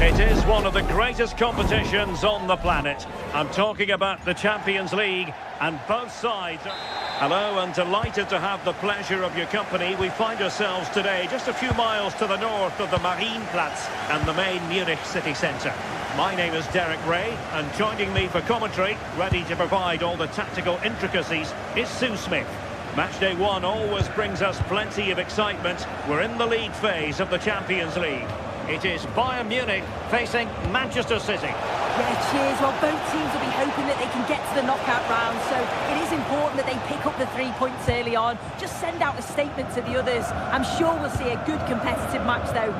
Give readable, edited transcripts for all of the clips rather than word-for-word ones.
It is one of the greatest competitions on the planet. I'm talking about the Champions League, and both sides are... Hello, and delighted to have the pleasure of your company. We find ourselves today just a few miles to the north of the Marienplatz and the main Munich city centre. My name is Derek Ray, and joining me for commentary, ready to provide all the tactical intricacies, is Sue Smith. Matchday 1 always brings us plenty of excitement. We're in the league phase of the Champions League. It is Bayern Munich facing Manchester City. Yeah, cheers. Well, both teams will be hoping that they can get to the knockout round, so it is important that they pick up the 3 points early on. Just send out a statement to the others. I'm sure we'll see a good competitive match, though.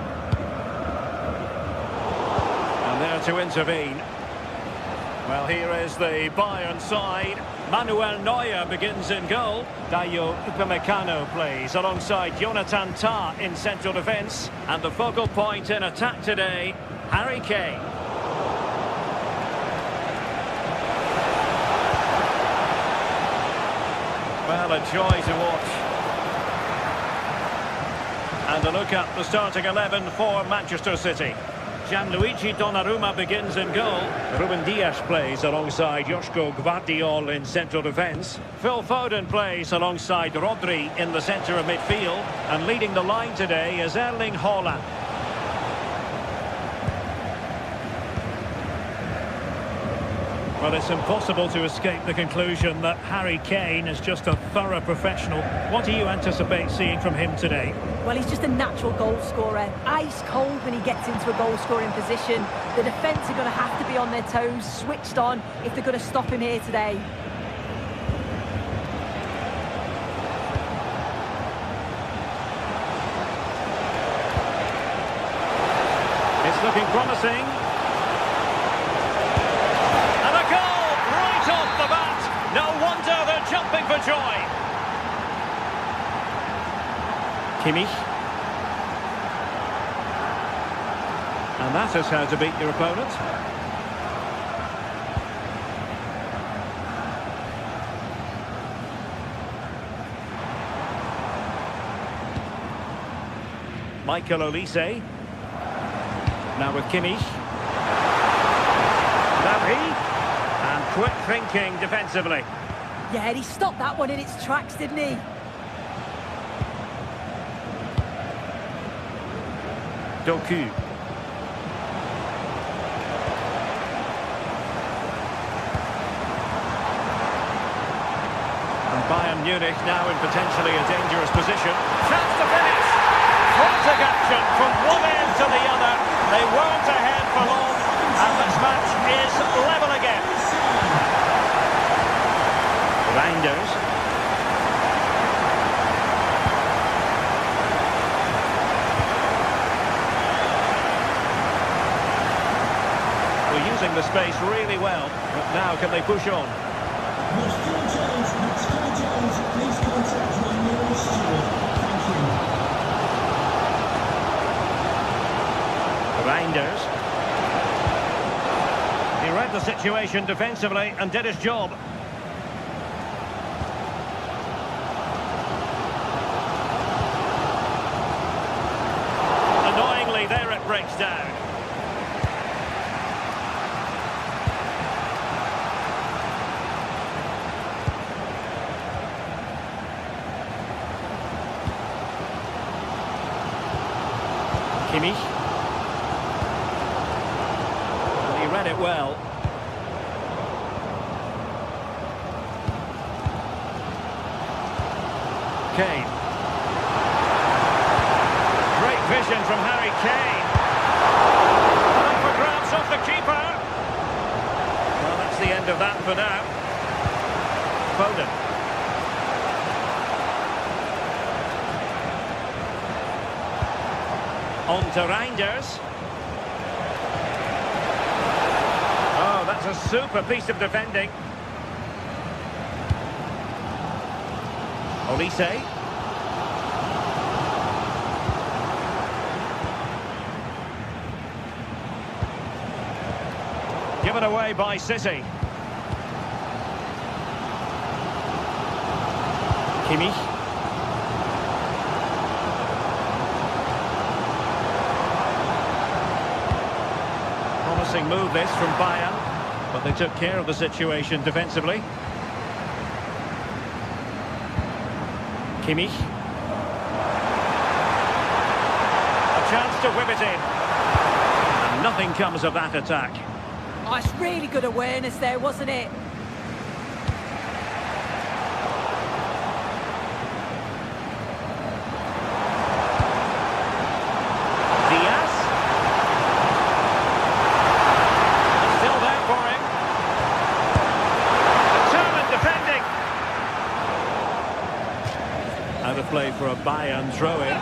And there to intervene. Well, here is the Bayern side. Manuel Neuer begins in goal. Dayo Upamecano plays alongside Jonathan Tah in central defence. And the focal point in attack today, Harry Kane. Well, a joy to watch. And a look at the starting 11 for Manchester City. Gianluigi Donnarumma begins in goal. Ruben Dias plays alongside Joško Gvardiol in central defence. Phil Foden plays alongside Rodri in the centre of midfield. And leading the line today is Erling Haaland. Well, it's impossible to escape the conclusion that Harry Kane is just a thorough professional. What do you anticipate seeing from him today? Well, he's just a natural goal scorer. Ice cold when he gets into a goal-scoring position. The defence are going to have to be on their toes, switched on, if they're going to stop him here today. It's looking promising. No wonder they're jumping for joy. Kimmich. And that is how to beat your opponent. Michael Olise. Now with Kimmich. Now and quick thinking defensively. Yeah, he stopped that one in its tracks, didn't he? Doku. And Bayern Munich now in potentially a dangerous position. Chance to finish! Frantic action from one end to the other. They weren't ahead for long, and this match is level again. Reinders. We're using the space really well, but now can they push on? Please contact your nearest steward. Thank you. Reinders. He read the situation defensively and did his job. There it breaks down. Kimmich. And he read it well. Kane. Vision from Harry Kane. Up for grabs off the keeper. Well, that's the end of that for now. Foden. On to Reinders. Oh, that's a super piece of defending. Olise. Given away by City. Kimmich. promising move this from Bayern, but they took care of the situation defensively. Kimmich. A chance to whip it in. And nothing comes of that attack. Oh, it's really good awareness there, wasn't it? Diaz. Still there for him. Determined defending. Out of play for a Bayern throw-in.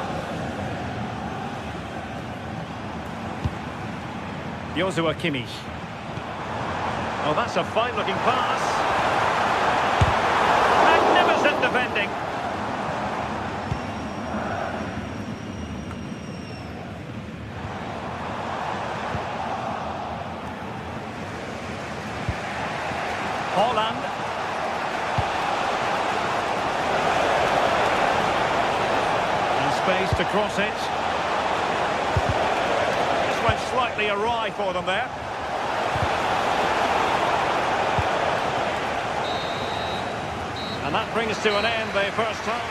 Joshua Kimmich. Oh, that's a fine-looking pass. Magnificent defending. Holland. And space to cross it. This went slightly awry for them there. And that brings to an end the first half.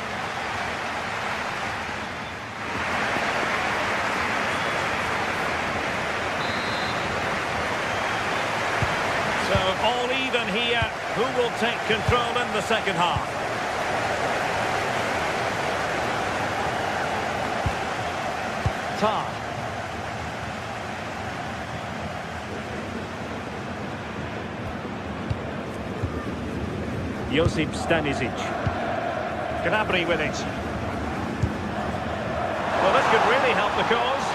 So all even here. Who will take control in the second half? Tar. Josip Stanisic. Gnabry with it. Well, this could really help the cause.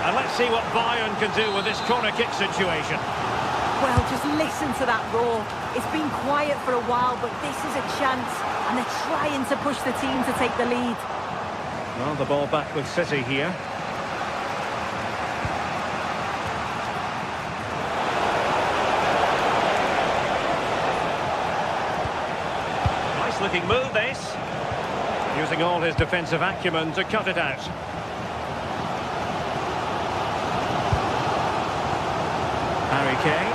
And let's see what Bayern can do with this corner kick situation. Well, just listen to that roar. It's been quiet for a while, but this is a chance. And they're trying to push the team to take the lead. Well, the ball back with City here. Looking move this, using all his defensive acumen to cut it out. Harry Kane.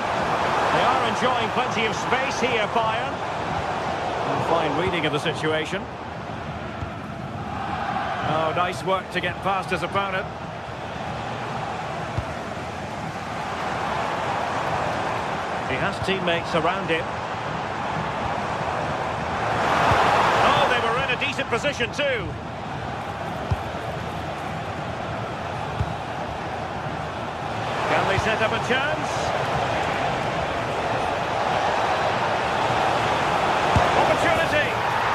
They are enjoying plenty of space here, Bayern. And fine reading of the situation. Oh, nice work to get past his opponent. He has teammates around him. Decent position too. Can they set up a chance? Opportunity,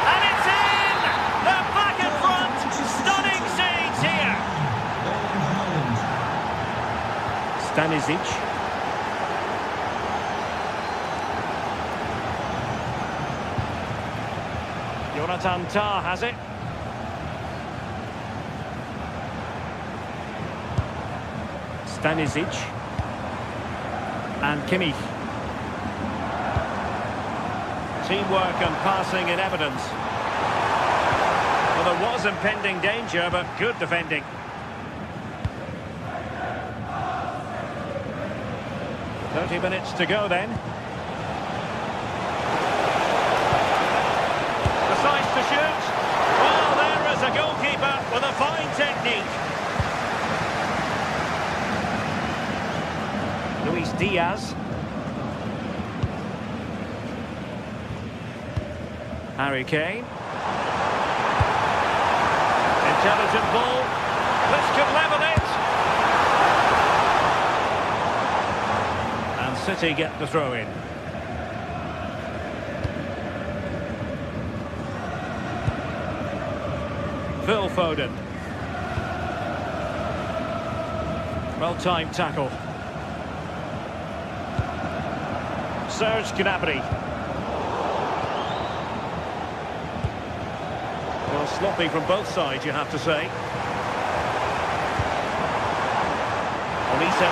and it's in! They're back in front. Stunning scenes here. Stanisic. Jonathan Tah has it. Stanisic. And Kimmich. Teamwork and passing in evidence. Well, there was impending danger, but good defending. "30 minutes to go then. Decides to shoot. Well, there is a goalkeeper with a fine technique. Luis Diaz. Harry Kane. Intelligent ball. This could level it. And City get the throw in. Phil Foden. Well-timed tackle. Serge Gnabry. Well, sloppy from both sides, you have to say. Olise.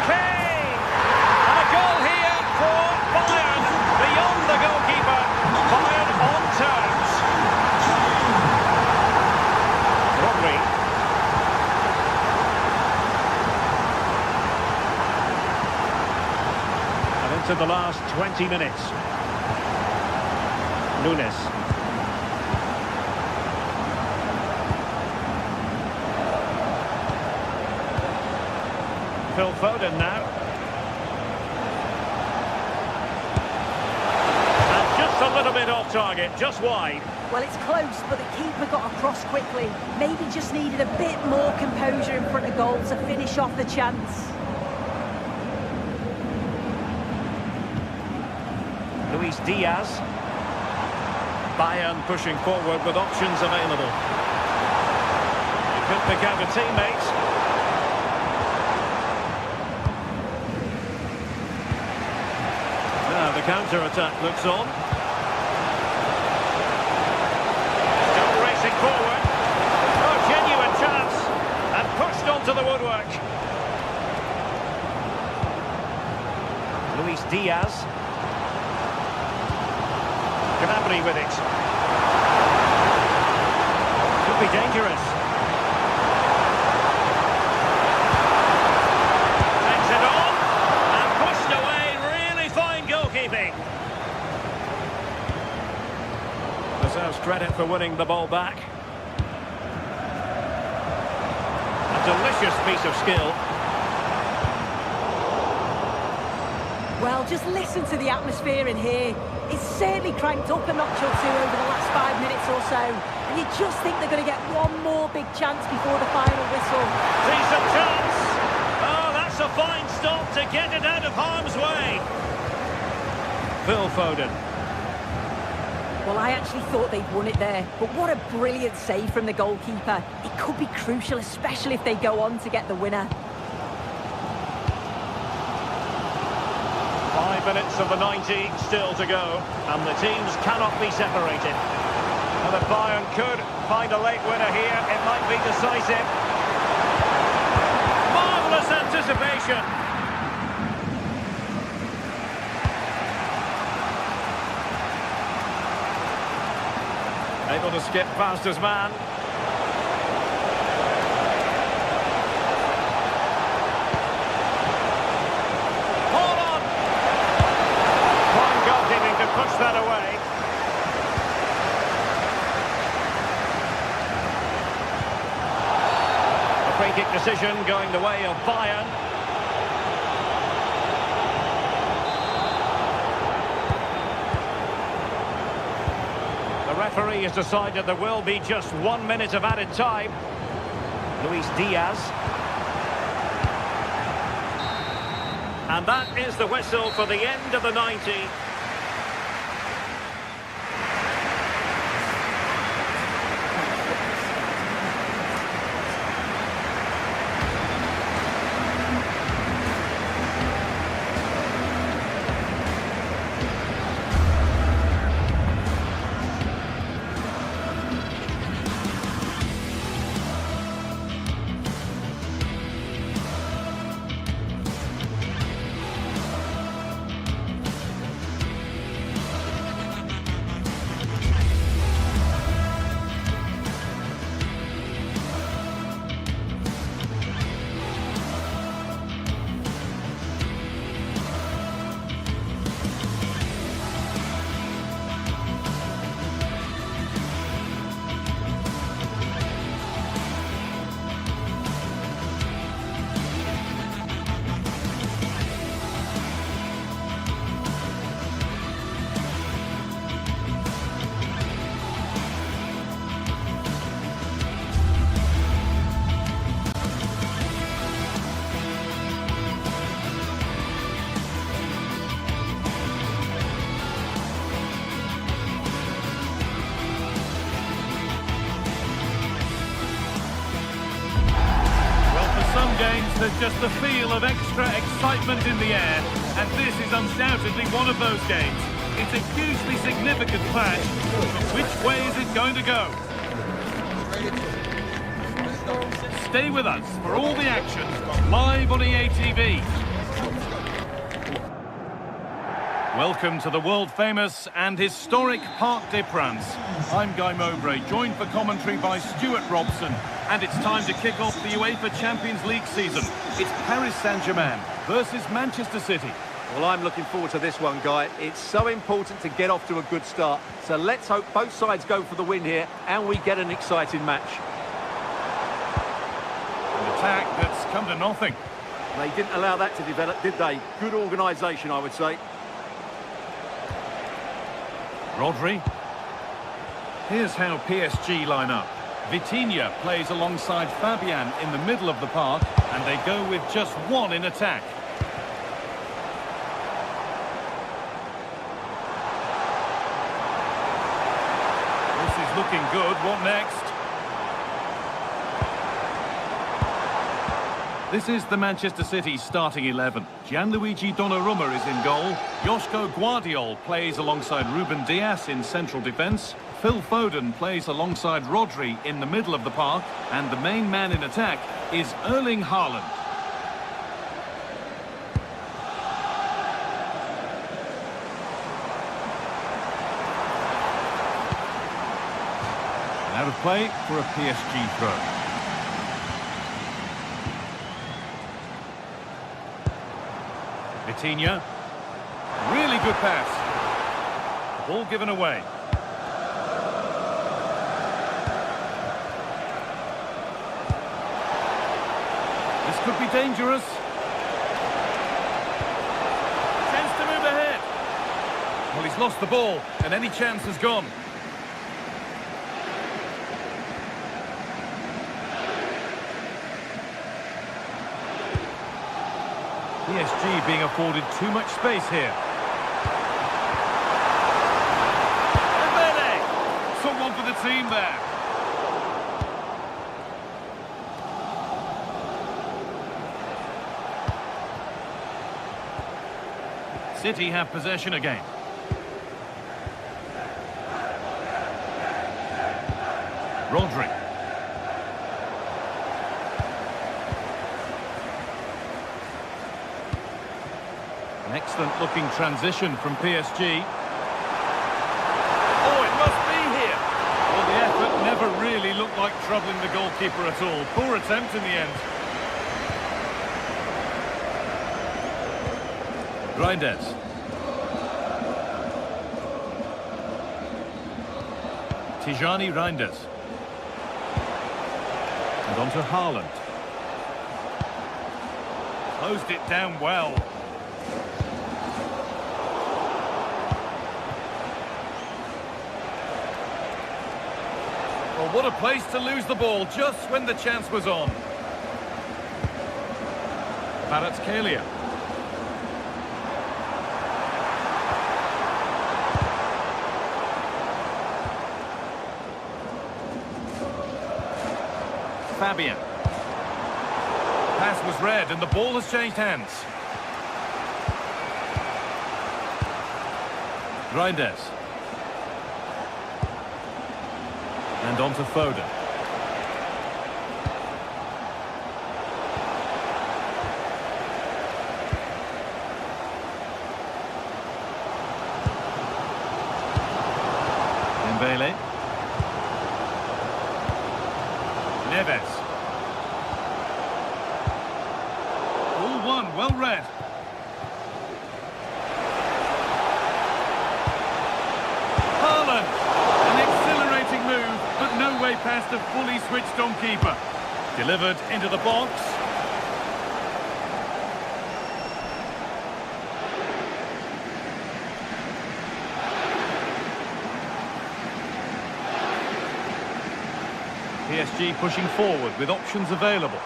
Kane. And a goal here for Bayern. Beyond the goalkeeper. Bayern on terms. Rodri. the last 20 minutes. Nunes. Phil Foden now. And just a little bit off target, just wide. Well, it's close, but the keeper got across quickly. Maybe just needed a bit more composure in front of goal to finish off the chance. Luis Diaz. Bayern pushing forward with options available. He could pick out a teammate. Now the counter-attack looks on. Still racing forward. Oh, genuine chance. And pushed onto the woodwork. Luis Diaz. Gnabry with it. Could be dangerous. Takes it on and pushed away. Really fine goalkeeping. Deserves credit for winning the ball back. A delicious piece of skill. Well, just listen to the atmosphere in here. It's certainly cranked up a notch or two over the last 5 minutes or so. And you just think they're going to get one more big chance before the final whistle. Decent chance. Oh, that's a fine stop to get it out of harm's way. Phil Foden. Well, I actually thought they'd won it there. But what a brilliant save from the goalkeeper. It could be crucial, especially if they go on to get the winner. 5 minutes of the 90 still to go, and the teams cannot be separated. And if Bayern could find a late winner here, it might be decisive. Marvellous anticipation. Able to skip past his man. Push that away. A free kick decision going the way of Bayern. The referee has decided there will be just 1 minute of added time. Luis Diaz. And that is the whistle for the end of the 90. Games, there's just the feel of extra excitement in the air, and this is undoubtedly one of those games. It's a hugely significant clash. Which way is it going to go? Stay with us for all the action, live on EA TV. Welcome to the world-famous and historic Parc des Princes. I'm Guy Mowbray, joined for commentary by Stuart Robson. And it's time to kick off the UEFA Champions League season. It's Paris Saint-Germain versus Manchester City. Well, I'm looking forward to this one, Guy. It's so important to get off to a good start. So let's hope both sides go for the win here and we get an exciting match. An attack that's come to nothing. They didn't allow that to develop, did they? Good organisation, I would say. Rodri. Here's how PSG line up. Vitinha plays alongside Fabian in the middle of the park, and they go with just one in attack. This is looking good. What next? This is the Manchester City starting 11. Gianluigi Donnarumma is in goal. Joško Guardiol plays alongside Ruben Dias in central defence. Phil Foden plays alongside Rodri in the middle of the park. And the main man in attack is Erling Haaland. Out of play for a PSG throw. Vitinha. Really good pass. Ball given away. This could be dangerous. Chance to move ahead. Well, he's lost the ball, and any chance has gone. PSG being afforded too much space here. Dembele! Someone for the team there. City have possession again. Rodri. An excellent looking transition from PSG. Oh, it must be here. Well, the effort never really looked like troubling the goalkeeper at all. Poor attempt in the end. Reinders. Tijani Reinders. And on to Haaland. Closed it down well. Well, what a place to lose the ball just when the chance was on. Kvaratskhelia. Fabian. Pass was read and the ball has changed hands. Reinders. And on to Foden. Dembele. Neves. All one, well read. Haaland. An exhilarating move, but no way past a fully switched on keeper. Delivered into the box. PSG pushing forward with options available.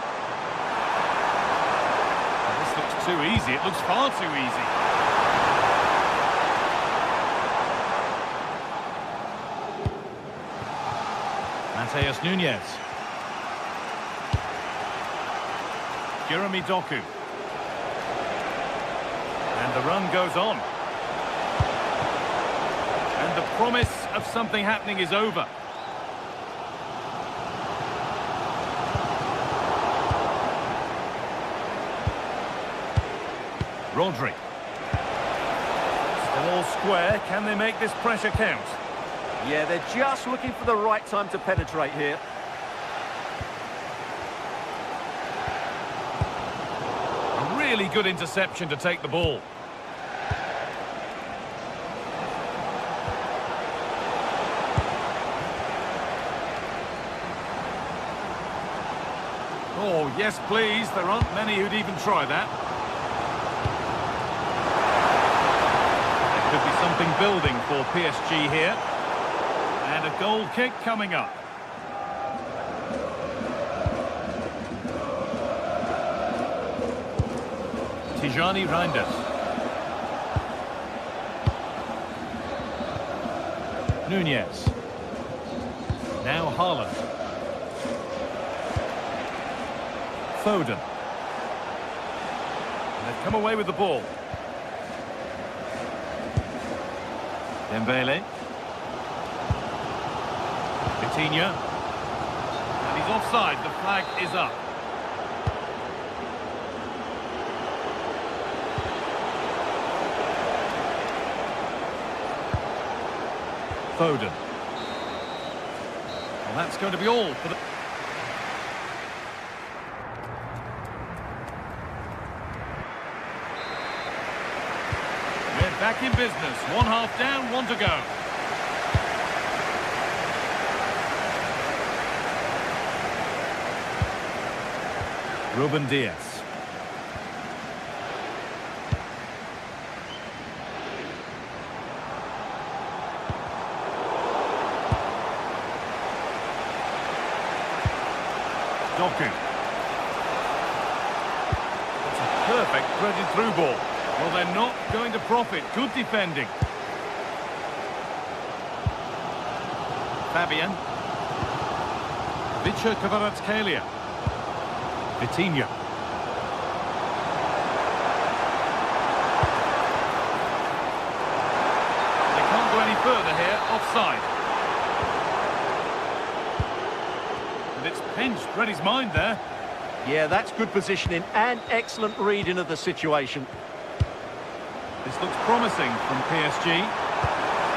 This looks too easy. It looks far too easy. Mateus Nunes. Jeremy Doku. And the run goes on. And the promise of something happening is over. Rodri. Still all square. Can they make this pressure count? Yeah, they're just looking for the right time to penetrate here. A really good interception to take the ball. Oh, yes, please. There aren't many who'd even try that. There could be something building for PSG here. And a goal kick coming up. Tijani Reinders. Nunez. Now Haaland. Foden. And they've come away with the ball. Dembele. Vitinha. And he's offside. The flag is up. Foden. Well, that's going to be all for the... We're back in business. 1 half down, 1 to go. Ruben Dias. Doku. It's a perfect threaded through ball. Well, they're not going to profit. Good defending. Fabian. Vicha Kvaratskhelia. Vitinha. They can't go any further here. Offside. And it's pinched. Read his mind there. Yeah, that's good positioning and excellent reading of the situation. This looks promising from PSG.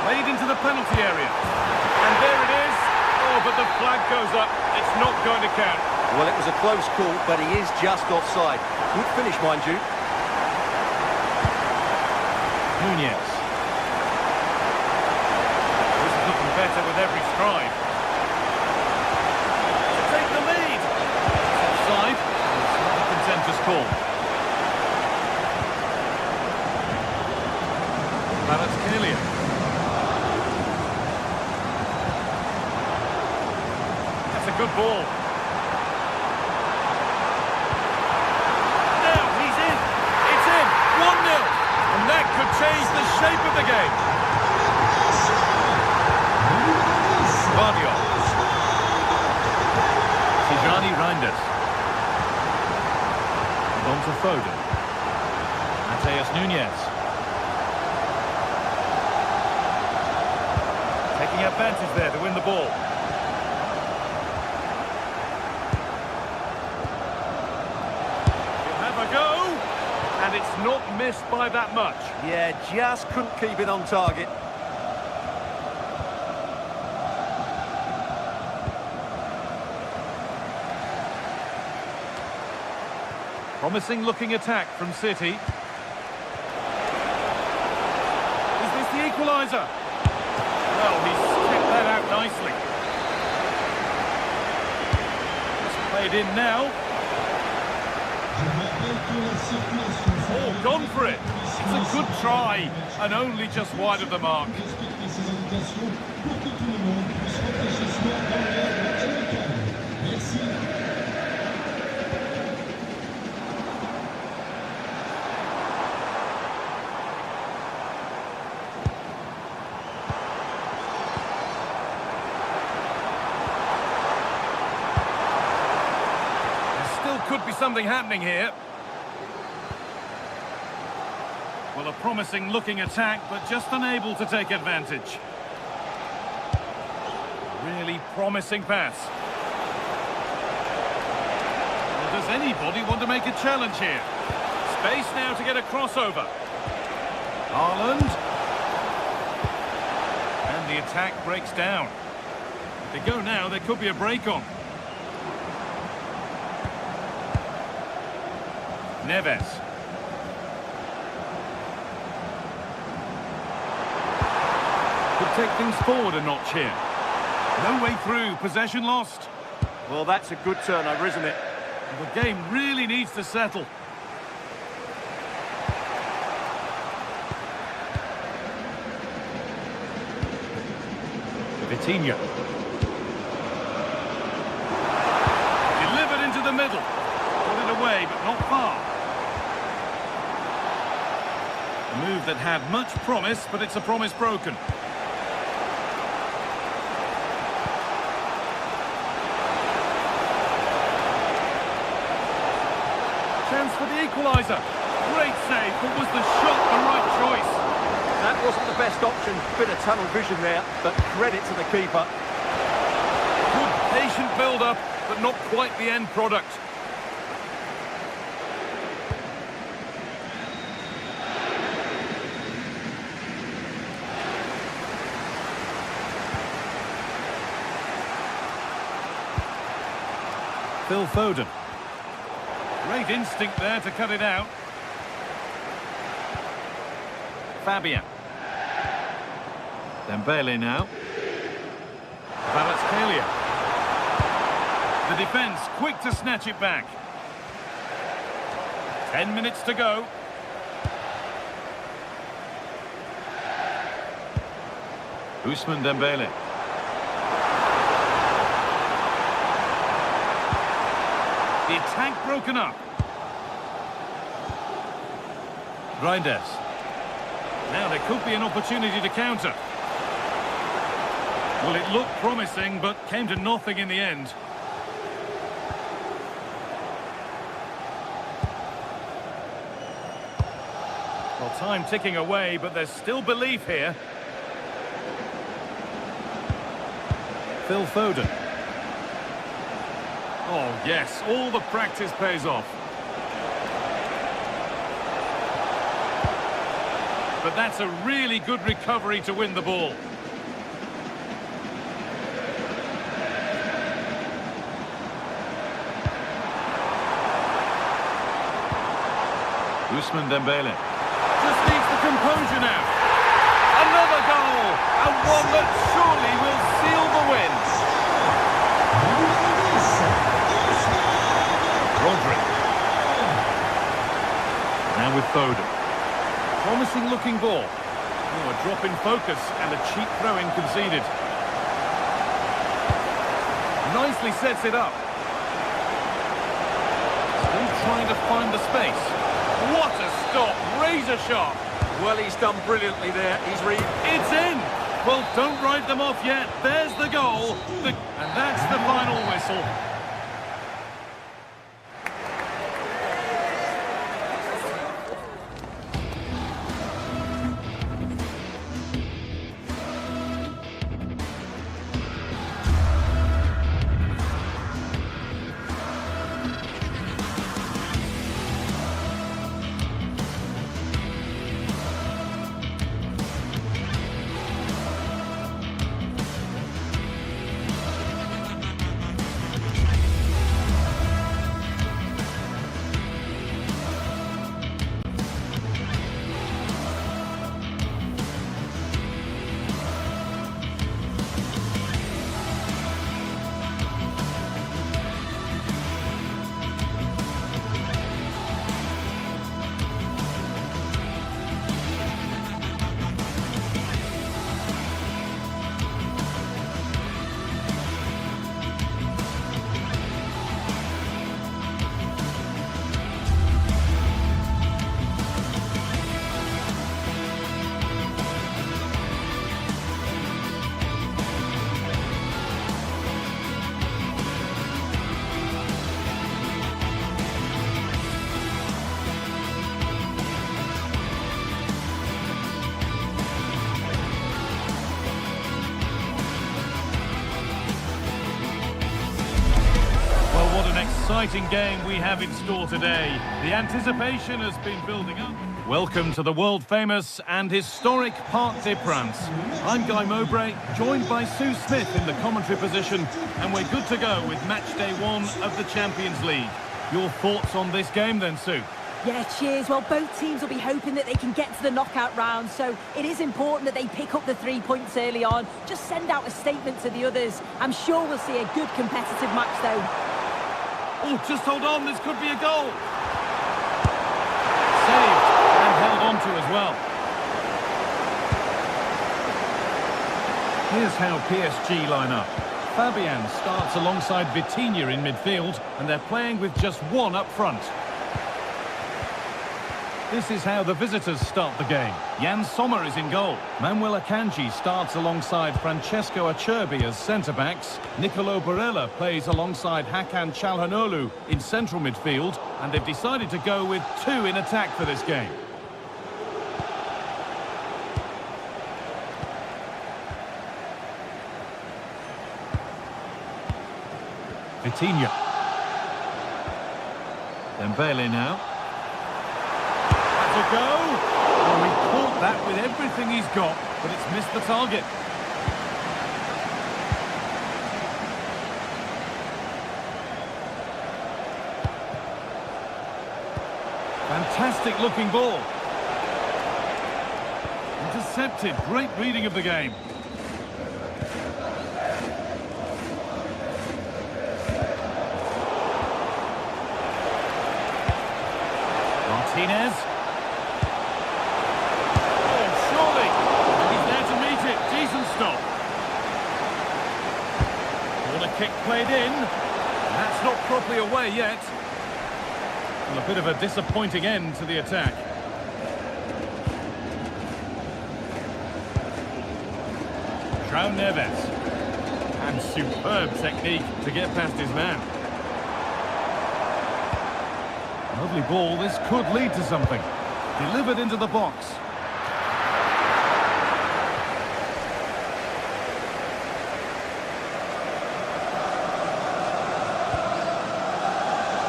Played into the penalty area. And there it is. Oh, but the flag goes up. It's not going to count. Well, it was a close call, but he is just offside. Good finish, mind you. Nunez. This is looking better with every stride. To take the lead. It's offside. It's not a contentious call. Kvaratskhelia. That's a good ball. Now he's in. It's in. 1-0. And that could change the shape of the game. Guardiola. Tijani Reinders. And on to Foden. Mateus Nunez. Taking advantage there to win the ball. He'll have a go. And it's not missed by that much. Yeah, just couldn't keep it on target. Promising looking attack from City. Is this the equaliser? Well, he's skipped that out nicely. It's played in now. Oh, gone for it. It's a good try, and only just wide of the mark. Could be something happening here. Well, a promising looking attack, but just unable to take advantage. Really promising pass. Well, does anybody want to make a challenge here? Space now to get a crossover. Haaland. And the attack breaks down. If they go now, there could be a break on. Neves. Could take things forward a notch here. No way through, possession lost. Well, that's a good turnover, isn't it? The game really needs to settle. Vitinha. Delivered into the middle. Put it away, but not far. A move that had much promise, but it's a promise broken. Chance for the equaliser. Great save, but was the shot the right choice? That wasn't the best option. Bit of tunnel vision there, but credit to the keeper. Good patient build-up, but not quite the end product. Phil Foden. Great instinct there to cut it out. Fabian. Dembele now. Kvaratskhelia. The defence quick to snatch it back. 10 minutes to go. Ousmane Dembele. The attack broken up. Reinders. Now there could be an opportunity to counter. Well, it looked promising, but came to nothing in the end. Well, time ticking away, but there's still belief here. Phil Foden. Oh, yes, all the practice pays off. But that's a really good recovery to win the ball. Ousmane Dembele. Just needs the composure now. Another goal! And one that surely will seal the win. Rodri. Now with Foden. Promising looking ball. Oh, a drop in focus and a cheap throw-in conceded. Nicely sets it up. Still trying to find the space. What a stop! Razor sharp. Well, he's done brilliantly there. It's in! Well, don't write them off yet. There's the goal. And that's the final whistle. Exciting game we have in store today. The anticipation has been building up. Welcome to the world-famous and historic Parc des Princes. I'm Guy Mowbray, joined by Sue Smith in the commentary position, and we're good to go with match day 1 of the Champions League. Your thoughts on this game then, Sue? Yeah, cheers. Well, both teams will be hoping that they can get to the knockout round, so it is important that they pick up the 3 points early on. Just send out a statement to the others. I'm sure we'll see a good competitive match, though. Oh, just hold on, this could be a goal. Saved and held on to as well. Here's how PSG line up. Fabian starts alongside Vitinha in midfield, and they're playing with just one up front. This is how the visitors start the game. Jan Sommer is in goal. Manuel Akanji starts alongside Francesco Acerbi as centre-backs. Nicolo Barella plays alongside Hakan Çalhanoğlu in central midfield, and they've decided to go with two in attack for this game. Vitinha. Dembele now. That's a go. Oh, he caught that with everything he's got, but it's missed the target. Fantastic looking ball. Intercepted. Great reading of the game. Martinez. Oh, surely. And he's there to meet it. Decent stop. Corner kick played in. That's not properly away yet. Well, a bit of a disappointing end to the attack. João Neves. And superb technique to get past his man. Lovely ball, this could lead to something. Delivered into the box.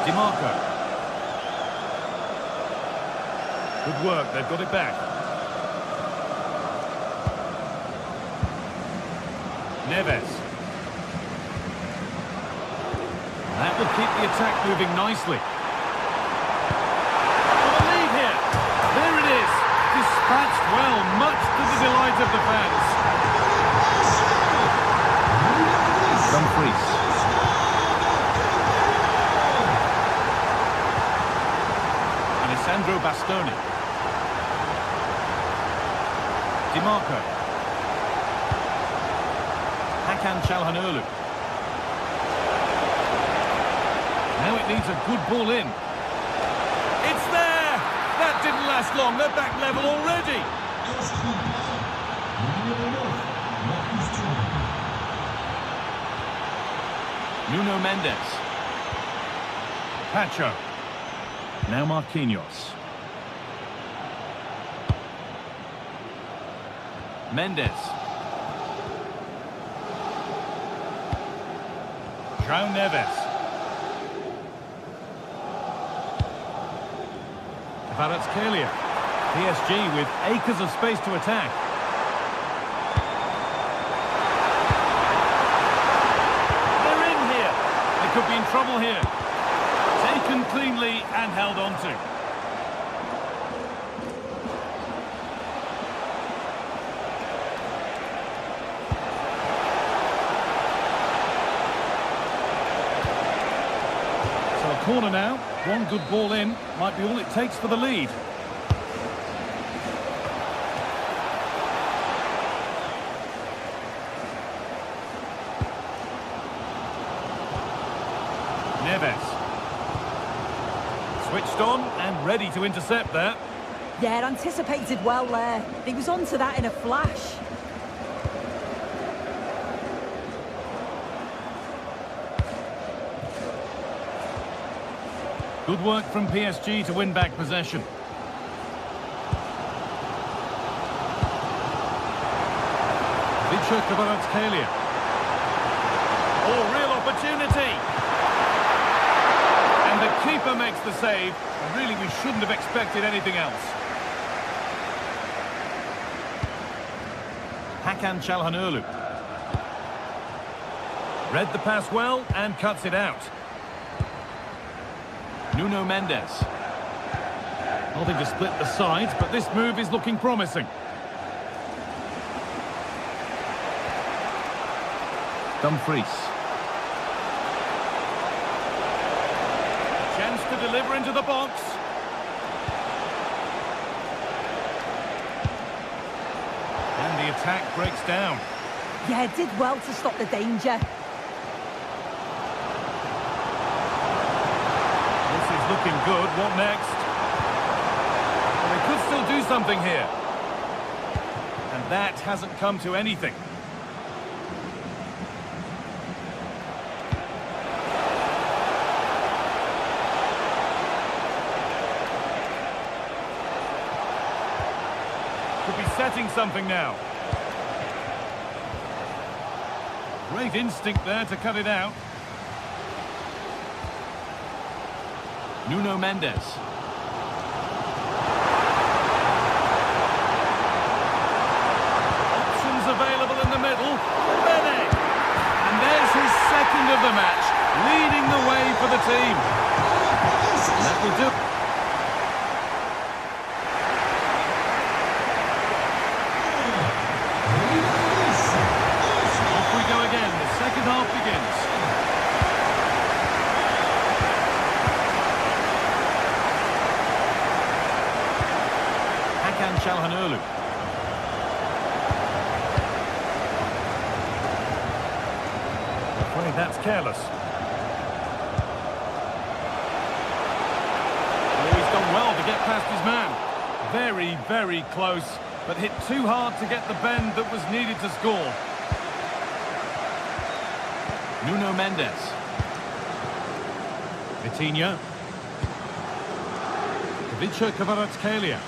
DiMarco. Good work, they've got it back. Neves. That will keep the attack moving nicely. There it is, dispatched well, much to the delight of the fans. Dumfries. Alessandro Bastoni. DiMarco. Hakan Çalhanoğlu. Now it needs a good ball in. It's there! That didn't last long, they're back level already. Nuno Mendes. Pacho. Now Marquinhos. Mendes. João Neves. Kvaratskhelia. PSG with acres of space to attack. They're in here. They could be in trouble here. Taken cleanly and held on to. So a corner now. One good ball in, might be all it takes for the lead. Neves. Switched on and ready to intercept there. Yeah, anticipated well there. He was onto that in a flash. Good work from PSG to win back possession. Kvaratskhelia. Oh, real opportunity. And the keeper makes the save. And really, we shouldn't have expected anything else. Hakan Çalhanoğlu. Read the pass well and cuts it out. Nuno Mendes. Nothing to split the sides, but this move is looking promising. Dumfries. deliver into the box. And the attack breaks down. Yeah, did well to stop the danger. This is looking good. What next? Well, they could still do something here. And that hasn't come to anything. Could be setting something now. Great instinct there to cut it out. Nuno Mendes. Options available in the middle. Bene. And there's his second of the match, leading the way for the team. And that will do. Off we go again. The second half begins. Çalhanoğlu. Afraid that's careless. Oh, he's done well to get past his man. Very, very close, but hit too hard to get the bend that was needed to score. Nuno Mendes. Vitinha. Ivica Kvaratskhelia.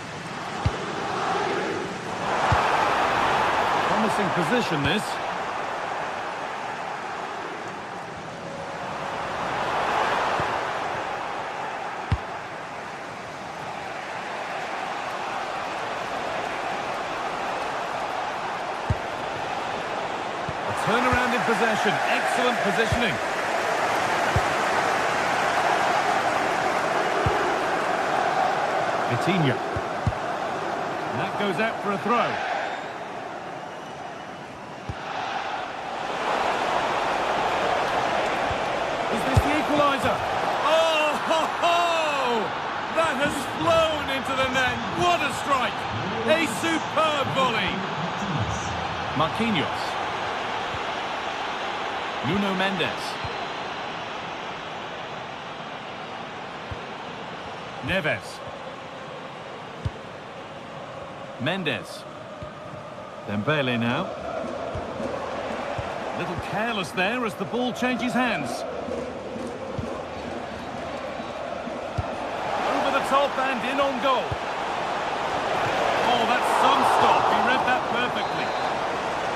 Promising position, this. A turnaround in possession. Excellent positioning. Vitinha. And that goes out for a throw. Oh, ho, ho! That has flown into the net. What a strike! A superb volley. Marquinhos. Nuno Mendes. Neves. Mendes. Dembele now. A little careless there as the ball changes hands. Top and in on goal. Oh, that's some stop. He read that perfectly.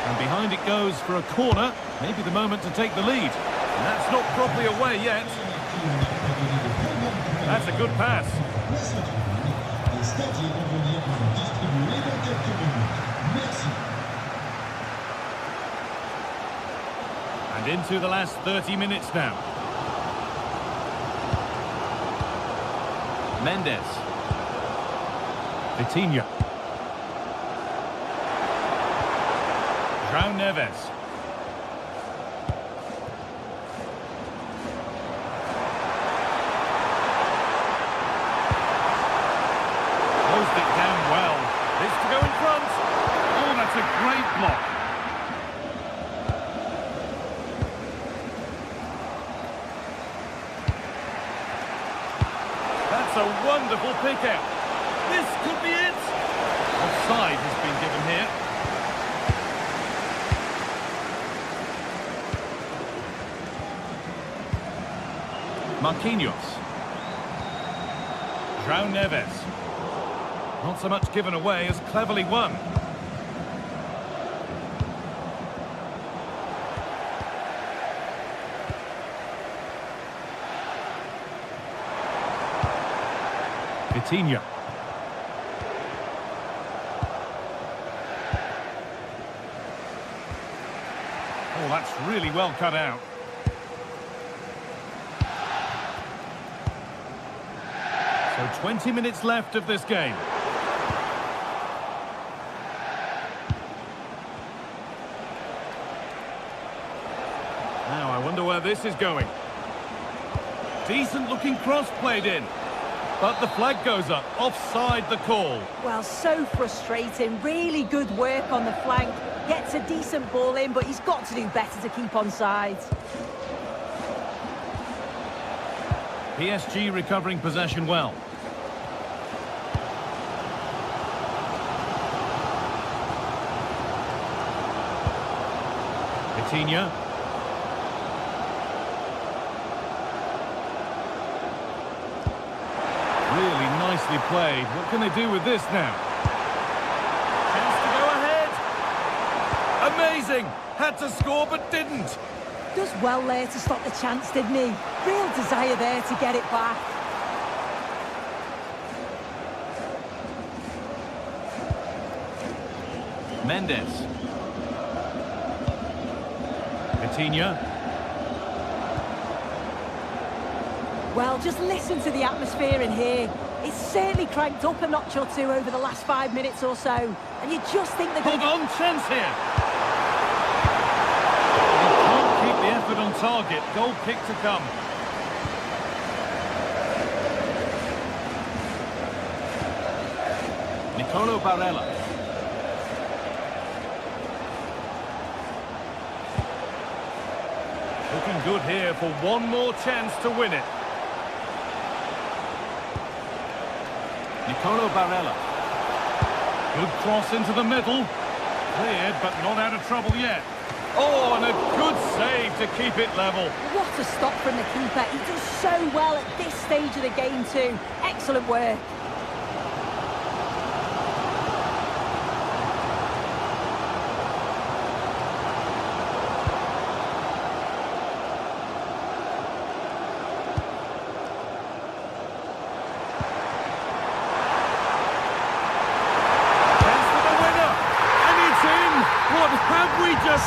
And behind it goes for a corner. Maybe the moment to take the lead. And that's not properly away yet. That's a good pass. And into the last 30 minutes now. Mendes. Vitinha. João Neves. Closed it down well. This to go in front. Oh, that's a great block. That's a wonderful pick out. This could be it. Offside has been given here. Marquinhos. João Neves. Not so much given away as cleverly won. Vitinha. Oh, that's really well cut out. So 20 minutes left of this game. Now, I wonder where this is going. Decent looking cross played in. But the flag goes up. Offside the call. Well, so frustrating. Really good work on the flank. Gets a decent ball in, but he's got to do better to keep onside. PSG recovering possession well. Coutinho. Really nicely played. What can they do with this now? Chance to go ahead. Amazing! Had to score but didn't. Does well there to stop the chance, didn't he? Real desire there to get it back. Mendes. Coutinho. Well, just listen to the atmosphere in here. It's certainly cranked up a notch or two over the last 5 minutes or so. And you just think they're going to... Hold on, chance here. He can't keep the effort on target. Goal kick to come. Nicolo Barella. Looking good here for one more chance to win it. Nicolo Barella. Good cross into the middle. Cleared, but not out of trouble yet. Oh, and a good save to keep it level. What a stop from the keeper. He does so well at this stage of the game too. Excellent work.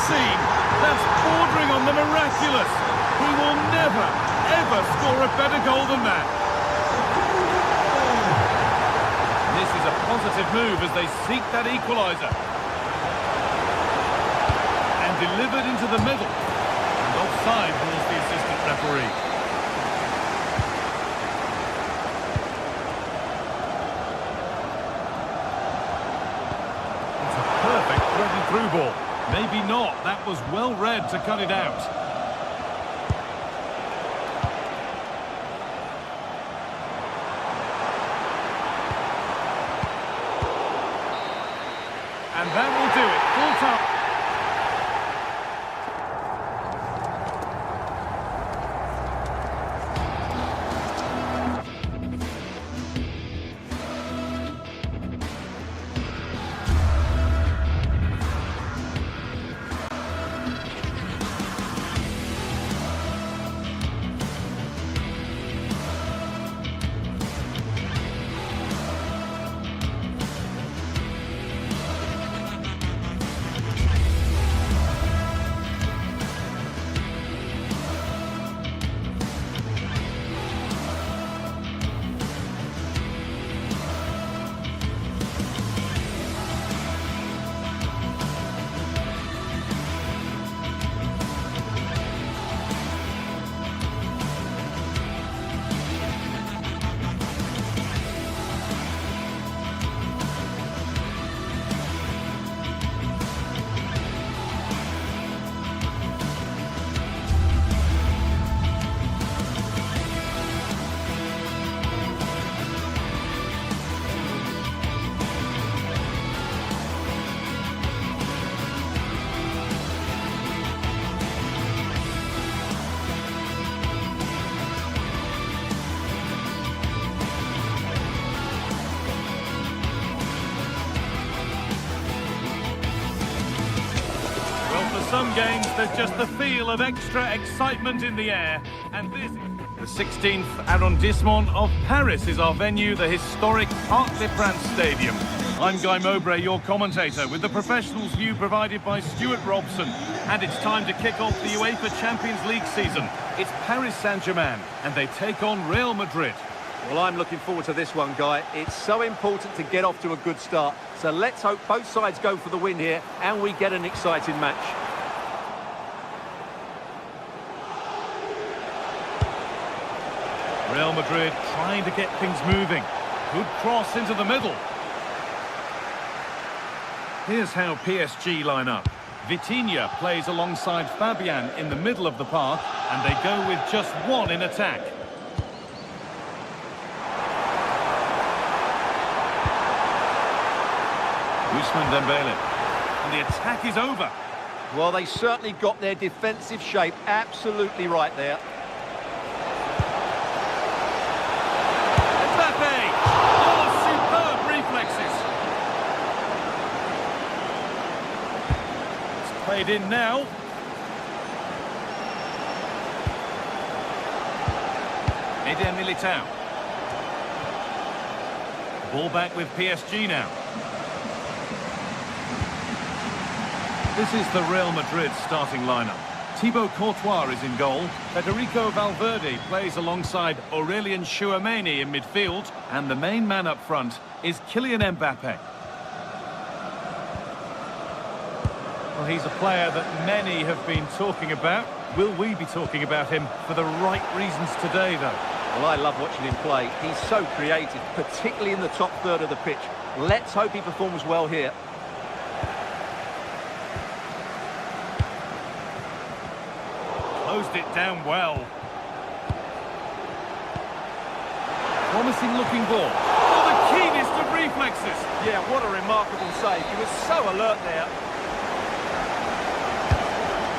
Seen. That's bordering on the miraculous. He will never, ever score a better goal than that. This is a positive move as they seek that equaliser. And delivered into the middle. And offside rules the assistant referee. It's a perfect threaded-through ball. Maybe not. That was well read to cut it out. And that will do it. Full time. Some games, there's just the feel of extra excitement in the air. And this, the 16th arrondissement of Paris is our venue, the historic Parc des Princes Stadium. I'm Guy Mowbray, your commentator, with the professionals view provided by Stuart Robson. And it's time to kick off the UEFA Champions League season. It's Paris Saint-Germain, and they take on Real Madrid. Well, I'm looking forward to this one, Guy. It's so important to get off to a good start. So let's hope both sides go for the win here, and we get an exciting match. Real Madrid trying to get things moving. Good cross into the middle. Here's how PSG line up. Vitinha plays alongside Fabian in the middle of the park, and they go with just one in attack. Ousmane Dembele. And the attack is over. Well, they certainly got their defensive shape absolutely right there. Mbappe! Oh, superb reflexes. It's played in now. Eder Militao. Ball back with PSG now. This is the Real Madrid starting lineup. Thibaut Courtois is in goal. Federico Valverde plays alongside Aurelien Tchouameni in midfield. And the main man up front is Kylian Mbappe. Well, he's a player that many have been talking about. Will we be talking about him for the right reasons today, though? Well, I love watching him play. He's so creative, particularly in the top third of the pitch. Let's hope he performs well here. Closed it down well. Promising looking ball. Oh, the keenest of reflexes. Yeah, what a remarkable save. He was so alert there.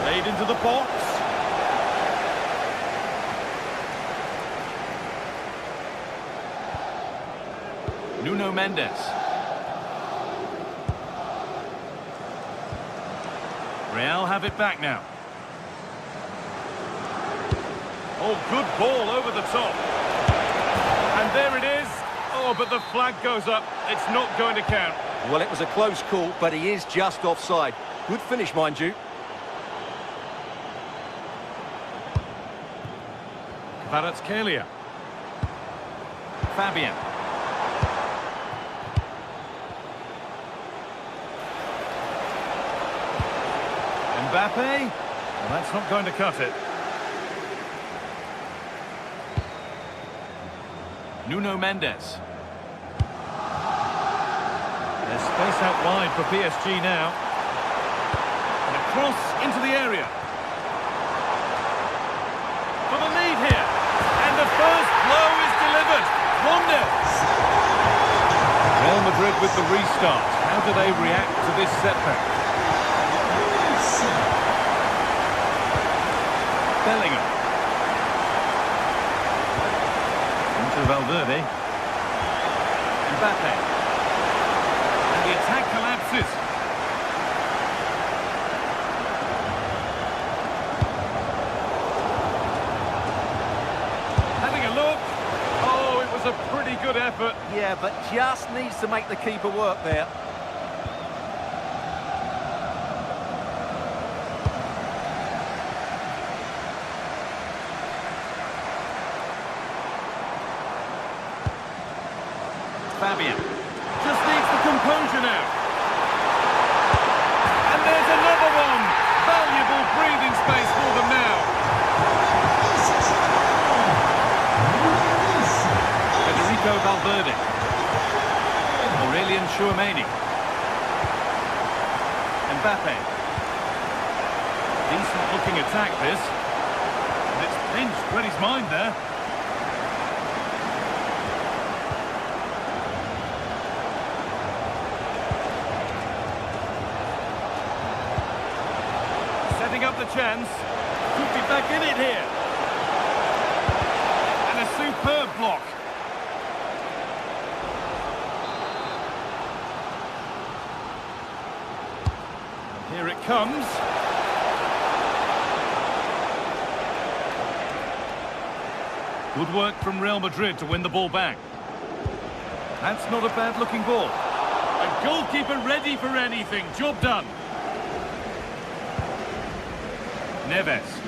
Played into the box. Nuno Mendes. Real have it back now. Oh, good ball over the top. And there it is. Oh, but the flag goes up. It's not going to count. Well, it was a close call, but he is just offside. Good finish, mind you. Kvaratskhelia. Fabian. Mbappe. Well, that's not going to cut it. Nuno Mendes. There's space out wide for PSG now. And a cross into the area. For the lead here. And the first blow is delivered. 1-0. Real Madrid with the restart. How do they react to this setback? Bellingham. Into Valverde. Mbappe. And the attack collapses. Having a look. Oh, it was a pretty good effort. Yeah, but just needs to make the keeper work there. Fabian just needs the composure now. And there's another one. Valuable breathing space for them now. Federico Valverde. Aurelien Tchouameni. Mbappe. Decent looking attack this. And it's pinched Reddy's mind there. Setting up the chance. Could be back in it here. And a superb block. Here it comes. Good work from Real Madrid to win the ball back. That's not a bad looking ball. A goalkeeper ready for anything. Job done. Neves.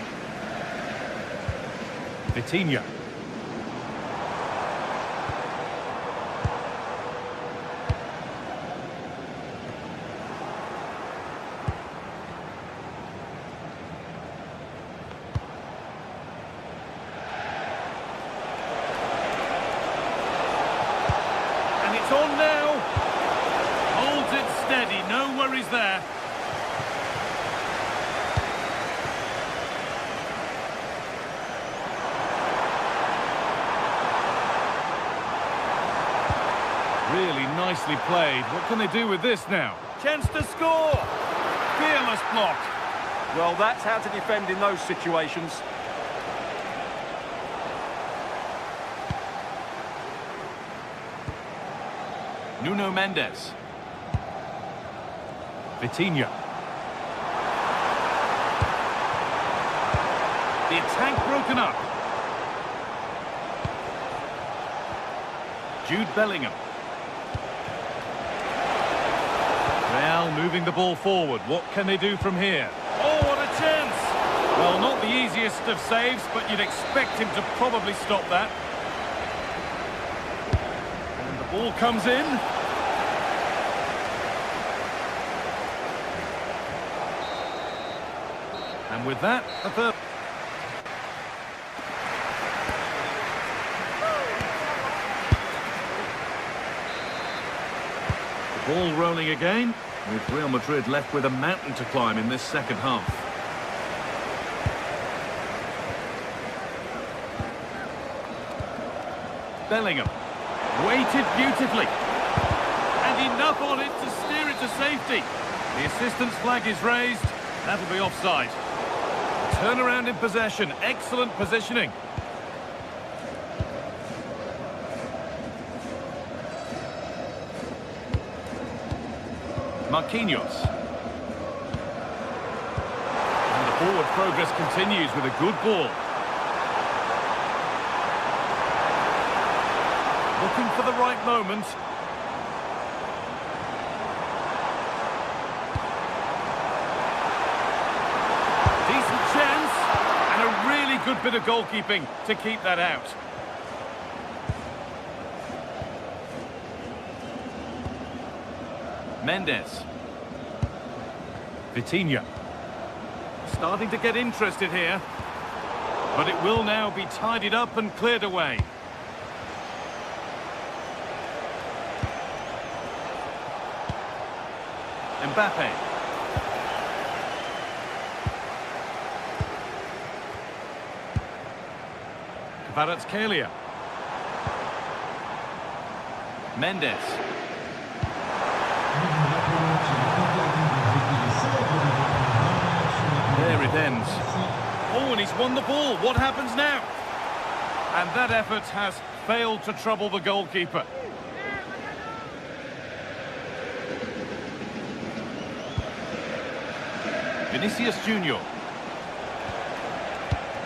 Vitinha. he's there. Really nicely played. What can they do with this now? Chance to score! Fearless block. Well, that's how to defend in those situations. Nuno Mendes. Vitinha. The attack broken up. Jude Bellingham. Real moving the ball forward. What can they do from here? Oh, what a chance! Well, not the easiest of saves, but you'd expect him to probably stop that. And the ball comes in. And with that, a third. The ball rolling again, with Real Madrid left with a mountain to climb in this second half. Bellingham, weighted beautifully. And enough on it to steer it to safety. The assistant's flag is raised. That'll be offside. Turnaround in possession. Excellent positioning. Marquinhos. And the forward progress continues with a good ball. Looking for the right moment. Decent chance. And a really good bit of goalkeeping to keep that out. Mendes. Vitinha. Starting to get interested here. But it will now be tidied up and cleared away. Mbappe. Kvaratskhelia. Mendes. There it ends. Oh, and he's won the ball. What happens now? And that effort has failed to trouble the goalkeeper. Vinicius Junior.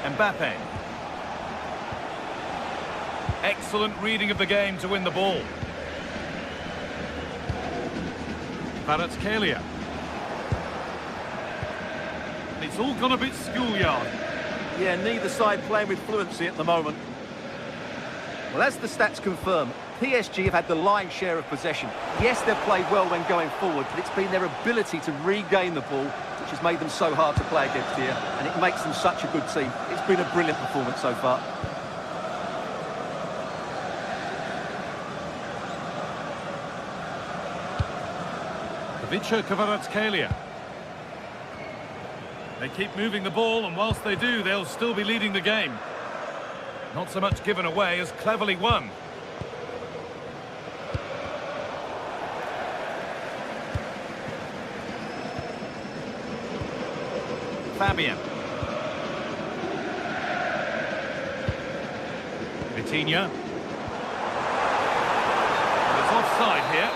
Mbappe. Excellent reading of the game to win the ball. Kvaratskhelia. It's all gone a bit schoolyard. Yeah, neither side playing with fluency at the moment. Well, as the stats confirm, PSG have had the lion's share of possession. Yes, they've played well when going forward, but it's been their ability to regain the ball which has made them so hard to play against here, and it makes them such a good team. It's been a brilliant performance so far. Ivica Kvaratskhelia. They keep moving the ball, and whilst they do, they'll still be leading the game. Not so much given away as cleverly won. Fabian. Vitinha. It's offside here.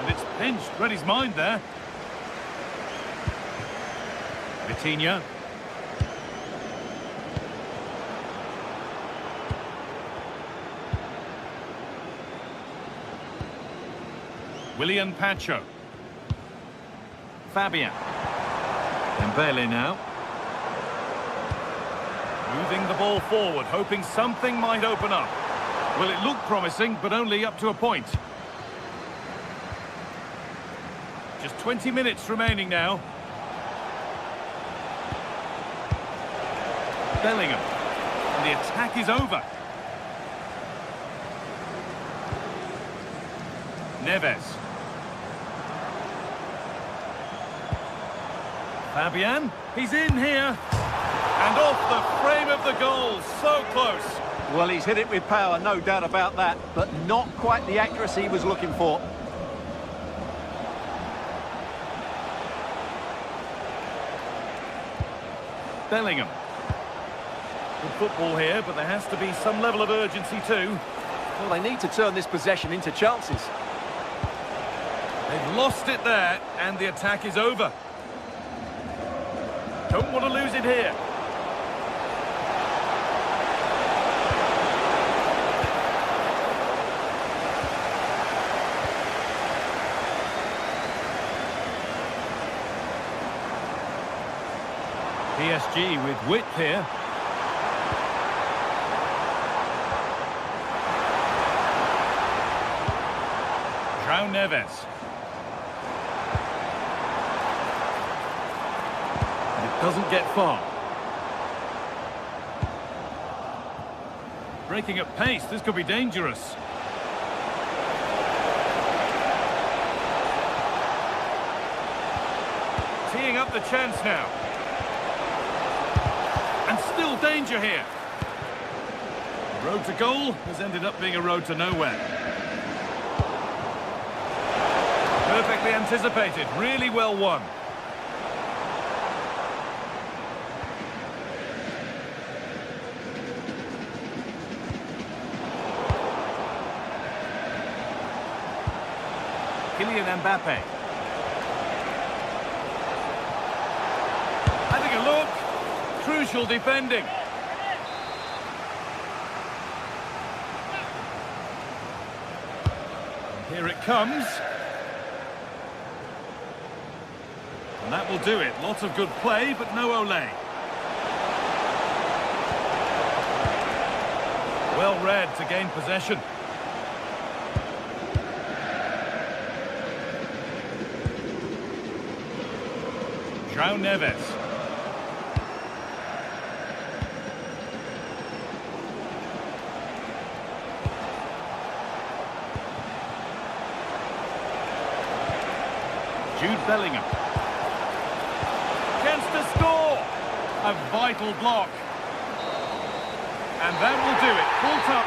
And it's pinched, read his mind there. Vitinha. Willian Pacho. Fabian. Dembele now. Moving the ball forward, hoping something might open up. Well, it looked promising, but only up to a point. Just 20 minutes remaining now. Bellingham. And the attack is over. Neves. Fabian, he's in here. And off the frame of the goal, so close. Well, he's hit it with power, no doubt about that, but not quite the accuracy he was looking for. Bellingham. Good football here, but there has to be some level of urgency too. Well, they need to turn this possession into chances. They've lost it there, and the attack is over. Don't want to lose it here. PSG with width here. João Neves. And it doesn't get far. Breaking at pace, this could be dangerous. Teeing up the chance now. And still danger here. The road to goal has ended up being a road to nowhere. Perfectly anticipated, really well won. Kylian Mbappe. Having a look. Crucial defending. And here it comes. And that will do it. Lots of good play, but no Olé. Well read to gain possession. João Neves. Jude Bellingham. Chance to score. A vital block. And that will do it. Full top.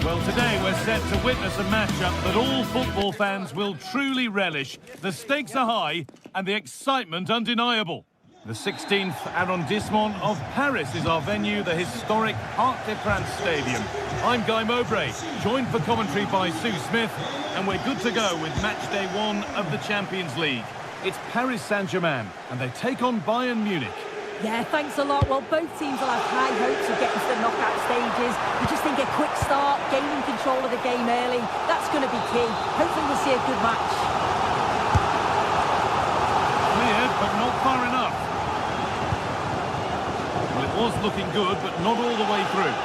Well, today we're set to witness a matchup that all football fans will truly relish. The stakes are high and the excitement undeniable. The 16th arrondissement of Paris is our venue, the historic Parc des Princes Stadium. I'm Guy Mowbray, joined for commentary by Sue Smith, and we're good to go with match day 1 of the Champions League. It's Paris Saint-Germain, and they take on Bayern Munich. Yeah, thanks a lot. Well, both teams will have high hopes of getting to the knockout stages. You just think a quick start, gaining control of the game early, that's going to be key. Hopefully we'll see a good match. but not far enough. Well, it was looking good, but not all the way through.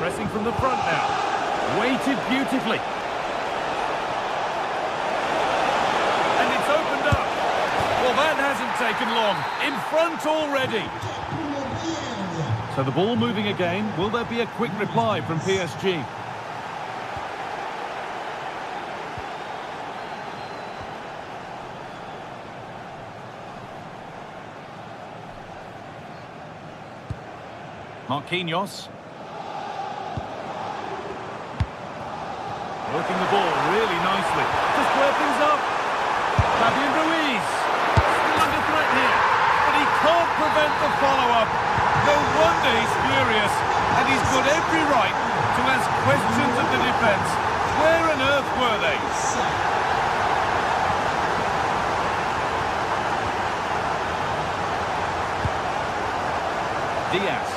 Pressing from the front now. Weighted beautifully. And it's opened up. Well, that hasn't taken long. In front already. So the ball moving again. Will there be a quick reply from PSG? Marquinhos. Working the ball really nicely. To square things up. Fabian Ruiz. Still under threat here. But he can't prevent the follow-up. No wonder he's furious. And he's got every right to ask questions of the defence. Where on earth were they? Diaz.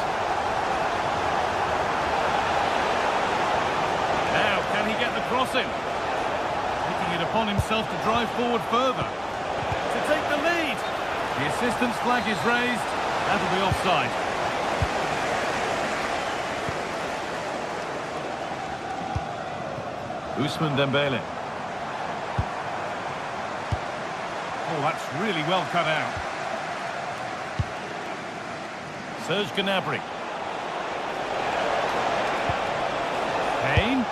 Get the crossing. Taking it upon himself to drive forward further. To take the lead. The assistant's flag is raised. That'll be offside. Ousmane Dembele. Oh, that's really well cut out. Serge Gnabry. Kane.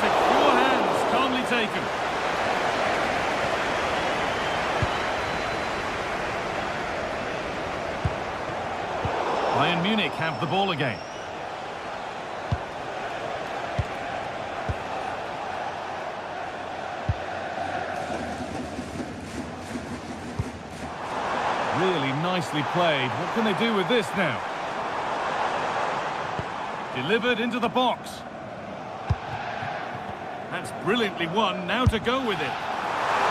Secure hands, calmly taken. Bayern Munich have the ball again. Really nicely played. What can they do with this now? Delivered into the box. That's brilliantly won, now to go with it.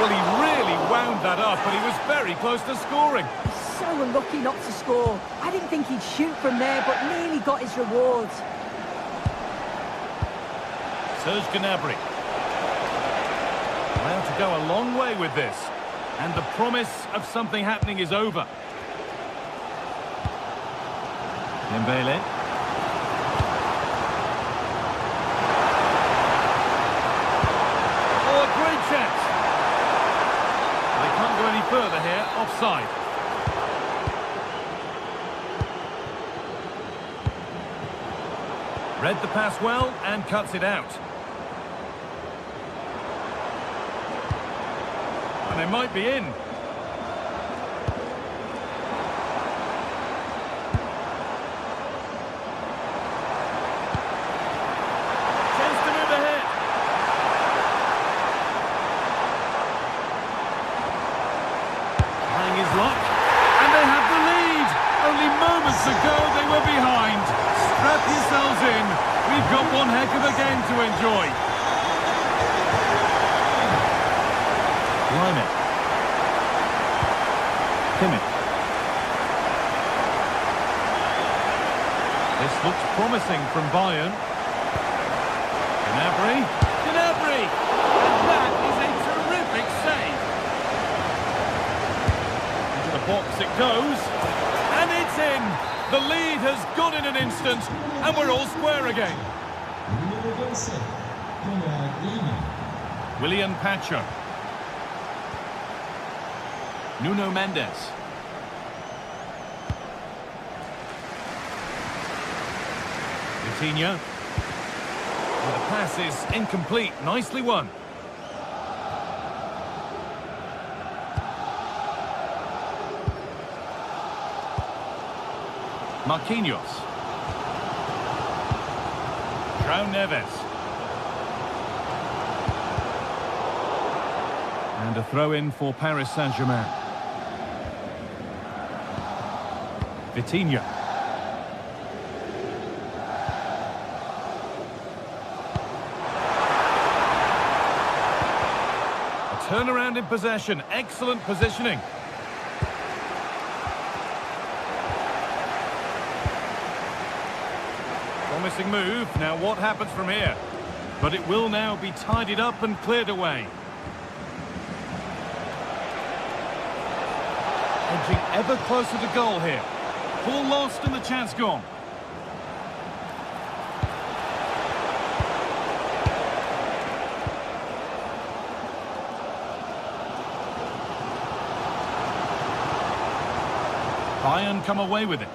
Well, he really wound that up, but he was very close to scoring. He's so unlucky not to score. I didn't think he'd shoot from there, but nearly got his rewards. Serge Gnabry. Allowed to go a long way with this. And the promise of something happening is over. Dembele. Chance. They can't go any further here, offside. Read the pass well and cuts it out. And they might be in. Ago they were behind. Strap yourselves in. We've got one heck of a game to enjoy. Line it. Kimmich. This looks promising from Bayern. Gnabry. Gnabry! And that is a terrific save. Into the box it goes. And it's in. The lead has gone in an instant, and we're all square again. Willian Pacho. Nuno Mendes. Vitinha. Well, the pass is incomplete. Nicely won. Marquinhos. João Neves. And a throw-in for Paris Saint-Germain. Vitinha. A turnaround in possession. Excellent positioning. Promising move. Now what happens from here? But it will now be tidied up and cleared away. Edging ever closer to goal here. Ball lost and the chance gone. Bayern come away with it.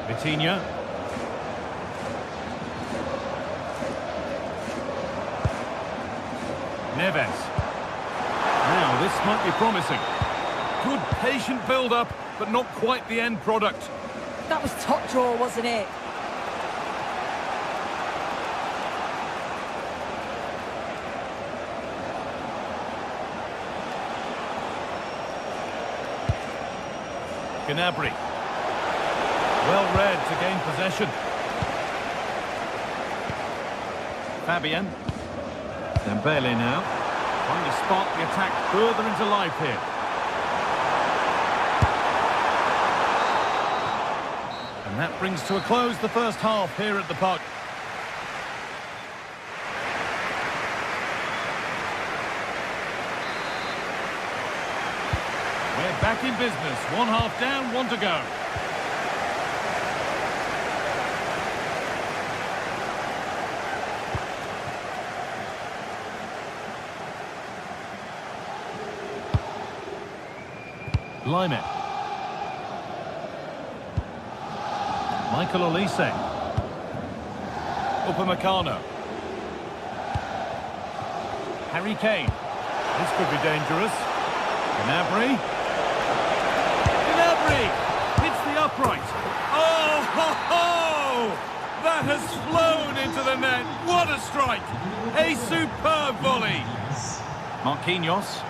Vitinha. Neves. Now this might be promising. Good patient build-up, but not quite the end product. That was top draw, wasn't it? Gnabry. Well read to gain possession. Fabian. Dembele now. Trying to spark the attack further into life here. And that brings to a close the first half here at the park. We're back in business. One half down, one to go. Lime. Michael Olise. Upamecano. Harry Kane. This could be dangerous. Gnabry. Gnabry hits the upright. Oh, ho, ho! That has flown into the net. What a strike! A superb volley. Marquinhos.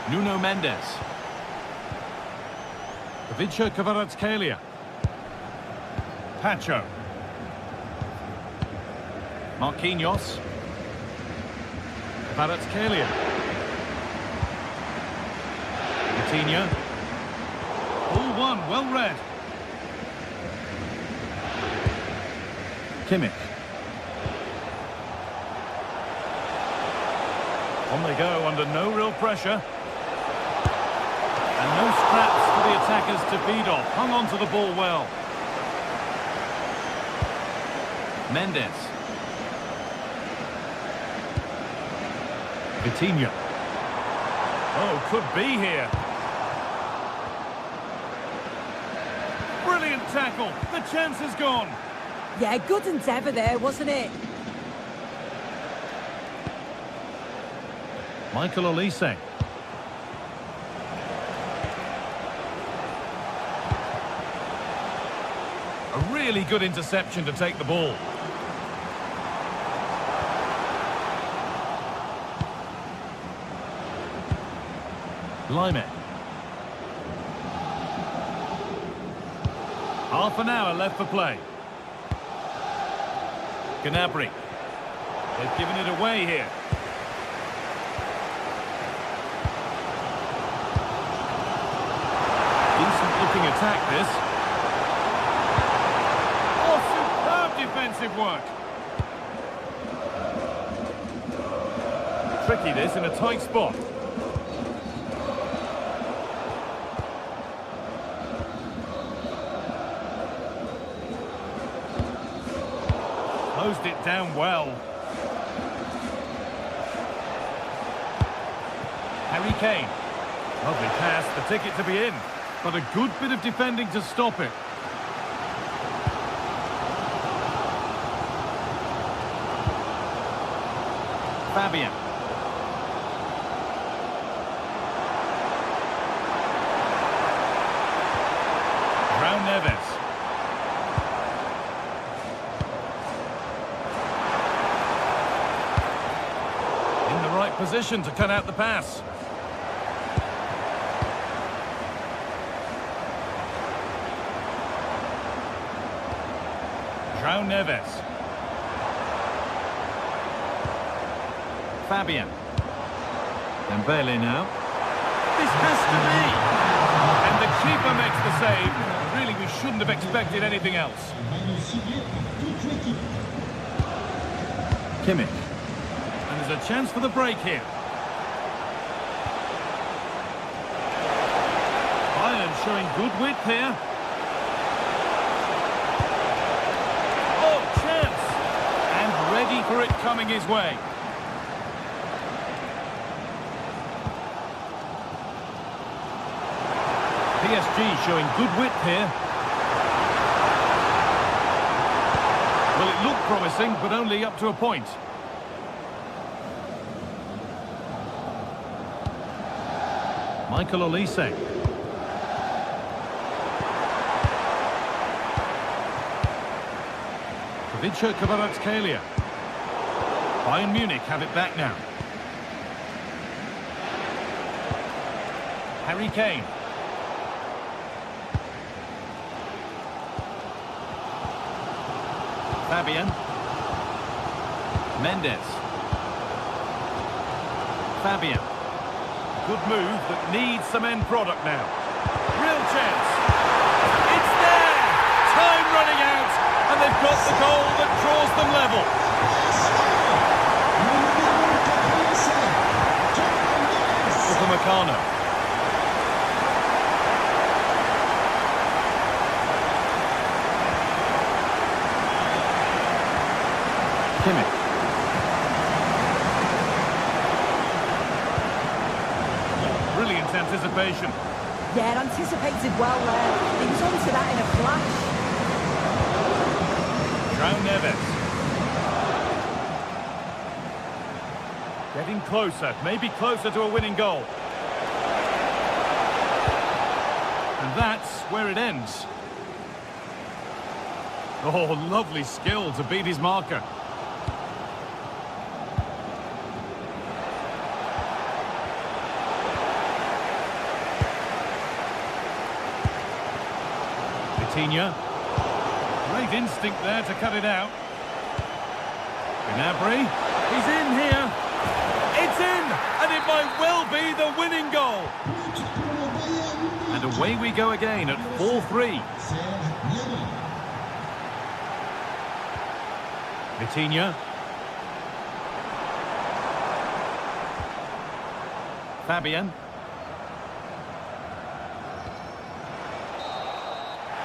Nuno Mendes. Ivica Kvaratskhelia. Pacho. Marquinhos. Kvaratskhelia. Vitinha. All one, well read. Kimmich. On they go under no real pressure. And no scraps for the attackers to feed off. Hung on to the ball well. Mendes. Vitinha. Oh, could be here. Brilliant tackle. The chance is gone. Yeah, good endeavour there, wasn't it? Michael Olise. A really good interception to take the ball. Lime. Half an hour left for play. Gnabry. They've given it away here. Decent looking attack this. Oh, superb defensive work. Tricky this in a tight spot. Closed it down well. Harry Kane. Lovely pass, the ticket to be in. But a good bit of defending to stop it. Fabian. Brown Neves. In the right position to cut out the pass. Brown Neves. Fabian. Dembele now. This has to be. And the keeper makes the save. Really, we shouldn't have expected anything else. Kimmich. And there's a chance for the break here. Bayern showing good width here. Oh, chance! And ready for it coming his way. PSG showing good width here. Well, it looked promising, but only up to a point. Michael Olise. Kvaratskhelia. Kvaratskhelia. Bayern Munich have it back now. Harry Kane. Fabian. Mendes. Fabian. Good move that needs some end product now. Real chance. It's there! Time running out, and they've got the goal that draws them level. Upamecano. Kimmich. Brilliant anticipation. Yeah, anticipated well there. He was onto that in a flash. João Neves. Getting closer, maybe closer to a winning goal. And that's where it ends. Oh, lovely skill to beat his marker. Vitinha. Great instinct there to cut it out. Gnabry. He's in here. It's in! And it might well be the winning goal. And away we go again at 4-3. Vitinha. Fabian.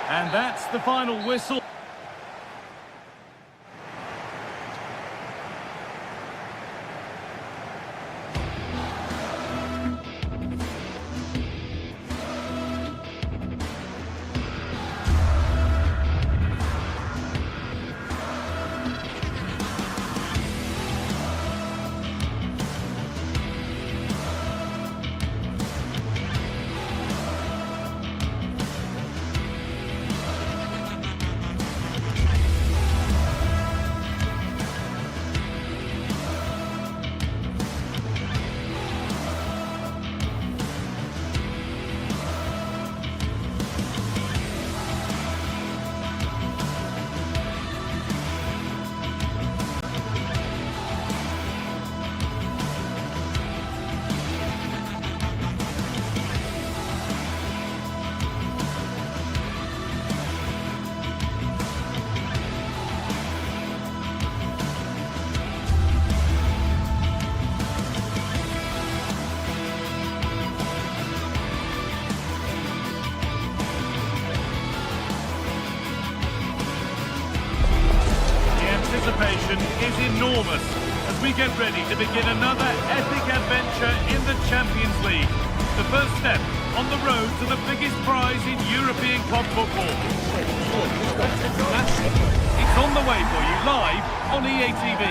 And that's the final whistle. Anticipation is enormous as we get ready to begin another epic adventure in the Champions League. The first step on the road to the biggest prize in European club football. It's on the way for you live on EA TV.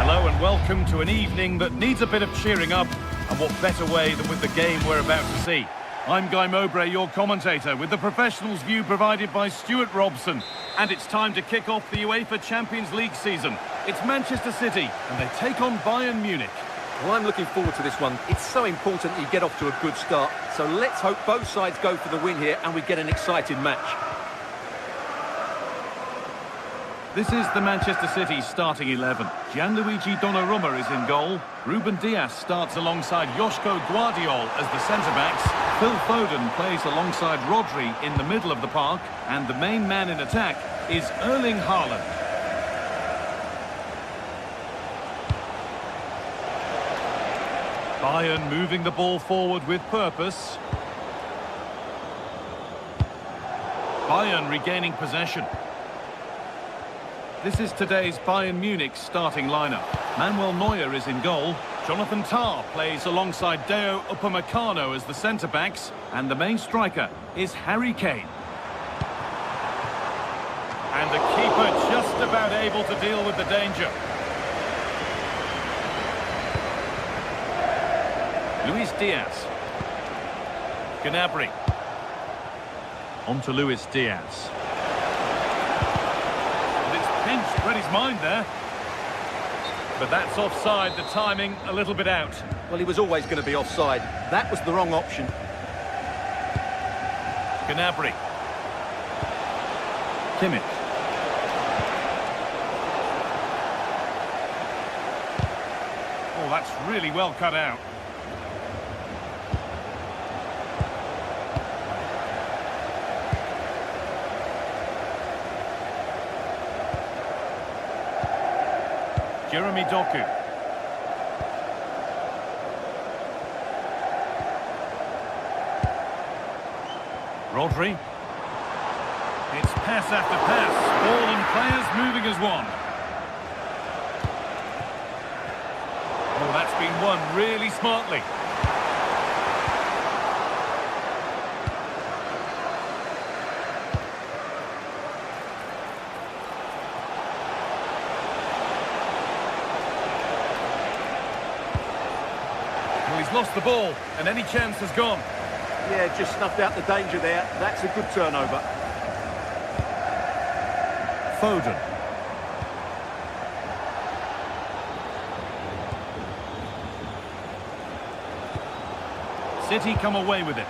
Hello and welcome to an evening that needs a bit of cheering up, and what better way than with the game we're about to see. I'm Guy Mowbray, your commentator, with the professionals' view provided by Stuart Robson. And it's time to kick off the UEFA Champions League season. It's Manchester City, and they take on Bayern Munich. Well, I'm looking forward to this one. It's so important you get off to a good start. So let's hope both sides go for the win here and we get an exciting match. This is the Manchester City starting 11. Gianluigi Donnarumma is in goal. Ruben Dias starts alongside Joško Guardiol as the centre-backs. Phil Foden plays alongside Rodri in the middle of the park. And the main man in attack is Erling Haaland. Bayern moving the ball forward with purpose. Bayern regaining possession. This is today's Bayern Munich starting lineup. Manuel Neuer is in goal. Jonathan Tah plays alongside Deo Upamecano as the centre-backs. And the main striker is Harry Kane. And the keeper just about able to deal with the danger. Luis Diaz. Gnabry. On to Luis Diaz. Pinch read his mind there. But that's offside, the timing a little bit out. Well, he was always going to be offside. That was the wrong option. Gnabry. Kimmich. Oh, that's really well cut out. Jeremy Doku. Rodri. It's pass after pass. Ball and players moving as one. Oh, that's been won really smartly. He's lost the ball, and any chance has gone. Yeah, just snuffed out the danger there. That's a good turnover. Foden. City come away with it.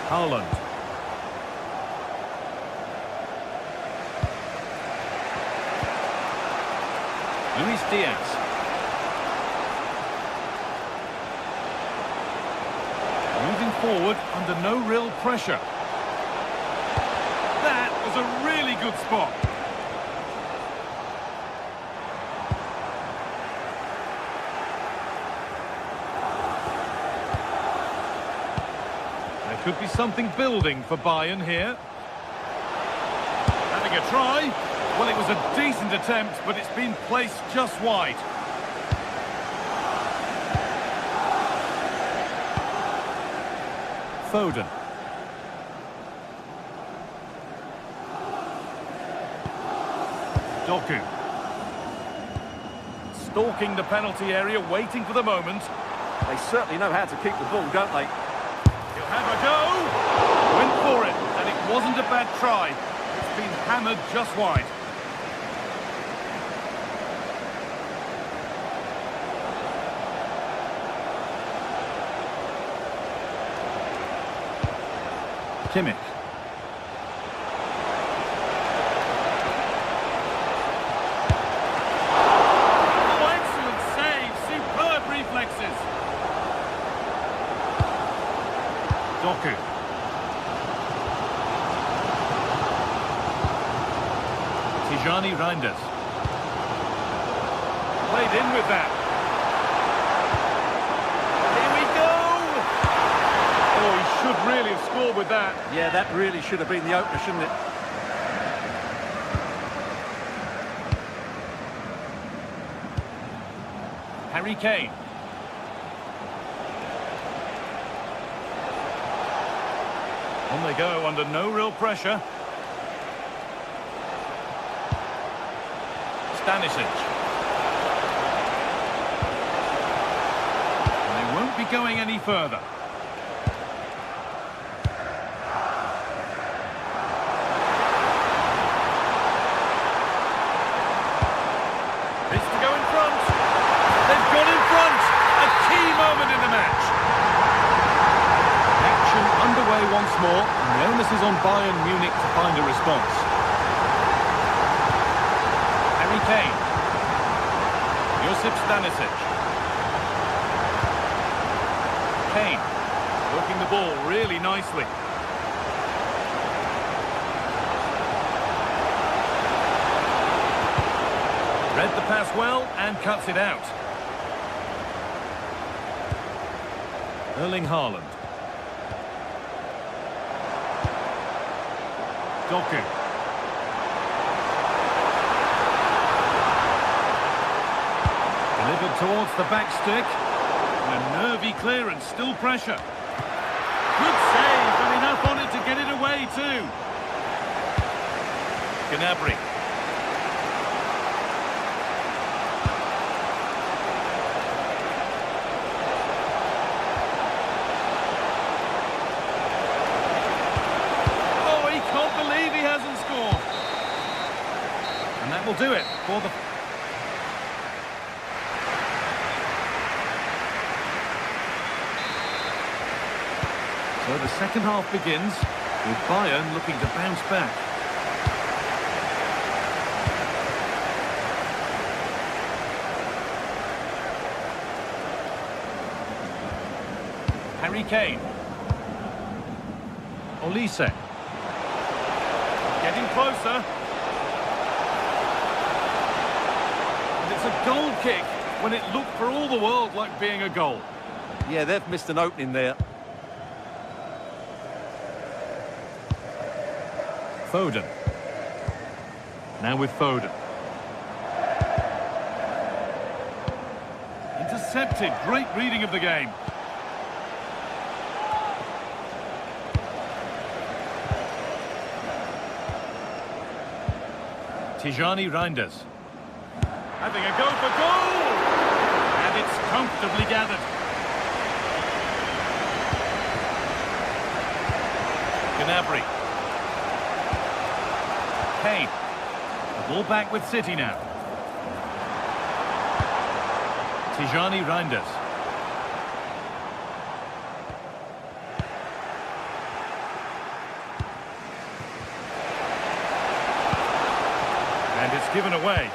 Haaland. Luis Diaz. Moving forward under no real pressure. That was a really good spot. There could be something building for Bayern here. Having a try. Well, it was a decent attempt, but it's been placed just wide. Foden. Doku. Stalking the penalty area, waiting for the moment. They certainly know how to keep the ball, don't they? He'll have a go. Went for it, and it wasn't a bad try. It's been hammered just wide. Kimmich. Oh, excellent save. Superb reflexes. Doku. Tijani Reinders. Played in with that. Should really have scored with that. Yeah, that really should have been the opener, shouldn't it? Harry Kane. On they go under no real pressure. Stanisic. And they won't be going any further. Once more, and the onus is on Bayern Munich to find a response? Harry Kane. Josip Stanisic. Kane. Working the ball really nicely. Read the pass well and cuts it out. Erling Haaland. Doku. Delivered towards the back stick. And a nervy clearance, still pressure. Good save, and enough on it to get it away too. Gnabry. Oh, he can't believe he hasn't scored. And that will do it for the... So the second half begins with Bayern looking to bounce back. Harry Kane. Olise. Getting closer. And it's a goal kick when it looked for all the world like being a goal. Yeah, they've missed an opening there. Foden. Now with Foden. Intercepted. Great reading of the game. Tijani Reinders. Having a go for goal! And it's comfortably gathered. Gnabry. Kane. The ball back with City now. Tijani Reinders. And it's given away.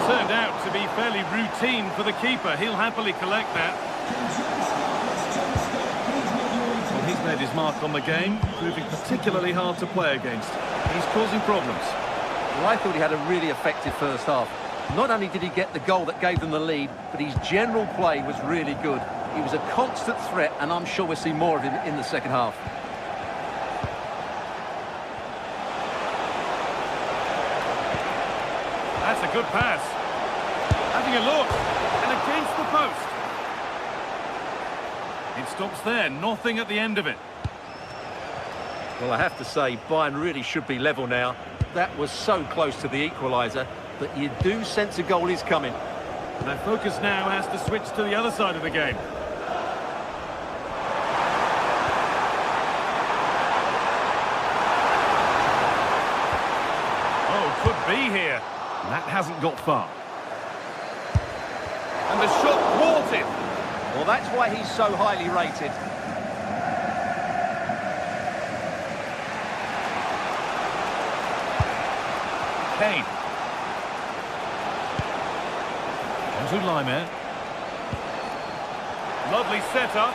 Turned out to be fairly routine for the keeper. He'll happily collect that. Well, he's made his mark on the game, proving particularly hard to play against. He's causing problems. Well, I thought he had a really effective first half. Not only did he get the goal that gave them the lead, but his general play was really good. He was a constant threat, and I'm sure we'll see more of him in the second half. That's a good pass. Having a look, and against the post. It stops there, nothing at the end of it. Well, I have to say, Bayern really should be level now. That was so close to the equaliser, but you do sense a goal is coming. Their focus now has to switch to the other side of the game. Oh, could be here. That hasn't got far. And the shot thwarted. Well, that's why he's so highly rated. Kane. Onto Laimer. Lovely setup.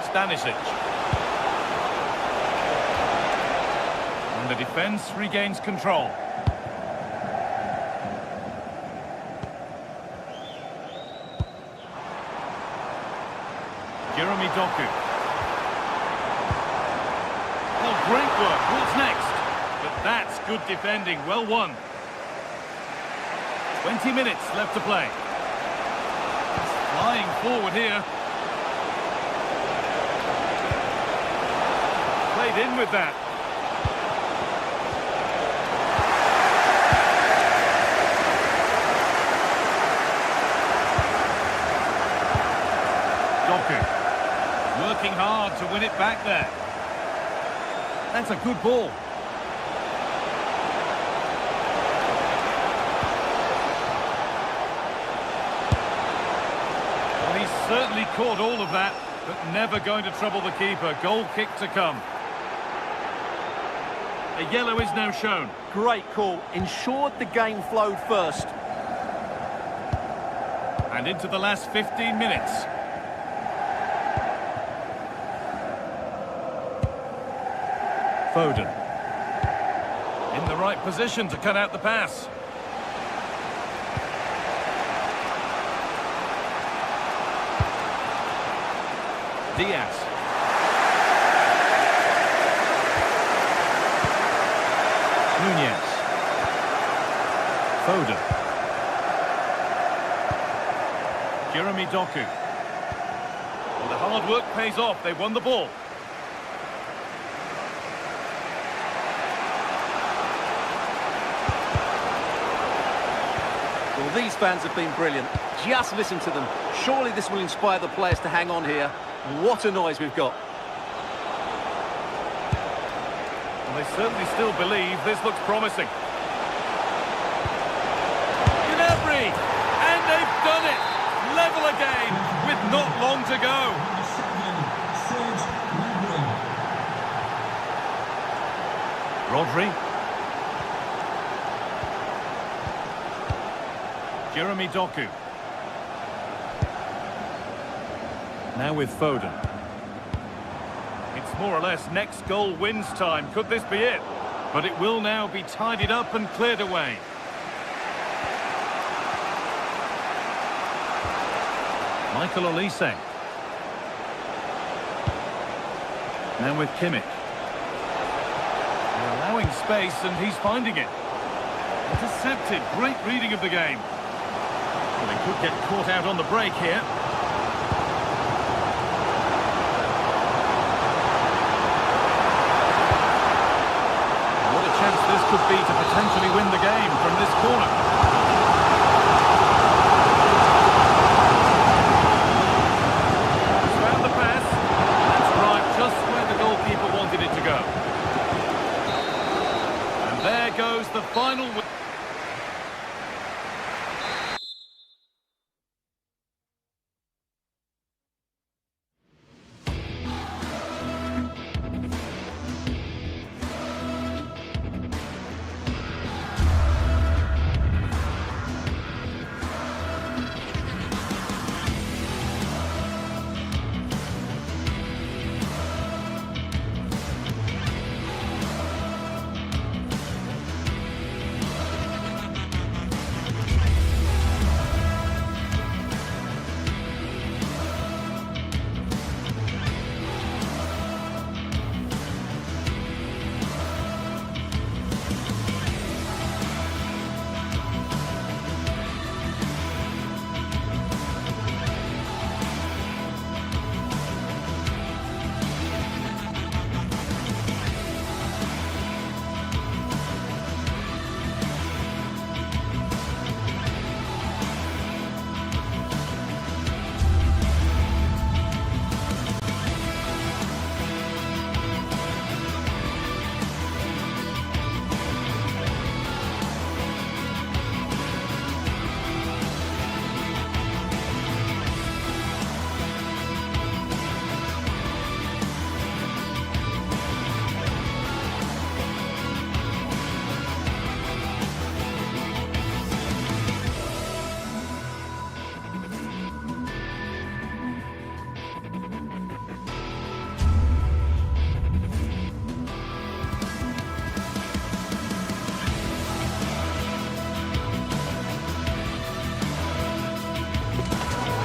Stanisic. And the defence regains control. Jeremy Doku. Oh, great work. What's next? But that's good defending. Well won. 20 minutes left to play. It's flying forward here. Played in with that. Doku. Working hard to win it back there. That's a good ball. Well, he's certainly caught all of that, but never going to trouble the keeper. Goal kick to come. A yellow is now shown. Great call. Ensured the game flowed first. And into the last 15 minutes. Foden. In the right position to cut out the pass. Diaz. Nunez. Foden. Jeremy Doku. Well, the hard work pays off. They won the ball. Well, these fans have been brilliant. Just listen to them. Surely this will inspire the players to hang on here. What a noise we've got. Well, they certainly still believe this looks promising. Gnabry! And they've done it! Level again with not long to go. Rodri. Jeremy Doku. Now with Foden. It's more or less next goal wins time. Could this be it? But it will now be tidied up and cleared away. Michael Olise. Now with Kimmich. They're allowing space and he's finding it. Intercepted. Great reading of the game. Well, he could get caught out on the break here. What a chance this could be to potentially win the game from this corner. Goes the final.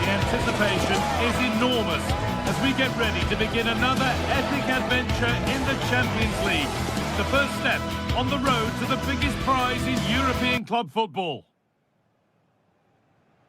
Anticipation is enormous as we get ready to begin another epic adventure in the Champions League. The first step on the road to the biggest prize in European club football.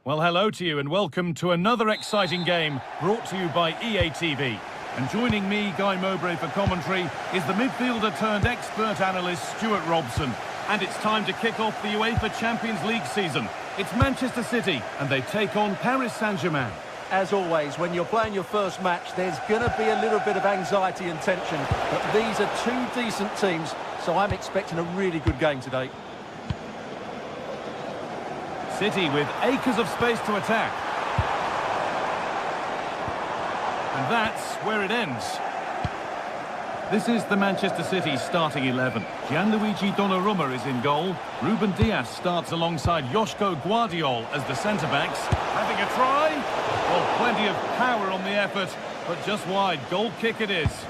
Well, hello to you and welcome to another exciting game brought to you by EA TV. And joining me, Guy Mowbray, for commentary is the midfielder turned expert analyst Stuart Robson. And it's time to kick off the UEFA Champions League season. It's Manchester City and they take on Paris Saint-Germain. as always, when you're playing your first match, there's going to be a little bit of anxiety and tension. But these are two decent teams, so I'm expecting a really good game today. City with acres of space to attack. And that's where it ends. This is the Manchester City starting 11. Gianluigi Donnarumma is in goal. Ruben Dias starts alongside Joško Guardiol as the centre-backs. Having a try? Well, plenty of power on the effort, but just wide. Goal kick it is.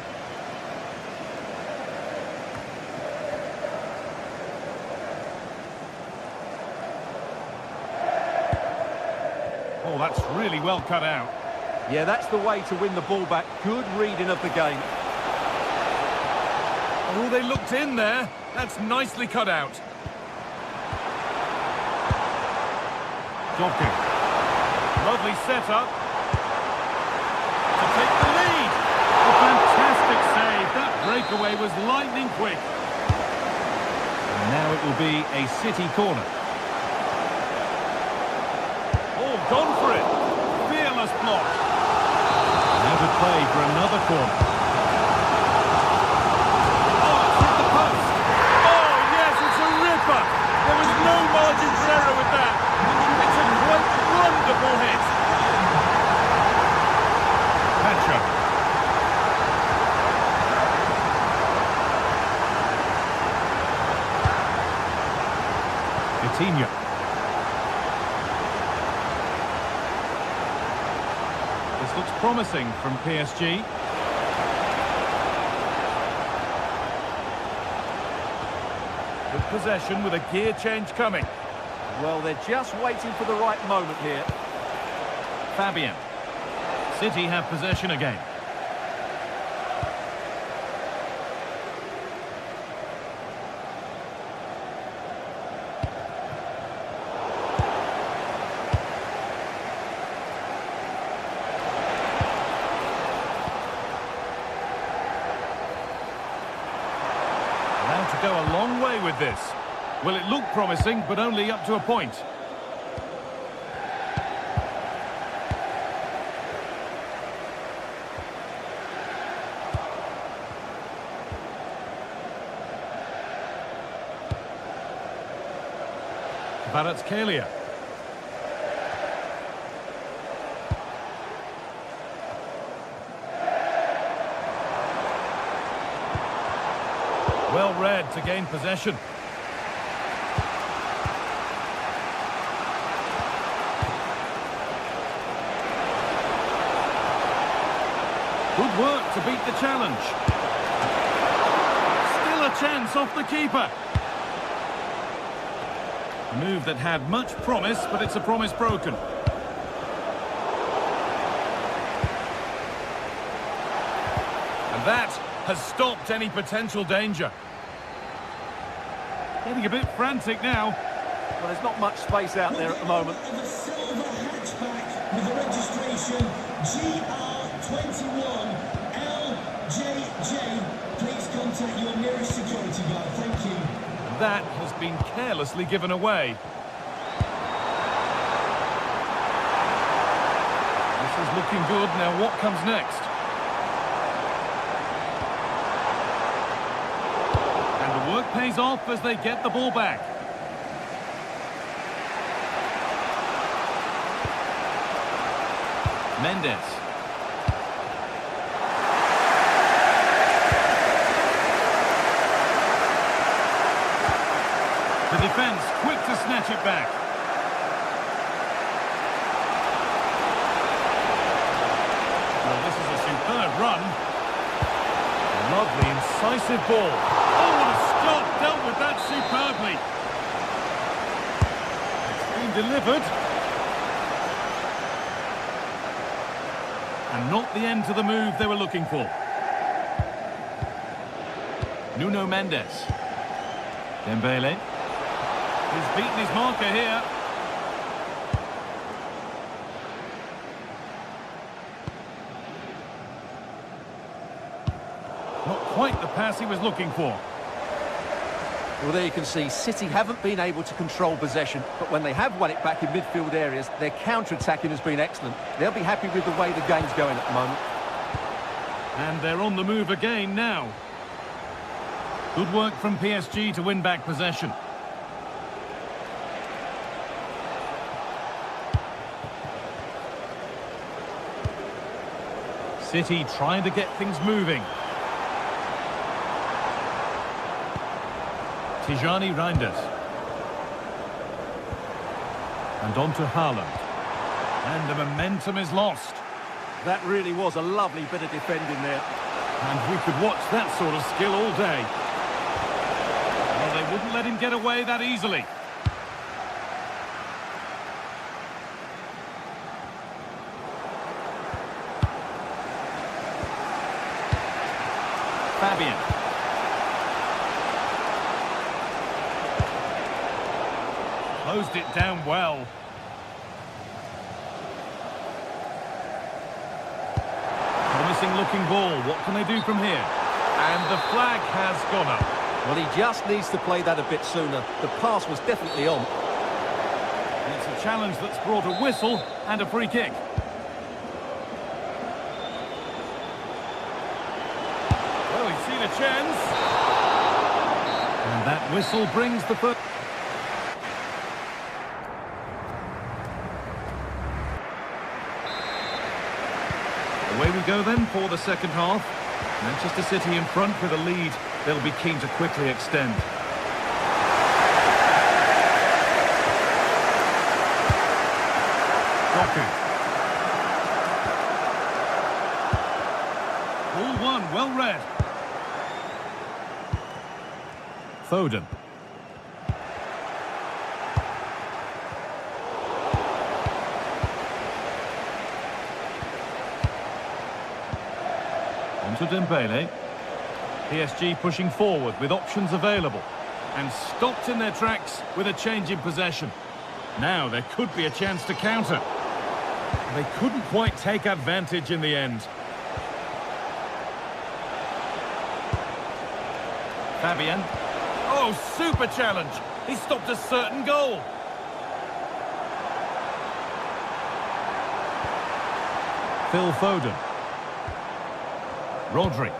Oh, that's really well cut out. Yeah, that's the way to win the ball back. Good reading of the game. Oh, they looked in there. That's nicely cut out. Job kick. Lovely setup. To take the lead. A fantastic save. That breakaway was lightning quick. And now it will be a City corner. Oh, gone for it. Fearless block. Now to play for another corner. There was no margin for error with that. It's a quite wonderful hit. Pacho. Coutinho. This looks promising from PSG. Good possession with a gear change coming. Well, they're just waiting for the right moment here. Fabian. City have possession again. Go a long way with this. Well, it looked promising, but only up to a point. Kvaratskhelia. Well read to gain possession. Good work to beat the challenge. Still a chance off the keeper. A move that had much promise, but it's a promise broken. And that has stopped any potential danger. Getting a bit frantic now. Well, there's not much space out there at the moment. The silver hatchback with the registration GR21LJJ. Please contact your nearest security guard. Thank you. That has been carelessly given away. This is looking good. Now what comes next? Work pays off as they get the ball back. Mendes. The defence quick to snatch it back. Well, this is a superb run. Lovely, incisive ball. Oh, what a stop! Dealt with that superbly. It's been delivered. And not the end to the move they were looking for. Nuno Mendes. Dembele. He's beaten his marker here. Not quite the pass he was looking for. Well, there you can see City haven't been able to control possession, but when they have won it back in midfield areas, their counter-attacking has been excellent. They'll be happy with the way the game's going at the moment. And they're on the move again now. Good work from PSG to win back possession. City trying to get things moving. Tijani Reinders. And on to Haaland. And the momentum is lost. That really was a lovely bit of defending there. And we could watch that sort of skill all day. Well, they wouldn't let him get away that easily. Fabian. Closed it down well. Promising looking ball. What can they do from here? And the flag has gone up. Well, he just needs to play that a bit sooner. The pass was definitely on. And it's a challenge that's brought a whistle and a free kick. Well, he's seen a chance. And that whistle brings the first. Away we go then for the second half. Manchester City in front with a lead. They'll be keen to quickly extend. Doku. Ball one, well read. Foden. To Dembele. PSG pushing forward with options available and stopped in their tracks with a change in possession. Now there could be a chance to counter. They couldn't quite take advantage in the end. Fabian. Oh, super challenge. He stopped a certain goal. Phil Foden. Rodri.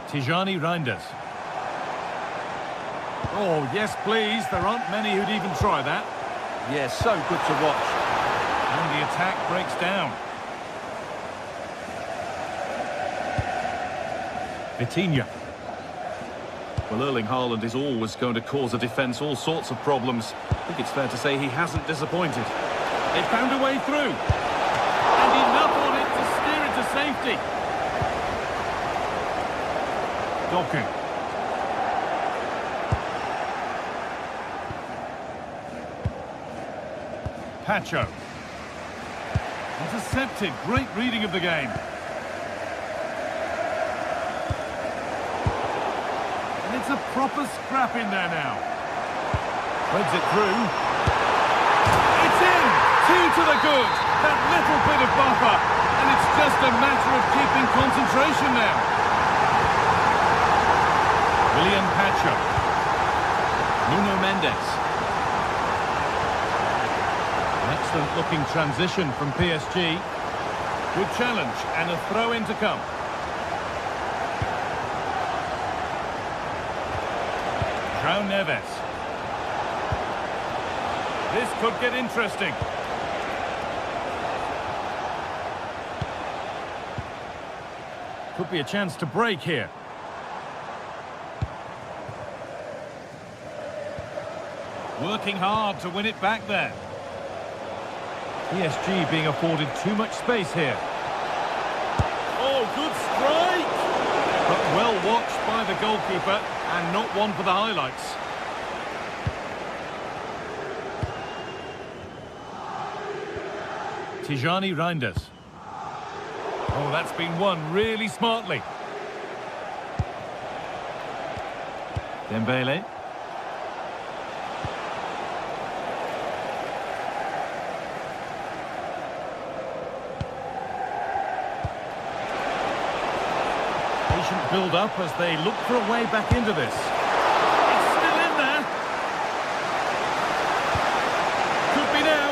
Tijani Reinders. Oh, yes, please. There aren't many who'd even try that. Yeah, so good to watch. And the attack breaks down. Vitinha. Well, Erling Haaland is always going to cause a defence all sorts of problems. I think it's fair to say he hasn't disappointed. They found a way through. And enough on it to steer it to safety. Doku. Pacho. Intercepted. Great reading of the game. It's a proper scrap in there now. Threads it through. It's in! 2 to the good. That little bit of buffer. And it's just a matter of keeping concentration now. William Pacho. Nuno Mendes. An excellent looking transition from PSG. Good challenge and a throw in to come. João Neves. This could get interesting. Could be a chance to break here. Working hard to win it back there. PSG being afforded too much space here. Oh, good strike! But well watched by the goalkeeper. And not one for the highlights. Tijani Reinders. Oh, that's been won really smartly. Dembele. Decent build-up as they look for a way back into this. It's still in there. Could be now.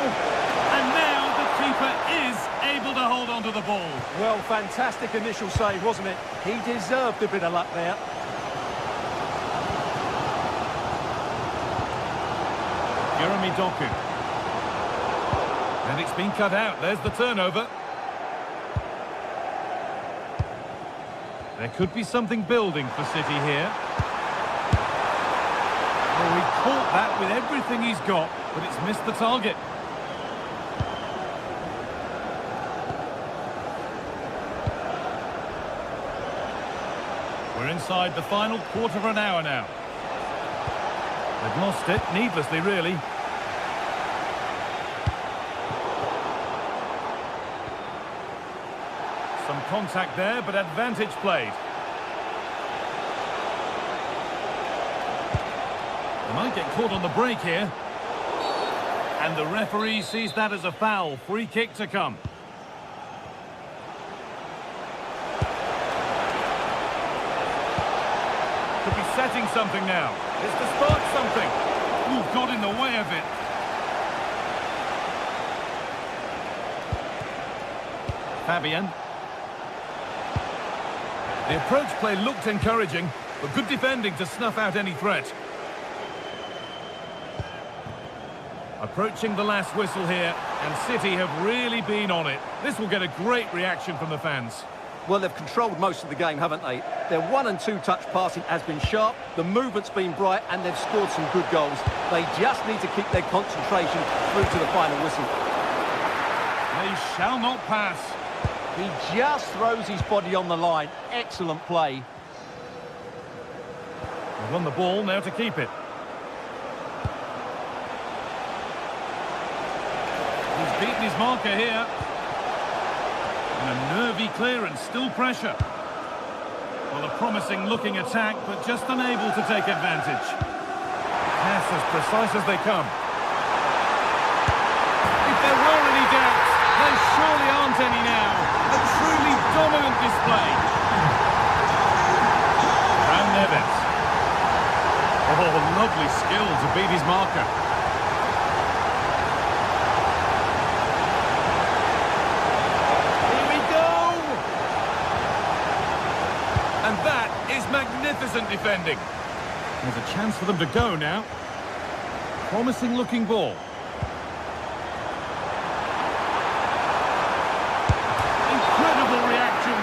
And now the keeper is able to hold on to the ball. Well, fantastic initial save, wasn't it? He deserved a bit of luck there. Jeremy Doku. And it's been cut out. There's the turnover. There could be something building for City here. Oh, he caught that with everything he's got, but it's missed the target. We're inside the final quarter of an hour now. They've lost it, needlessly, really. Some contact there, but advantage played. They might get caught on the break here. And the referee sees that as a foul. Free kick to come. Could be setting something now. It's to start something. Ooh, got in the way of it. Fabian. The approach play looked encouraging, but good defending to snuff out any threat. Approaching the last whistle here, and City have really been on it. This will get a great reaction from the fans. Well, they've controlled most of the game, haven't they? Their 1- and 2-touch passing has been sharp, the movement's been bright, and they've scored some good goals. They just need to keep their concentration through to the final whistle. They shall not pass. He just throws his body on the line. Excellent play. They've won the ball, now to keep it. He's beaten his marker here. And a nervy clearance, still pressure. Well, a promising looking attack, but just unable to take advantage. Pass as precise as they come. If there were any doubts, there surely aren't any now. A truly dominant display. And Neves. Oh, lovely skill to beat his marker. Here we go! And that is magnificent defending. There's a chance for them to go now. Promising looking ball.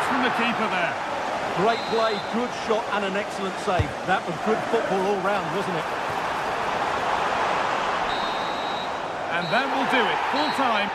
From the keeper there. Great play, good shot and an excellent save. That was good football all round, wasn't it? And that will do it. Full time.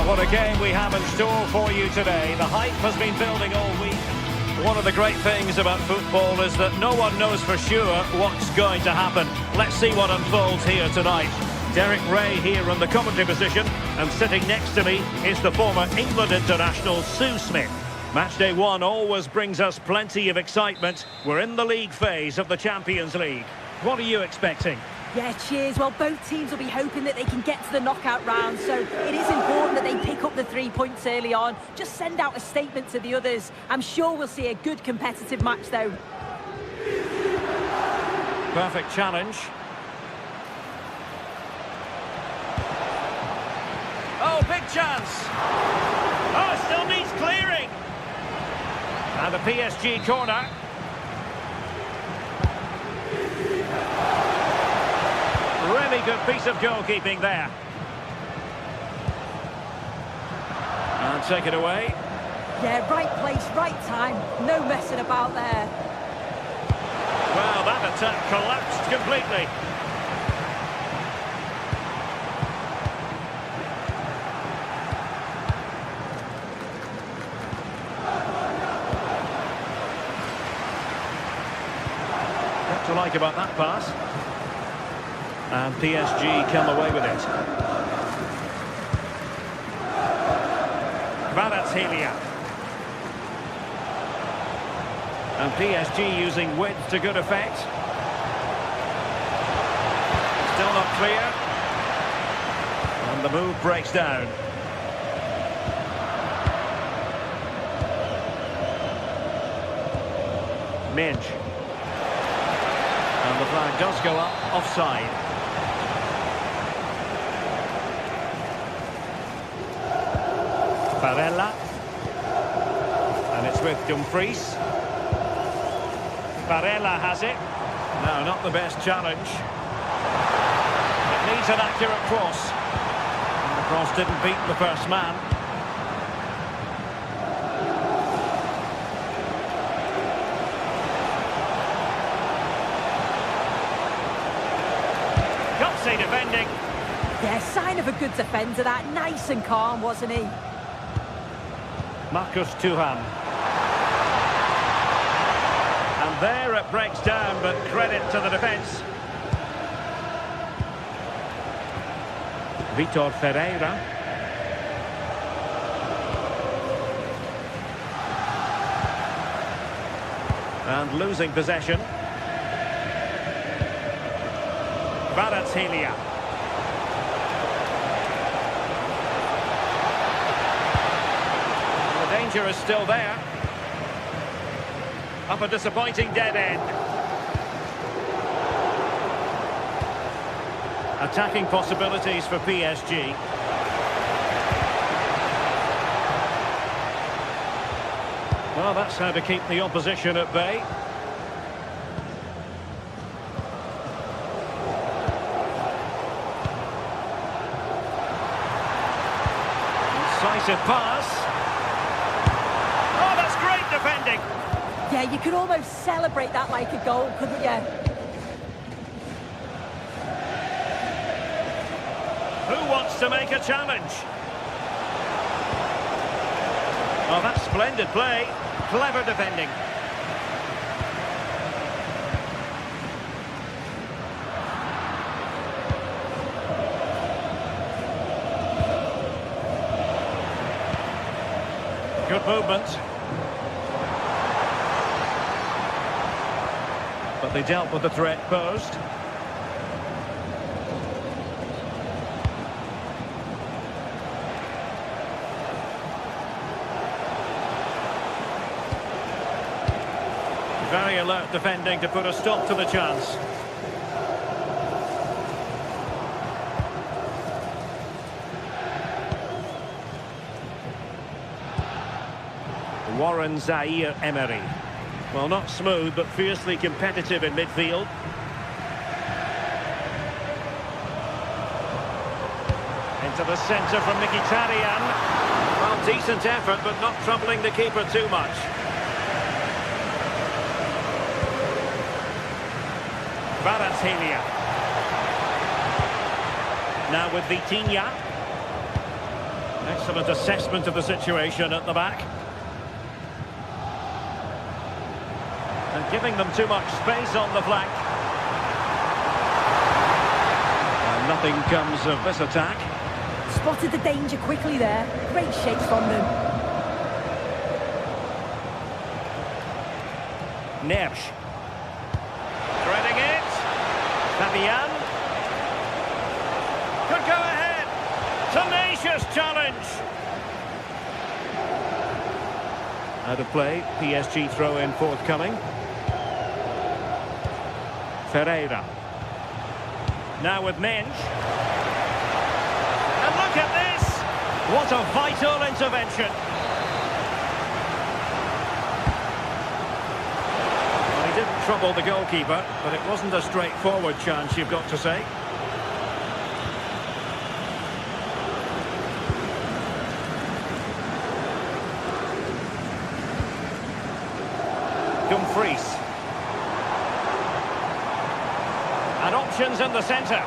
What a game we have in store for you today. The hype has been building all week. One of the great things about football is that no one knows for sure what's going to happen. Let's see what unfolds here tonight. Derek Ray here in the commentary position, and sitting next to me is the former England international Sue Smith. Matchday 1 always brings us plenty of excitement. We're in the league phase of the Champions League. What are you expecting? Yeah, cheers. Well, both teams will be hoping that they can get to the knockout round, so it is important that they pick up the 3 points early on. Just send out a statement to the others. I'm sure we'll see a good competitive match, though. Perfect challenge. Oh, big chance. Oh, still needs clearing. And a PSG corner. Really good piece of goalkeeping there. And take it away. Yeah, right place, right time. No messing about there. Well, that attack collapsed completely. What to like about that pass? And PSG come away with it. Kvaratskhelia. And PSG using width to good effect. Still not clear. And the move breaks down. Midge. And the flag does go up, offside. Barella. And it's with Dumfries. Barella has it. No, not the best challenge. It needs an accurate cross. And the cross didn't beat the first man. Gutsy defending. Yeah, sign of a good defender, that. Nice and calm, wasn't he? Marcus Thuram. And there it breaks down, but credit to the defence. Vitor Ferreira. And losing possession. Kvaratskhelia. The danger is still there. Up a disappointing dead end. Attacking possibilities for PSG. Well, that's how to keep the opposition at bay. Incisive pass. Oh, that's great defending. Yeah, you could almost celebrate that like a goal, couldn't you? Who wants to make a challenge? Oh, that's splendid play. Clever defending. Good movement. But they dealt with the threat posed. Very alert defending to put a stop to the chance. Warren Zaïre-Emery. Well, not smooth, but fiercely competitive in midfield. Into the centre from Mkhitaryan. Well, decent effort, but not troubling the keeper too much. Kvaratskhelia. Now with Vitinha. Excellent assessment of the situation at the back. And giving them too much space on the flank. And nothing comes of this attack. Spotted the danger quickly there. Great shape from them. Nersch. Threading it. Fabian. Could go ahead. Tenacious challenge. Out of play. PSG throw in forthcoming. Ferreira. Now with Menj. And look at this! What a vital intervention. Well, he didn't trouble the goalkeeper, but it wasn't a straightforward chance, you've got to say. Dumfries. And options in the centre.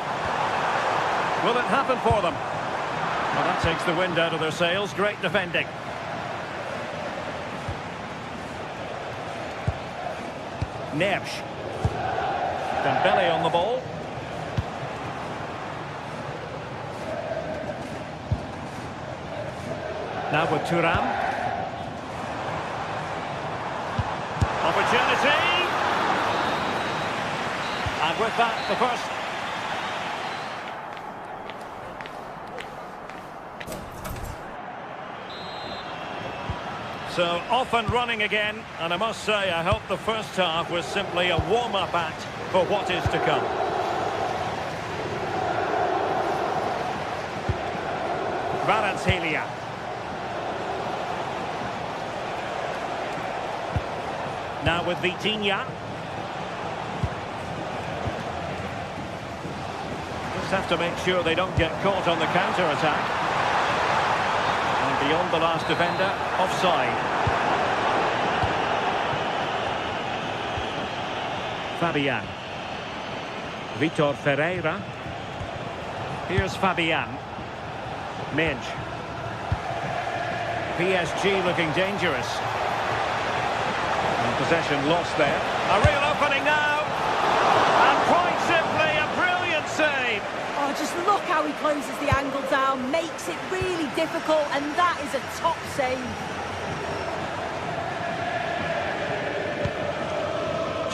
Will it happen for them? Well, that takes the wind out of their sails. Great defending. Neves. Dembele on the ball. Now with Thuram. Opportunity. And with that, the first. So off and running again, and I must say I hope the first half was simply a warm-up act for what is to come. Kvaratskhelia. Now with Vitinha. Just have to make sure they don't get caught on the counter-attack. And beyond the last defender, offside. Fabian. Vitor Ferreira. Here's Fabian. Menj. PSG looking dangerous. And possession lost there. A real opening now. And quite simply a brilliant save. Oh, just look how he closes the angle down, makes it really difficult, and that is a top save.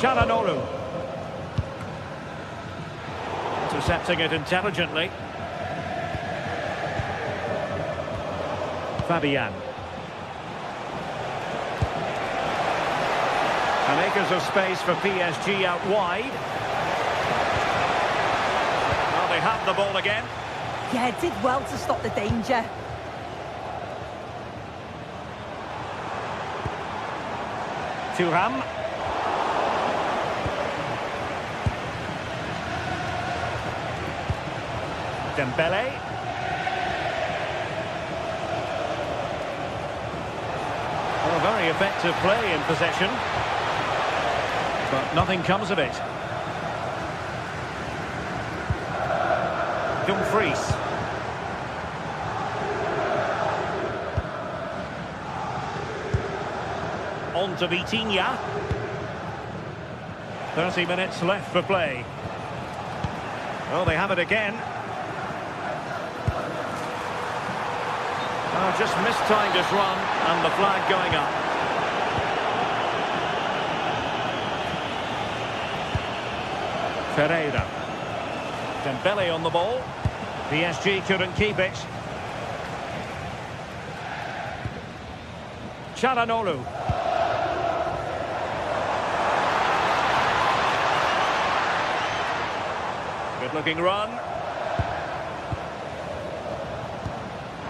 Çalhanoğlu. Intercepting it intelligently. Fabian. And acres of space for PSG out wide. Well, they have the ball again. Yeah, did well to stop the danger. Thuram. Dembele. Well, very effective play in possession. But nothing comes of it. Dumfries. On to Vitinha. 30 minutes left for play. Well, they have it again. Oh, just mistimed his run, and the flag going up. Ferreira. Dembele on the ball. PSG couldn't keep it. Çalhanoğlu. Good looking run.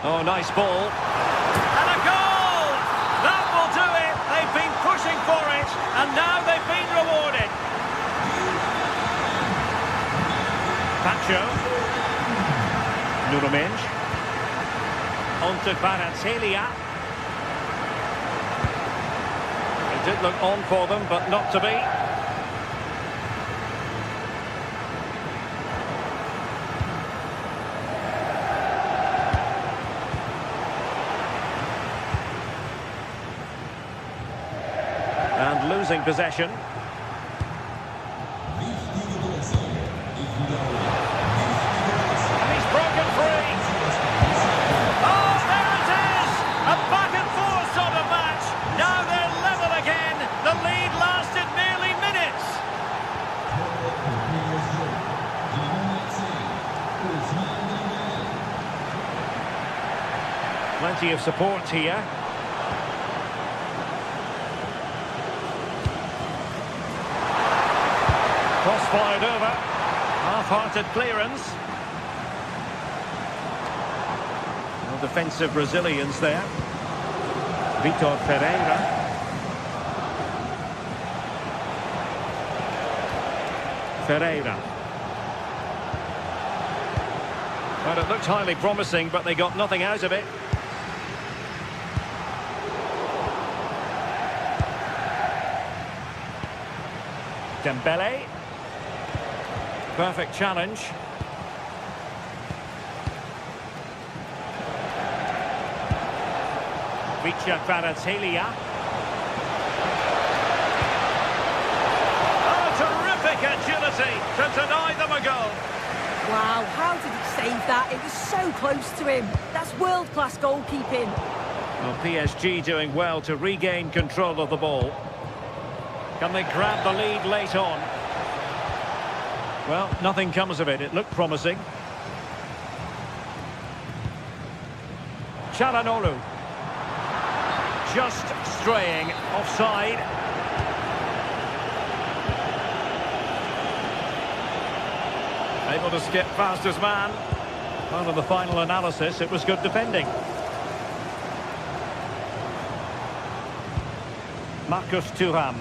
Oh, nice ball. And a goal! That will do it. They've been pushing for it, and now they've been rewarded. Pacho. Nuno Menj. On to Kvaratskhelia. It did look on for them, but not to be. And losing possession. And he's broken free. Oh, there it is! A back and forth sort of match. Now they're level again. The lead lasted merely minutes. Plenty of support here. Cross fired over. Half-hearted clearance. No defensive resilience there. Vitor Ferreira. Well, it looked highly promising, but they got nothing out of it. Dembele. Perfect challenge. Vicha Kvaratskhelia. Oh, terrific agility to deny them a goal. Wow, how did he save that? It was so close to him. That's world-class goalkeeping. Well, PSG doing well to regain control of the ball. Can they grab the lead late on? Well, nothing comes of it. It looked promising. Çalhanoğlu. Just straying offside. Able to skip past his man. Well, in the final analysis, it was good defending. Marcus Thuram.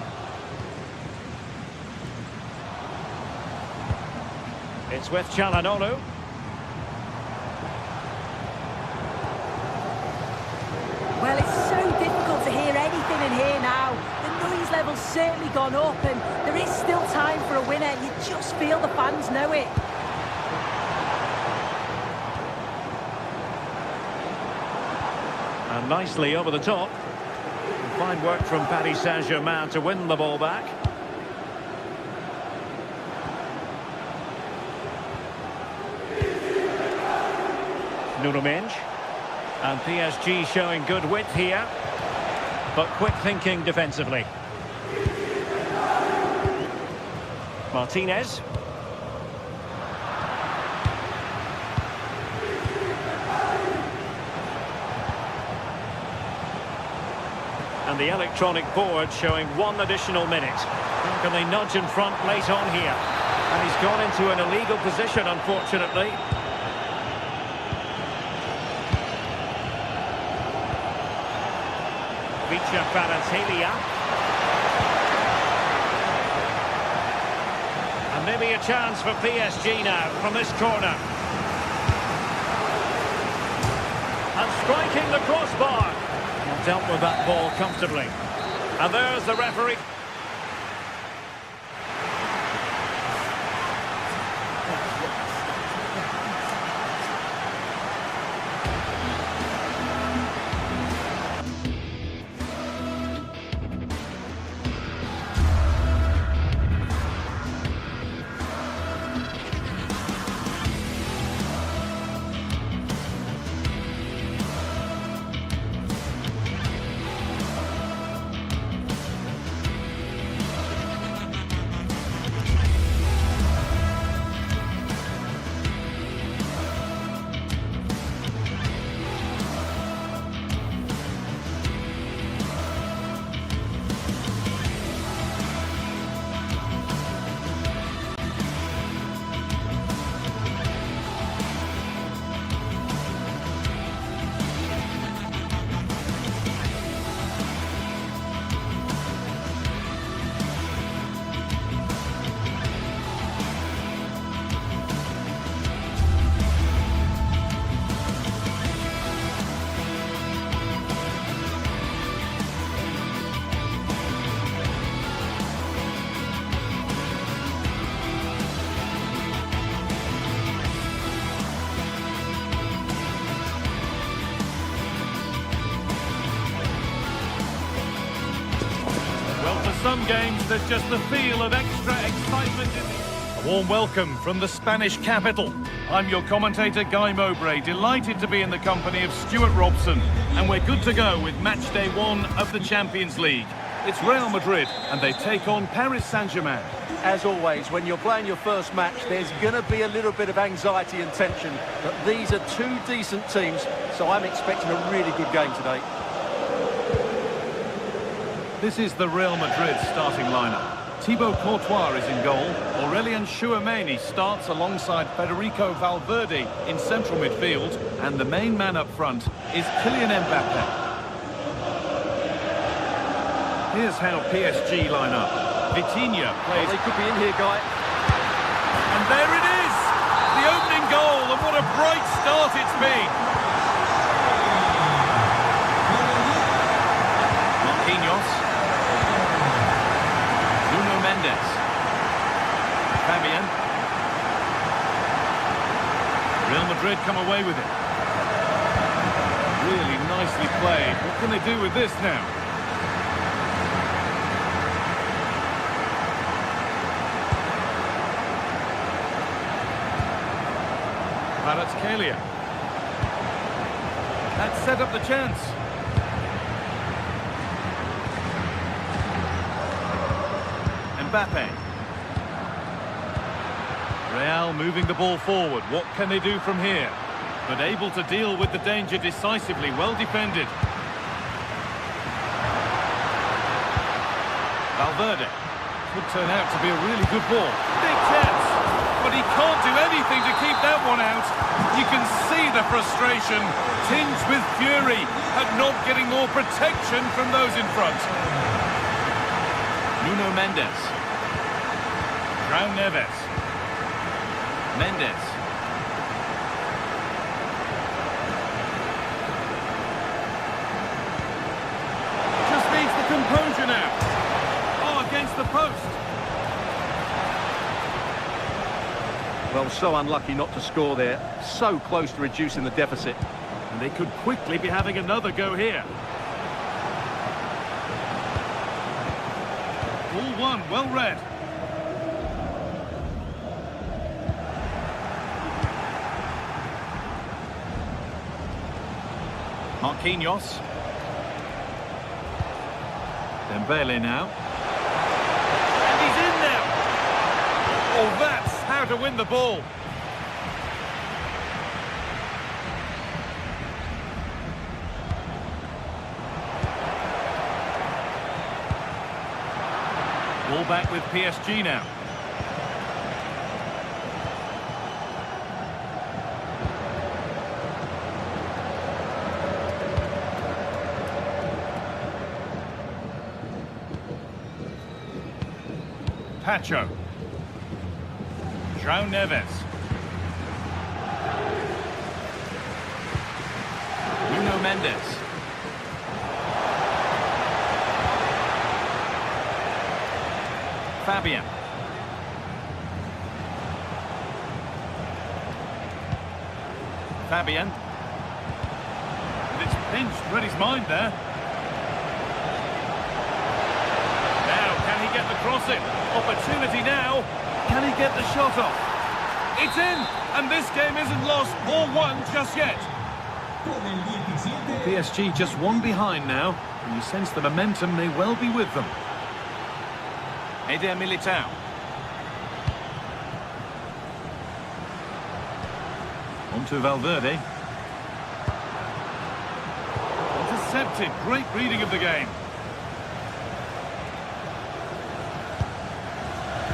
It's with Çalhanoğlu. Well, it's so difficult to hear anything in here now. The noise level's certainly gone up, and there is still time for a winner. You just feel the fans know it. And nicely over the top. Fine work from Paris Saint-Germain to win the ball back. Nuno Mendes. And PSG showing good width here, but quick thinking defensively. Martinez. And the electronic board showing 1 additional minute. How can they nudge in front late on here? And he's gone into an illegal position, unfortunately. Vicha Kvaratskhelia. And maybe a chance for PSG now from this corner. And striking the crossbar. Dealt with that ball comfortably. And there's the referee. Some games, there's just the feel of extra excitement in it. A warm welcome from the Spanish capital. I'm your commentator, Guy Mowbray, delighted to be in the company of Stuart Robson. And we're good to go with match day 1 of the Champions League. It's Real Madrid, and they take on Paris Saint-Germain. As always, when you're playing your first match, there's going to be a little bit of anxiety and tension. But these are 2 decent teams, so I'm expecting a really good game today. This is the Real Madrid starting lineup. Thibaut Courtois is in goal. Aurelien Chouameni starts alongside Federico Valverde in central midfield. And the main man up front is Kylian Mbappe. Here's how PSG line up. Vitinha plays... They could be in here, Guy. And there it is! The opening goal, and what a bright start it's been! Marquinhos. Nuno Mendes. Fabian. Real Madrid come away with it. Really nicely played. What can they do with this now? Kvaratskhelia. That set up the chance. Mbappe. Real moving the ball forward. What can they do from here? But able to deal with the danger decisively. Well defended. Valverde. Could turn out to be a really good ball. Big chance. But he can't do anything to keep that one out. You can see the frustration, tinged with fury, at not getting more protection from those in front. Nuno Mendes. João Neves. Mendes. Just needs the composure now. Oh, against the post. Well, so unlucky not to score there. So close to reducing the deficit. And they could quickly be having another go here. All one, well read. Marquinhos. Dembele now. And he's in now. Oh, that's how to win the ball. Ball back with PSG now. Pacho. João Neves. Nuno Mendes. Fabian. Fabian. And it's pinched, read his mind there. Now, can he get the crossing? Opportunity now. Can he get the shot off? It's in, and this game isn't lost or won just yet. PSG just one behind now, and you sense the momentum may well be with them. Eder Militao. On to Valverde. Intercepted, great reading of the game.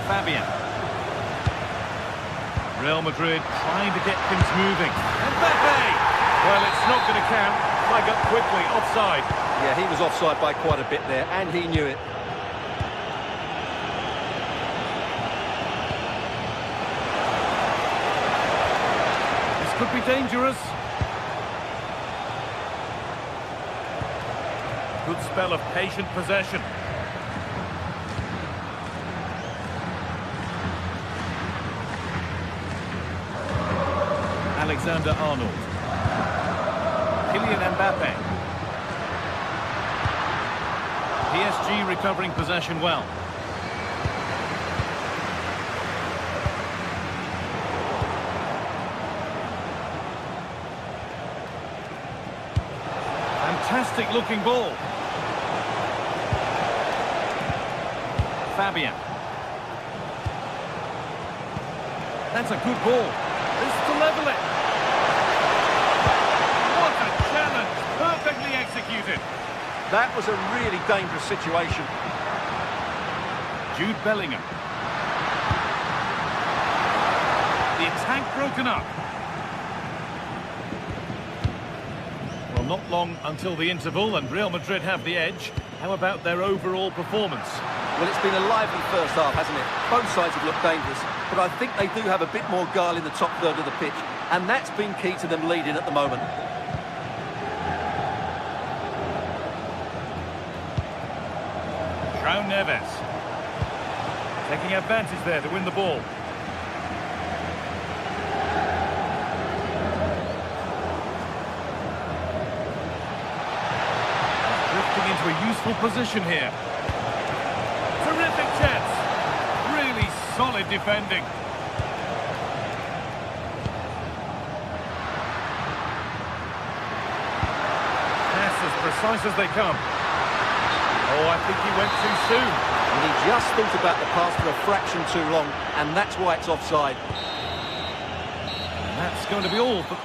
Fabian. Real Madrid trying to get things moving. Mbappe! Well, it's not going to count. Flag up quickly, offside. Yeah, he was offside by quite a bit there, and he knew it. This could be dangerous. Good spell of patient possession. Alexander-Arnold. Kylian Mbappe. PSG recovering possession well. Fantastic looking ball. Fabian. That's a good ball. This is to level it. What a challenge. Perfectly executed. That was a really dangerous situation. Jude Bellingham. The attack broken up. Well, not long until the interval, and Real Madrid have the edge. How about their overall performance? Well, it's been a lively first half, hasn't it? Both sides have looked dangerous, but I think they do have a bit more guile in the top third of the pitch, and that's been key to them leading at the moment. João Neves. Taking advantage there to win the ball. Drifting into a useful position here. Terrific chance. Really solid defending. Pass as precise as they come. Oh, I think he went too soon. And he just thought about the pass for a fraction too long, and that's why it's offside. And that's going to be all for...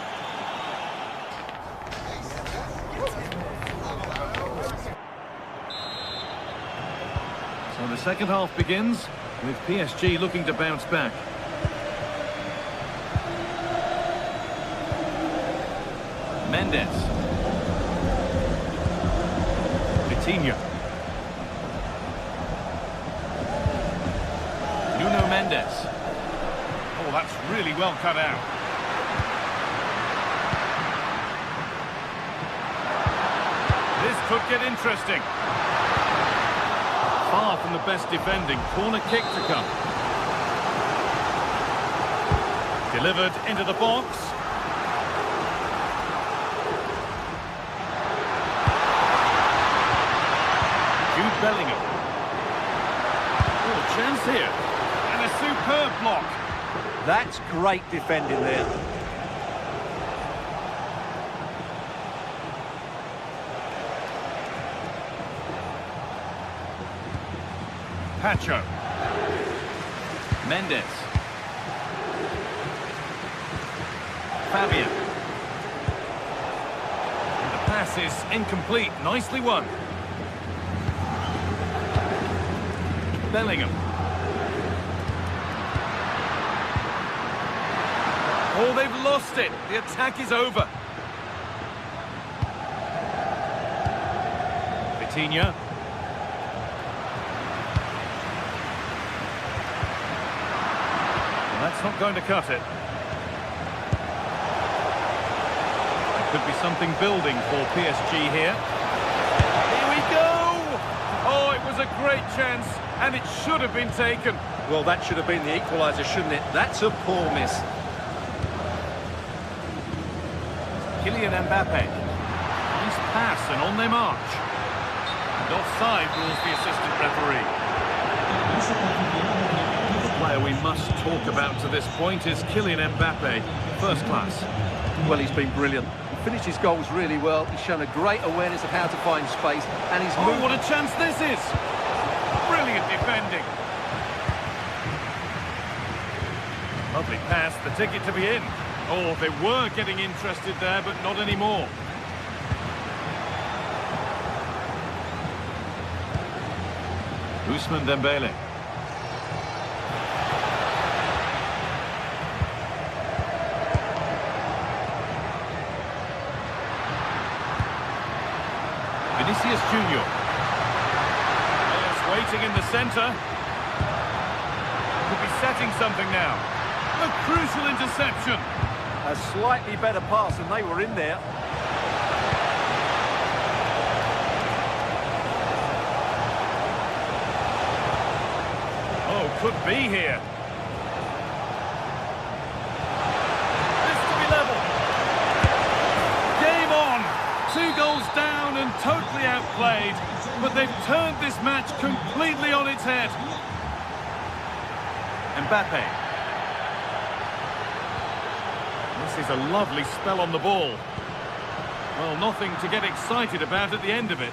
So the second half begins with PSG looking to bounce back. Mendes. Vitinha. Nuno Mendes. Oh, that's really well cut out. This could get interesting. Far from the best defending. Corner kick to come. Delivered into the box. Jude Bellingham. Oh, chance here. And a superb block. That's great defending there. Pacho. Mendes. Fabian. And the pass is incomplete. Nicely won. Bellingham. Oh, they've lost it. The attack is over. Vitinha. That's not going to cut it. There could be something building for PSG here. Here we go! Oh, it was a great chance, and it should have been taken. Well, that should have been the equaliser, shouldn't it? That's a poor miss. Kylian Mbappe. Nice pass, and on they march. And offside rules the assistant referee. The player we must talk about to this point is Kylian Mbappe, first class. Well, he's been brilliant. He finished his goals really well. He's shown a great awareness of how to find space, and he's moved... Oh, what a chance this is! Brilliant defending. Lovely pass, the ticket to be in. Oh, they were getting interested there, but not anymore. Ousmane Dembele. Vinicius Junior. Players waiting in the centre. Could be setting something now. A crucial interception. A slightly better pass, and they were in there. Oh, could be here. This to be level. Game on. 2 goals down and totally outplayed, but they've turned this match completely on its head. Mbappe. This is a lovely spell on the ball. Well, nothing to get excited about at the end of it.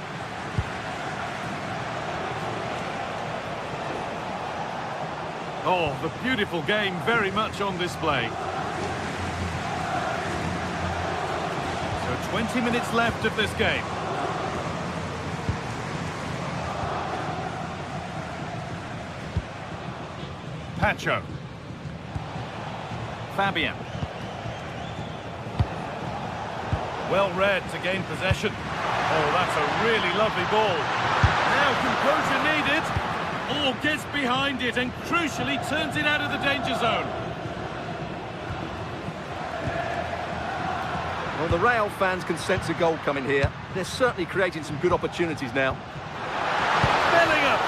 Oh, the beautiful game very much on display. So 20 minutes left of this game. Pacho. Fabian. Well read to gain possession. Oh, that's a really lovely ball. Now composure needed. Oh, gets behind it and crucially turns it out of the danger zone. Well, the Real fans can sense a goal coming here. They're certainly creating some good opportunities now. Bellingham.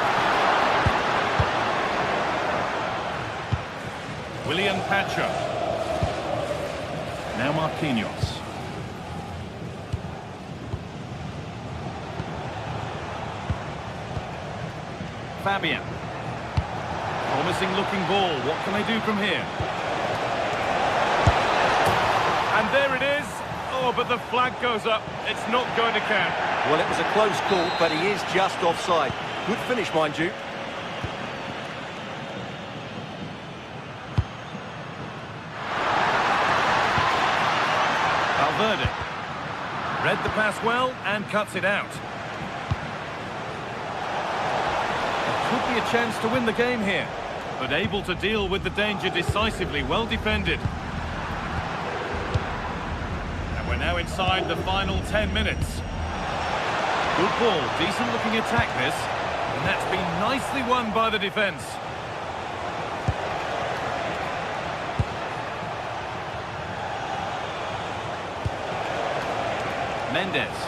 William Pacho. Now Marquinhos. Fabian. Promising looking ball. What can they do from here? And there it is. Oh, but the flag goes up. It's not going to count. Well, it was a close call, but he is just offside. Good finish, mind you. Valverde. Read the pass well and cuts it out. Could be a chance to win the game here, but able to deal with the danger decisively. Well defended. And we're now inside the final 10 minutes. Good ball, decent looking attack this, and that's been nicely won by the defence. Mendes.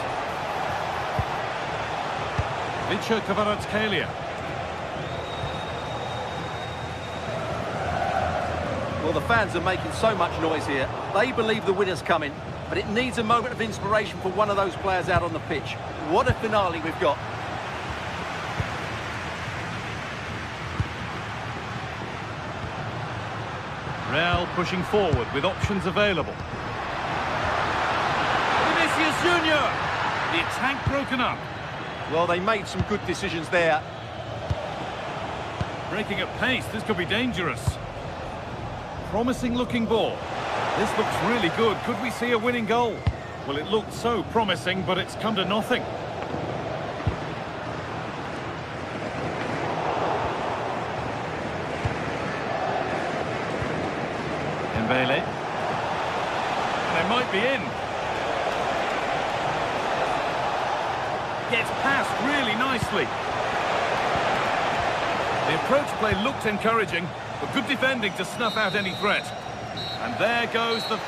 Vicha Kvaratskhelia. Well, the fans are making so much noise here. They believe the winner's coming, but it needs a moment of inspiration for one of those players out on the pitch. What a finale we've got. Real pushing forward with options available. Vinicius Junior. The attack broken up. Well, they made some good decisions there. Breaking at pace, this could be dangerous. Promising looking ball. This looks really good. Could we see a winning goal? Well, it looked so promising, but it's come to nothing. Dembele. They might be in. Gets past really nicely. The approach play looked encouraging, but good defending to snuff out any threat. And there goes the...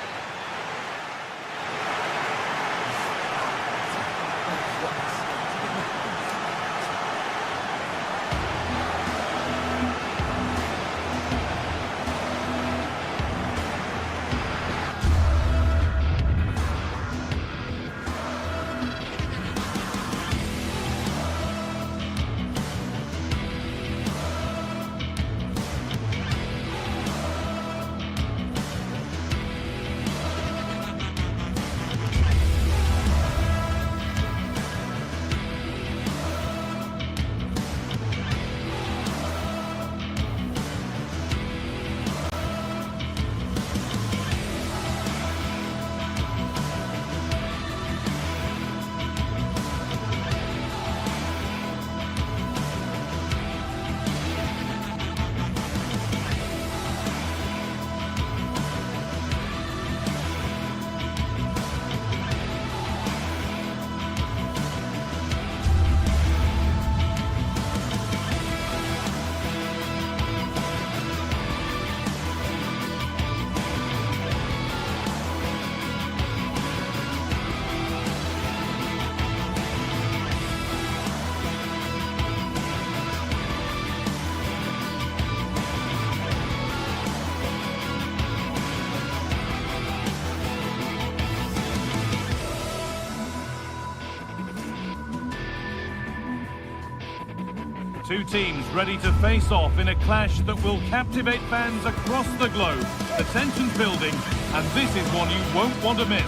Two teams ready to face off in a clash that will captivate fans across the globe. The tension's building, and this is one you won't want to miss.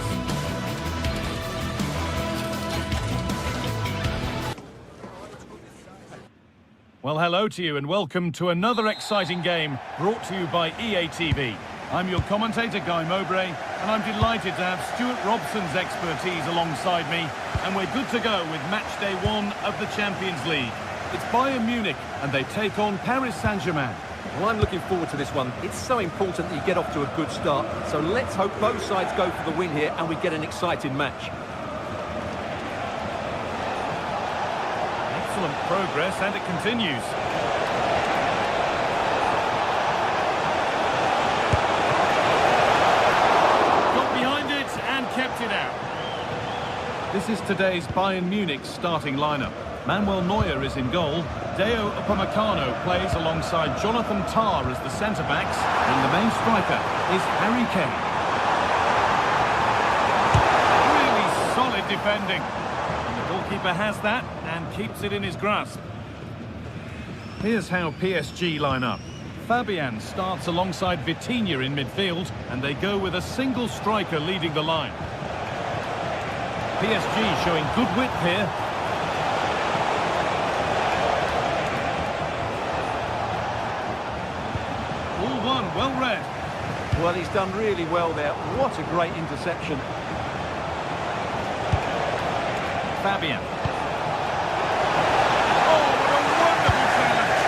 Well, hello to you and welcome to another exciting game brought to you by EA TV. I'm your commentator, Guy Mowbray, and I'm delighted to have Stuart Robson's expertise alongside me, and we're good to go with match day 1 of the Champions League. It's Bayern Munich, and they take on Paris Saint-Germain. Well, I'm looking forward to this one. It's so important that you get off to a good start. So let's hope both sides go for the win here and we get an exciting match. Excellent progress, and it continues. Got behind it and kept it out. This is today's Bayern Munich starting lineup. Manuel Neuer is in goal. Deo Upamecano plays alongside Jonathan Tah as the centre-backs. And the main striker is Harry Kane. Really solid defending. And the goalkeeper has that and keeps it in his grasp. Here's how PSG line up. Fabian starts alongside Vitinha in midfield, and they go with a single striker leading the line. PSG showing good width here. All one, well read. Well, he's done really well there. What a great interception. Fabian. Oh, what a wonderful challenge.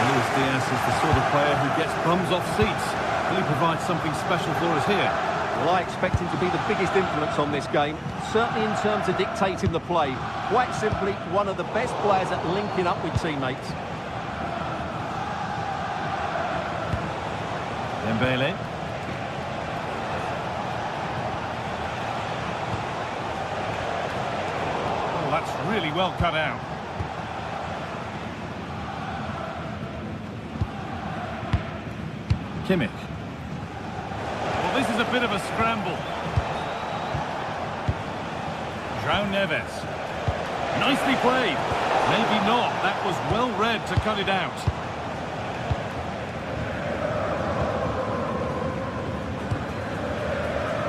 Luis Diaz is the sort of player who gets bums off seats. Will he provide something special for us here? Well, I expect him to be the biggest influence on this game, certainly in terms of dictating the play. Quite simply, one of the best players at linking up with teammates. Dembele. Oh, that's really well cut out. Kimmich. Well, this is a bit of a scramble. João Neves. Nicely played. Maybe not. That was well read to cut it out.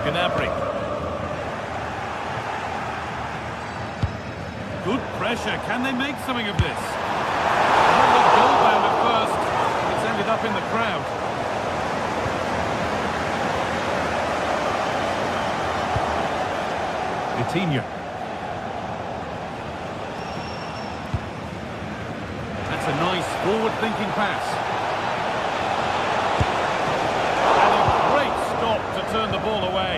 Gnabry. Good pressure. Can they make something of this? Well, the goal bound at first. It's ended up in the crowd. Vitinha. That's a nice forward-thinking pass. And a great stop to turn the ball away.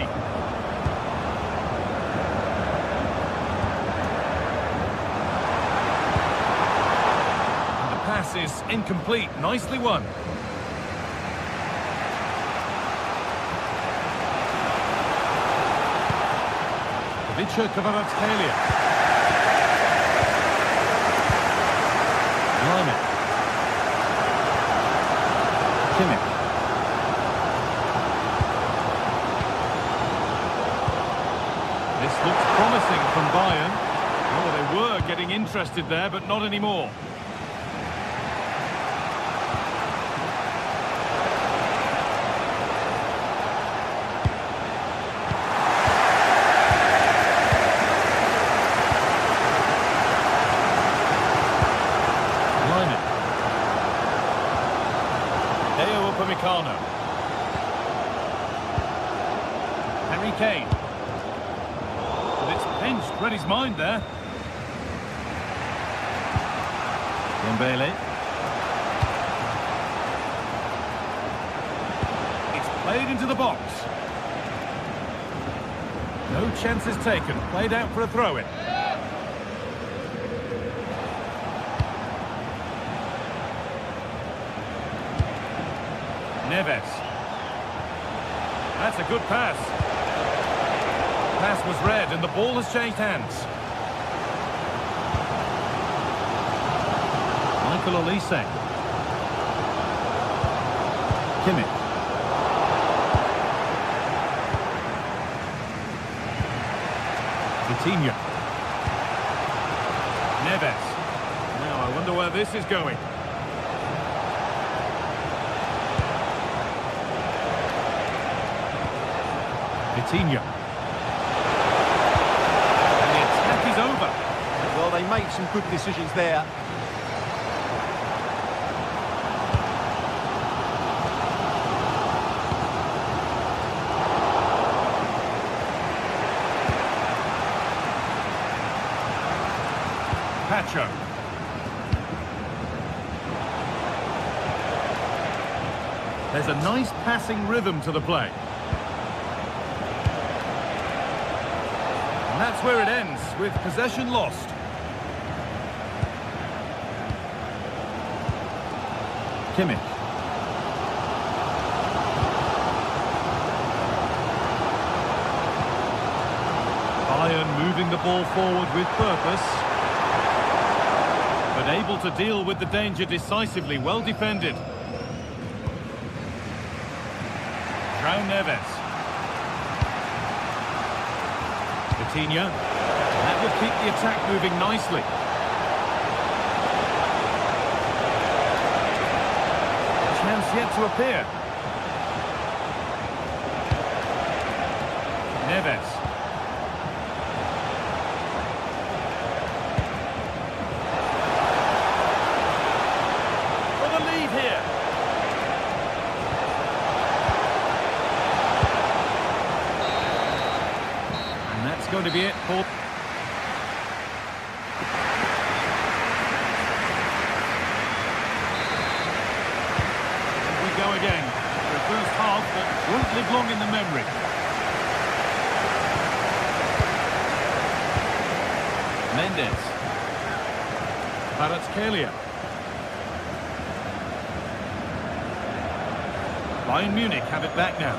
And the pass is incomplete. Nicely won. Vicha Kvaratskhelia. Lima. Kimmich. This looks promising from Bayern. Oh, they were getting interested there, but not anymore. Upamecano. Harry Kane. But it's pinched, read his mind there. Dembele. It's played into the box. No chances taken. Played out for a throw-in. Neves. That's a good pass. Pass was read and the ball has changed hands. Michael Olise. Kimmich. Vitinha. Neves. Now I wonder where this is going. Vitinha. And the attack is over. Well, they made some good decisions there. Pacho. There's a nice passing rhythm to the play. And that's where it ends, with possession lost. Kimmich. Bayern moving the ball forward with purpose. But able to deal with the danger decisively, well defended. João Neves. Coutinho. That would keep the attack moving nicely. Chance yet to appear. Neves. For the lead here. And that's going to be it for... Go again. The first half that won't live long in the memory. Mendes. Kvaratskhelia. Bayern Munich have it back now.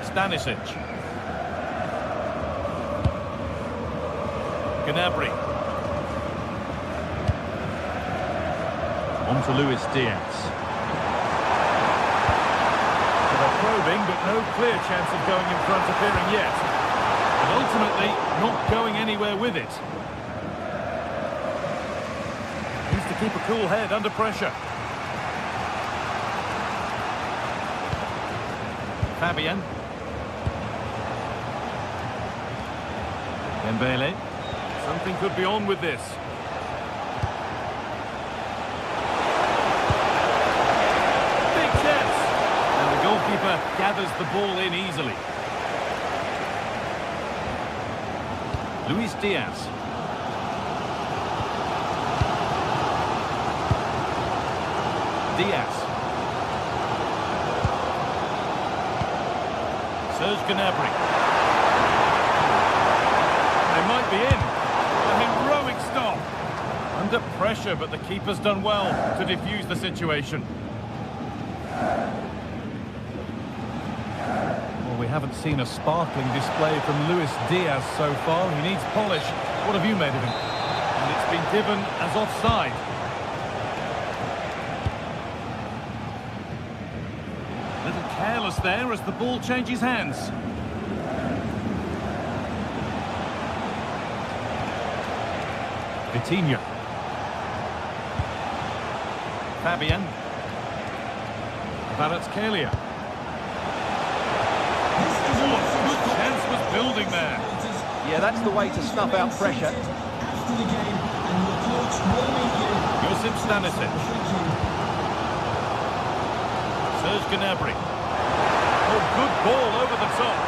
Stanisic. Gnabry. On to Luis Diaz. They're probing, but no clear chance of going in front appearing yet. And ultimately, not going anywhere with it. Needs to keep a cool head under pressure. Fabian. Dembele. Something could be on with this. Big chance! And the goalkeeper gathers the ball in easily. Luis Diaz. Diaz. Serge Gnabry. They might be in. A heroic stop. Under pressure, but the keeper's done well to defuse the situation. Well, we haven't seen a sparkling display from Luis Diaz so far. He needs polish. What have you made of him? And it's been given as offside. A little careless there as the ball changes hands. Coutinho. Fabian. Kvaratskhelia. Good chance was building there. Yeah, that's the way to snuff out pressure. After the game, and the coach will meet you. Josip Stanisic. Serge Gnabry. Oh, good ball over the top.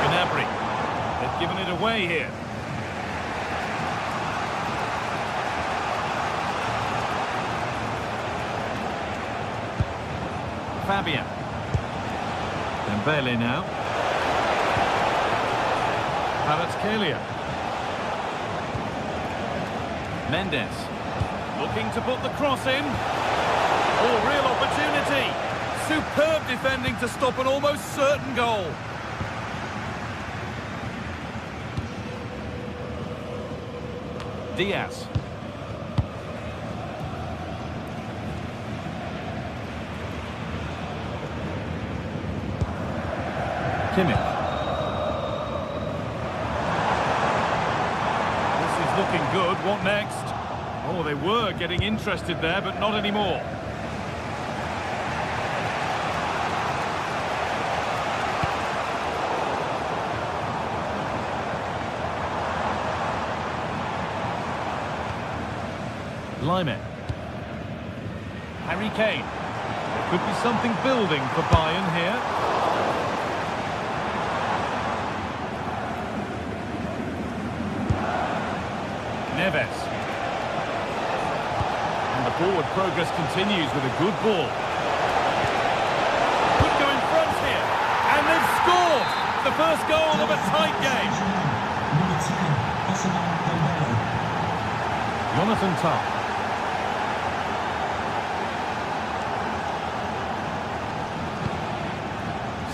Gnabry. They've given it away here. Fabian. Dembele now. Kvaratskhelia. Mendes. Looking to put the cross in. Oh, real opportunity. Superb defending to stop an almost certain goal. Diaz. Kimmich. This is looking good. What next? Oh, they were getting interested there, but not anymore. Lyman. Harry Kane. There could be something building for Bayern here. Neves. And the forward progress continues with a good ball. Could go in front here. And they've scored! The first goal of a tight game. Number 10, Osimhen. Jonathan Tuck.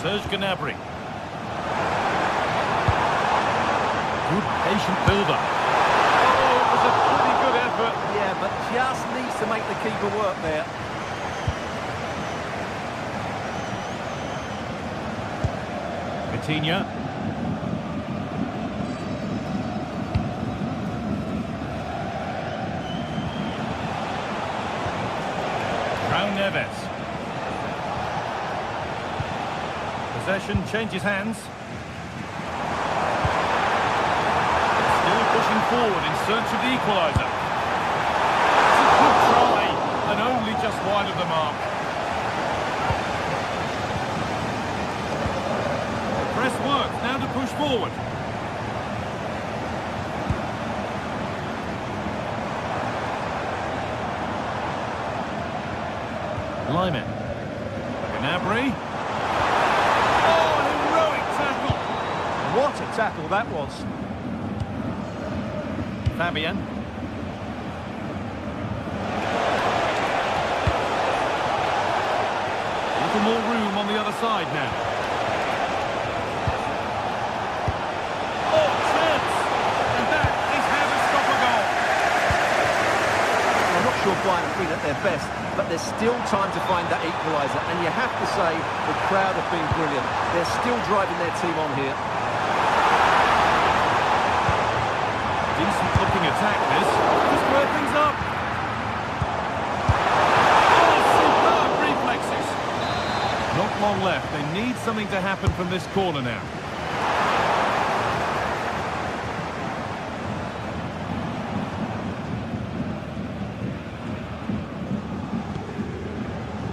Serge Gnabry. Good patient build-up. Oh, it was a pretty good effort. Yeah, but just needs to make the keeper work there. Vitinha. Raul Neves. Possession changes hands. Still pushing forward in search of the equaliser. It's a good try, and only just wide of the mark. Press works, now to push forward. Lyman. Gnabry. Oh, an heroic tackle. What a tackle that was. Fabian. A little more room on the other side now. Oh, chance! And that is how to stop a goal. I'm not sure Bayern have been at their best, but there's still time to find that equaliser, and you have to say the crowd have been brilliant. They're still driving their team on here. Decent looking attack this. To square things up. Oh, superb reflexes. Not long left. They need something to happen from this corner now.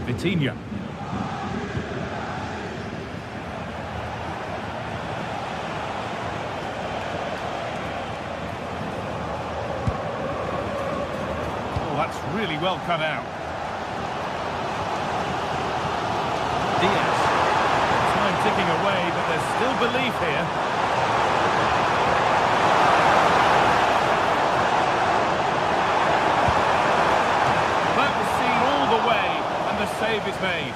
Vitinha. Oh, that's really well cut out. Diaz. Time ticking away, but there's still belief here. That was seen all the way. The save is made.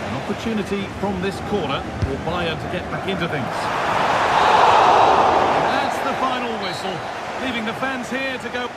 An opportunity from this corner for Bayern to get back into things. That's the final whistle, leaving the fans here to go.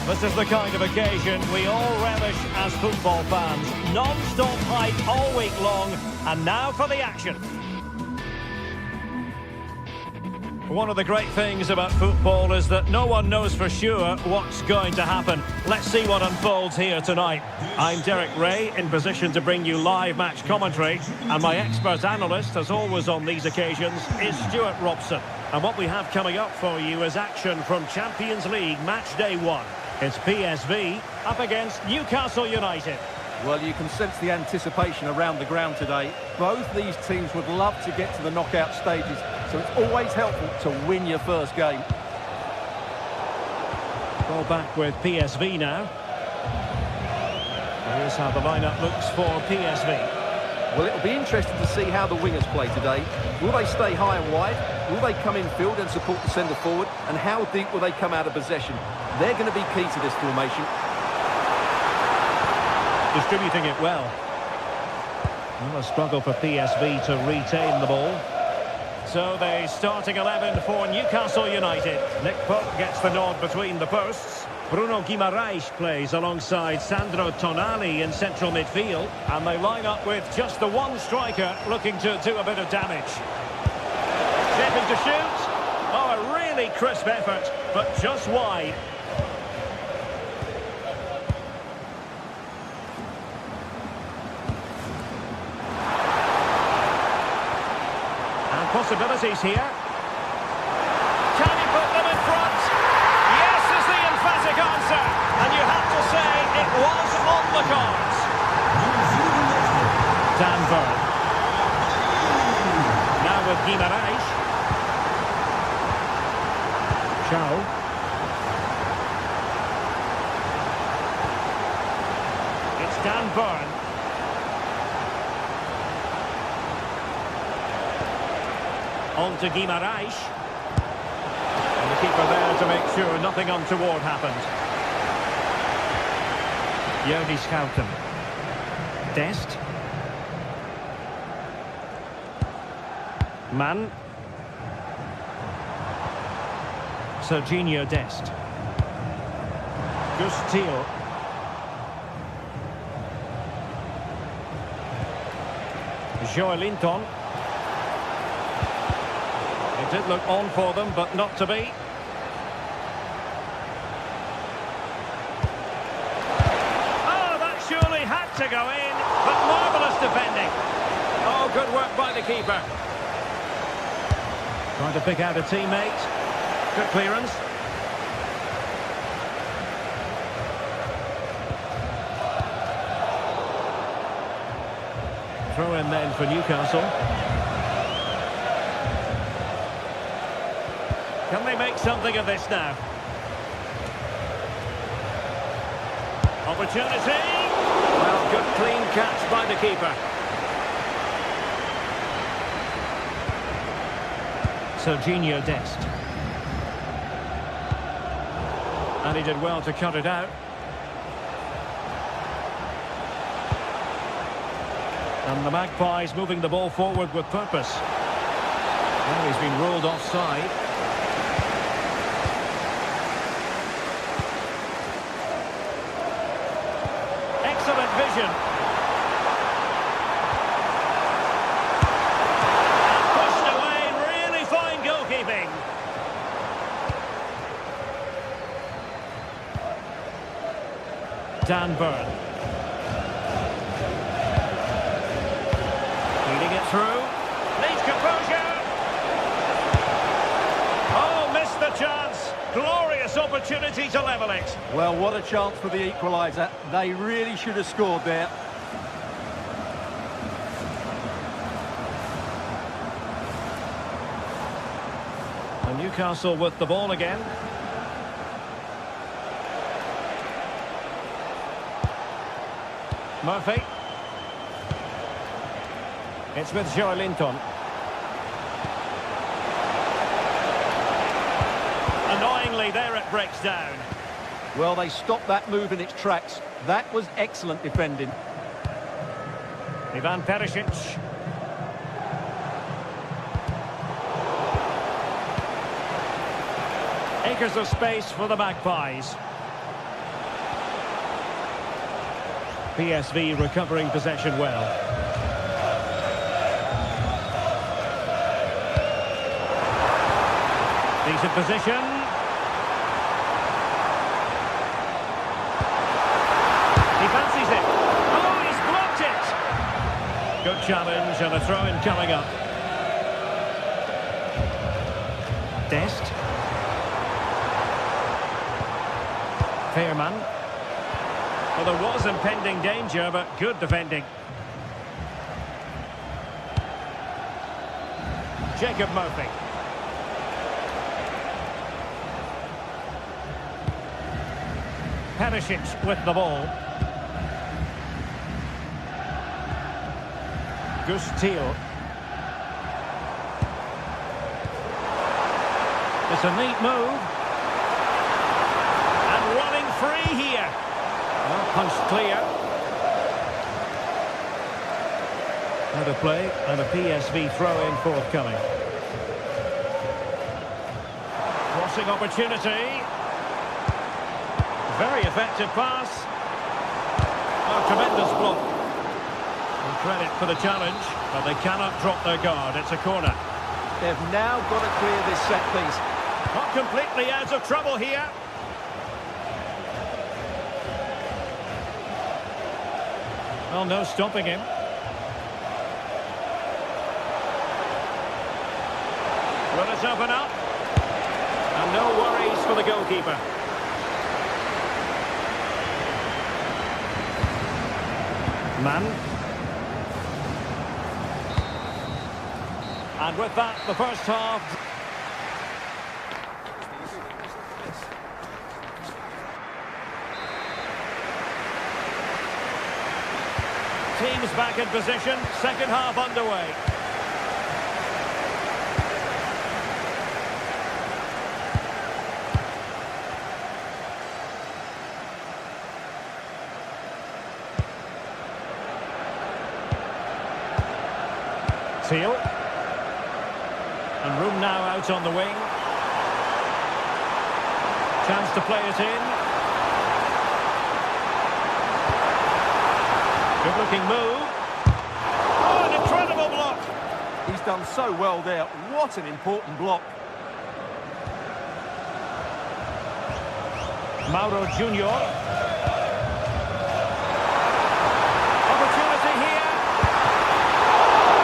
This is the kind of occasion we all relish as football fans. Non-stop hype all week long, and now for the action. One of the great things about football is that no one knows for sure what's going to happen. Let's see what unfolds here tonight. I'm Derek Ray, in position to bring you live match commentary, and my expert analyst, as always on these occasions, is Stuart Robson. And what we have coming up for you is action from Champions League match day 1. It's PSV up against Newcastle United. Well, you can sense the anticipation around the ground today. Both these teams would love to get to the knockout stages, so it's always helpful to win your first game. Ball back with PSV now. Here's how the lineup looks for PSV. Well, it'll be interesting to see how the wingers play today. Will they stay high and wide? Will they come in field and support the centre forward? And how deep will they come out of possession? They're going to be key to this formation. Distributing it well. A struggle for PSV to retain the ball. So the starting 11 for Newcastle United. Nick Pope gets the nod between the posts. Bruno Guimaraes plays alongside Sandro Tonali in central midfield. And they line up with just the one striker looking to do a bit of damage. Shaping to shoot. Oh, a really crisp effort, but just wide. And possibilities here. Can he put them in front? Yes is the emphatic answer. And you have to say it was on the cards. Dan Burn. Now with Guimaraes. Chow. It's Dan Burn. On to Guimaraes. And the keeper there to make sure nothing untoward happened. Jordi Schouten. Dest. Mann. Serginho Dest. Gustio. Joelinton. It did look on for them, but not to be. Oh, that surely had to go in, but marvellous defending. Oh, good work by the keeper. Trying to pick out a teammate. Good clearance. Throw in then for Newcastle. Can they make something of this now? Opportunity. Well, good clean catch by the keeper. Serginho Dest. And he did well to cut it out. And the Magpies moving the ball forward with purpose. Well, he's been ruled offside. Excellent vision. And pushed away, really fine goalkeeping. Dan Burn. Leading it through. Needs composure. Oh, missed the chance. Glorious opportunity to level it. Well, what a chance for the equaliser. They really should have scored there. And Newcastle with the ball again. Murphy. It's with Joelinton. Annoyingly, there it breaks down. Well, they stopped that move in its tracks. That was excellent defending. Ivan Perisic. Acres of space for the Magpies. PSV recovering possession well. Decent position. He fancies it. Oh, he's blocked it. Good challenge and a throw-in coming up. Dest. Fairman. Well, there was impending danger, but good defending. Jacob Murphy. Perisic with the ball. Gustil. It's a neat move. And running free here. Well, punched clear. Out of play and a PSV throw-in forthcoming. Crossing opportunity. Very effective pass. Oh, tremendous block. And credit for the challenge, but they cannot drop their guard. It's a corner. They've now got to clear this set piece. Not completely out of trouble here. Well, no stopping him. Will it open up? And no worries for the goalkeeper. Man. And with that, the first half. Teams back in position, second half underway. Seal. And room now out on the wing. Chance to play it in. Good looking move. Oh, an incredible block. He's done so well there. What an important block. Mauro Junior. Opportunity here.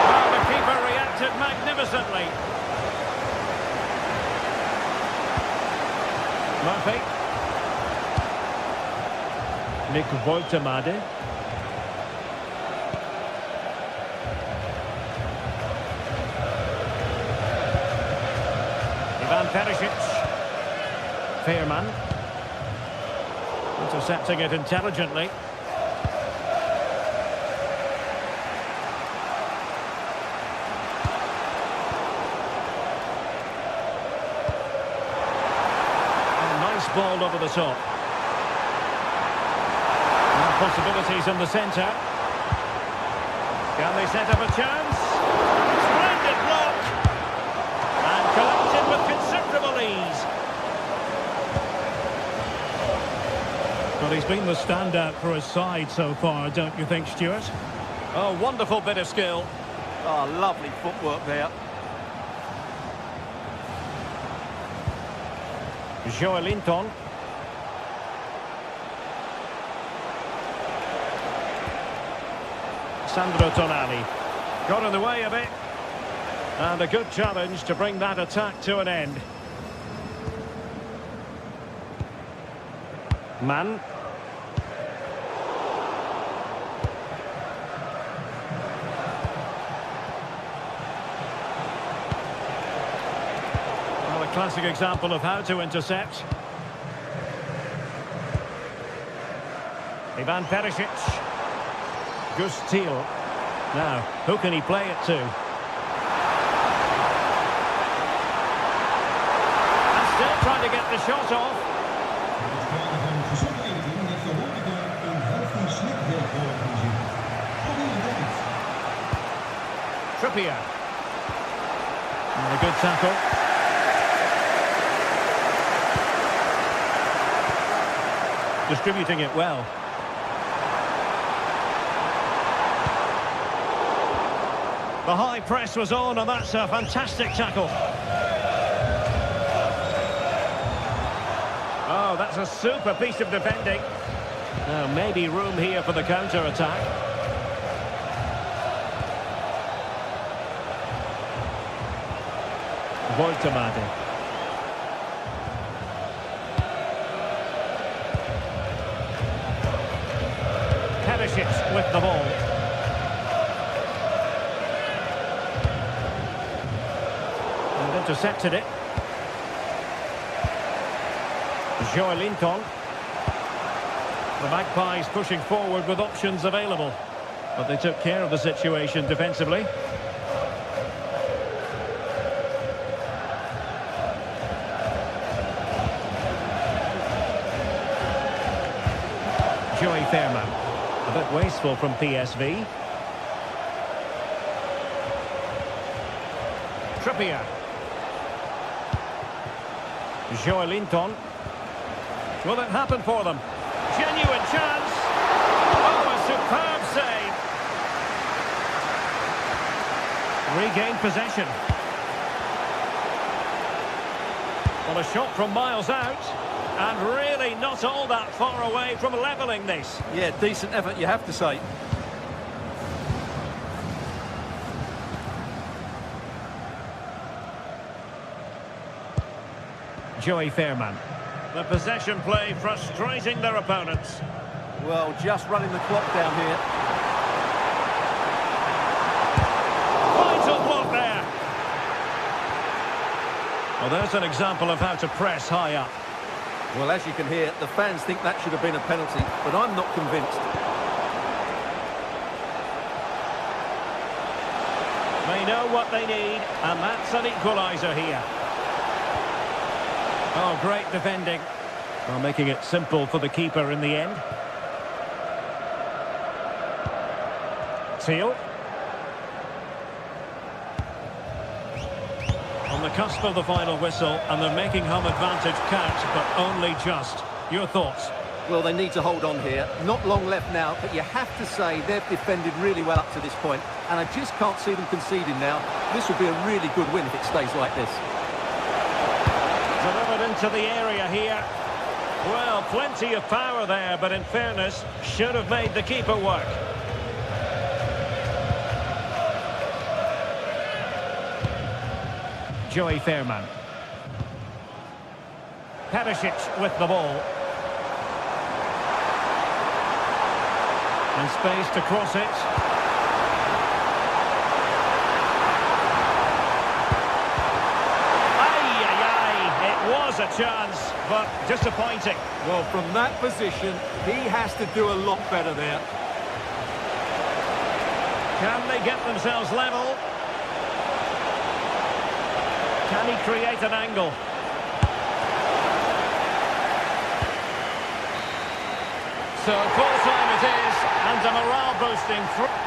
Well, the keeper reacted magnificently. Murphy. Nick Woltemade. Perisic. Fairman. Intercepting it intelligently. And nice ball over the top. And possibilities in the centre. Can they set up a chance? Splendid block. And collected with considerable ease. Well, he's been the standout for his side so far, don't you think, Stuart? Oh, wonderful bit of skill. Oh, lovely footwork there. Joelinton. Sandro Tonali. Got in the way of it. And a good challenge to bring that attack to an end. Man. Well, a classic example of how to intercept. Ivan Perisic. Gustil. Now, who can he play it to? And still trying to get the shot off. Trippier. And a good tackle. Distributing it well. The high press was on, and that's a fantastic tackle. Oh, that's a super piece of defending. Now, maybe room here for the counter-attack. Woltemade. Perisic with the ball. And intercepted it. Joelinton. The Magpies pushing forward with options available. But they took care of the situation defensively. Joey Fairman. A bit wasteful from PSV. Trippier. Joelinton. Will it happen for them? Genuine chance. Oh, a superb save. Regained possession. Well, a shot from miles out. And really not all that far away from levelling this. Yeah, decent effort, you have to say. Joey Fairman. The possession play frustrating their opponents. Well, just running the clock down here. Vital block there. Well, there's an example of how to press high up. Well, as you can hear, the fans think that should have been a penalty, but I'm not convinced. They know what they need, and that's an equaliser here. Oh, great defending. Well, making it simple for the keeper in the end. Teal. On the cusp of the final whistle, and they're making home advantage count, but only just. Your thoughts? Well, they need to hold on here. Not long left now, but you have to say they've defended really well up to this point, and I just can't see them conceding now. This will be a really good win if it stays like this. Delivered into the area here. Well, plenty of power there, but in fairness, should have made the keeper work. Joey Fairman. Perisic with the ball. And space to cross it. It was a chance, but disappointing. Well, from that position, he has to do a lot better there. Can they get themselves level? Can he create an angle? So full time it is, and a morale boosting through.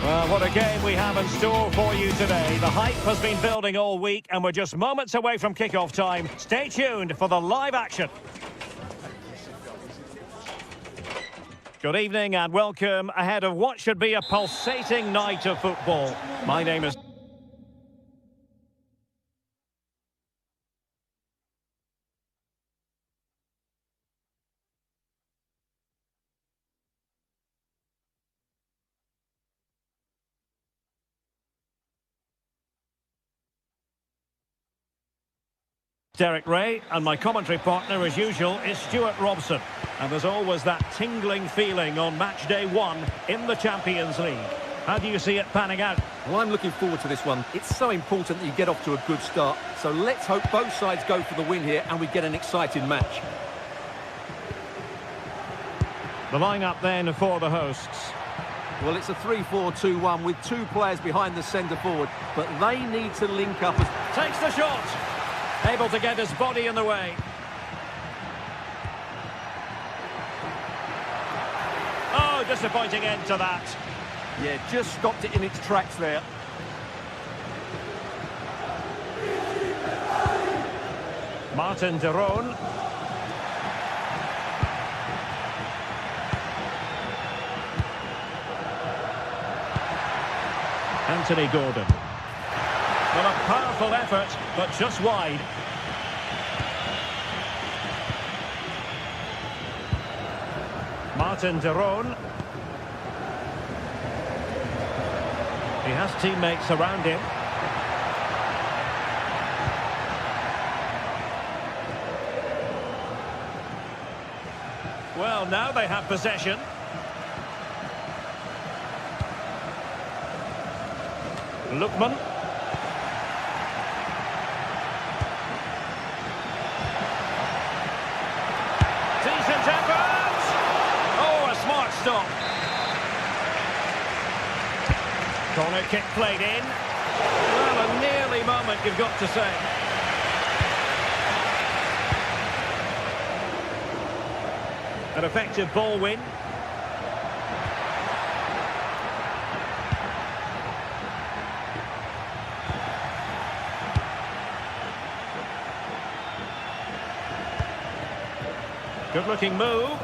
Well, what a game we have in store for you today. The hype has been building all week, and we're just moments away from kickoff time. Stay tuned for the live action. Good evening and welcome ahead of what should be a pulsating night of football. My name is... Derek Ray, and my commentary partner, as usual, is Stuart Robson. And there's always that tingling feeling on match day 1 in the Champions League. How do you see it panning out? Well, I'm looking forward to this one. It's so important that you get off to a good start. So let's hope both sides go for the win here and we get an exciting match. The lineup then for the hosts. Well, it's a 3-4-2-1 with 2 players behind the centre forward, but they need to link up. Takes the shot. Able to get his body in the way. Oh, disappointing end to that. Yeah, just stopped it in its tracks there. Martin de Roon. Anthony Gordon. Well, a powerful effort, but just wide. Martin de Roon. He has teammates around him. Well, now they have possession. Lookman. Decent effort! Oh, a smart stop. Corner kick played in. Well, a nearly moment, you've got to say. An effective ball win. Good-looking move.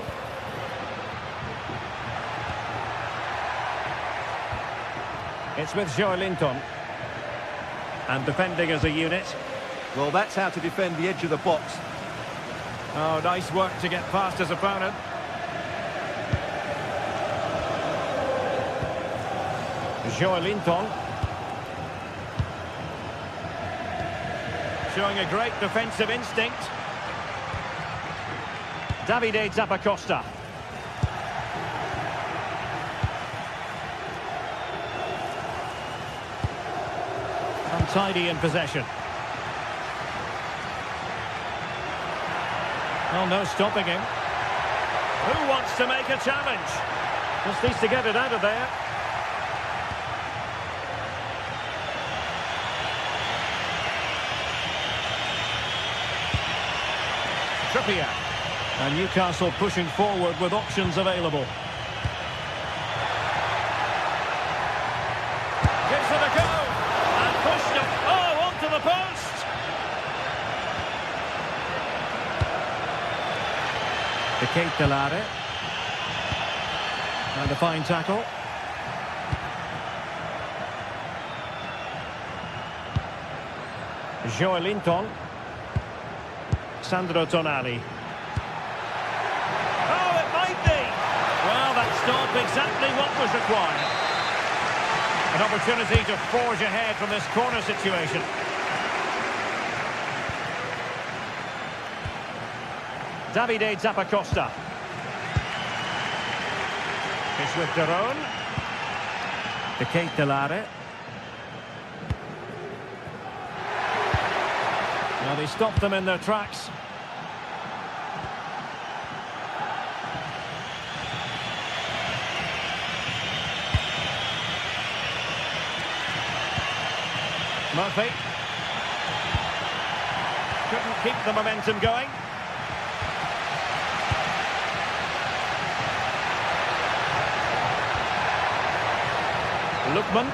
It's with Joelinton. And defending as a unit. Well, that's how to defend the edge of the box. Oh, nice work to get past his opponent. Joelinton. Showing a great defensive instinct. Davide Zappacosta. Untidy in possession. Oh, no stopping him. Who wants to make a challenge? Just needs to get it out of there. Trippier. And Newcastle pushing forward with options available. Gives it a go. And pushed it. Oh, onto the post. The Kate Delare. And a fine tackle. Joelinton. Sandro Tonali. Oh, it might be. Well, that stopped exactly what was required. An opportunity to forge ahead from this corner situation. Davide Zappacosta. It's with de Roon. The Kate Delare. Now they stopped them in their tracks. Murphy. Couldn't keep the momentum going. Lookman.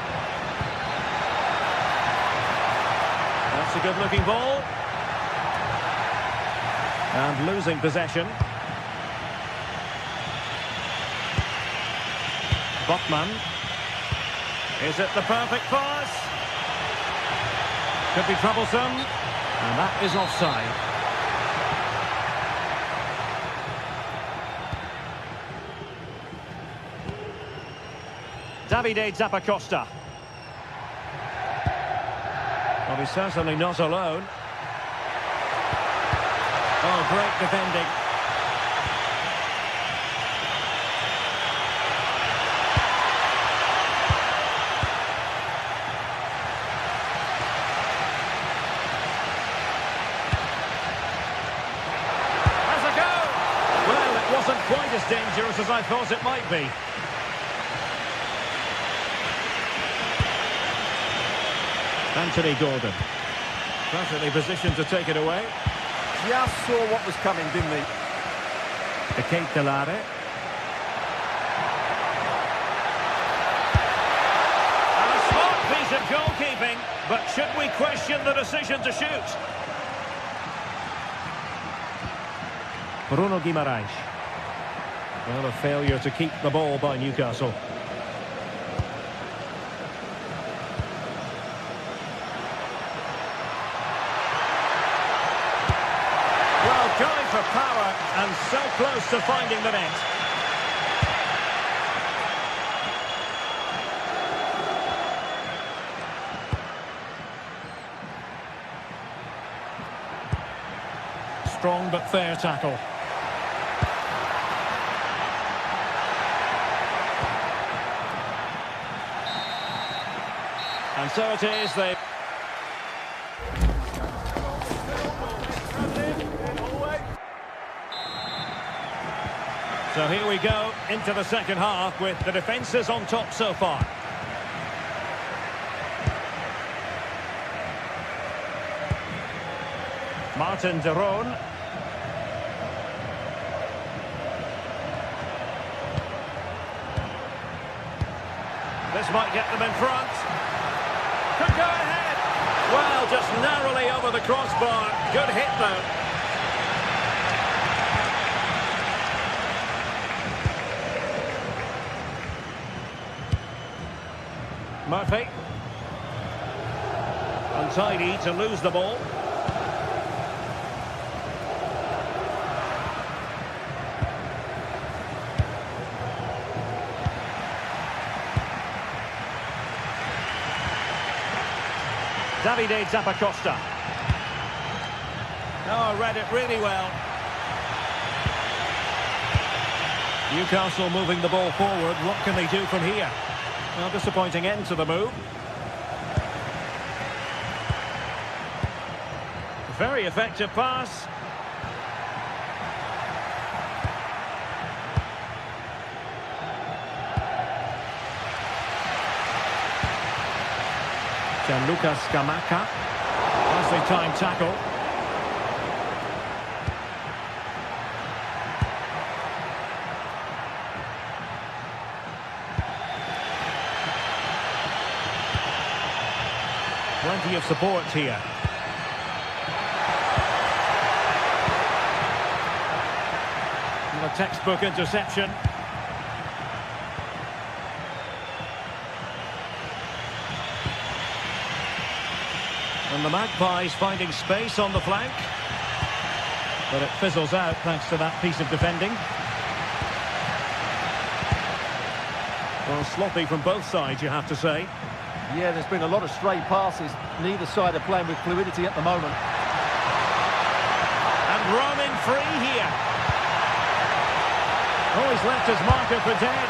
That's a good-looking ball. And losing possession. Botman. Is it the perfect pass? Could be troublesome. And that is offside. Davide Zappacosta. Well, he's certainly not alone. great defending. Has a go! Well, it wasn't quite as dangerous as I thought it might be. Anthony Gordon. Perfectly positioned to take it away. Just saw what was coming, didn't he? The Kate Delare. And a smart piece of goalkeeping, but should we question the decision to shoot? Bruno Guimaraes. Well, a failure to keep the ball by Newcastle. Going for power and so close to finding the net. Strong but fair tackle. And so it is, they... So here we go into the second half with the defences on top so far. Martin de Roon. This might get them in front. Could go ahead. Well, just narrowly over the crossbar. Good hit though. Murphy. Untidy to lose the ball. Davide Zappacosta. Oh, read it really well. Newcastle moving the ball forward. What can they do from here? Well, disappointing end to the move. Very effective pass. Gianluca Scamacca. Nicely timed tackle. Plenty of support here. And a textbook interception. And the Magpies finding space on the flank. But it fizzles out thanks to that piece of defending. Well, sloppy from both sides, you have to say. Yeah, there's been a lot of stray passes. Neither side are playing with fluidity at the moment. And roaming free here. Oh, he's left his marker for dead.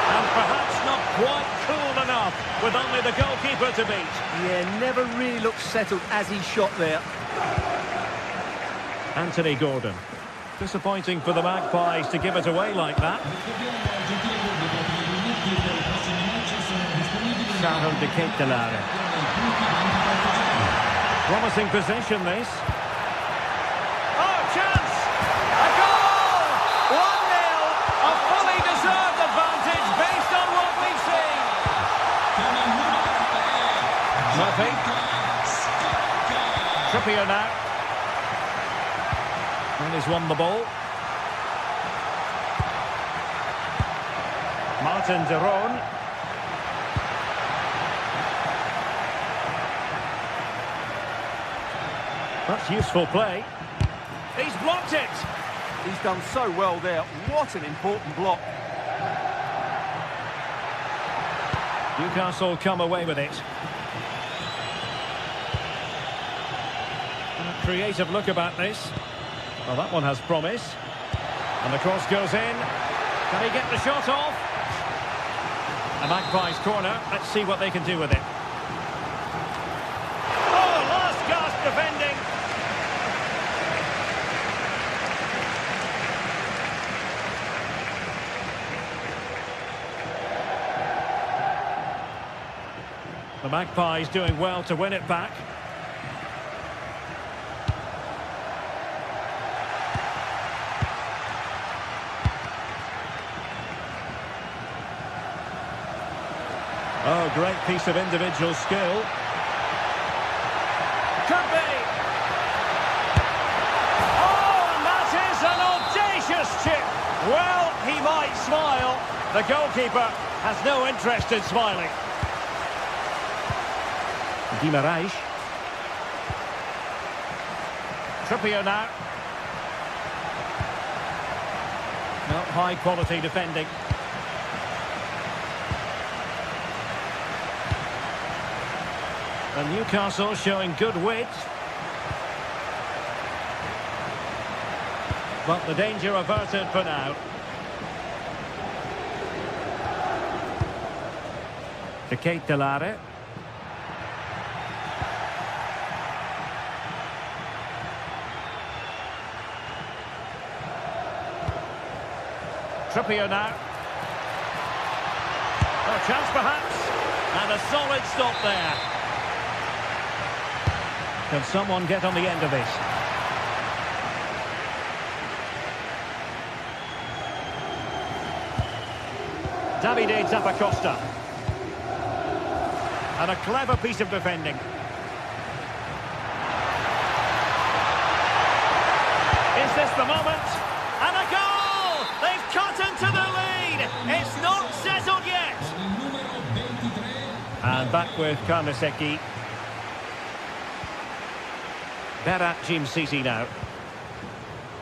And perhaps not quite cool enough with only the goalkeeper to beat. Yeah, never really looked settled as he shot there. Anthony Gordon. Disappointing for the Magpies to give it away like that. Sharon de Ketelare. Promising possession, this. Oh, chance! A goal! 1-0! A fully deserved advantage based on what we've seen. Murphy. Trippier now. And he's won the ball. Martin de Roon. That's useful play. He's blocked it. He's done so well there. What an important block. Newcastle come away with it. A creative look about this. Well, that one has promise. And the cross goes in. Can he get the shot off? A Magpies corner. Let's see what they can do with it. Oh, last gasp defending. The Magpies doing well to win it back. Oh, great piece of individual skill. Could be. Oh, and that is an audacious chip. Well, he might smile. The goalkeeper has no interest in smiling. Guimaraes. Trippier now. Not high quality defending. And Newcastle showing good wit. But the danger averted for now. To Kate Delare. Trippier now. A chance perhaps. And a solid stop there. Can someone get on the end of this? Davide Zappacosta. And a clever piece of defending. Is this the moment? And a goal! They've cut into the lead! It's not settled yet! And back with Karmaseki. Berat Jim Sisi now.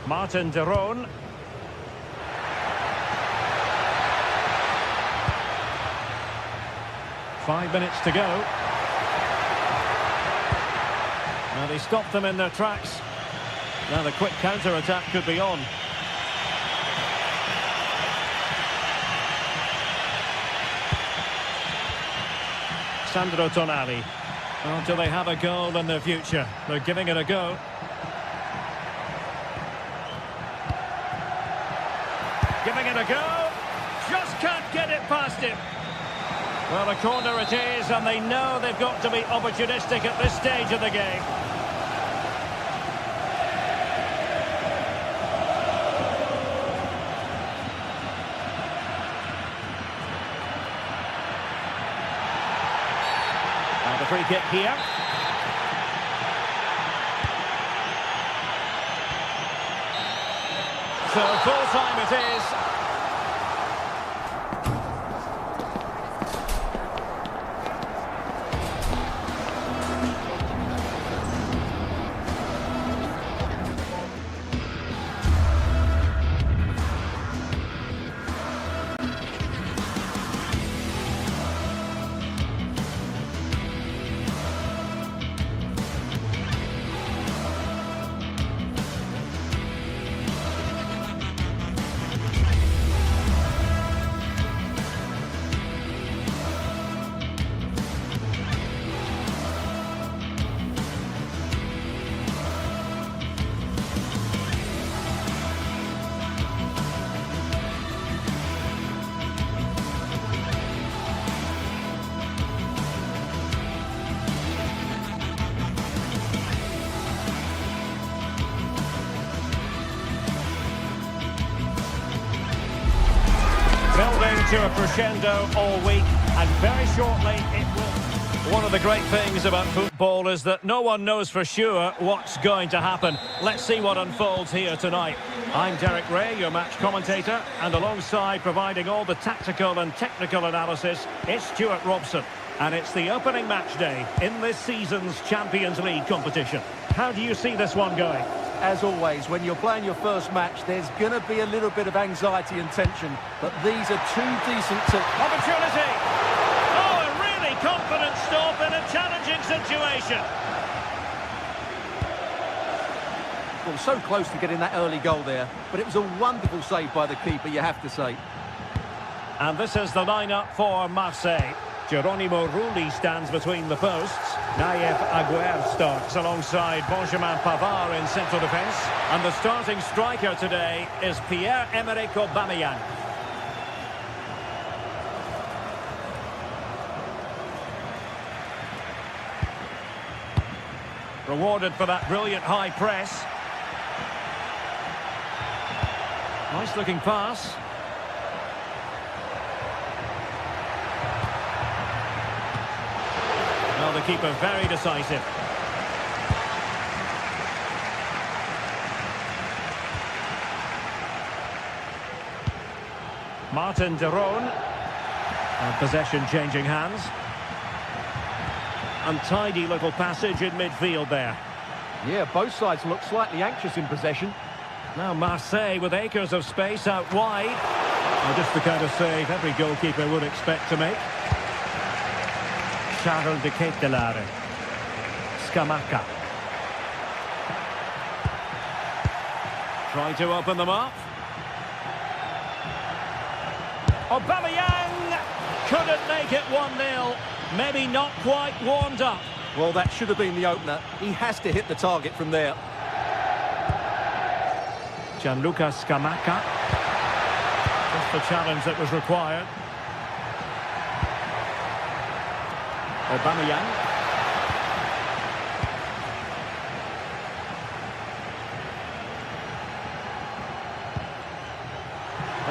Martin de Roon. Five minutes to go. Now they stopped them in their tracks. Now the quick counter-attack could be on. Sandro Tonali. Well, do they have a goal in their future? They're giving it a go. Giving it a go. Just can't get it past him. Well, a corner it is, and they know they've got to be opportunistic at this stage of the game. Now the free kick here. So full time it is. Building to a crescendo all week, and very shortly it will. One of the great things about football is that no one knows for sure what's going to happen. Let's see what unfolds here tonight. I'm Derek Ray, your match commentator, and alongside providing all the tactical and technical analysis, it's Stuart Robson. And it's the opening match day in this season's Champions League competition. How do you see this one going? As always, when you're playing your first match, there's going to be a little bit of anxiety and tension, but these are two decent... Opportunity! Oh, a really confident stop in a challenging situation. Well, so close to getting that early goal there, but it was a wonderful save by the keeper, you have to say. And this is the lineup for Marseille. Geronimo Rulli stands between the posts. Naïef Aguerd starts alongside Benjamin Pavard in central defence. And the starting striker today is Pierre-Emerick Aubameyang. Rewarded for that brilliant high press. Nice looking pass. Well, the keeper very decisive. Martin de Roon. And possession changing hands. Untidy little passage in midfield there. Yeah, both sides look slightly anxious in possession. Now Marseille with acres of space out wide. Well, just the kind of save every goalkeeper would expect to make. Charles de Ketelaere. Scamacca. Try to open them up. Aubameyang couldn't make it 1-0. Maybe not quite warmed up. Well, that should have been the opener. He has to hit the target from there. Gianluca Scamacca. Just the challenge that was required. Aubameyang.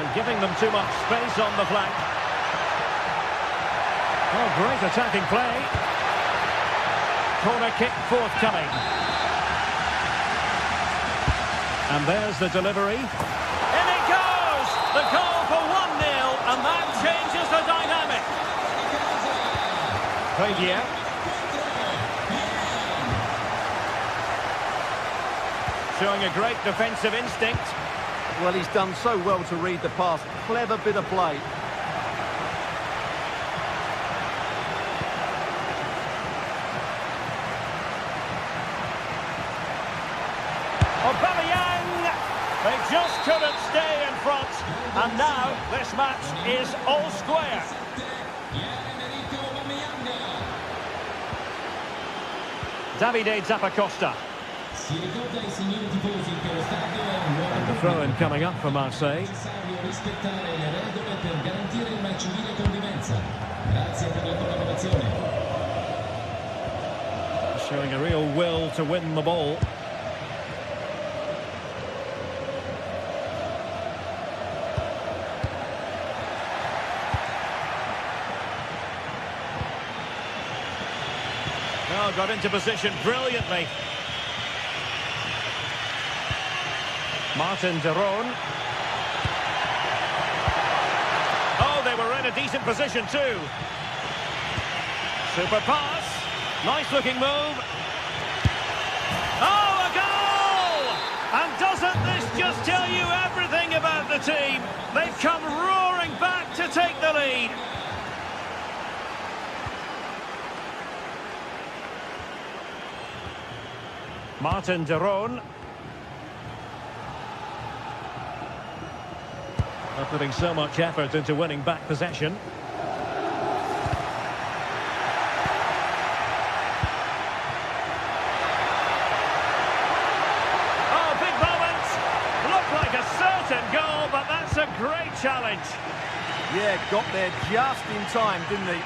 And giving them too much space on the flank. Oh, great attacking play. Corner kick forthcoming. And there's the delivery. In it goes! The goal for 1-0, and that changes the dynamic. Pradier. Showing a great defensive instinct. Well, he's done so well to read the pass. Clever bit of play. Aubameyang! They just couldn't stay in front. And now this match is all square. Davide Zappacosta. And the throw-in coming up for Marseille. Showing a real will to win the ball. Oh, got into position brilliantly. Martin de Roon. Oh, they were in a decent position too. Super pass. Nice looking move. Oh, a goal! And doesn't this just tell you everything about the team? They've come roaring back to take the lead. Martin de Roon. They're putting so much effort into winning back possession. Oh, big moment! Looked like a certain goal, but that's a great challenge. Yeah, got there just in time, didn't he?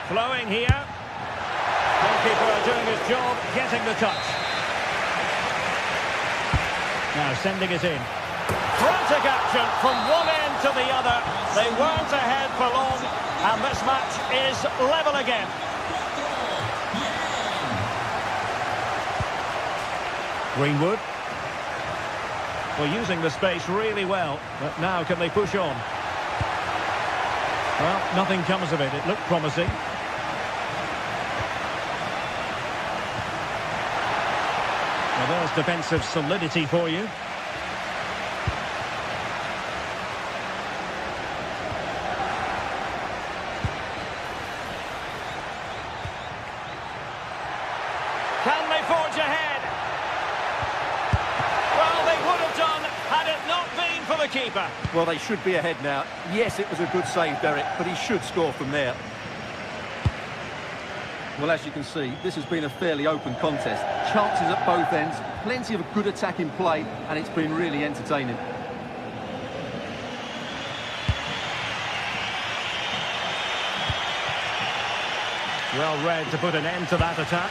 Flowing here. Goalkeeper doing his job, getting the touch. Now sending it in. Frantic action from one end to the other. They weren't ahead for long, and this match is level again. Greenwood. Well, using the space really well, but now can they push on? Well, nothing comes of it. It looked promising. Well, there's defensive solidity for you. the keeper. Well, they should be ahead now. Yes, it was a good save, Derek, but he should score from there. Well, as you can see, this has been a fairly open contest. Chances at both ends, plenty of good attacking play, and it's been really entertaining. Well read to put an end to that attack.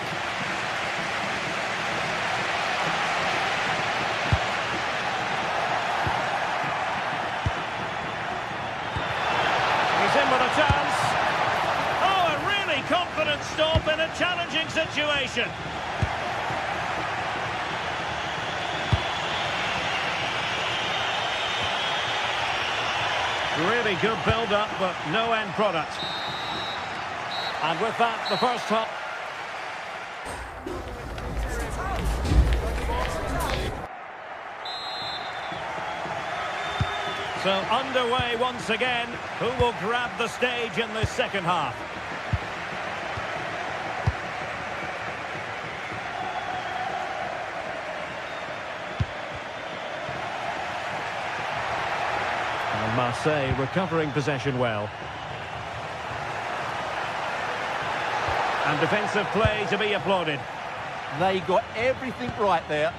He's in with a chance. Oh, a really confident stop in a challenging situation. Really good build-up, but no end product. And with that, the first half. So underway once again. Who will grab the stage in the second half? And Marseille recovering possession well. And defensive play to be applauded. They got everything right there.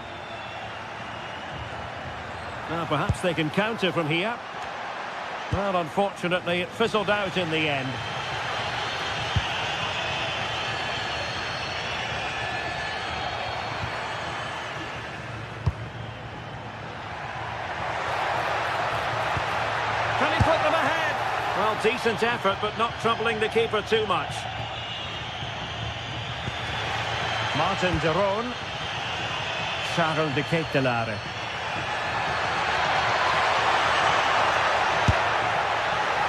Now perhaps they can counter from here. Well, unfortunately, it fizzled out in the end. Can he put them ahead? Well, decent effort, but not troubling the keeper too much. Martin de Roon. Charles de Ketelaere.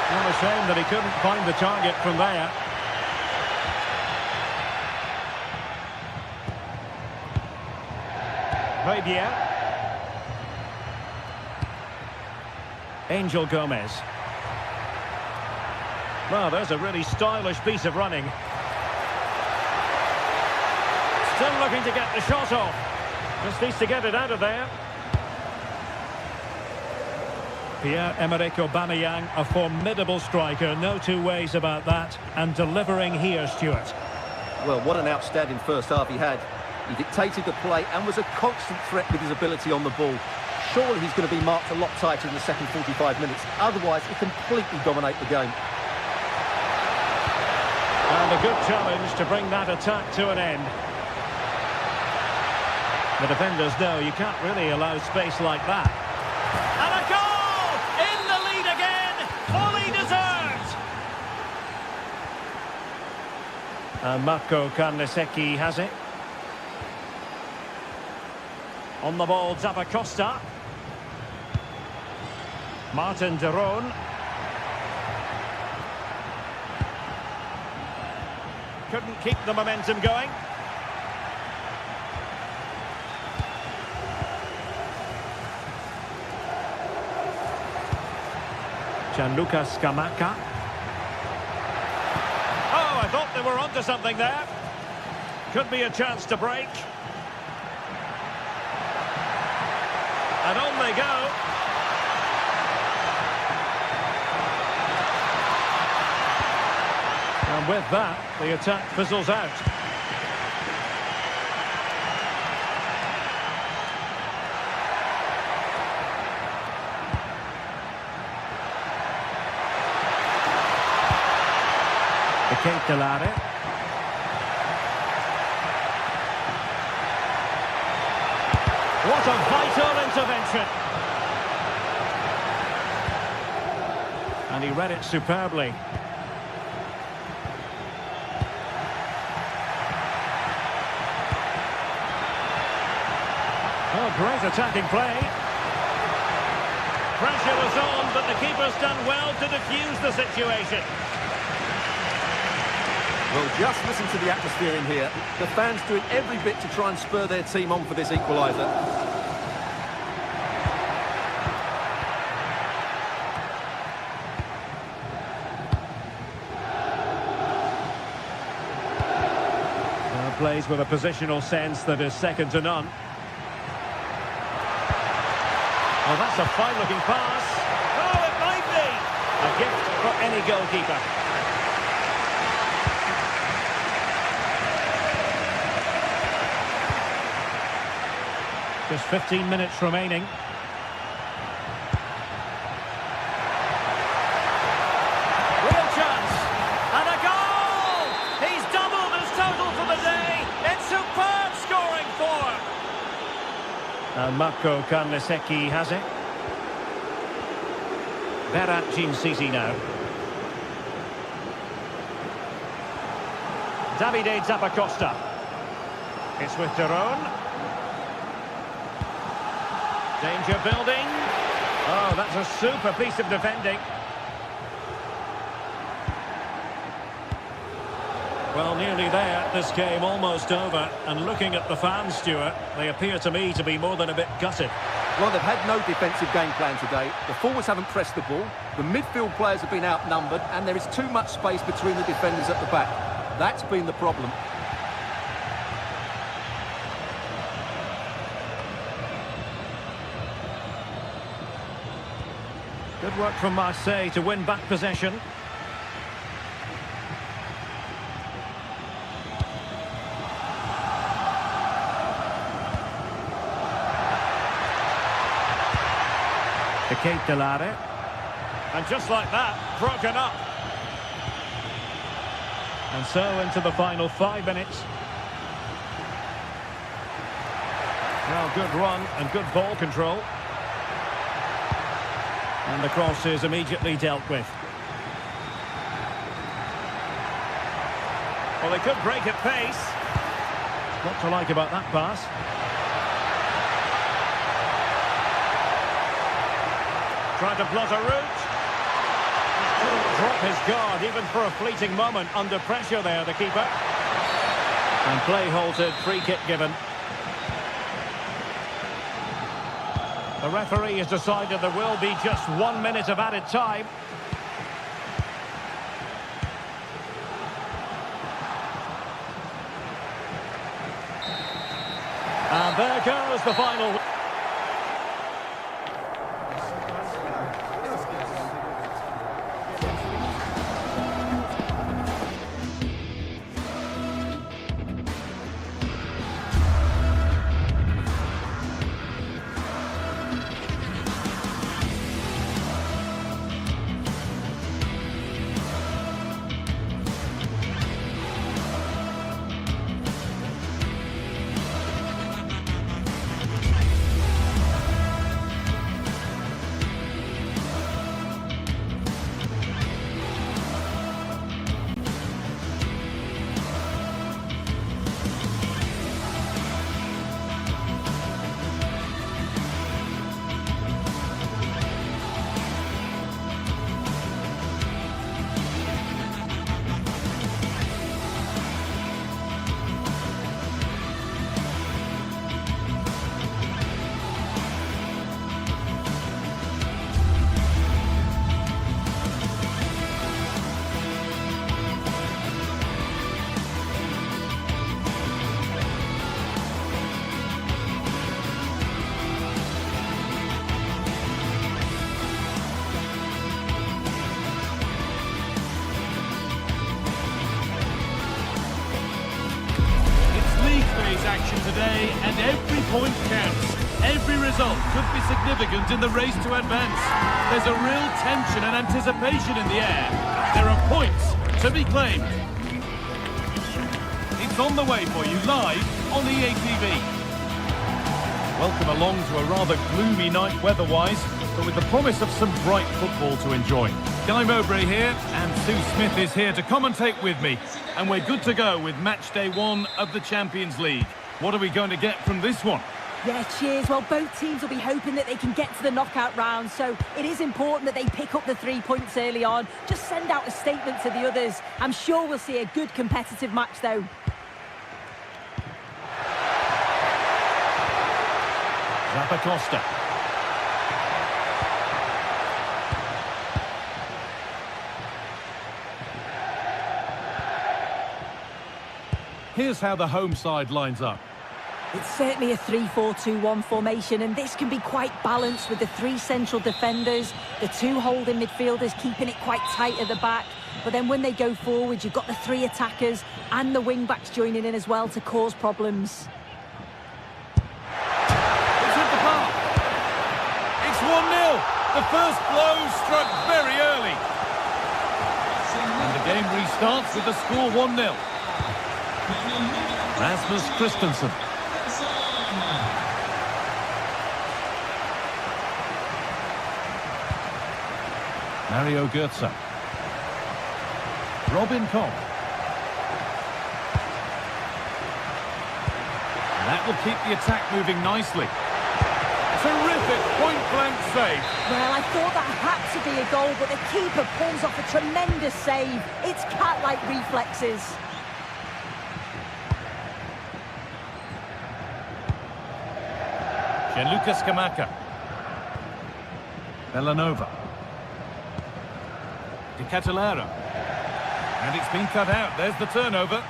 Well, a shame that he couldn't find the target from there. Riviere. Angel Gomez. Well, there's a really stylish piece of running. Still looking to get the shot off. Just needs to get it out of there. Pierre-Emerick Aubameyang, a formidable striker, no two ways about that. And delivering here, Stuart. Well, what an outstanding first half he had. He dictated the play and was a constant threat with his ability on the ball. Surely he's going to be marked a lot tighter in the second 45 minutes. Otherwise, he completely dominate the game. And a good challenge to bring that attack to an end. The defenders know you can't really allow space like that. And a goal! In the lead again! Fully deserved! And Marco Carnesecchi has it. On the ball, Zappacosta. Martin de Roon. Couldn't keep the momentum going. Gianluca Scamacca. Oh, I thought they were onto something there. Could be a chance to break. And on they go. And with that, the attack fizzles out. Ketelaere. What a vital intervention. And he read it superbly. Oh, great attacking play. Pressure was on, but the keeper's done well to defuse the situation. Well, just listen to the atmosphere in here. The fans doing every bit to try and spur their team on for this equaliser. Plays with a positional sense that is second to none. Well, that's a fine-looking pass. Oh, it might be! A gift for any goalkeeper. Just 15 minutes remaining. Real chance. And a goal! He's doubled his total for the day. It's superb scoring form. And Marco Carnesecchi has it. Berat Djinsisi now. Davide Zappacosta. It's with Daron. Danger building. Oh, that's a super piece of defending. Well, nearly there. This game almost over. And looking at the fans, Stuart, they appear to me to be more than a bit gutted. Well, they've had no defensive game plan today. The forwards haven't pressed the ball. The midfield players have been outnumbered. And there is too much space between the defenders at the back. That's been the problem. Good work from Marseille to win back possession. To Kate Delare. And just like that, broken up. And so into the final 5 minutes. Well, good run and good ball control. And the cross is immediately dealt with. Well, they could break at pace. What to like about that pass? Trying to plot a route. Couldn't drop his guard even for a fleeting moment. Under pressure there, the keeper. And play halted, free kick given. The referee has decided there will be just 1 minute of added time. And there goes the final. Action today, and every point counts. Every result could be significant in the race to advance. There's a real tension and anticipation in the air. There are points to be claimed. It's on the way for you live on EA TV. Welcome along to a rather gloomy night weather-wise, but with the promise of some bright football to enjoy. Guy Mowbray here, and Sue Smith is here to commentate with me. And we're good to go with match day 1 of the Champions League. What are we going to get from this one? Yeah, cheers. Well, both teams will be hoping that they can get to the knockout round, so it is important that they pick up the 3 points early on. Just send out a statement to the others. I'm sure we'll see a good competitive match, though. Zappacosta. Here's how the home side lines up. It's certainly a 3-4-2-1 formation, and this can be quite balanced with the 3 central defenders, the 2 holding midfielders keeping it quite tight at the back. But then when they go forward, you've got the 3 attackers and the wing-backs joining in as well to cause problems. It's hit the bar. It's 1-0. The first blow struck very early. And the game restarts with the score 1-0. Rasmus Christensen. Mario Götze. Robin Koch. And that will keep the attack moving nicely. Terrific point-blank save. Well, I thought that had to be a goal, but the keeper pulls off a tremendous save. It's cat-like reflexes. Gianluca Scamacca. Bellanova. De Catalera. And it's been cut out. There's the turnover.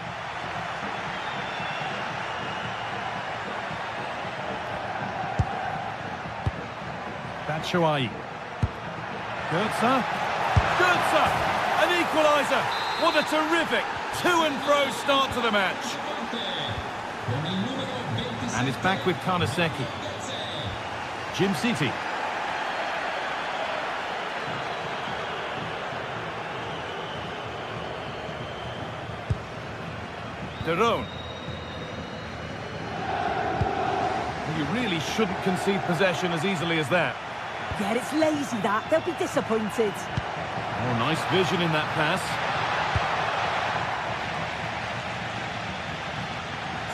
Batshuayi. Götze. Götze! An equaliser! What a terrific to-and-fro start to the match. And it's back with Karnaseki. Jim City. De Roon. You really shouldn't concede possession as easily as that. Yeah, it's lazy that. They'll be disappointed. Oh, nice vision in that pass.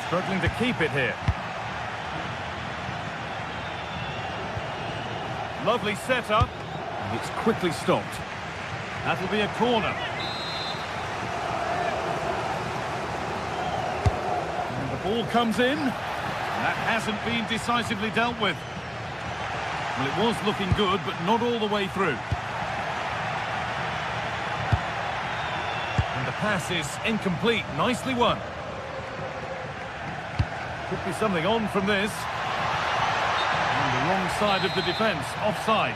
Struggling to keep it here. Lovely setup. And it's quickly stopped. That'll be a corner. And the ball comes in. That hasn't been decisively dealt with. Well, it was looking good, but not all the way through. And the pass is incomplete. Nicely won. Could be something on from this. On the wrong side of the defence. Offside.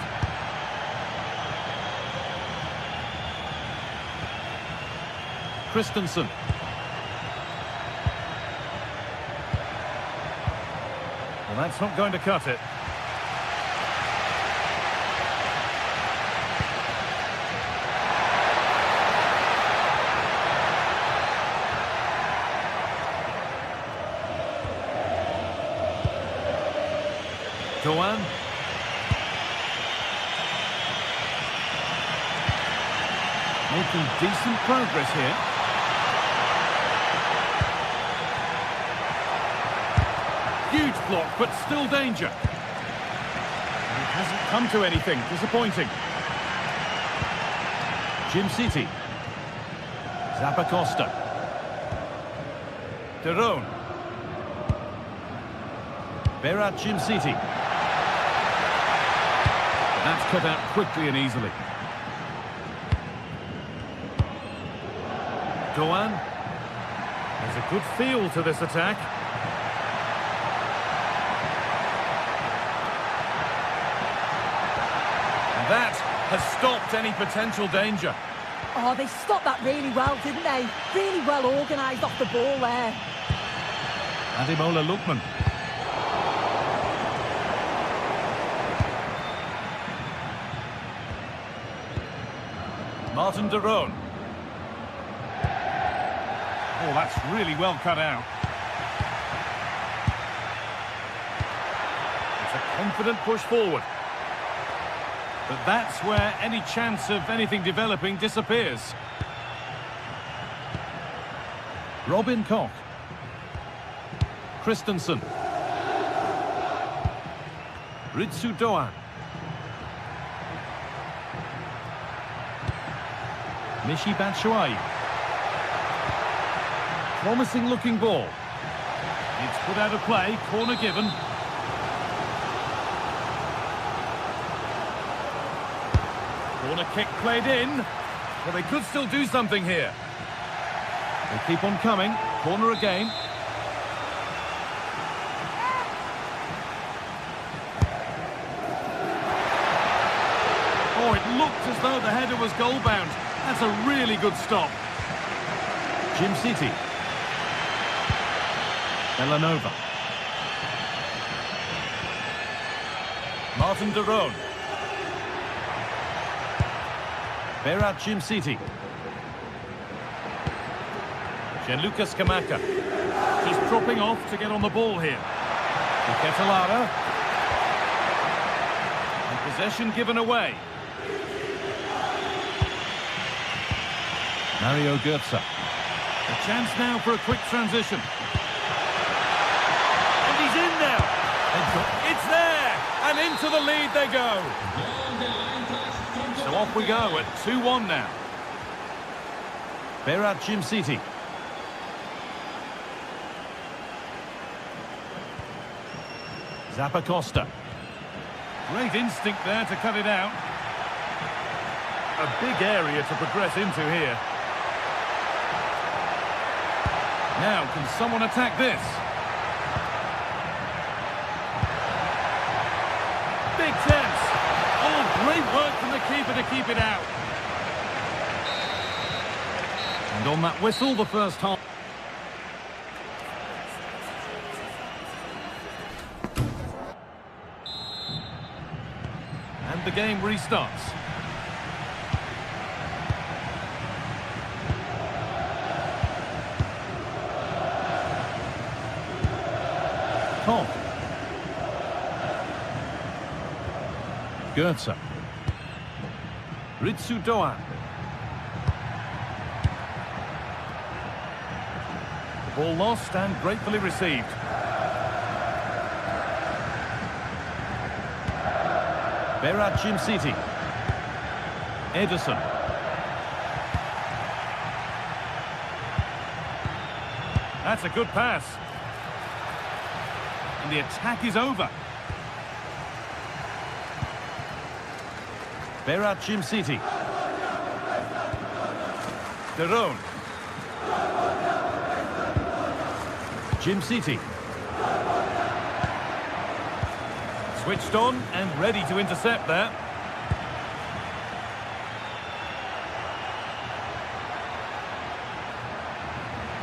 Christensen. Well, that's not going to cut it. Doan. Making decent progress here. Huge block, but still danger. And it hasn't come to anything. Disappointing. Jim City. Zappacosta. De Roon. Berat Jim City. That's cut out quickly and easily. Doan. There's a good feel to this attack. And that has stopped any potential danger. Oh, they stopped that really well, didn't they? Really well organised off the ball there. Ademola Lookman. Martin de Roon. Oh, that's really well cut out. It's a confident push forward. But that's where any chance of anything developing disappears. Robin Koch. Christensen. Ritsu Doan. Michy Batshuayi. Promising looking ball. It's put out of play, corner given. Corner kick played in. Well, they could still do something here. They keep on coming. Corner again. looked as though the header was goal-bound. That's a really good stop. Jim City. Villanova. Martin de Roon. Berat Jim City. Gianluca Scamacca. Just dropping off to get on the ball here. Ketelara. And possession given away. Mario Götze. A chance now for a quick transition. And he's in now. It's there. And into the lead they go. So off we go at 2-1 now. Berat Jim City. Zappacosta. Great instinct there to cut it out. A big area to progress into here. Now, can someone attack this? Big chance. Oh, great work from the keeper to keep it out. And on that whistle, the first half. And the game restarts. Tom. Götze. Ritsu Doan. The ball lost and gratefully received. Berat Jim City. Ederson. That's a good pass. And the attack is over. Berat Jim City. De Roon. Jim City. Switched on and ready to intercept there.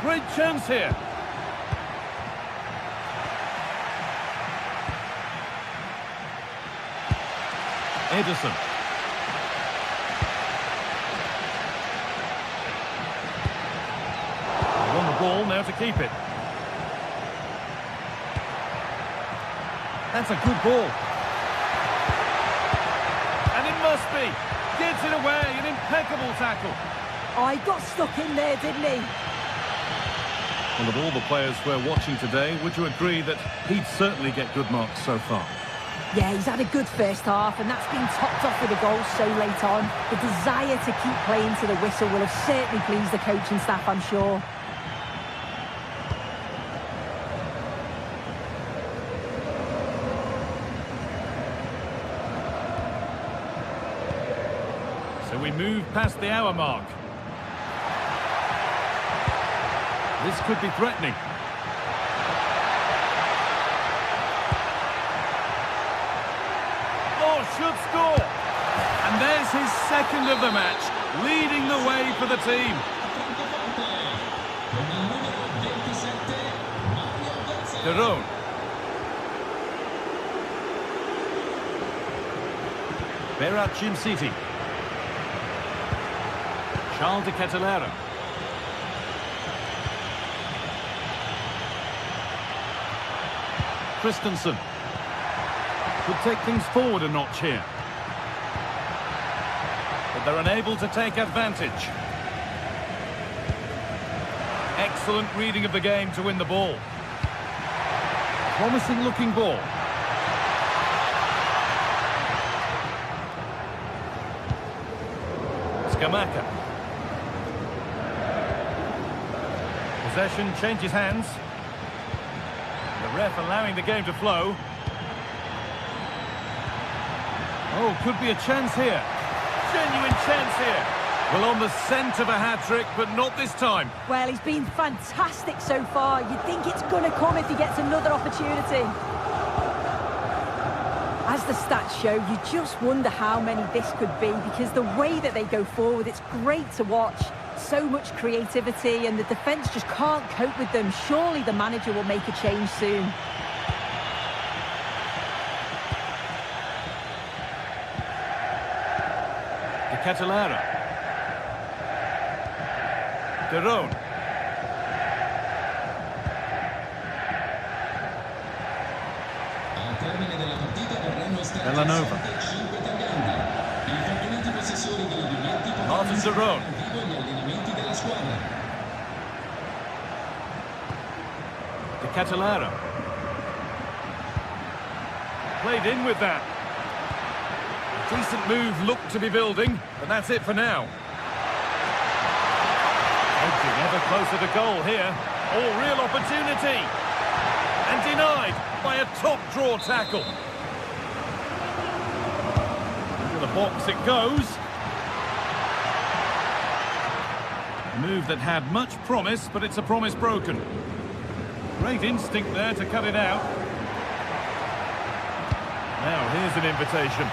Great chance here. Ederson. On the ball now to keep it. That's a good ball. And it must be. Gets it away, an impeccable tackle. Oh, he got stuck in there, didn't he? Well, of all the players we're watching today, would you agree that he'd certainly get good marks so far? Yeah, he's had a good first half, and that's been topped off with a goal so late on. The desire to keep playing to the whistle will have certainly pleased the coaching staff, I'm sure. So we move past the hour mark. This could be threatening. Should score. And there's his second of the match, leading the way for the team. De Roon. Berat Jim City. Charles de Ketelara. Christensen. Could take things forward a notch here. But they're unable to take advantage. Excellent reading of the game to win the ball. Promising looking ball. Scamacca. Possession changes hands. The ref allowing the game to flow. Oh, could be a chance here. Genuine chance here. Well, on the scent of a hat-trick, but not this time. Well, he's been fantastic so far. You'd think it's going to come if he gets another opportunity. As the stats show, you just wonder how many this could be, because the way that they go forward, it's great to watch. So much creativity, and the defence just can't cope with them. Surely the manager will make a change soon. De Catalara. De Roon. Al termine della partita verranno estratti Villanova. 5 tagliandi. I fortunati possessori dei biglietti Martin De Roon. vivo gli allenamenti della squadra. De Catalara. Played in with that. A decent move looked to be building, but that's it for now. Edging ever closer to goal here. All real opportunity. And denied by a top draw tackle. Into the box it goes. A move that had much promise, but it's a promise broken. Great instinct there to cut it out. Now here's an invitation.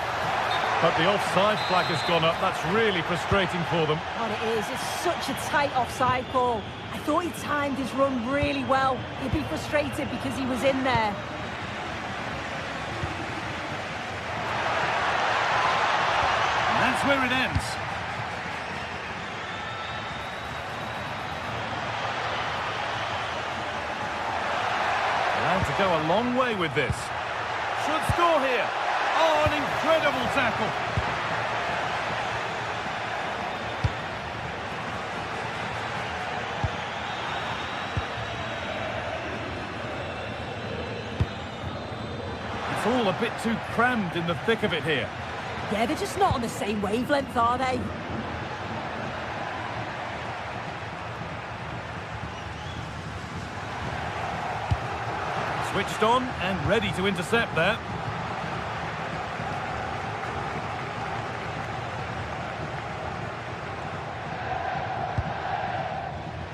But the offside flag has gone up. That's really frustrating for them. God, it is. It's such a tight offside call. I thought he timed his run really well. He'd be frustrated because he was in there. And that's where it ends. Allowed to go a long way with this. Should score here. Oh, an incredible tackle. It's all a bit too crammed in the thick of it here. Yeah, they're just not on the same wavelength, are they? Switched on and ready to intercept there.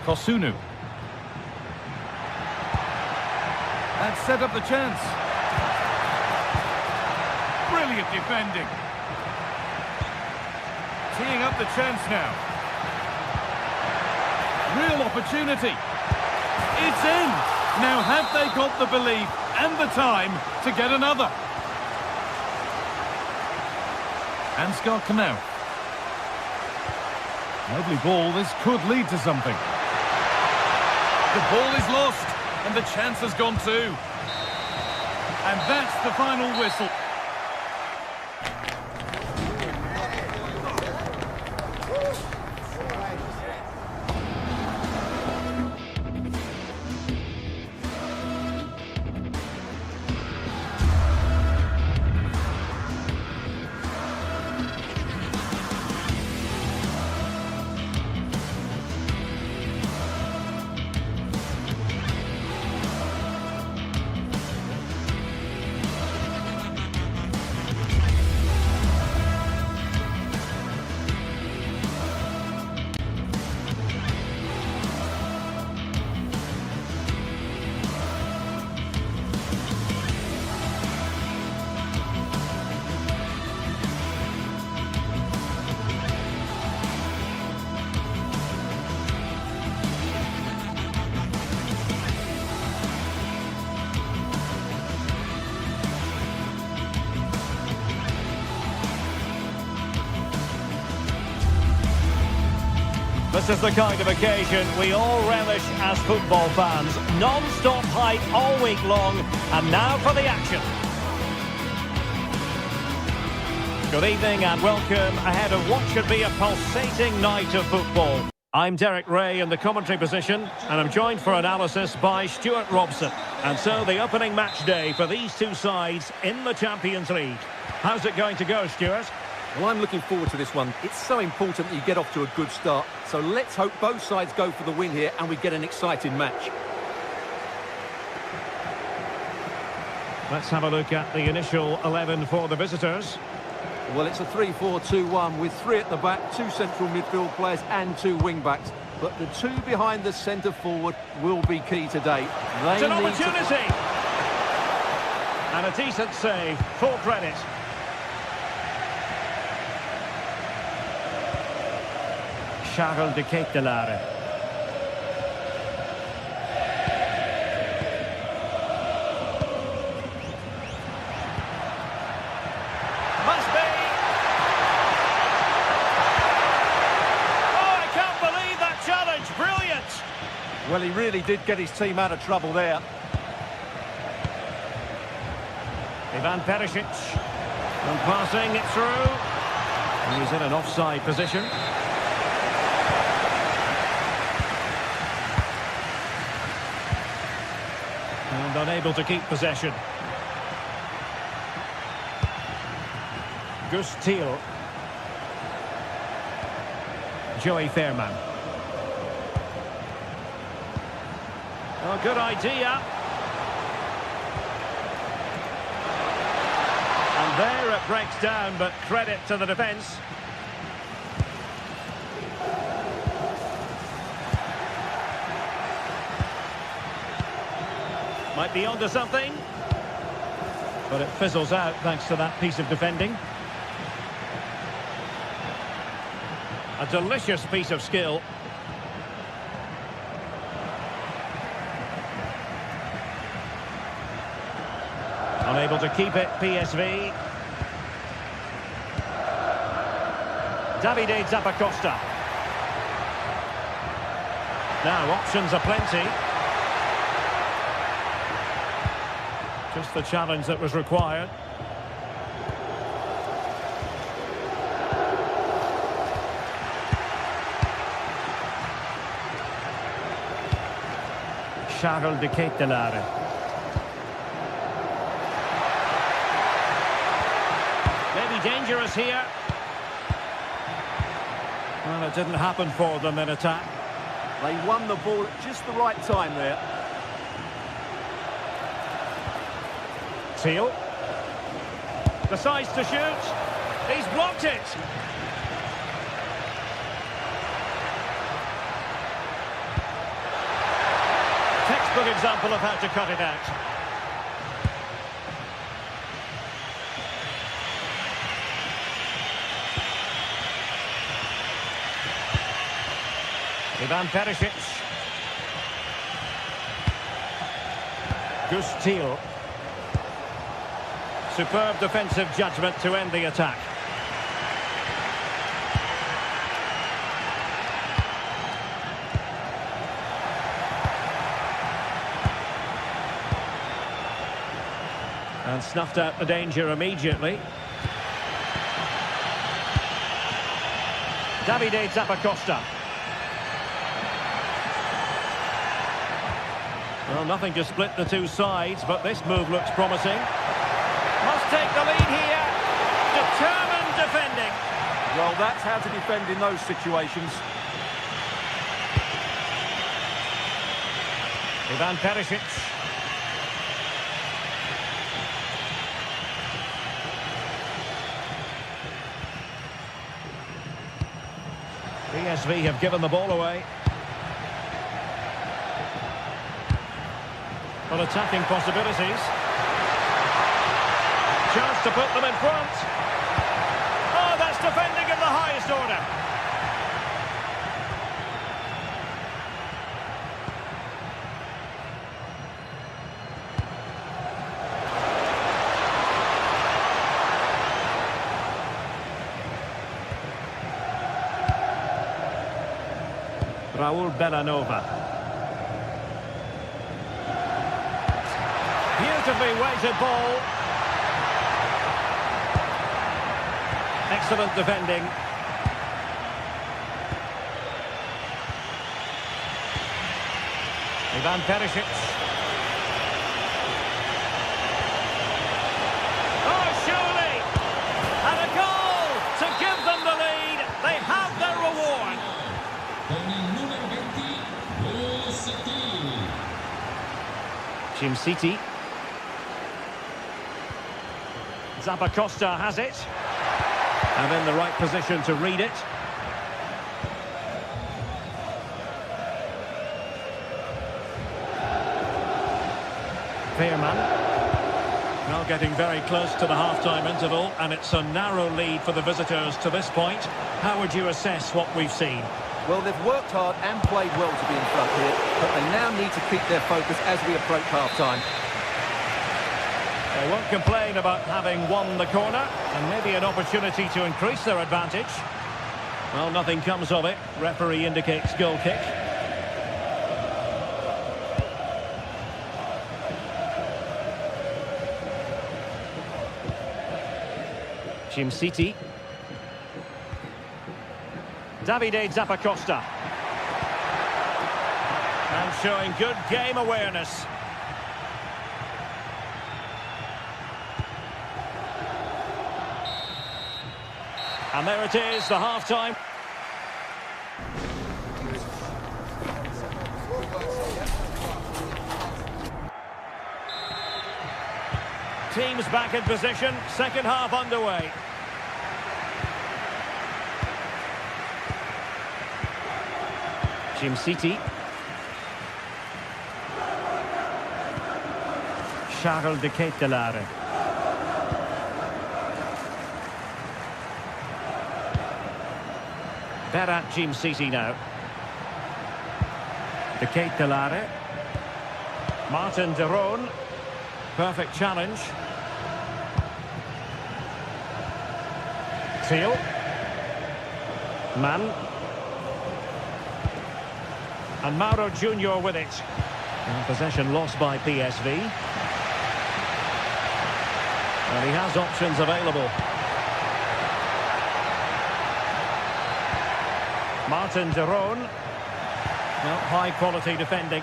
Kosunu. And set up the chance. Brilliant defending. Teeing up the chance now. Real opportunity. It's in. Now have they got the belief and the time to get another? Ansgar Knauff. Lovely ball. This could lead to something. The ball is lost, and the chance has gone too. And that's the final whistle. This is the kind of occasion we all relish as football fans. Non-stop hype all week long, and now for the action. Good evening and welcome ahead of what should be a pulsating night of football. I'm Derek Ray in the commentary position, and I'm joined for analysis by Stuart Robson. And so the opening match day for these two sides in the Champions League. How's it going to go, Stuart? Well, I'm looking forward to this one. It's so important that you get off to a good start. So let's hope both sides go for the win here and we get an exciting match. Let's have a look at the initial 11 for the visitors. Well, it's a 3-4-2-1 with three at the back, two central midfield players and two wing-backs. But the two behind the centre forward will be key today. It's an opportunity! And a decent save, full credit. Charles de Ketelaere. Must be. Oh, I can't believe that challenge. Brilliant. Well, he really did get his team out of trouble there. Ivan Perisic. And passing it through. And he's in an offside position. And unable to keep possession. Gus Thiel. Joey Fairman. Oh, good idea. And there it breaks down, but credit to the defence. Might be onto something. But it fizzles out thanks to that piece of defending. A delicious piece of skill. Unable to keep it, PSV. Davide Zappacosta. Now, options are plenty. Just the challenge that was required. Charles de Ketelaere. Maybe dangerous here. Well, it didn't happen for them in attack. They won the ball at just the right time there. Thiel. Decides to shoot. He's blocked it. Textbook example of how to cut it out. Ivan Perisic. Gus Thiel. Superb defensive judgment to end the attack. And snuffed out the danger immediately. Davide Zappacosta. Well, nothing to split the two sides, but this move looks promising. Must take the lead here. Determined defending. Well, that's how to defend in those situations. Ivan Perisic. PSV have given the ball away. Well, attacking possibilities. Chance to put them in front. Oh, that's defending of the highest order. Raul Bellanova. Beautifully weighted ball. Excellent defending. Ivan Perisic. Oh, surely! And a goal to give them the lead. They have their reward. Con il numero 20, Jim City. Zappacosta has it. And in the right position to read it. Fairman. Well, getting very close to the half-time interval, and it's a narrow lead for the visitors to this point. How would you assess what we've seen? Well, they've worked hard and played well to be in front here, but they now need to keep their focus as we approach half-time. They won't complain about having won the corner, and maybe an opportunity to increase their advantage. Well, nothing comes of it. Referee indicates goal kick. Jim City. Davide Zappacosta. And showing good game awareness. And there it is, the half-time. Teams back in position, second half underway. Jim City. Charles de Ketelaere. Berat Jim City now. De Ketelaere. Martin de Roon. Perfect challenge. Thiel. Mann. And Mauro Junior with it. And possession lost by PSV. And he has options available. Martin de Roon. Well, high quality defending.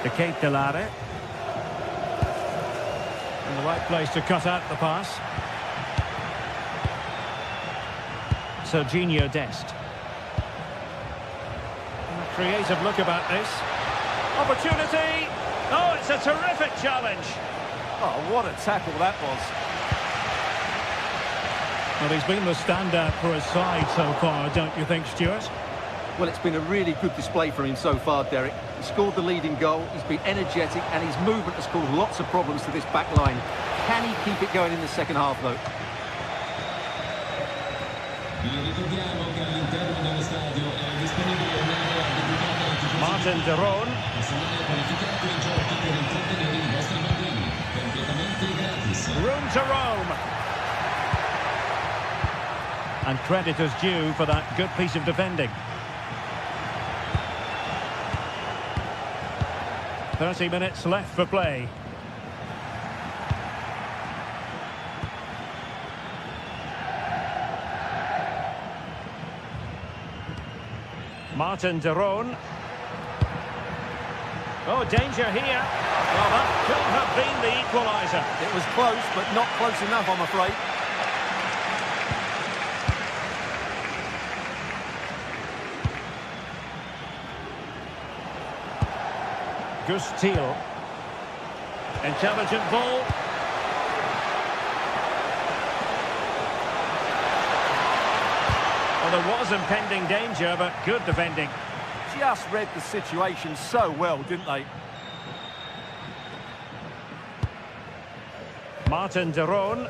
De Ketelaere. In the right place to cut out the pass. Serginho Dest. A creative look about this. Opportunity! Oh, it's a terrific challenge. Oh, what a tackle that was. Well, he's been the standout for his side so far, don't you think, Stuart? Well, it's been a really good display from him so far, Derek. He scored the leading goal, he's been energetic, and his movement has caused lots of problems to this back line. Can he keep it going in the second half, though? Martin de Roon. Room to roam. And credit is due for that good piece of defending. 30 minutes left for play. Martin de Roon. Oh, danger here. Well, that could have been the equaliser. It was close, but not close enough, I'm afraid. Gus Thiel. Intelligent ball. Well, there was impending danger, but good defending. Just read the situation so well, didn't they? Martin de Roon.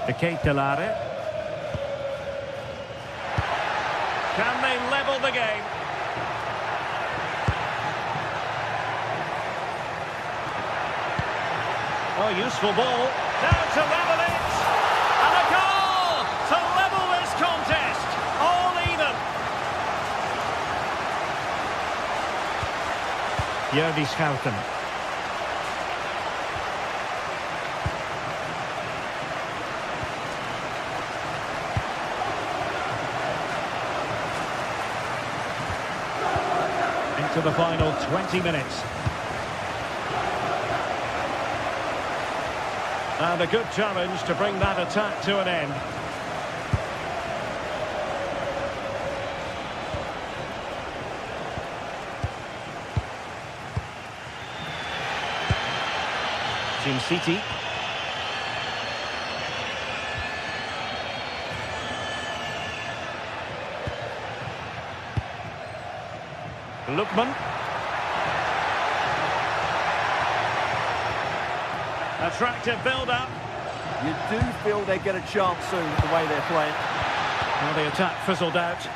De Ketelaere. Can they level the game? Oh, useful ball. Now to level it. And a goal to level this contest. All even. Jordi Schouten. Into the final 20 minutes. And a good challenge to bring that attack to an end. Jim City. Lookman. Attractive build-up. You do feel they get a chance soon with the way they're playing. Well, the attack fizzled out.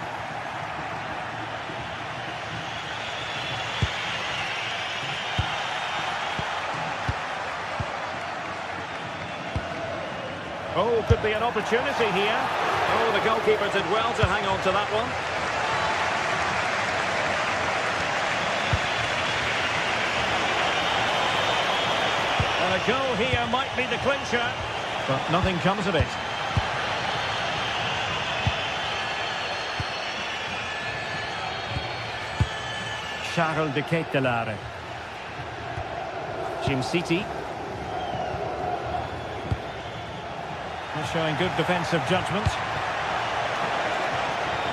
Oh, could be an opportunity here. Oh, the goalkeeper did well to hang on to that one. And a goal here might be the clincher, but nothing comes of it. Charles de Ketelaere. Jim City. Showing good defensive judgment.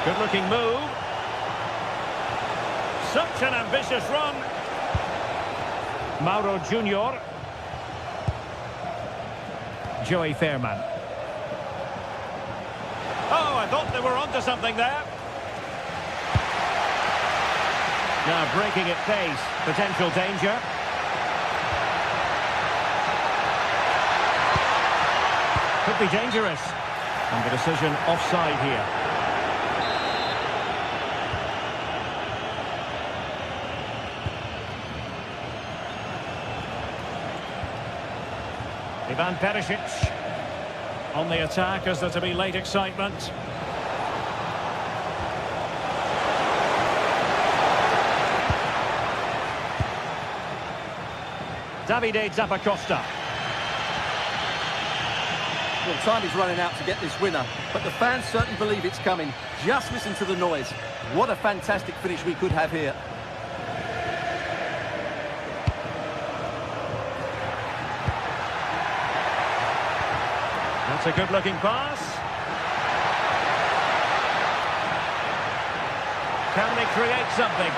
Good looking move. Such an ambitious run. Mauro Junior. Joey Fairman. Oh, I thought they were onto something there. Now breaking at pace. Potential danger. Could be dangerous. And the decision offside here. Ivan Perisic on the attack as there to be late excitement. Davide Zappacosta. Well, time is running out to get this winner, but the fans certainly believe it's coming. Just listen to the noise. What a fantastic finish we could have here. That's a good-looking pass. Can they create something?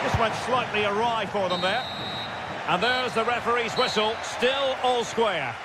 This went slightly awry for them there. And there's the referee's whistle, still all square.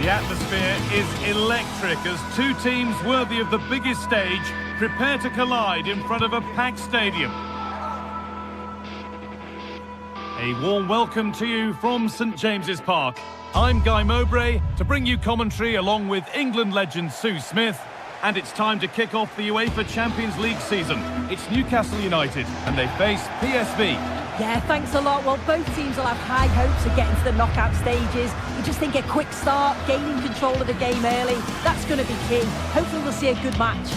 The atmosphere is electric as two teams worthy of the biggest stage prepare to collide in front of a packed stadium. A warm welcome to you from St James's Park. I'm Guy Mowbray to bring you commentary along with England legend Sue Smith. And it's time to kick off the UEFA Champions League season. It's Newcastle United and they face PSV. Yeah, thanks a lot. Well, both teams will have high hopes of getting to the knockout stages. You just think a quick start, gaining control of the game early, that's going to be key. Hopefully we'll see a good match.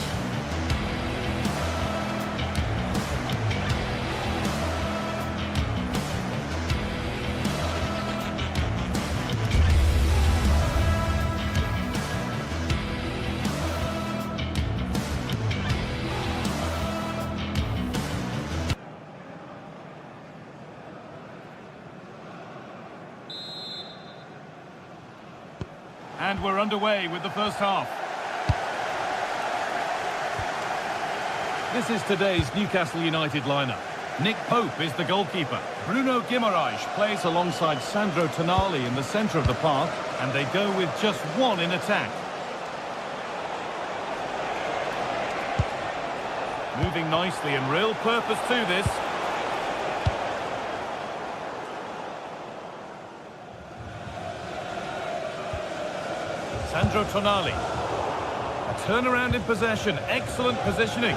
And we're underway with the first half. This is today's Newcastle United lineup. Nick Pope is the goalkeeper. Bruno Guimaraes plays alongside Sandro Tonali in the centre of the park, and they go with just one in attack. Moving nicely and real purpose to this. Sandro Tonali. A turnaround in possession. Excellent positioning.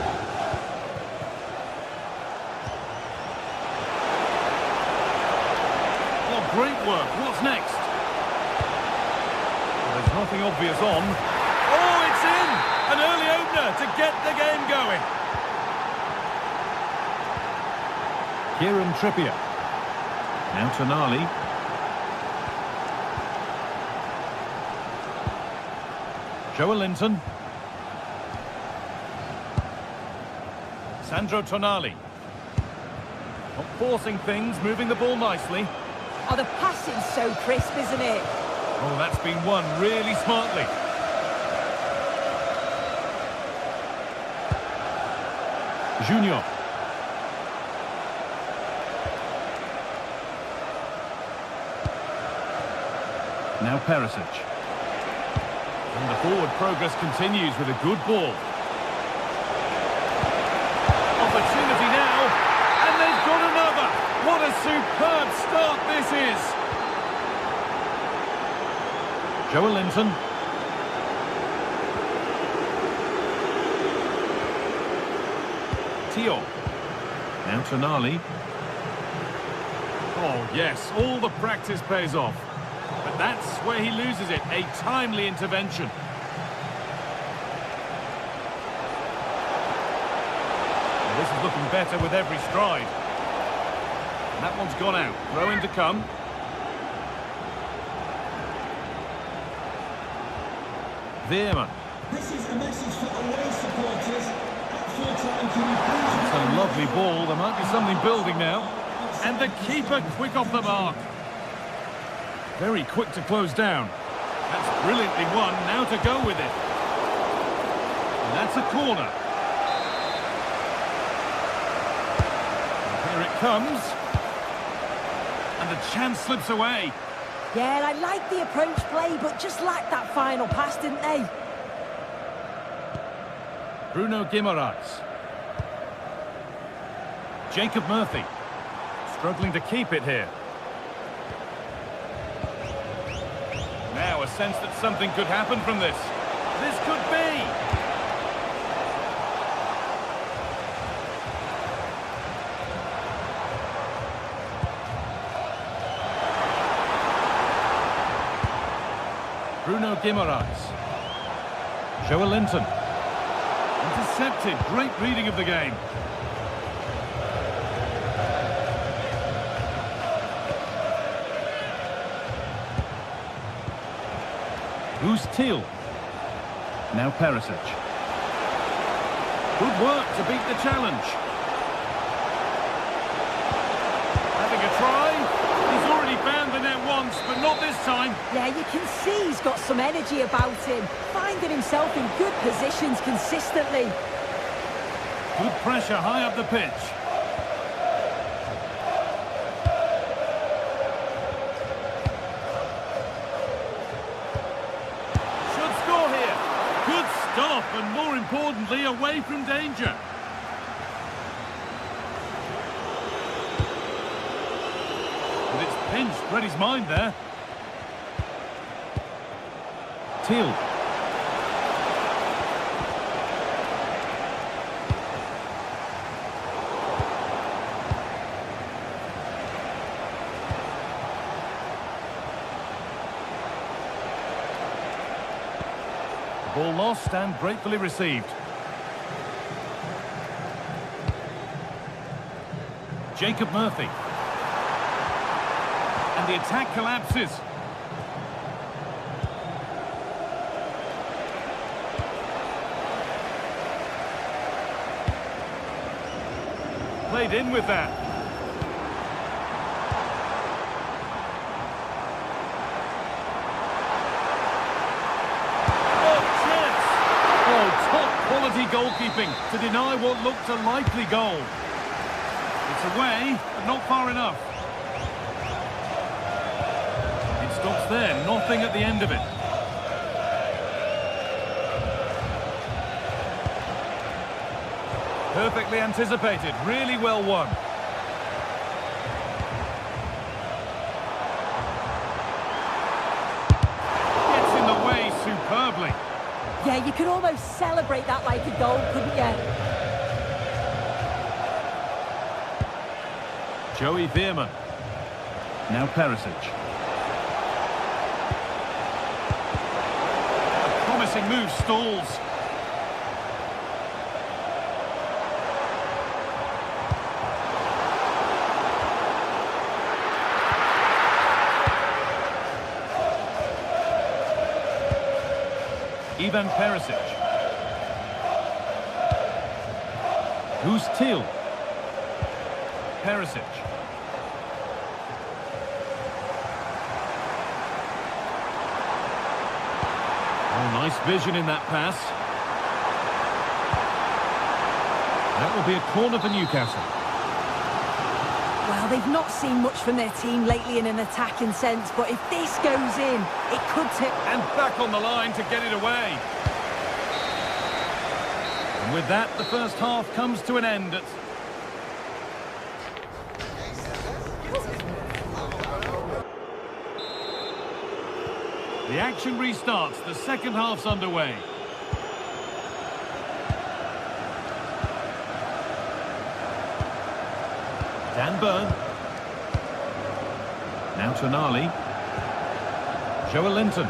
Oh, great work. What's next? Well, there's nothing obvious on. Oh, it's in! An early opener to get the game going. Kieran Trippier. Now Tonali. Joelinton. Sandro Tonali. Not forcing things, moving the ball nicely. Oh, the passing's so crisp, isn't it? Oh, that's been won really smartly. Junior. Now Perisic. And the forward progress continues with a good ball. Opportunity now, and they've got another. What a superb start this is. Joelinton. Tio. Now Tonali. Oh yes, all the practice pays off. But that's where he loses it, a timely intervention. And this is looking better with every stride. And that one's gone out. Throw in to come. Veerman. This is a message for away supporters. At full time, can you please... It's a lovely ball. There might be something building now. And the keeper quick off the mark. Very quick to close down. That's brilliantly won. Now to go with it. And that's a corner. And here it comes. And the chance slips away. Yeah, I like the approach play, but just lacked that final pass, didn't they? Bruno Guimaraes. Jacob Murphy. Struggling to keep it here. Now a sense that something could happen from this. This could be! Bruno Guimaraes. Joelinton. Intercepted. Great reading of the game. Who's Teal? Now Perisic. Good work to beat the challenge. Having a try. He's already found the net once, but not this time. Yeah, you can see he's got some energy about him, finding himself in good positions consistently. Good pressure high up the pitch. importantly, away from danger. But it's pinched, read his mind there. Teal. Ball lost and gratefully received. Jacob Murphy. And the attack collapses. Played in with that. Quality goalkeeping to deny what looked a likely goal. It's away, but not far enough. It stops there, nothing at the end of it. Perfectly anticipated, really well won. Gets in the way superbly. Yeah, you could almost celebrate that like a goal, couldn't you? Joey Veerman. Now Perisic. A promising move stalls. Ivan Perisic. Who's Teal? Perisic. Oh, nice vision in that pass. That will be a corner for Newcastle. Well, they've not seen much from their team lately in an attacking sense, but if this goes in, it could tip. And back on the line to get it away. And with that, the first half comes to an end. The action restarts. The second half's underway. Dan Burn. Now Tonali. Joe Linton.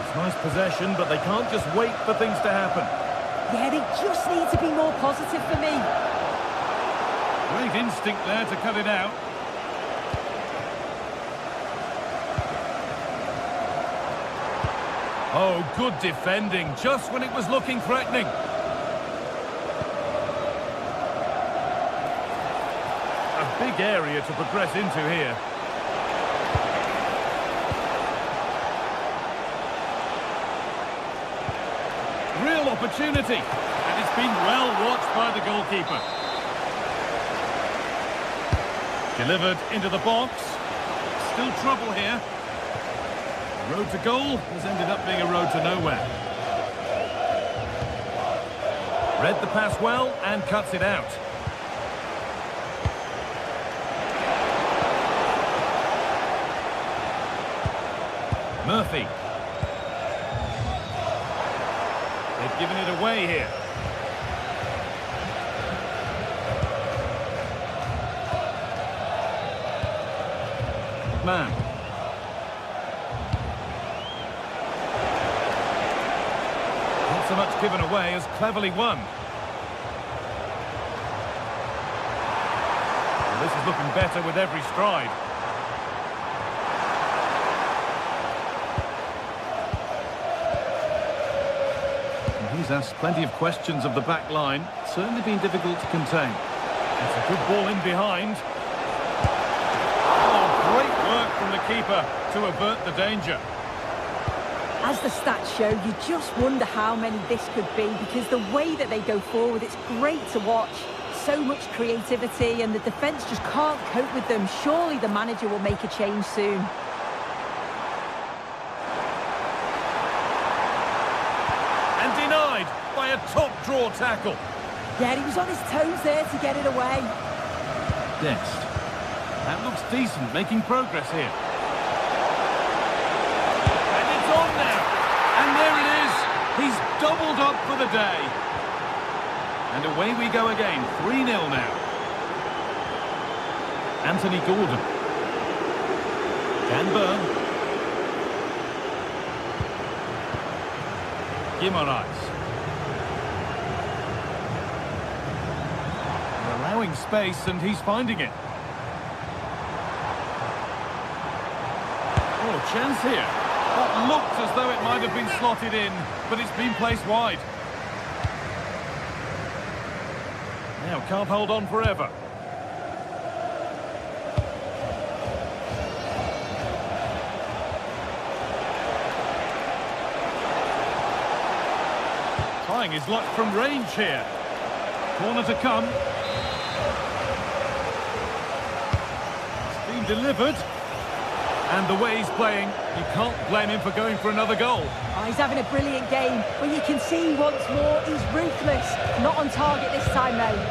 It's nice possession, but they can't just wait for things to happen. Yeah, they just need to be more positive for me. Great instinct there to cut it out. Oh, good defending, just when it was looking threatening. Big area to progress into here. Real opportunity, and it's been well watched by the goalkeeper. Delivered into the box. Still trouble here. The road to goal has ended up being a road to nowhere. Read the pass well and cuts it out. Murphy. They've given it away here. Man. Not so much given away as cleverly won. Well, this is looking better with every stride. He's asked plenty of questions of the back line. Certainly been difficult to contain. It's a good ball in behind. Oh, great work from the keeper to avert the danger. As the stats show, you just wonder how many this could be, because the way that they go forward, it's great to watch. So much creativity, and the defence just can't cope with them. Surely the manager will make a change soon. draw tackle. Yeah, he was on his toes there to get it away. Dest. That looks decent, making progress here. And it's on now. And there it is. He's doubled up for the day. And away we go again. 3-0 now. Anthony Gordon. Dan Burn. Guimaraes. They're allowing space and he's finding it. Oh, chance here. That looked as though it might have been slotted in, but it's been placed wide. Now can't hold on forever. Trying his luck from range here. Corner to come. It's been delivered. And the way he's playing, you can't blame him for going for another goal. Oh, he's having a brilliant game, but you can see once more he's ruthless. Not on target this time, though.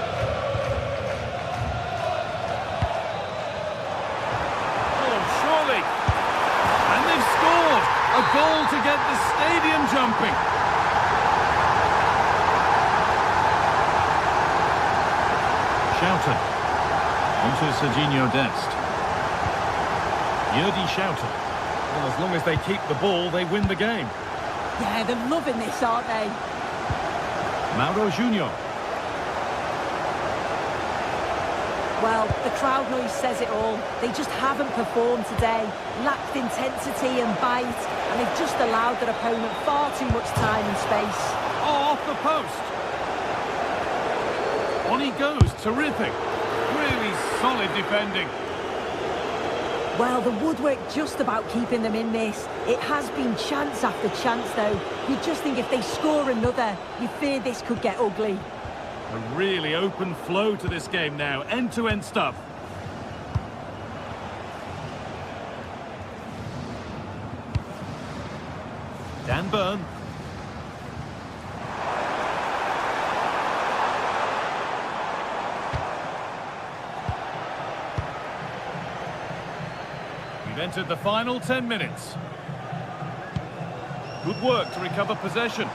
Oh, surely. And they've scored. A goal to get the stadium jumping. Schouten. Onto Serginho Dest. Yurdi Schouten. Well, as long as they keep the ball, they win the game. Yeah, they're loving this, aren't they? Mauro Junior. Well, the crowd noise says it all. They just haven't performed today. Lacked intensity and bite, and they've just allowed their opponent far too much time and space. Oh, off the post. On he goes. Terrific. Really solid defending. Well, the woodwork just about keeping them in this. It has been chance after chance, though. You just think if they score another, you fear this could get ugly. A really open flow to this game now. End-to-end stuff. Dan Burn. We've entered the final 10 minutes. Good work to recover possession.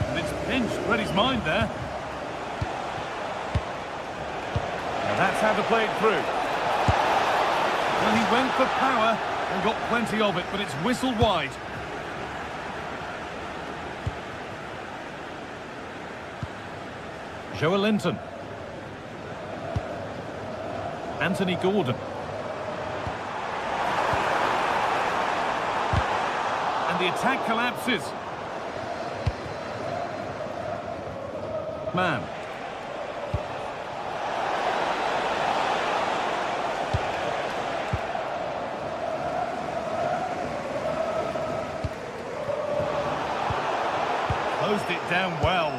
And it's pinched, read his mind there. Now that's how to play it through. Well, he went for power and got plenty of it, but it's whistled wide. Joelinton. Anthony Gordon. And the attack collapses. Man. Closed it down well.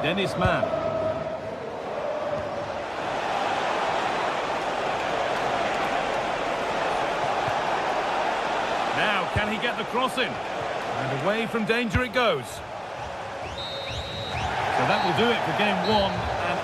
Dennis Mann. Now, can he get the cross in? And away from danger it goes. So that will do it for game one. And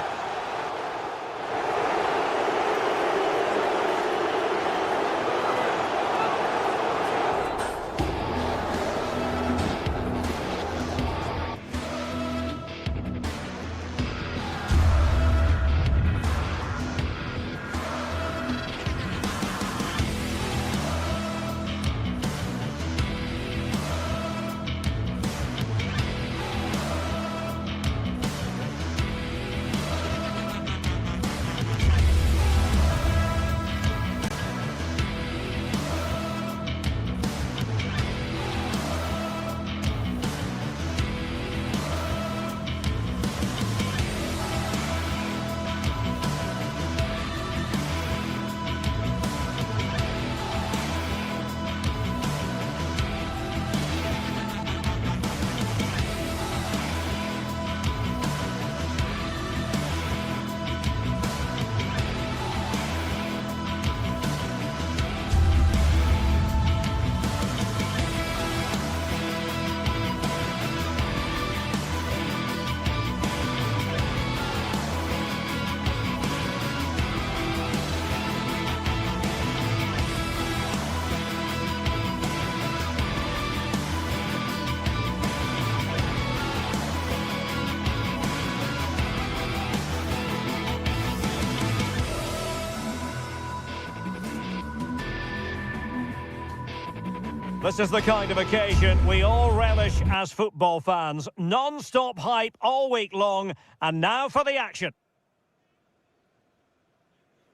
This is the kind of occasion we all relish as football fans. Non-stop hype all week long, and now for the action.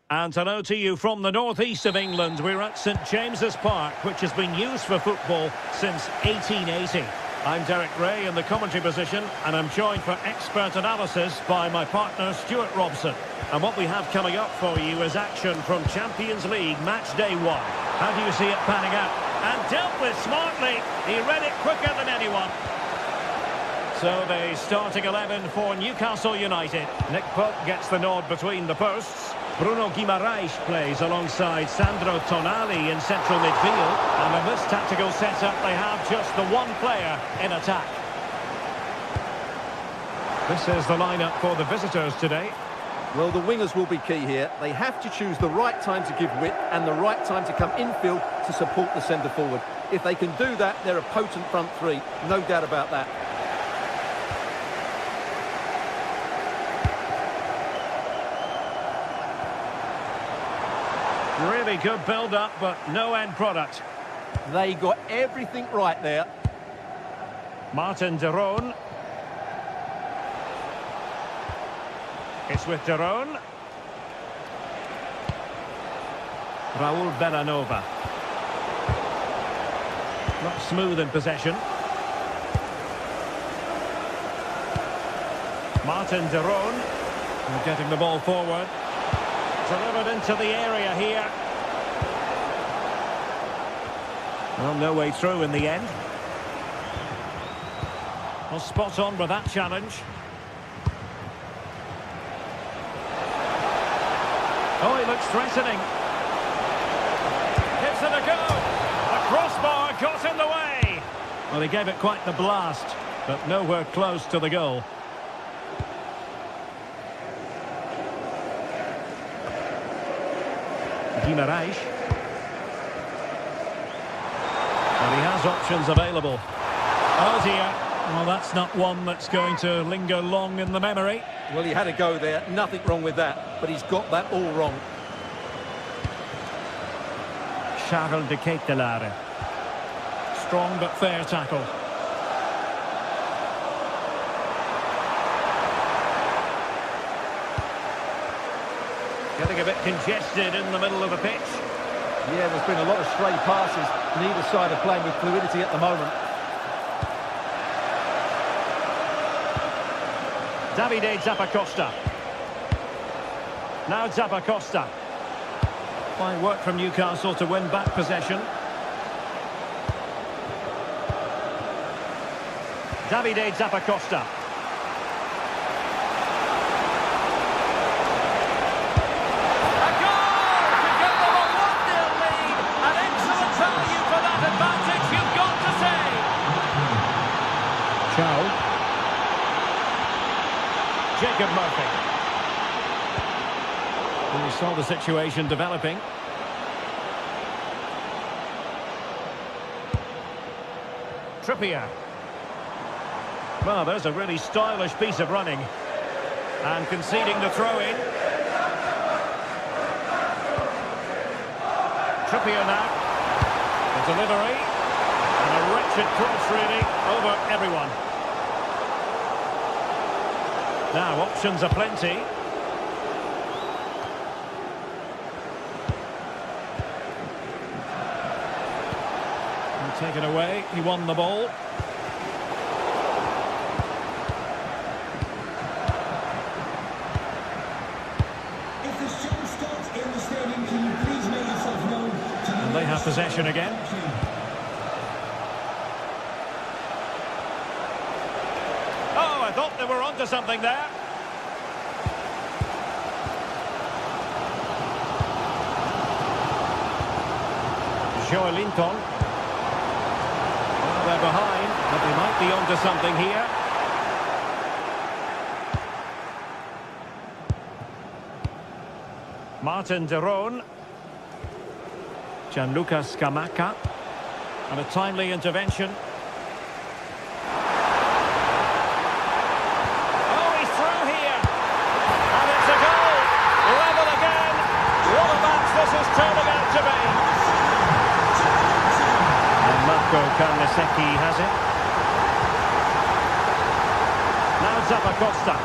And hello to you from the northeast of England. We're at St James's Park, which has been used for football since 1880. I'm Derek Ray in the commentary position, and I'm joined for expert analysis by my partner Stuart Robson. And what we have coming up for you is action from Champions League match day 1. How do you see it panning out? And dealt with smartly. He read it quicker than anyone. So the starting 11 for Newcastle United. Nick Pope gets the nod between the posts. Bruno Guimaraes plays alongside Sandro Tonali in central midfield. And in this tactical setup, they have just the one player in attack. This is the lineup for the visitors today. Well, the wingers will be key here. They have to choose the right time to give width and the right time to come infield to support the centre forward. If they can do that, they're a potent front three. No doubt about that. Really good build-up, but no end product. They got everything right there. Martin de Roon. It's with de Roon. Raul Bellanova. Not smooth in possession. Martin de Roon. And getting the ball forward. Delivered into the area here. Well, no way through in the end. Well, spot on with that challenge. Oh, he looks threatening. Gives it a go. The crossbar got in the way. Well, he gave it quite the blast, but nowhere close to the goal. Guimaraes. And he has options available. Oh dear. Well, that's not one that's going to linger long in the memory. Well, he had a go there. Nothing wrong with that. But he's got that all wrong. Charles de Ketelaere. Strong but fair tackle. Getting a bit congested in the middle of the pitch. Yeah, there's been a lot of stray passes. Neither side are playing with fluidity at the moment. Davide Zappacosta. Now Zappacosta. Fine work from Newcastle to win back possession. Davide Zappacosta. A goal to give them a 1-0 lead. An excellent value for that advantage, you've got to say. Chow. Jacob Murphy. We saw the situation developing. Trippier. Well, there's a really stylish piece of running. And conceding the throw-in. Trippier now. The delivery. And a wretched cross, really, over everyone. Now, options are plenty. And taken away, he won the ball. If the show starts in the stadium, can you please make yourself known to the... And they have possession again. Oh, I thought they were onto something there. Joelinton. Well, they're behind, but they might be onto something here. Martin de Roon. Gianluca Scamacca. And a timely intervention. Oh, he's through here. And it's a goal. Level again. What a match this is turning out to be. And has it. Now Zappacosta.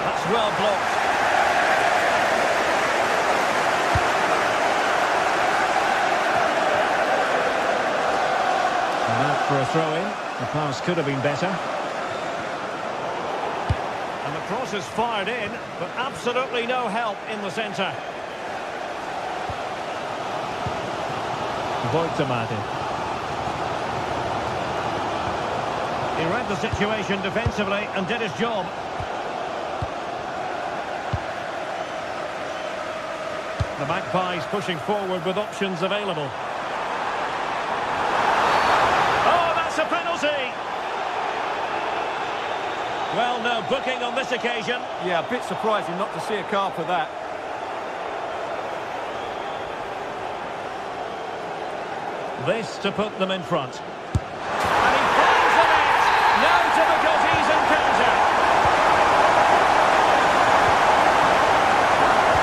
That's well blocked. For a throw-in, the pass could have been better. And the cross is fired in, but absolutely no help in the centre. Voigtematen. He read the situation defensively and did his job. The Magpies pushing forward with options available. A penalty. Well, no booking on this occasion. Yeah, a bit surprising not to see a card for that. This to put them in front. And he finds the net. No difficulties in counter.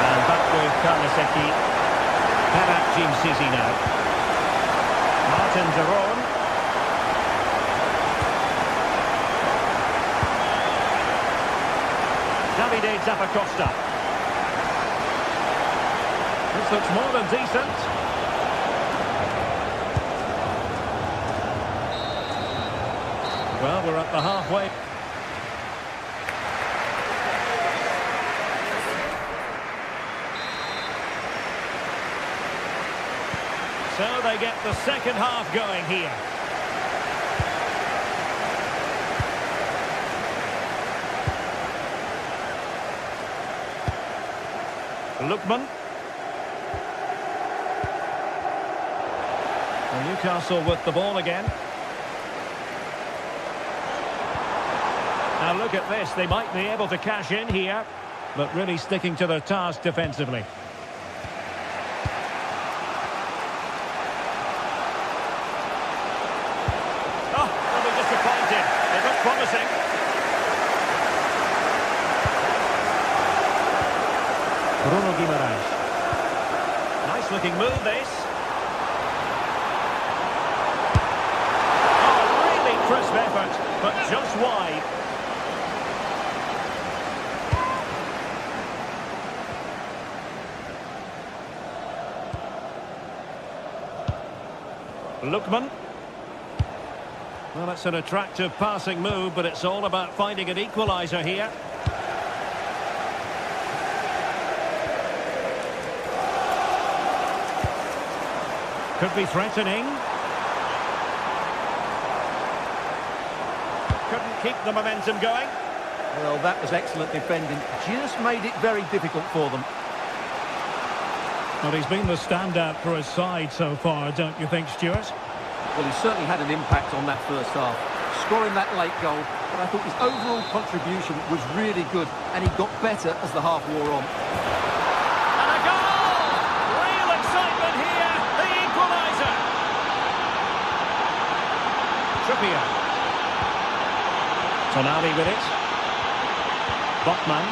And back with Karnaseki. Karat Jim Sisi now. Martin Deron. Davide Zappacosta. This looks more than decent. Well, we're at the halfway. So they get the second half going here. Lookman. And Newcastle with the ball again. Now look at this, they might be able to cash in here, but really sticking to their task defensively. Oh, they'll be disappointed. They look promising. Bruno Guimaraes. Nice looking move, this. Oh, really crisp effort, but just wide. Lookman. Well, that's an attractive passing move, but it's all about finding an equaliser here. Could be threatening. Couldn't keep the momentum going. Well, that was excellent defending. Just made it very difficult for them. Well, he's been the standout for his side so far, don't you think, Stuart? Well, he certainly had an impact on that first half. Scoring that late goal, but I thought his overall contribution was really good, and he got better as the half wore on. And a goal! Real excitement here, the equaliser. Trippier. Tonali with it. Botman.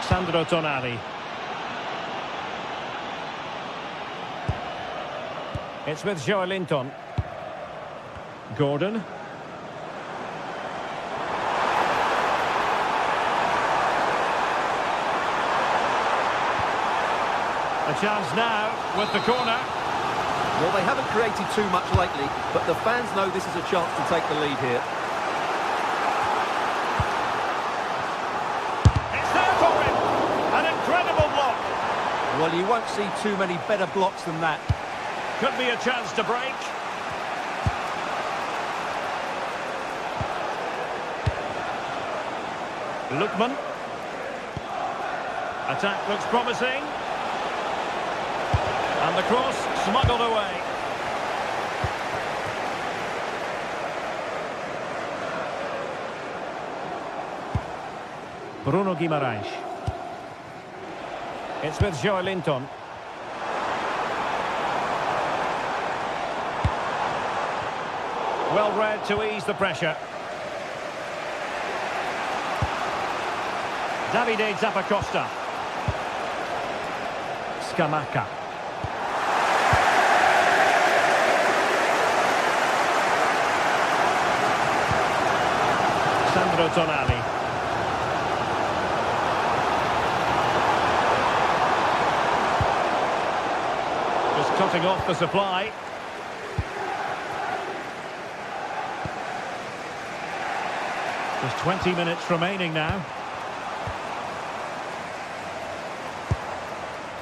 Sandro Tonali. It's with Joelinton. Gordon. A chance now with the corner. Well, they haven't created too much lately, but the fans know this is a chance to take the lead here. It's there for him. An incredible block. Well, you won't see too many better blocks than that. Could be a chance to break. Lookman. Attack looks promising. And the cross smuggled away. Bruno Guimaraes. It's with Joelinton. Well read to ease the pressure. Davide Zappacosta. Scamacca. Sandro Tonali. Just cutting off the supply. There's 20 minutes remaining now.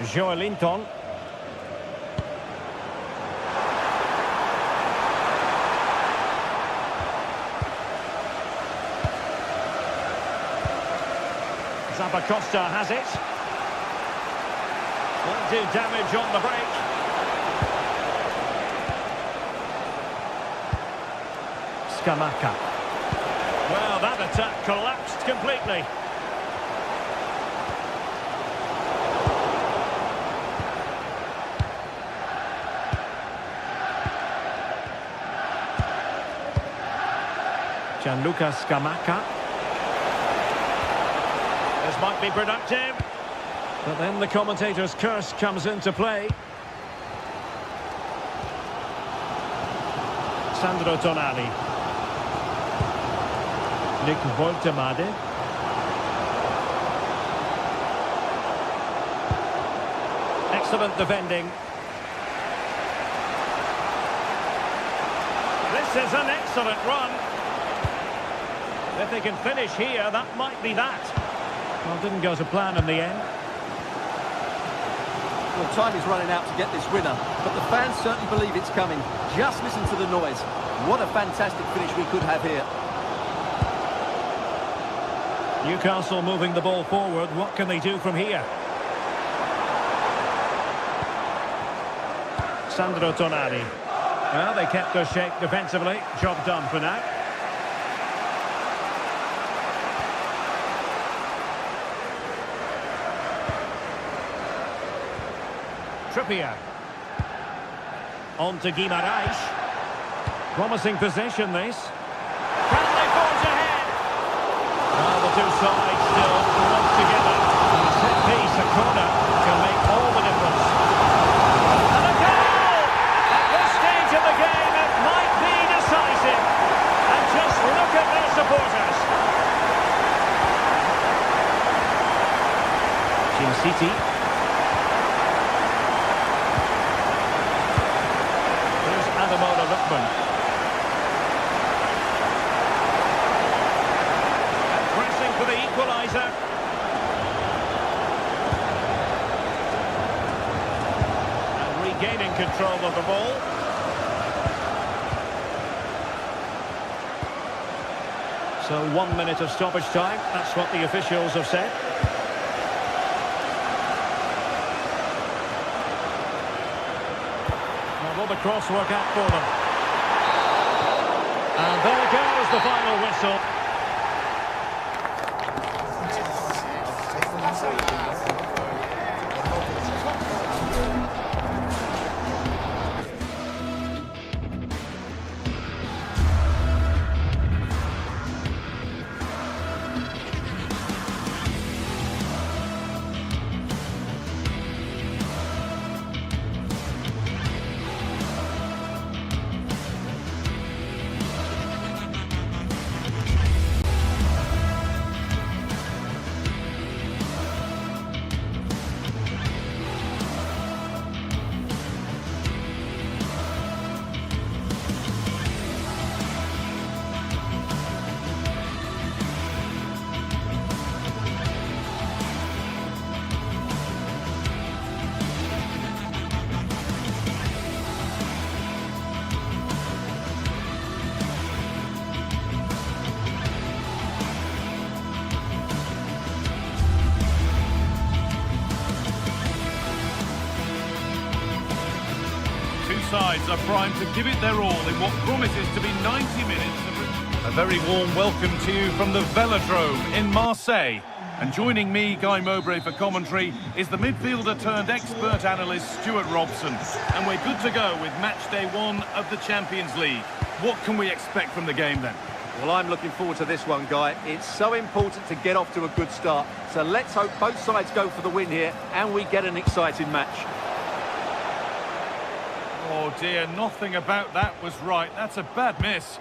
Joelinton. Zappacosta has it. Won't do damage on the break. Scamacca. Well, that attack collapsed completely. Gianluca Scamacca. This might be productive. But then the commentator's curse comes into play. Sandro Tonali. Nick Woltemade. Excellent defending. This is an excellent run. If they can finish here, that might be that. Well, didn't go to plan in the end. Well, time is running out to get this winner, but the fans certainly believe it's coming. Just listen to the noise. What a fantastic finish we could have here. Newcastle moving the ball forward. What can they do from here? Sandro Tonali. Well, they kept their shape defensively. Job done for now. Trippier. On to Guimaraes. Promising possession, this. Friendly forge ahead. Well, the two sides still close together. A set piece, a corner, can make all the difference. And a goal! At this stage of the game, it might be decisive. And just look at their supporters. Team City. Pressing for the equaliser. And regaining control of the ball. So 1 minute of stoppage time. That's what the officials have said. Will the cross work out for them? And there goes the final whistle. Sides are primed to give it their all in what promises to be 90 minutes of a very warm welcome to you from the Velodrome in Marseille. And joining me, Guy Mowbray, for commentary is the midfielder turned expert analyst Stuart Robson. And we're good to go with match day 1 of the Champions League. What can we expect from the game then? Well, I'm looking forward to this one, Guy. It's so important to get off to a good start. So let's hope both sides go for the win here and we get an exciting match. Oh dear, nothing about that was right. That's a bad miss.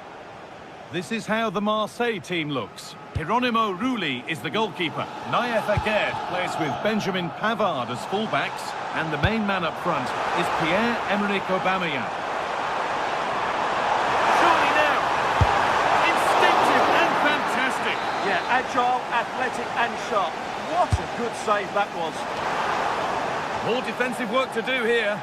This is how the Marseille team looks. Hieronymo Rulli is the goalkeeper. Naïef Aguerd plays with Benjamin Pavard as fullbacks. And the main man up front is Pierre-Emerick Aubameyang. Surely now. Instinctive and fantastic. Yeah, agile, athletic and sharp. What a good save that was. More defensive work to do here.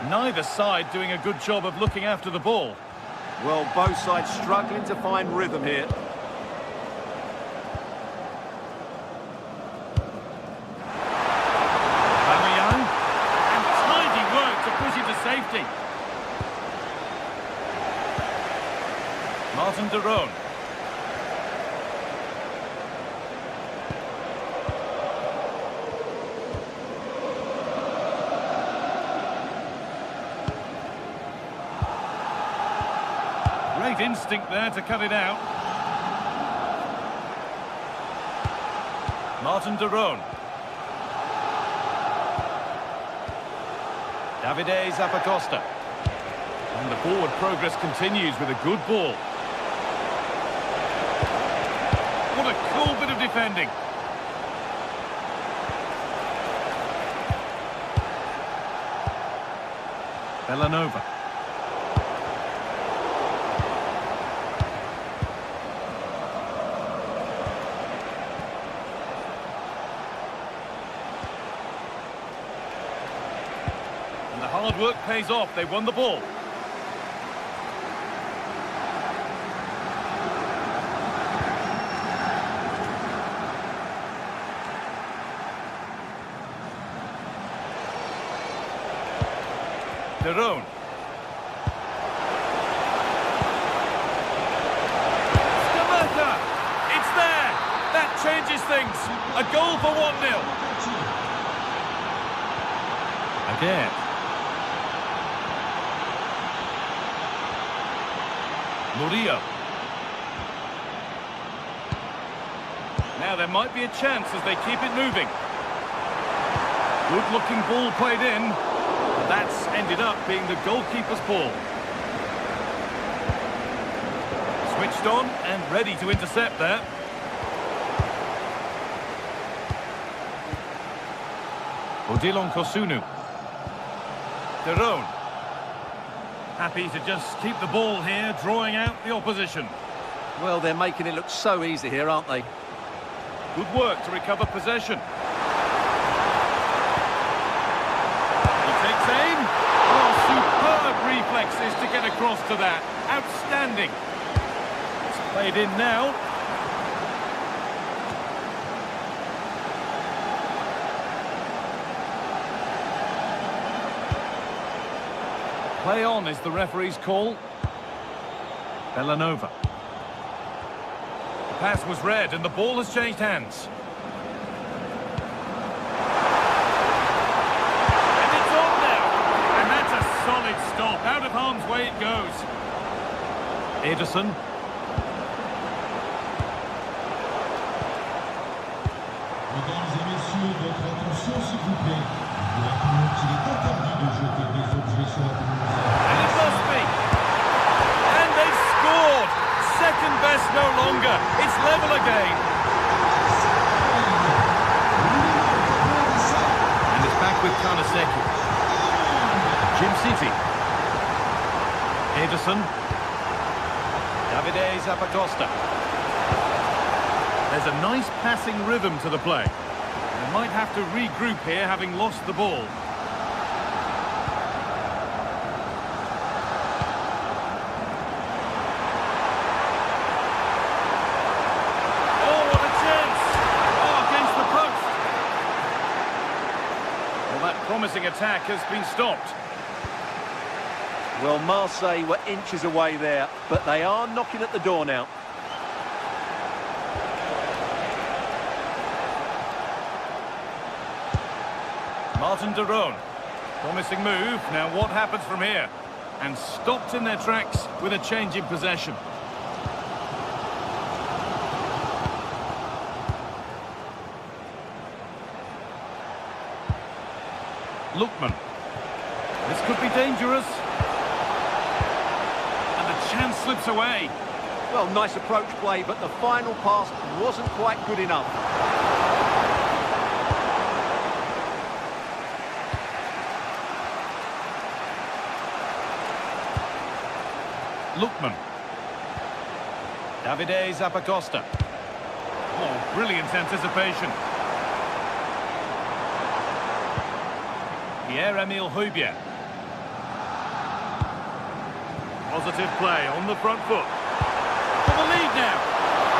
Neither side doing a good job of looking after the ball. Well, both sides struggling to find rhythm here. Aubameyang. And tidy work to push it to safety. Martin de Roon. Great instinct there to cut it out. Martin de Roon. Davide Zappacosta. And the forward progress continues with a good ball. What a cool bit of defending. Bellanova. And the hard work pays off. They won the ball. De Roon. Skamata! It's there! That changes things. A goal for 1-0. Again. Murillo. Now there might be a chance as they keep it moving. Good-looking ball played in. That's ended up being the goalkeeper's ball. Switched on and ready to intercept there. Odilon Kosunu. De Roon. Happy to just keep the ball here, drawing out the opposition. Well, they're making it look so easy here, aren't they? Good work to recover possession. Takes aim. Oh, superb reflexes to get across to that. Outstanding. It's played in now. Play on is the referee's call. Bellanova. The pass was read and the ball has changed hands. Solid stop. Out of harm's way it goes. Ederson. Mesdames et messieurs, votre attention s'il vous plaît. Nous rappelons qu'il est interdit de jeter des objets sur la pelouse. And it must be. And they've scored. Second best no longer. It's level again. And it's back with Kanaseki. Jim City. Ederson. Davide Zappacosta. There's a nice passing rhythm to the play. They might have to regroup here, having lost the ball. Oh, what a chance! Oh, against the post. Well, that promising attack has been stopped. Well, Marseille were inches away there, but they are knocking at the door now. Martin de Roon. Promising move. Now what happens from here? And stopped in their tracks with a change in possession. Lookman. This could be dangerous. And the chance slips away. Well, nice approach play, but the final pass wasn't quite good enough. Lookman. Davide Zappacosta. Oh, brilliant anticipation. Pierre-Emile Højbjerg. Positive play on the front foot. For the lead now.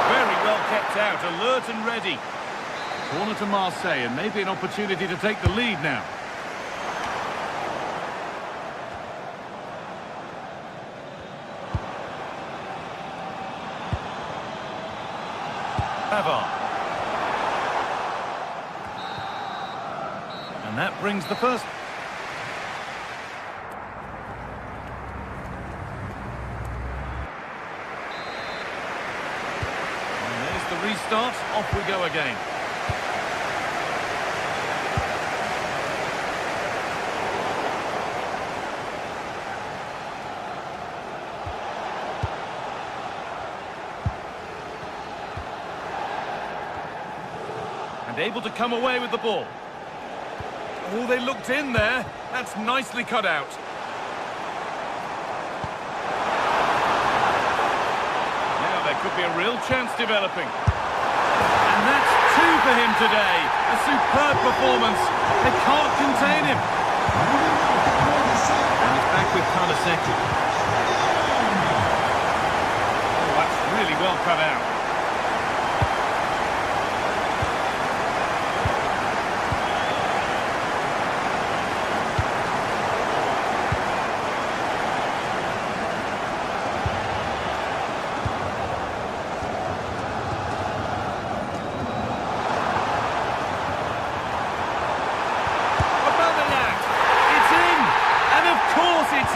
Very well kept out, alert and ready. Corner to Marseille, and maybe an opportunity to take the lead now. Pavard. And that brings the first. And there's the restart. Off we go again. Able to come away with the ball. Oh, they looked in there. That's nicely cut out. Now there could be a real chance developing. And that's two for him today. A superb performance. They can't contain him. And he's back with Karaseki. Oh, that's really well cut out.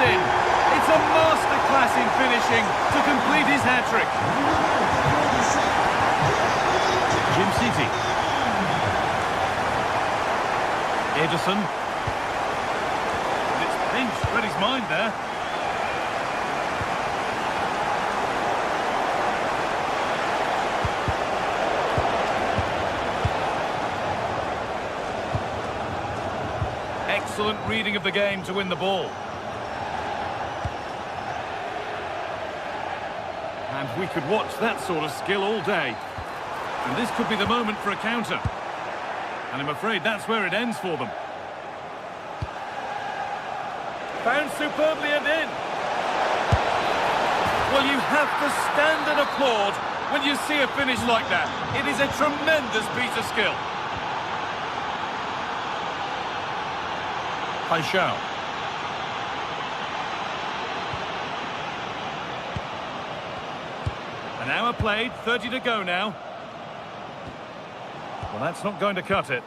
It's a masterclass in finishing to complete his hat-trick. Jim City. Ederson. And it's pinched, read his mind there. Excellent reading of the game to win the ball. And we could watch that sort of skill all day. And this could be the moment for a counter. And I'm afraid that's where it ends for them. Found superbly and in. Well, you have to stand and applaud when you see a finish like that. It is a tremendous piece of skill. Paixão. An hour played, 30 to go now. Well, that's not going to cut it.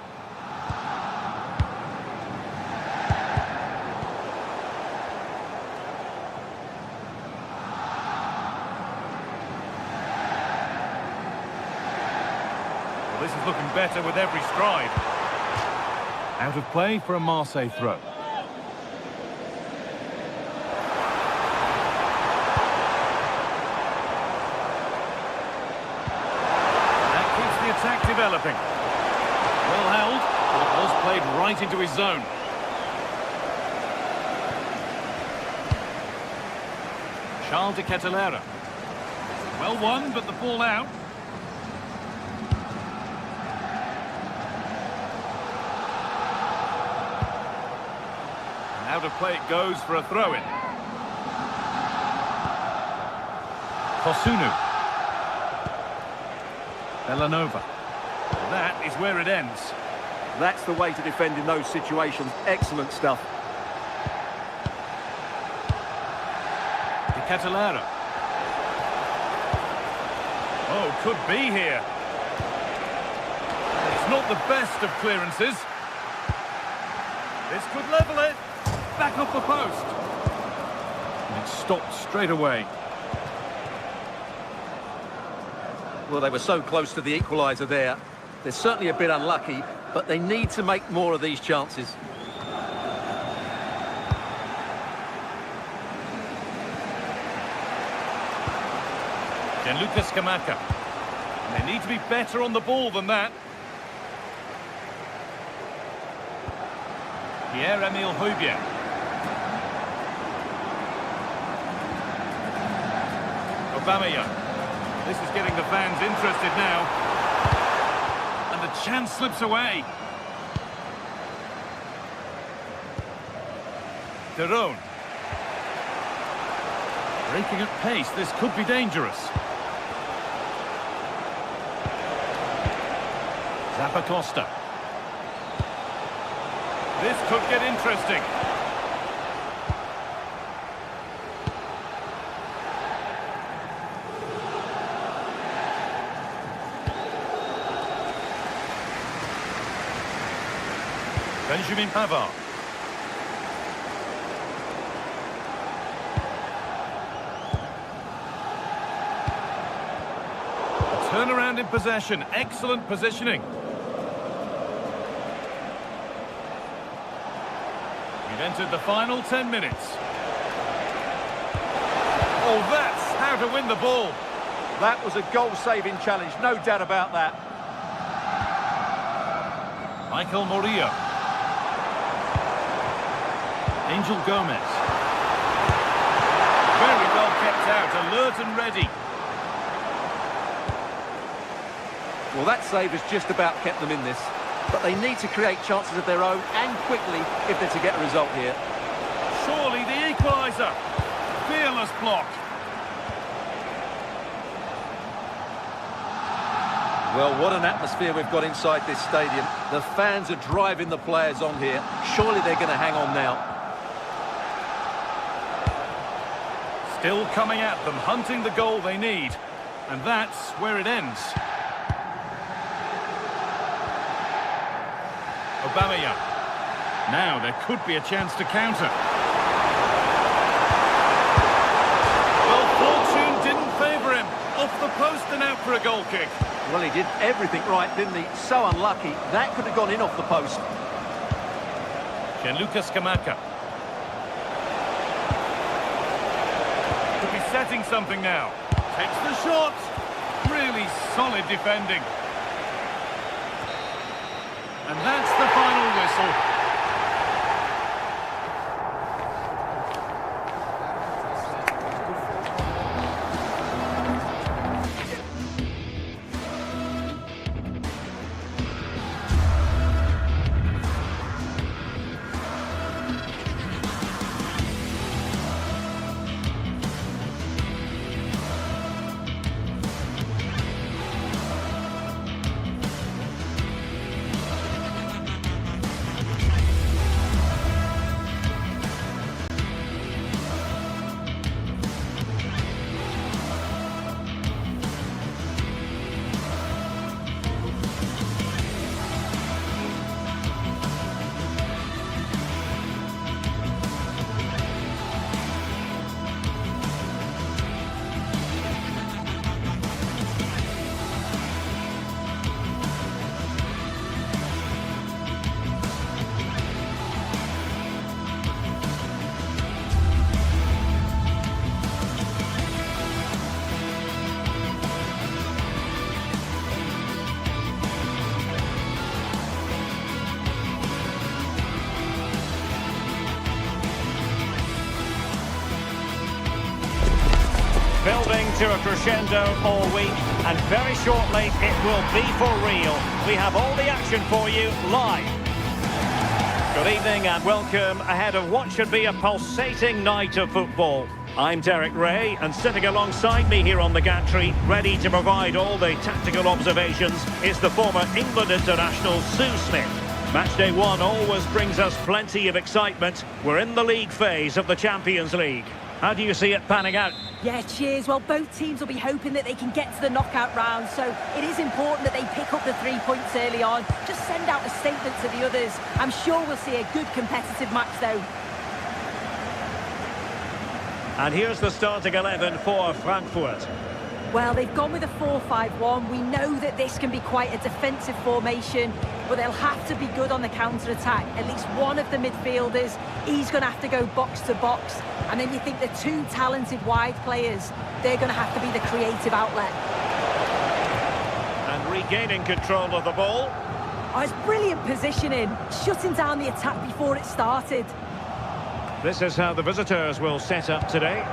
Well, this is looking better with every stride. Out of play for a Marseille throw. Attack developing. Well held, but it was played right into his zone. Charles de Kettelera. Well won, but the ball out. And out of play it goes for a throw-in. Kosunu. Bellanova. That is where it ends. That's the way to defend in those situations. Excellent stuff. Catalera. Oh, could be here. It's not the best of clearances. This could level it. Back off the post. And it's stopped straight away. Well, they were so close to the equaliser there. They're certainly a bit unlucky, but they need to make more of these chances. Gianluca Scamacca. They need to be better on the ball than that. Pierre-Emile Højbjerg. Aubameyang. This is getting the fans interested now. And the chance slips away. De Roon. Breaking at pace, this could be dangerous. Zappacosta. This could get interesting. Benjamin Pavard. A turnaround in possession. Excellent positioning. We've entered the final 10 minutes. Oh, that's how to win the ball. That was a goal-saving challenge, no doubt about that. Michael Murillo. Angel Gomez. Very well kept out, alert and ready. Well, that save has just about kept them in this. But they need to create chances of their own, and quickly, if they're to get a result here. Surely the equaliser. Fearless block. Well, what an atmosphere we've got inside this stadium. The fans are driving the players on here. Surely they're going to hang on now. Still coming at them, hunting the goal they need. And that's where it ends. Aubameyang. Now there could be a chance to counter. Well, fortune didn't favour him. Off the post and out for a goal kick. Well, he did everything right, didn't he? So unlucky. That could have gone in off the post. Gianluca Scamacca. Could be setting something now. Takes the shot. Really solid defending. And that's the final whistle. Building to a crescendo all week, and very shortly it will be for real. We have all the action for you live. Good evening and welcome ahead of what should be a pulsating night of football. I'm Derek Ray, and sitting alongside me here on the gantry, ready to provide all the tactical observations, is the former England international Sue Smith. Matchday 1 always brings us plenty of excitement. We're in the league phase of the Champions League. How do you see it panning out? Yeah, cheers. Well, both teams will be hoping that they can get to the knockout round, so it is important that they pick up the 3 points early on. Just send out a statement to the others. I'm sure we'll see a good competitive match, though. And here's the starting 11 for Frankfurt. Well, they've gone with a 4-5-1. We know that this can be quite a defensive formation, but they'll have to be good on the counter-attack. At least one of the midfielders, he's going to have to go box to box. And then you think the two talented wide players, they're going to have to be the creative outlet. And regaining control of the ball. Oh, it's brilliant positioning, shutting down the attack before it started. This is how the visitors will set up today.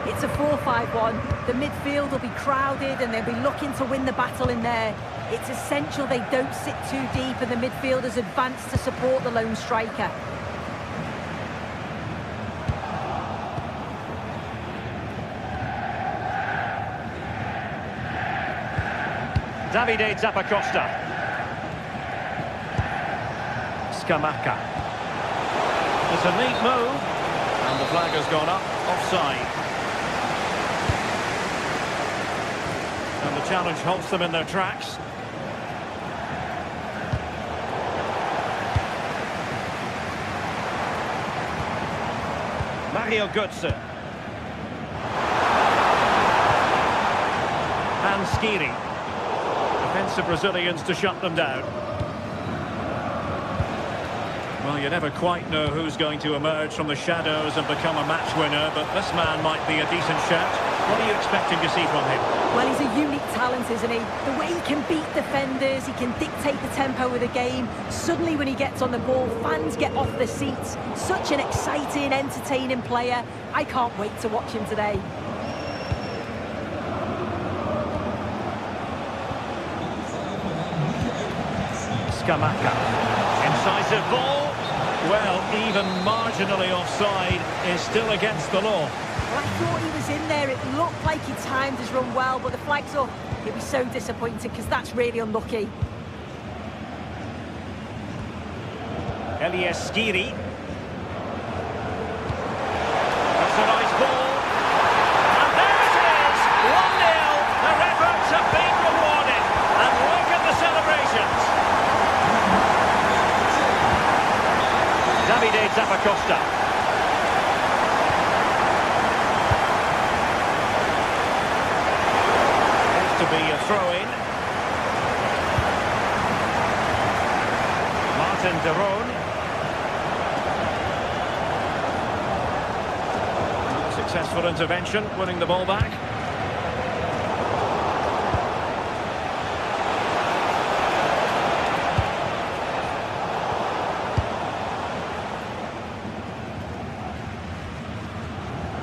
It's a 4-5-1. The midfield will be crowded and they'll be looking to win the battle in there. It's essential they don't sit too deep and the midfielders advance to support the lone striker. Davide Zappacosta. Scamacca. It's a neat move. And the flag has gone up. Offside. And the challenge halts them in their tracks. Mario Götze. And Skiri. Defensive Brazilians to shut them down. Well, you never quite know who's going to emerge from the shadows and become a match winner, but this man might be a decent shout. What are you expecting to see from him? Well, he's a unique talent, isn't he? The way he can beat defenders, he can dictate the tempo of the game. Suddenly when he gets on the ball, fans get off their seats. Such an exciting, entertaining player. I can't wait to watch him today. Scamacca. Incisive ball. Well, even marginally offside is still against the law. Well, I thought he was in there. It looked like he timed his run well, but the flag's up. He'll be so disappointed because that's really unlucky. Elias Skiri. That's a nice ball. And there it is! 1-0. Their efforts have been rewarded. And look at the celebrations. Davide Zappacosta. To be a throw-in. Martin de Roon. Successful intervention, winning the ball back.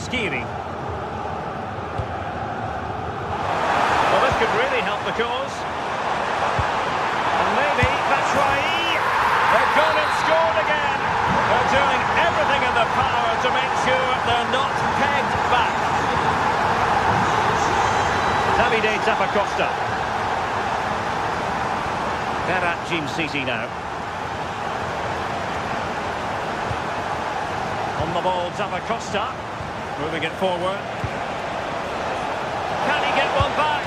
Skiri. Well, this could really help the cause. And maybe that's right. They've gone and scored again. They're doing everything in their power to make sure they're not pegged back. Davide Zappacosta. Berat Jim-Sisi now. On the ball, Zappacosta. Moving it forward. Can he get one back?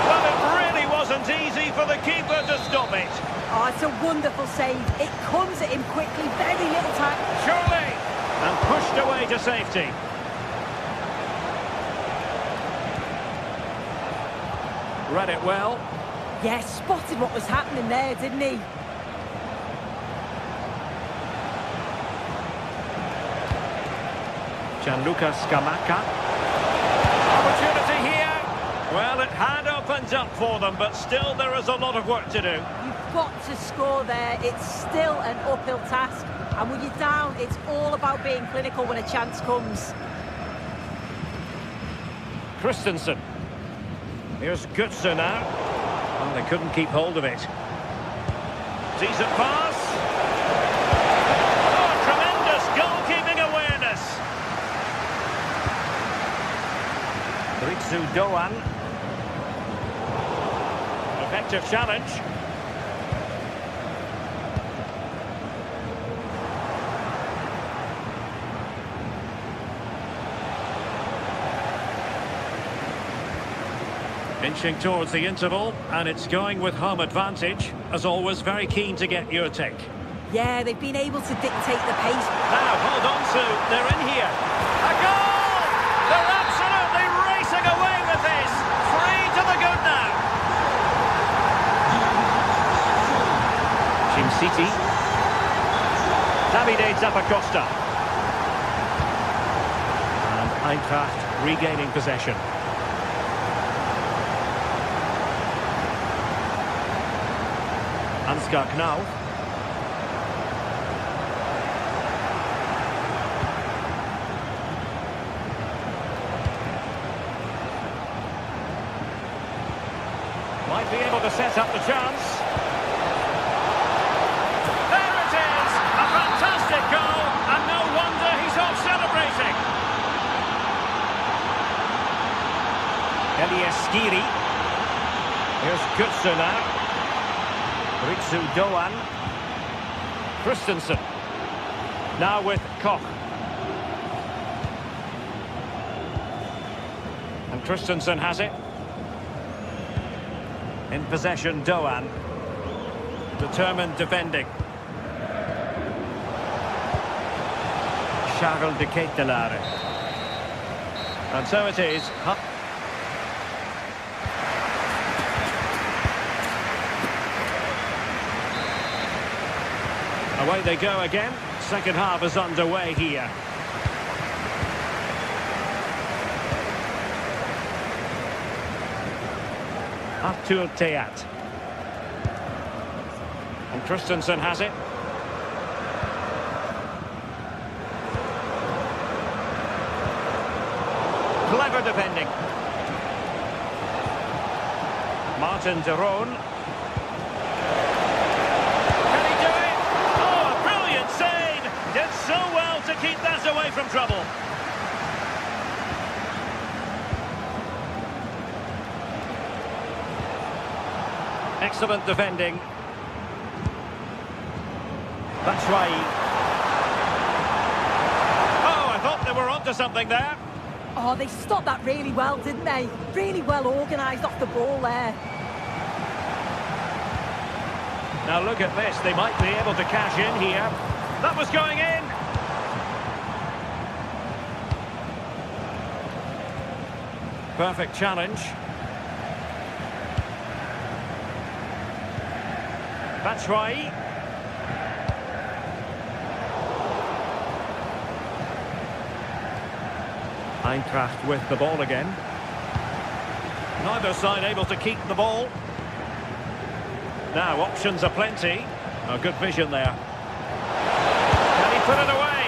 Well, it really wasn't easy for the keeper to stop it. Oh, it's a wonderful save. It comes at him quickly, very little time. Surely! And pushed away to safety. Read it well. Yeah, spotted what was happening there, didn't he? Gianluca Scamacca. Opportunity here. Well, it had opened up for them, but still there is a lot of work to do. You've got to score there. It's still an uphill task. And when you're down, it's all about being clinical when a chance comes. Christensen. Here's Götze now. Well, they couldn't keep hold of it. Decent pass. Oh, tremendous goalkeeping awareness. Ritsu Doan. Effective challenge. Inching towards the interval, and it's going with home advantage. As always, very keen to get your take. Yeah, they've been able to dictate the pace. Now, hold on, Sue. They're in here. A goal! They're absolutely racing away with this. 3 to the good now. Team City. Davide Zappacosta. And Eintracht regaining possession. Ansgar Knauf. Might be able to set up the chance. There it is! A fantastic goal, and no wonder he's off celebrating. Elias Skiri. Here's Götze now. Ritsu Doan. Christensen. Now with Koch. And Christensen has it. In possession, Doan. Determined defending. Charles de Ketelaere. And so it is. Away they go again. Second half is underway here. Artur Teat. And Christensen has it. Clever defending. Martin de Roon. Can he do it? Oh, a brilliant save! Did so well to keep that away from trouble. Excellent defending. That's right. Oh, I thought they were onto something there. Oh, they stopped that really well, didn't they? Really well organised off the ball there. Now look at this. They might be able to cash in here. That was going in. Perfect challenge. That's right. Eintracht with the ball again. Neither side able to keep the ball. Now options are plenty. Oh, good vision there. Can he put it away?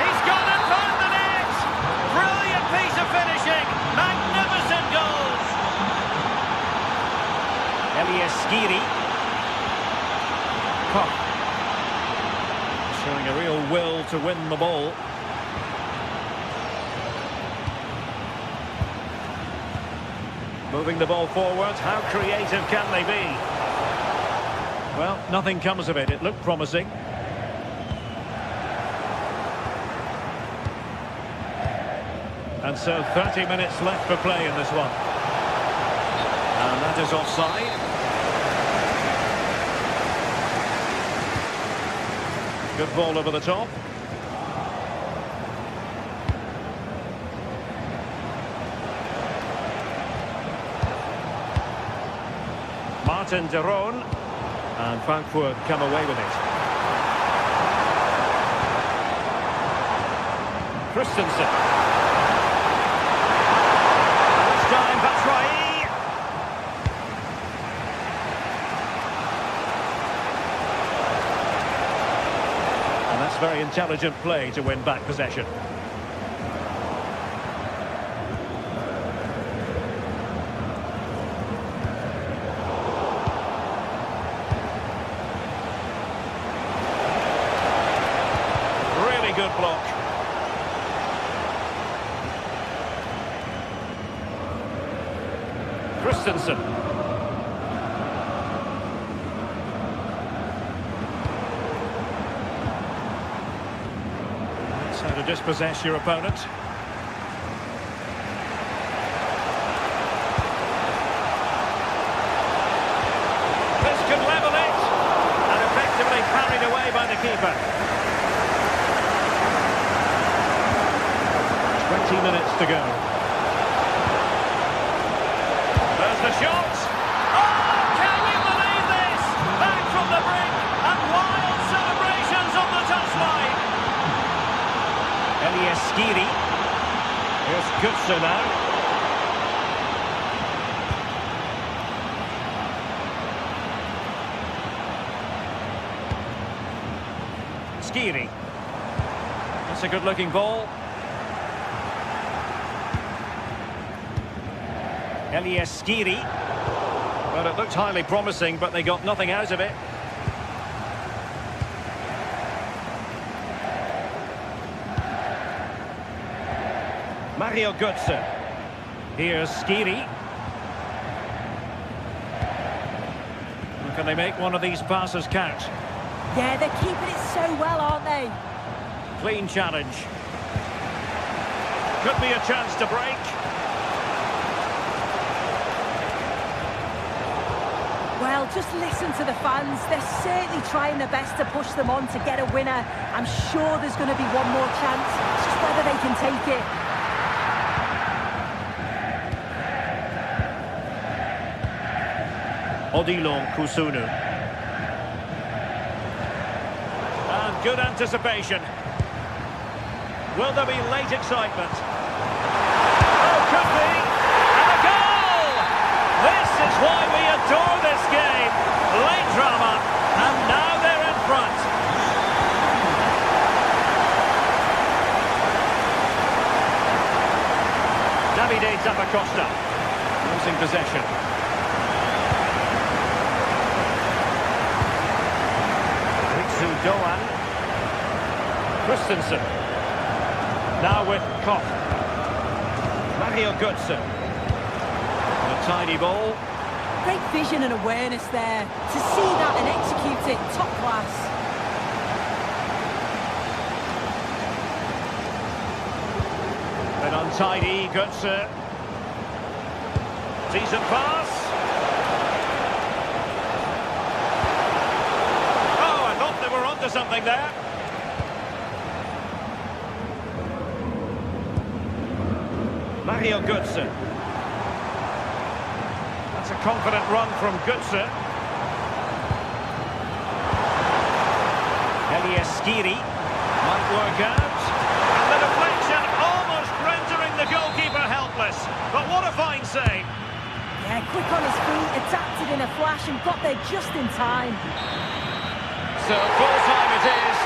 He's gone and found the net! Brilliant piece of finishing. Magnificent goals. Elias Skiri. Showing a real will to win the ball. Moving the ball forward, how creative can they be? Well, nothing comes of it. It looked promising. And so 30 minutes left for play in this one. And that is offside. Good ball over the top. Martin de Roon. And Frankfurt come away with it. Christensen. This time, Batshuayi. And that's very intelligent play to win back possession. Good block. Christensen. That's how to dispossess your opponent. could level it. And effectively parried away by the keeper. 20 minutes to go. There's the shot. Oh, can you believe this? Back from the brink and wild celebrations on the touchline. Skiri. Here's Götze now. Skiri. That's a good-looking ball. Skiri. Well, it looked highly promising, but they got nothing out of it. Mario Götze. Here's Skiri. Can they make one of these passes count? Yeah, they're keeping it so well, aren't they? Clean challenge. Could be a chance to break. Well, just listen to the fans. They're certainly trying their best to push them on to get a winner. I'm sure there's going to be one more chance. It's just whether they can take it. Odilon Kusunu. And good anticipation. Will there be late excitement? Oh, could be! And a goal! This is why we adore this game. Late drama, and now they're in front. Davide Zappacosta losing possession. Doan. Christensen. Now with Koch. Mario Götze. A tidy ball. Great vision and awareness there. To see that and execute it, top class. An untidy Götze. Decent pass. Onto something there. Mario Götze. That's a confident run from Götze. Skiri might work out. And the deflection almost rendering the goalkeeper helpless. But what a fine save. Yeah, quick on his feet, adapted in a flash and got there just in time. So full time it is.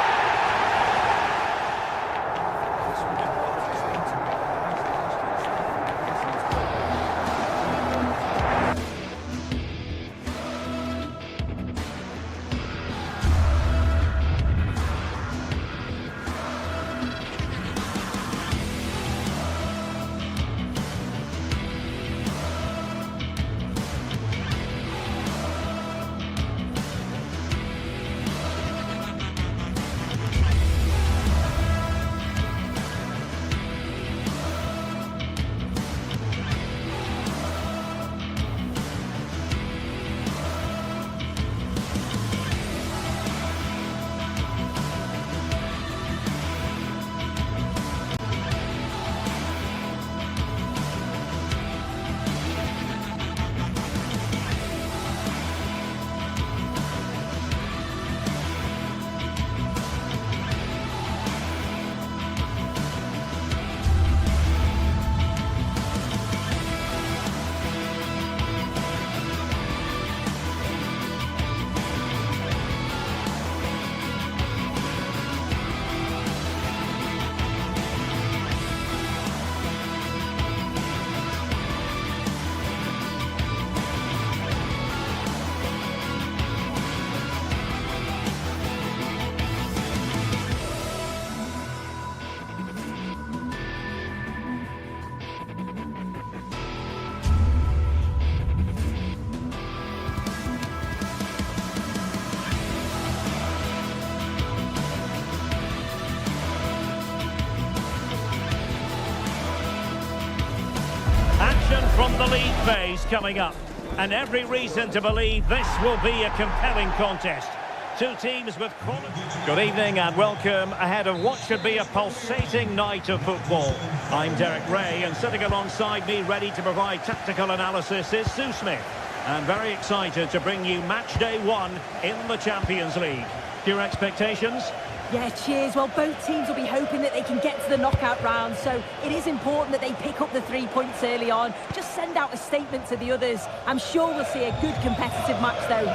From the league phase coming up. And every reason to believe this will be a compelling contest. Two teams with quality. Good evening and welcome ahead of what should be a pulsating night of football. I'm Derek Ray, and sitting alongside me ready to provide tactical analysis is Sue Smith. And very excited to bring you match day one in the Champions League. Your expectations? Yeah, cheers. Well, both teams will be hoping that they can get to the knockout round, so it is important that they pick up the 3 points early on. Just send out a statement to the others. I'm sure we'll see a good competitive match, though.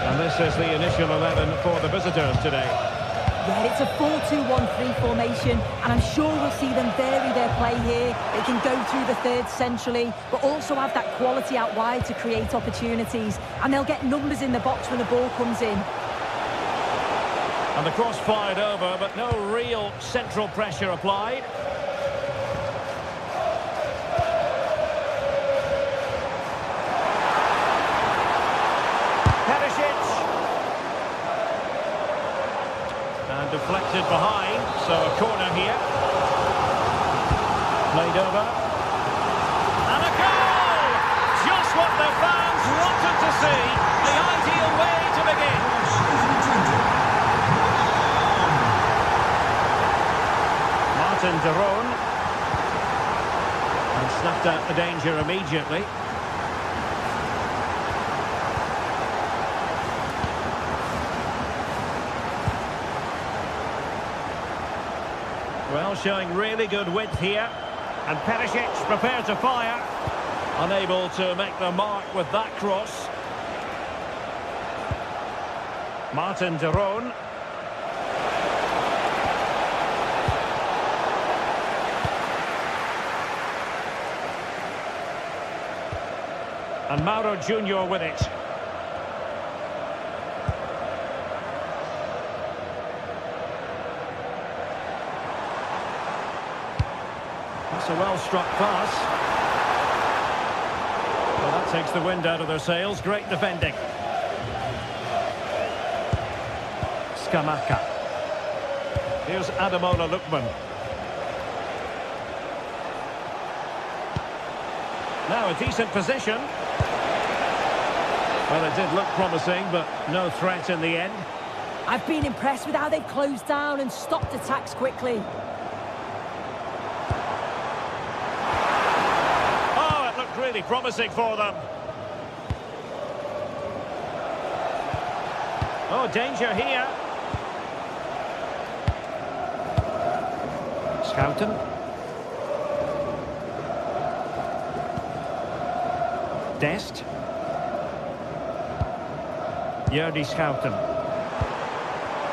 And this is the initial 11 for the visitors today. Yeah, it's a 4-2-1-3 formation, and I'm sure we'll see them vary their play here. They can go through the third centrally, but also have that quality out wide to create opportunities. And they'll get numbers in the box when the ball comes in. And the cross fired over, but no real central pressure applied. Deflected behind, so a corner here. Played over. And a goal! Just what the fans wanted to see. The ideal way to begin. Martin de Roon. And snuffed out the danger immediately. Well, showing really good width here. And Perisic prepared to fire. Unable to make the mark with that cross. Martin de Roon. And Mauro Junior with it. That's a well-struck pass. Well, that takes the wind out of their sails. Great defending. Scamacca. Here's Ademola Lookman. Now a decent position. Well, it did look promising, but no threat in the end. I've been impressed with how they've closed down and stopped attacks quickly. Really promising for them. Oh, danger here. Schouten. Dest. Jordi Schouten.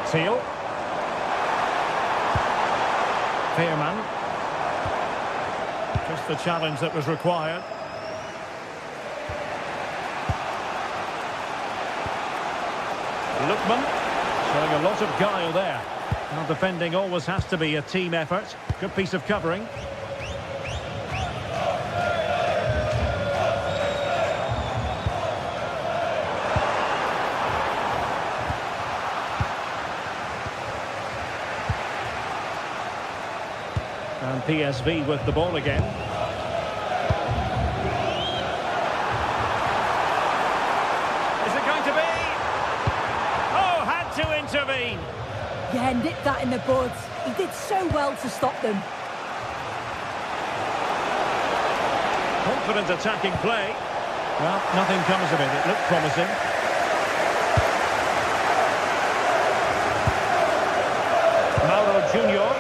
Seal. Veerman. Just the challenge that was required. Lookman, showing a lot of guile there. Now, defending always has to be a team effort. Good piece of covering. And PSV with the ball again. Intervene. Yeah, nipped that in the bud. He did so well to stop them. Confident attacking play. Well, nothing comes of it. It looked promising. Mauro Junior.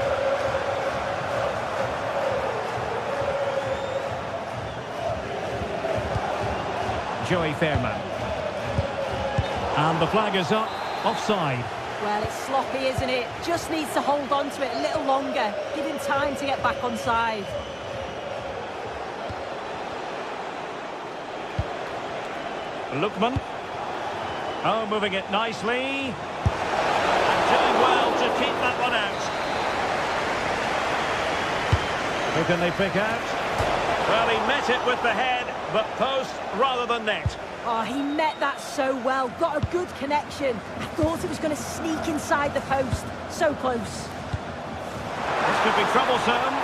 Joey Veerman. And the flag is up. Offside. Well, it's sloppy, isn't it? Just needs to hold on to it a little longer. Give him time to get back on side. Lookman. Oh, moving it nicely. And doing well to keep that one out. Who can they pick out? Well, he met it with the head, but post rather than net. Oh, he met that so well. Got a good connection. I thought it was going to sneak inside the post. So close. This could be troublesome.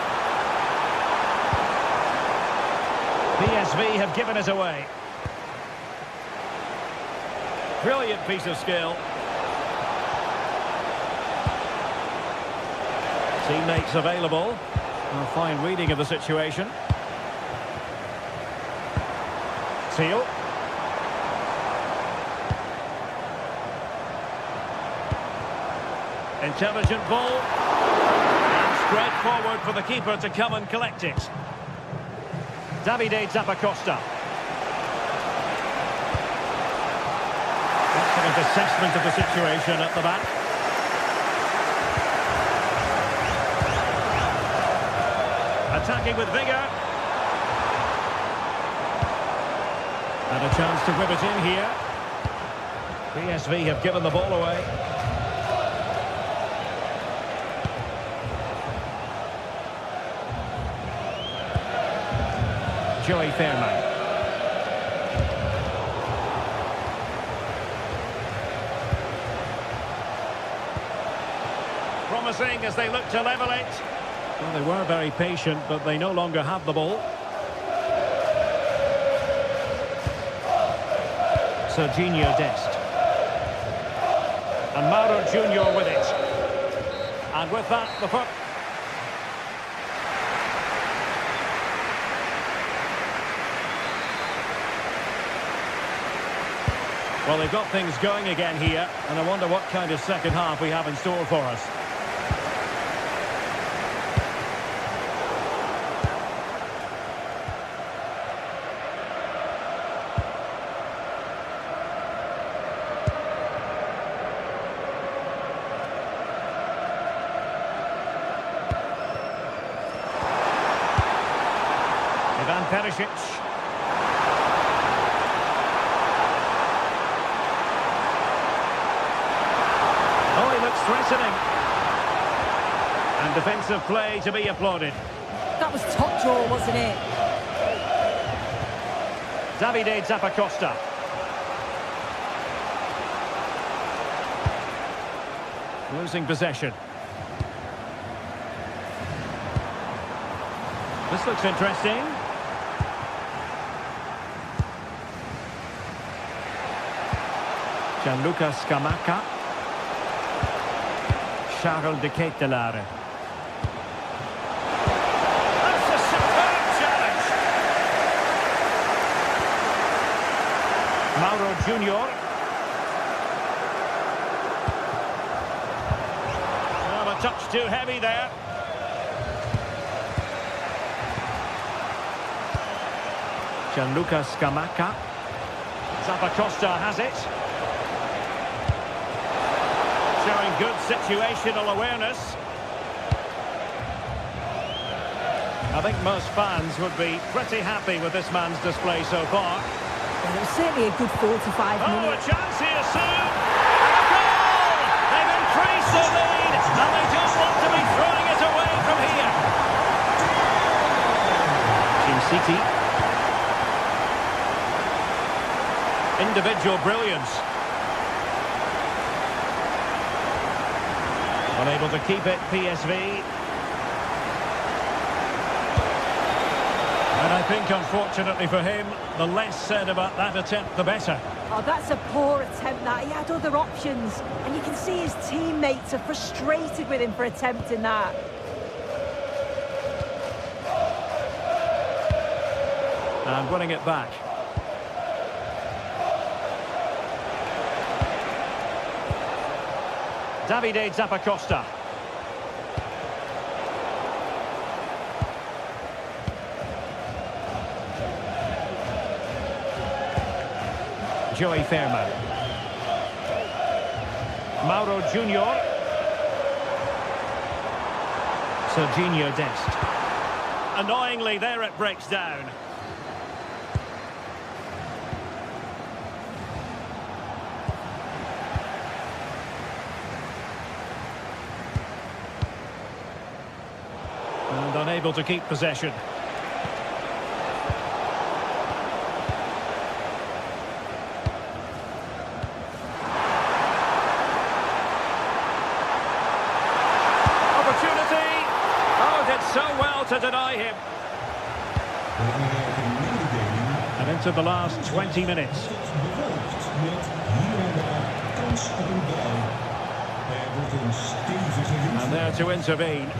PSV have given it away. Brilliant piece of skill. Teammates available. A fine reading of the situation. Seal. Intelligent ball. And straight forward for the keeper to come and collect it. Davide Zappacosta. Excellent assessment of the situation at the back. Attacking with vigour. And a chance to whip it in here. PSV have given the ball away. Joey Fairman. Promising as they look to level it. Well, they were very patient, but they no longer have the ball. Serginho Dest. And Mauro Junior with it. And with that, the puck. Well, they've got things going again here, and I wonder what kind of second half we have in store for us. Ivan Perisic. Threatening. And defensive play to be applauded. That was top draw, wasn't it? Davide Zappacosta. Losing possession. This looks interesting. Gianluca Scamacca. Charles de Ketelaere. That's a superb challenge. Mauro Junior. Well, a touch too heavy there. Gianluca Scamacca. Zappacosta has it. Showing good situational awareness. I think most fans would be pretty happy with this man's display so far. Well, it was certainly a good 45 minutes. A chance here soon! And a goal! They've increased the lead, and they don't want to be throwing it away from here. Team City. Individual brilliance. Unable to keep it, PSV. And I think, unfortunately for him, the less said about that attempt, the better. Oh, that's a poor attempt, that. He had other options. And you can see his teammates are frustrated with him for attempting that. And winning it back. Davide Zappacosta. Joey Fairman. Mauro Junior. Serginho Dest. Annoyingly, there it breaks down. And unable to keep possession. Opportunity! Oh, did so well to deny him. start of the last 20 minutes. And there to intervene.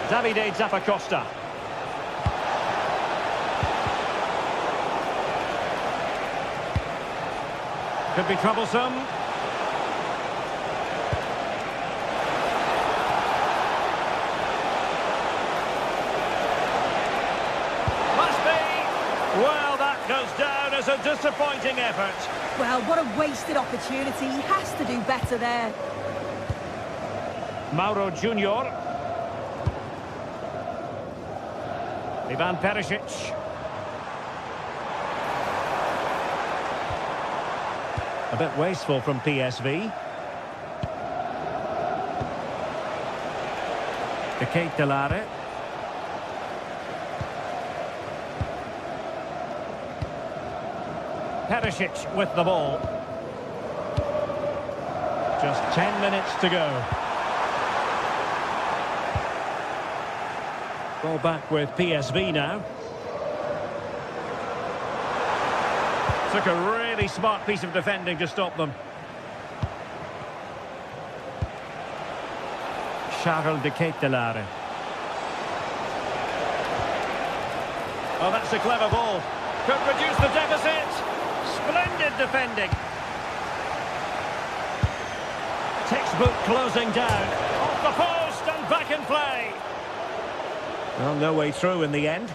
Davide Zappacosta. Could be troublesome. Must be. Well, that goes down as a disappointing effort. Well, what a wasted opportunity. He has to do better there. Mauro Junior. Ivan Perisic. A bit wasteful from PSV. Keita. Perisic with the ball. Just 10 minutes to go. Ball back with PSV now. Took a really smart piece of defending to stop them. Charles de Keita. Oh, that's a clever ball. Could reduce the deficit. Splendid defending. Textbook closing down. Off the post and back in play. Well, no way through in the end.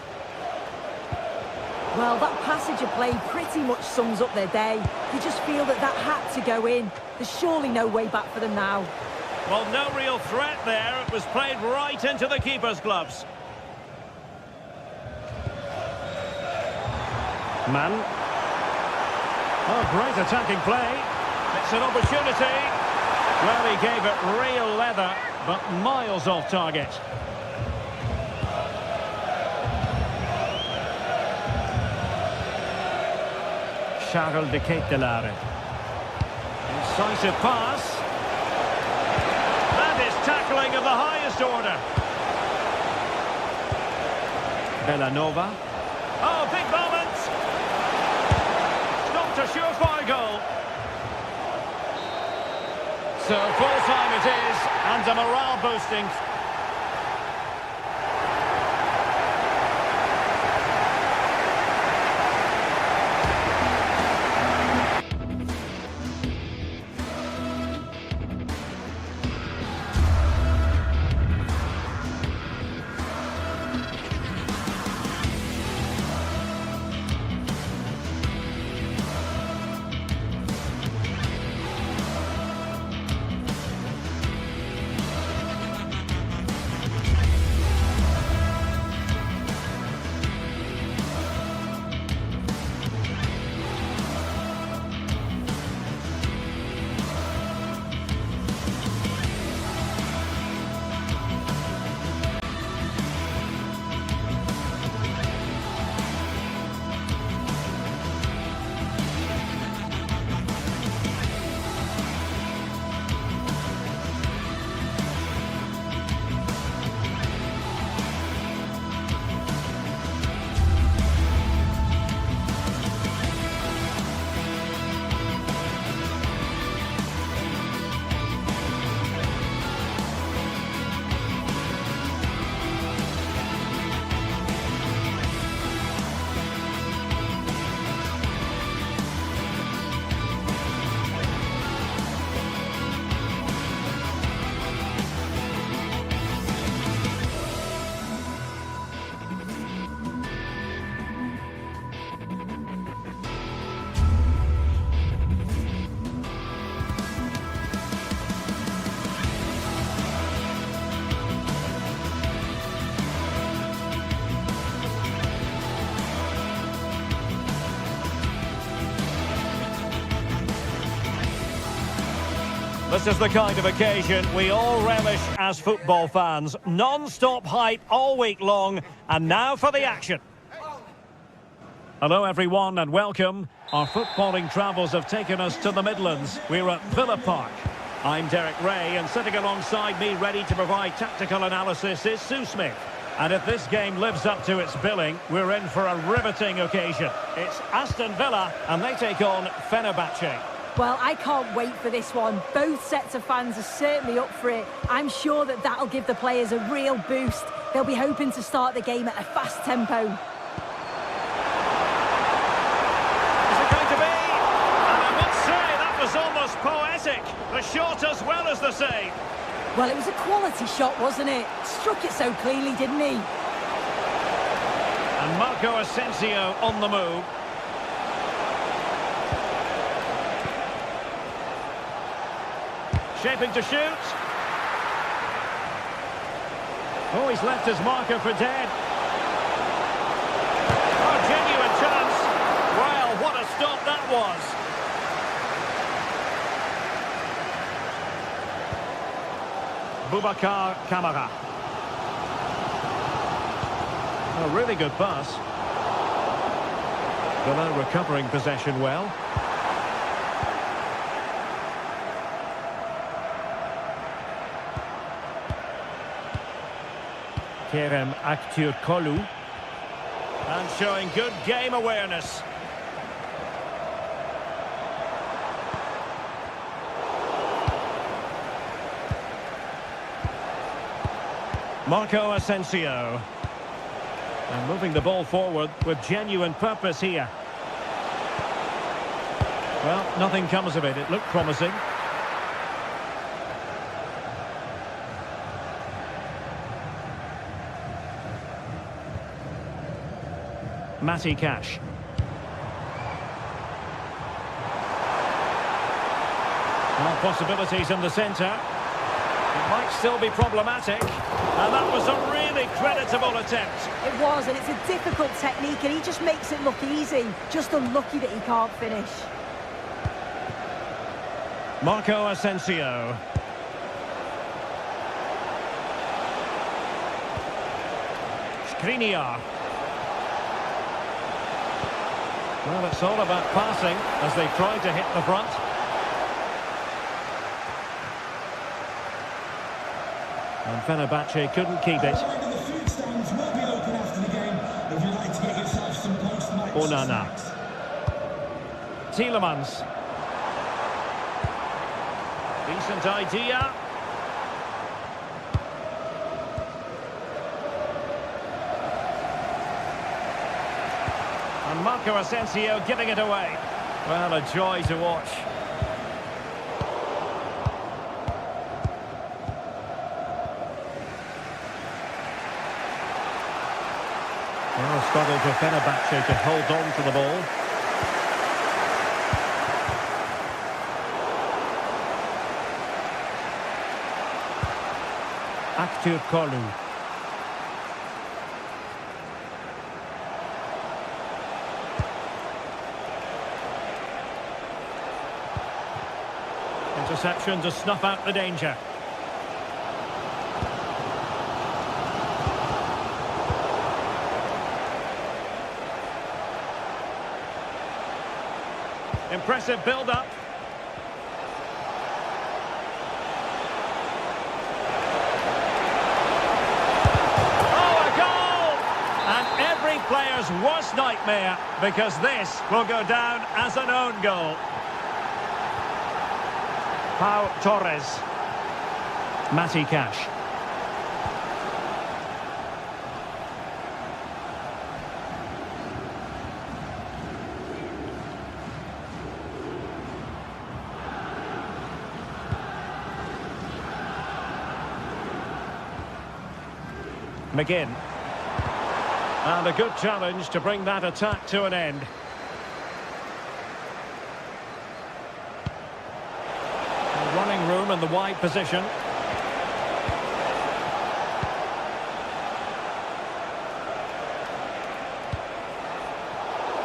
Well, that passage of play pretty much sums up their day. You just feel that had to go in. There's surely no way back for them now. Well, no real threat there. It was played right into the keeper's gloves. Man. Oh, great attacking play. It's an opportunity. Well, he gave it real leather, but miles off target. Charles de Keita. Incisive pass. That is tackling of the highest order. Bellanova. Oh, big moment. Not a surefire goal. So full time it is, and a morale boosting. This is the kind of occasion we all relish as football fans. Non-stop hype all week long, and now for the action. Hello everyone and welcome. Our footballing travels have taken us to the Midlands. We're at Villa Park. I'm Derek Ray and sitting alongside me ready to provide tactical analysis is Sue Smith. And if this game lives up to its billing, we're in for a riveting occasion. It's Aston Villa and they take on Fenerbahce. Well, I can't wait for this one. Both sets of fans are certainly up for it. I'm sure that that'll give the players a real boost. They'll be hoping to start the game at a fast tempo. Almost poetic, the shot as well as the save. Well, it was a quality shot, wasn't it? Struck it so cleanly, didn't he? And Marco Asensio on the move. Shaping to shoot. Oh, he's left his marker for dead. Oh, genuine chance. Well, what a stop that was. Boubacar Kamara. A really good pass. Villa recovering possession well. Kerem Aktürkoğlu. And showing good game awareness. Marco Asensio. And moving the ball forward with genuine purpose here. Well, nothing comes of it. It looked promising. Matty Cash. Well, possibilities in the centre. It might still be problematic. And that was a really creditable attempt. It was, and it's a difficult technique, and he just makes it look easy. Just unlucky that he can't finish. Marco Asensio. Skriniar. Well, it's all about passing as they try to hit the front. And Fenerbahce couldn't keep it. Onana. Tielemans. Decent idea. And Marco Asensio giving it away. Well, a joy to watch. Well, struggle for Fenerbahce to hold on to the ball. Aktürkoğlu. Interception to snuff out the danger. Impressive build-up. Oh, a goal! And every player's worst nightmare, because this will go down as an own goal. Pau Torres. Matty Cash. McGinn. And a good challenge to bring that attack to an end. Running room in the wide position.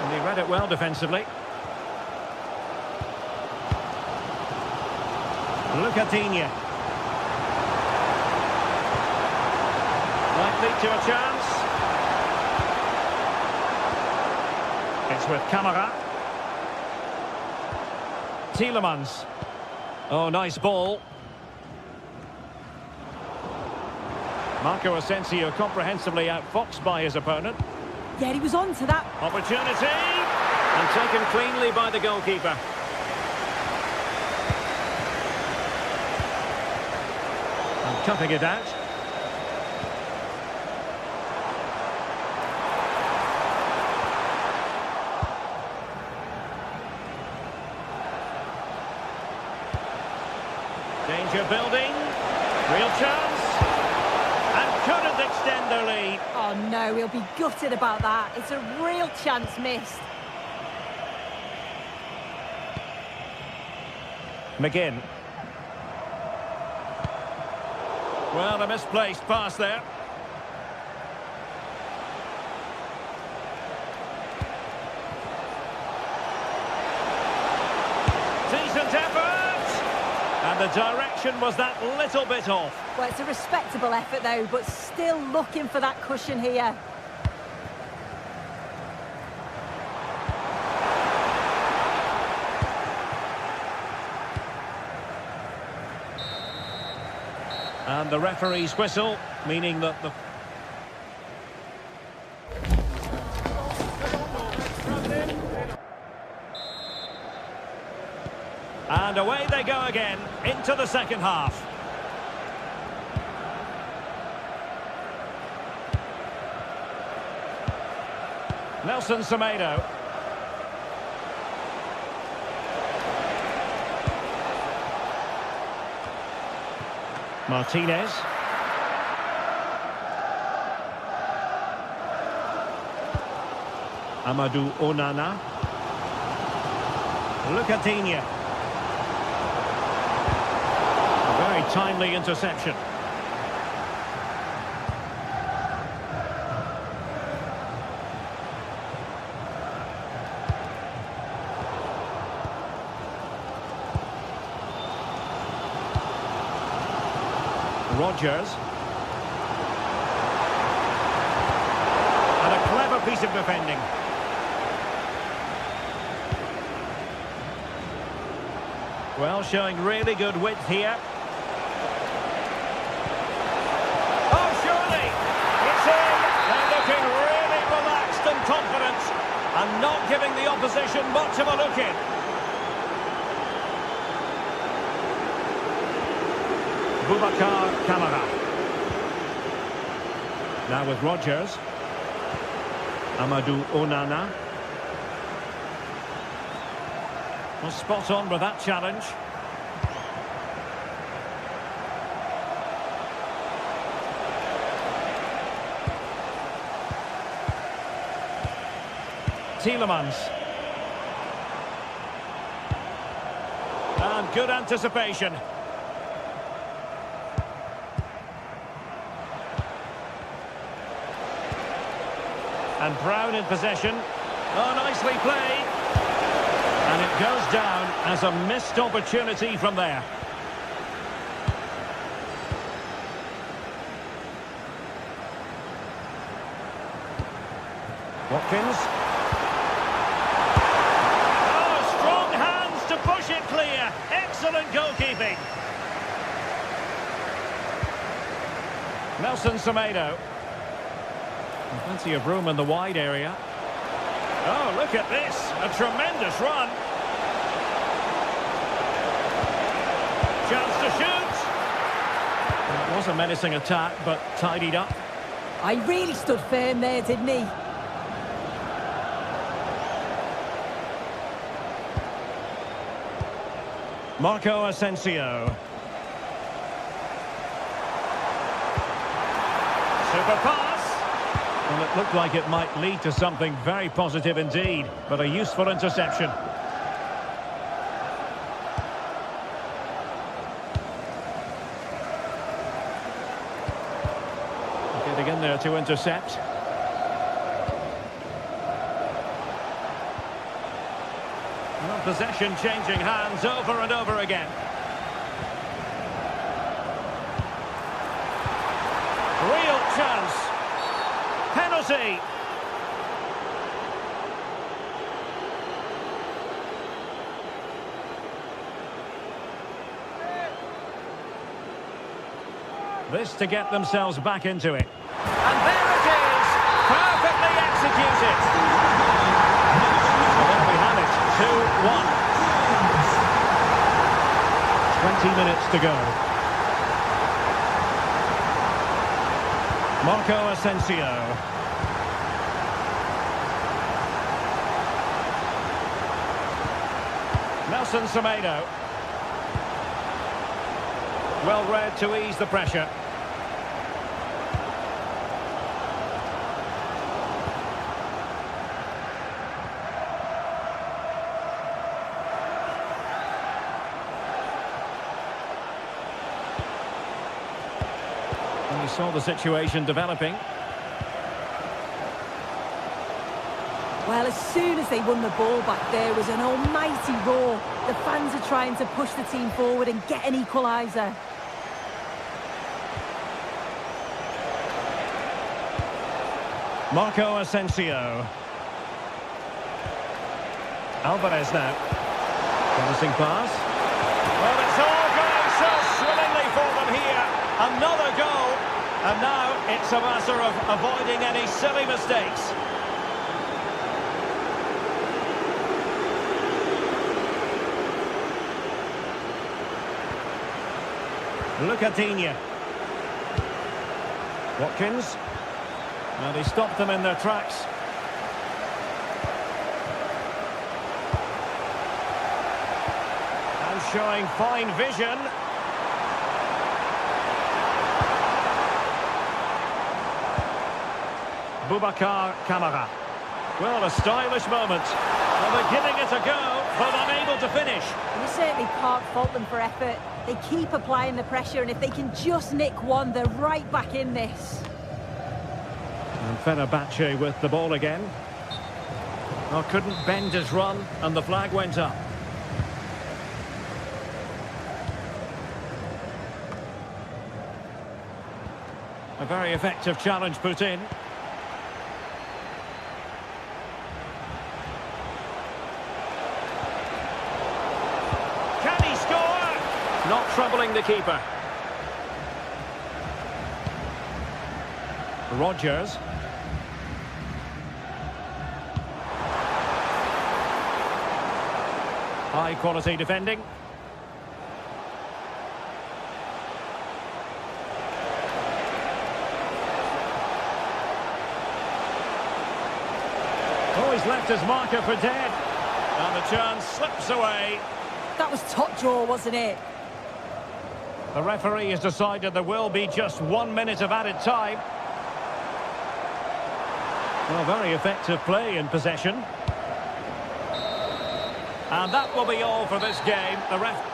And he read it well defensively. Lucadinha. Might lead to a chance. It's with Camara. Tielemans. Oh, nice ball. Marco Asensio comprehensively outfoxed by his opponent. Yeah, he was on to that. Opportunity! And taken cleanly by the goalkeeper. And cutting it out. Danger building. Real chance. And couldn't extend their lead. Oh no, he'll be gutted about that. It's a real chance missed. McGinn. Well, a misplaced pass there. Decent effort! And the direction was that little bit off. Well, it's a respectable effort though, but still looking for that cushion here. And the referee's whistle, meaning that the... And away they go again, into the second half. Nelson Semedo. Martinez. Amadou Onana. Lucatinha. A very timely interception. Rodgers. And a clever piece of defending. Well, showing really good width here. Oh, surely! It's in! They're looking really relaxed and confident. And not giving the opposition much of a look in. Boubacar Camara. Now with Rodgers. Amadou Onana. Well, spot on with that challenge. Tielemans. And good anticipation. And Brown in possession. Oh, nicely played. And it goes down as a missed opportunity from there. Watkins. Oh, strong hands to push it clear. Excellent goalkeeping. Nelson Semedo. Plenty of room in the wide area. Oh, look at this. A tremendous run. Chance to shoot. It was a menacing attack, but tidied up. I really stood firm there, didn't he? Marco Asensio. Super pass. Well, it looked like it might lead to something very positive indeed, but a useful interception. Getting in there to intercept. Well, possession changing hands over and over again. Real chance. Penalty. This to get themselves back into it. And there it is! Perfectly executed! And there we have it, 2-1. 20 minutes to go. Marco Asensio. Nelson Semedo. Well read to ease the pressure. And you saw the situation developing. Well, as soon as they won the ball back, there was an almighty roar. The fans are trying to push the team forward and get an equaliser. Marco Asensio. Alvarez now. Promising pass. Well, it's all going so swimmingly for them here. Another goal. And now it's a matter of avoiding any silly mistakes. Lucadinha. Watkins. And he stopped them in their tracks. And showing fine vision. Boubacar Kamara. Well, a stylish moment. Well, they're giving it a go, but unable to finish. You certainly can't fault them for effort. They keep applying the pressure, and if they can just nick one, they're right back in this. And Fenerbahce with the ball again. Oh, couldn't bend his run, and the flag went up. A very effective challenge put in. Can he score? Not troubling the keeper. Rodgers. High quality defending. Oh, he's left his marker for dead. And the chance slips away. That was top draw, wasn't it? The referee has decided there will be just 1 minute of added time. Well, very effective play in possession. And that will be all for this game. The ref...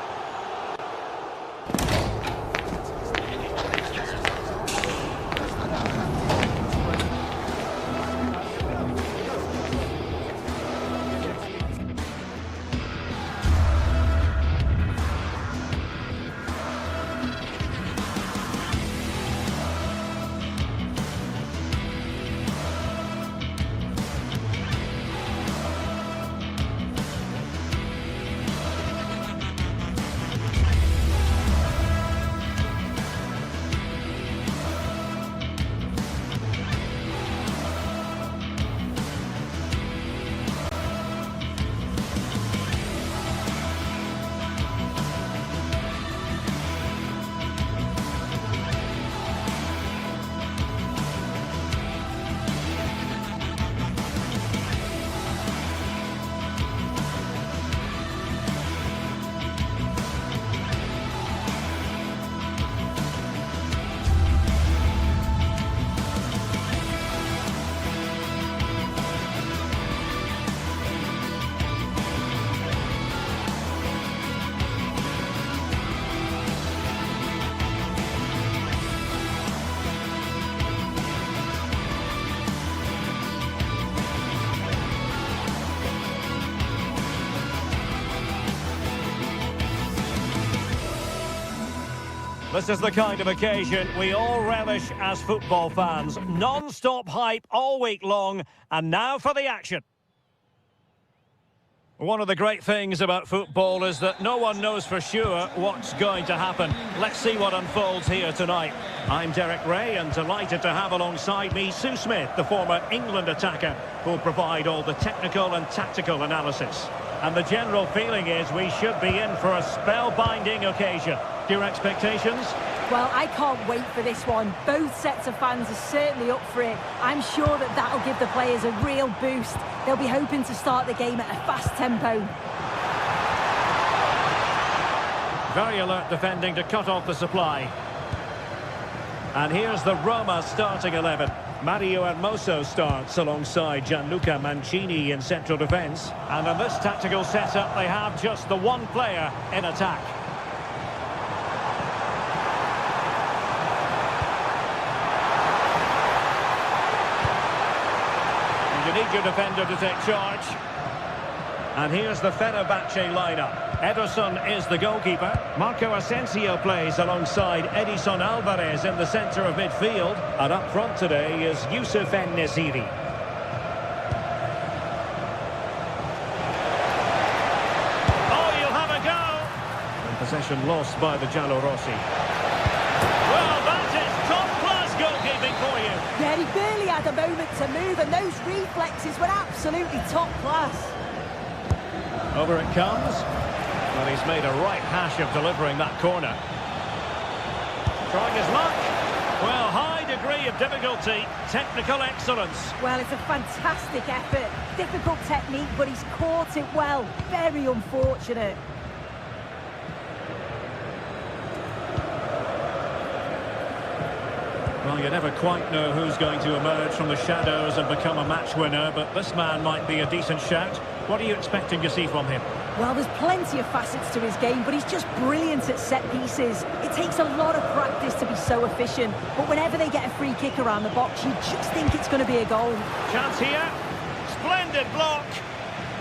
This is the kind of occasion we all relish as football fans. Non-stop hype all week long, and now for the action. One of the great things about football is that no one knows for sure what's going to happen. Let's see what unfolds here tonight. I'm Derek Ray and delighted to have alongside me Sue Smith, the former England attacker, who'll provide all the technical and tactical analysis. And the general feeling is we should be in for a spellbinding occasion. Your expectations? Well, I can't wait for this one. Both sets of fans are certainly up for it. I'm sure that that'll give the players a real boost. They'll be hoping to start the game at a fast tempo. Very alert defending to cut off the supply. And here's the Roma starting 11. Mario Hermoso starts alongside Gianluca Mancini in central defence. And in this tactical setup, they have just the one player in attack. You need your defender to take charge. And here's the Fenerbahce lineup. Ederson is the goalkeeper. Marco Asensio plays alongside Edison Alvarez in the centre of midfield. And up front today is Youssef En-Nesyri. Oh, you'll have a go! And possession lost by the Giallorossi. Well, that is top-class goalkeeping for you. Yeah, he barely had a moment to move, and those reflexes were absolutely top class. Over it comes. Well, he's made a right hash of delivering that corner. Trying his luck. Well, high degree of difficulty. Technical excellence. Well, it's a fantastic effort. Difficult technique, but he's caught it well. Very unfortunate. Well, you never quite know who's going to emerge from the shadows and become a match winner, but this man might be a decent shout. What are you expecting to see from him? Well, there's plenty of facets to his game, but he's just brilliant at set pieces. It takes a lot of practice to be so efficient, but whenever they get a free kick around the box, you just think it's going to be a goal. Chance here. Splendid block.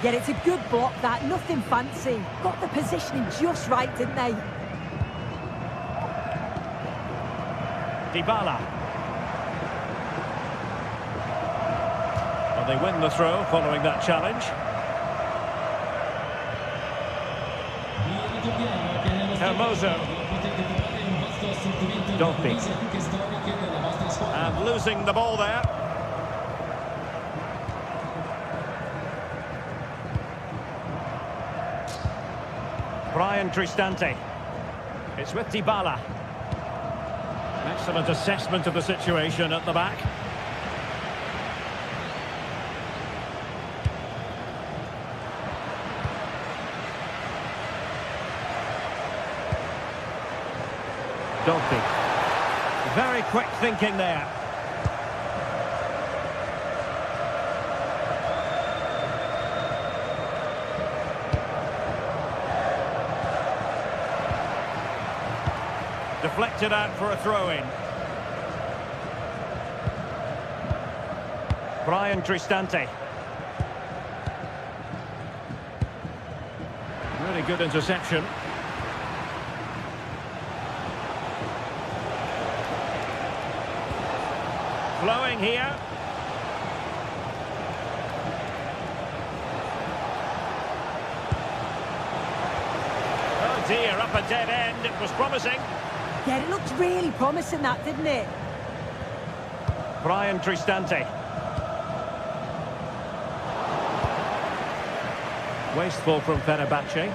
Yet it's a good block, that. Nothing fancy. Got the positioning just right, didn't they? Dybala. Well, they win the throw following that challenge. Hermoso. Dolphy. And losing the ball there. Brian Cristante. It's with Dybala. Excellent assessment of the situation at the back. Dolphy. Very quick thinking there. Deflected out for a throw-in. Brian Cristante. Really good interception. Flowing here. Oh dear, up a dead end. It was promising. Yeah, it looked really promising, that, didn't it? Brian Cristante. Wasteful from Fenerbahce.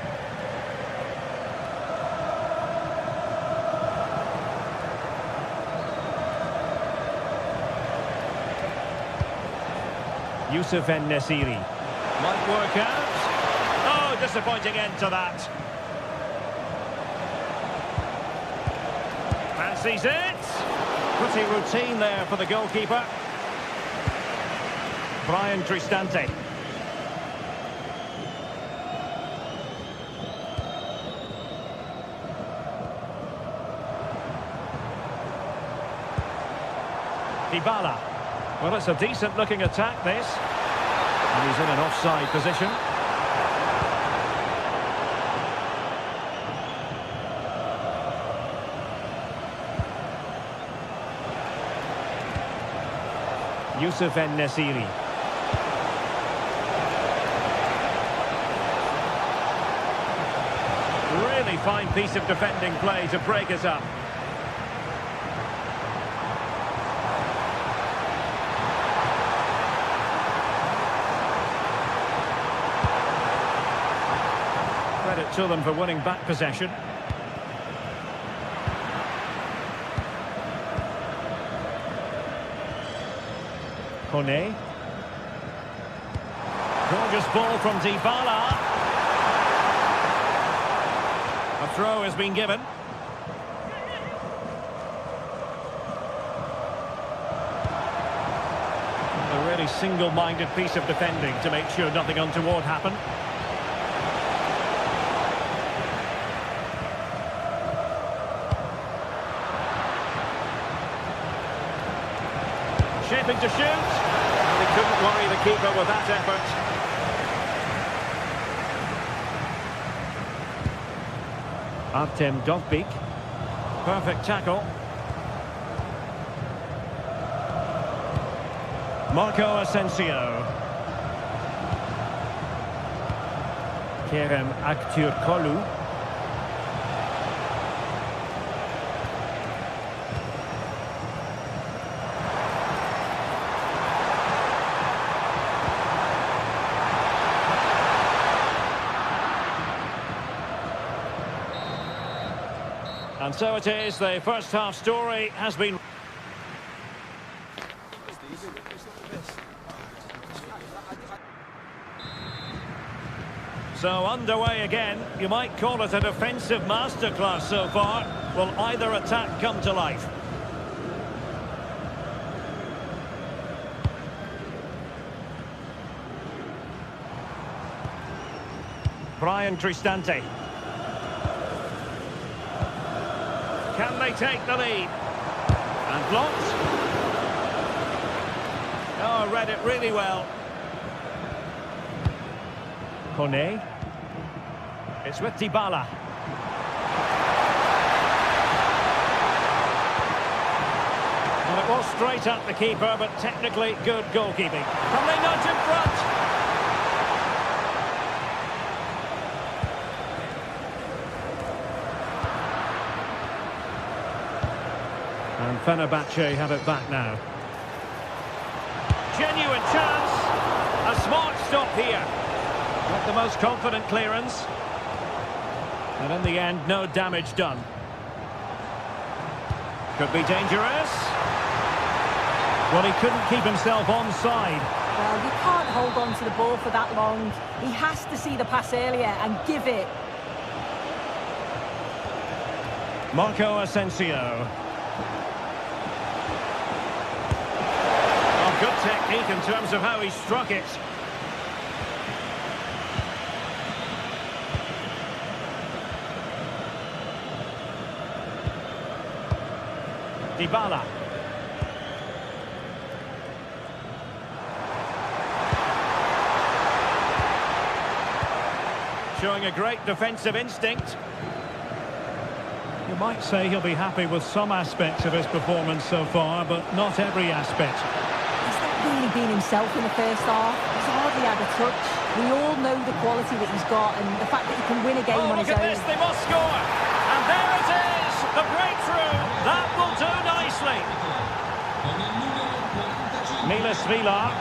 Youssef En-Nesyri. Might work out. Oh, disappointing end to that. Fancies it. Pretty routine there for the goalkeeper. Brian Cristante. Dybala. Well, it's a decent-looking attack, this. And he's in an offside position. Youssef En-Nesyri. really fine piece of defending play to break us up. Credit to them for winning back possession. Kone. Gorgeous ball from Dybala. A throw has been given. A really single-minded piece of defending to make sure nothing untoward happened. Shaping to shoot. And he couldn't worry the keeper with that effort. Artem Dovbyk. Perfect tackle. Marco Asensio. Kerem Aktürkoğlu. And so it is, the first half story has been... So underway again. You might call it a defensive masterclass so far. Will either attack come to life? Brian Cristante. Can they take the lead? And blocked. Oh, read it really well. Kone. It's with Dybala. Well, it was straight at the keeper, but technically good goalkeeping. Can they nudge in front? And Fenerbahce have it back now. Genuine chance. A smart stop here. Not the most confident clearance. And in the end, no damage done. Could be dangerous. Well, he couldn't keep himself onside. Well, you can't hold on to the ball for that long. He has to see the pass earlier and give it. Marco Asensio. Oh, good technique in terms of how he struck it. Dybala. Showing a great defensive instinct. You might say he'll be happy with some aspects of his performance so far, but not every aspect. He's not really been himself in the first half. He's hardly had a touch. We all know the quality that he's got and the fact that he can win a game on his own. Look at this, they must score! And there it is! The breakthrough! That will do nicely! Milas Vila.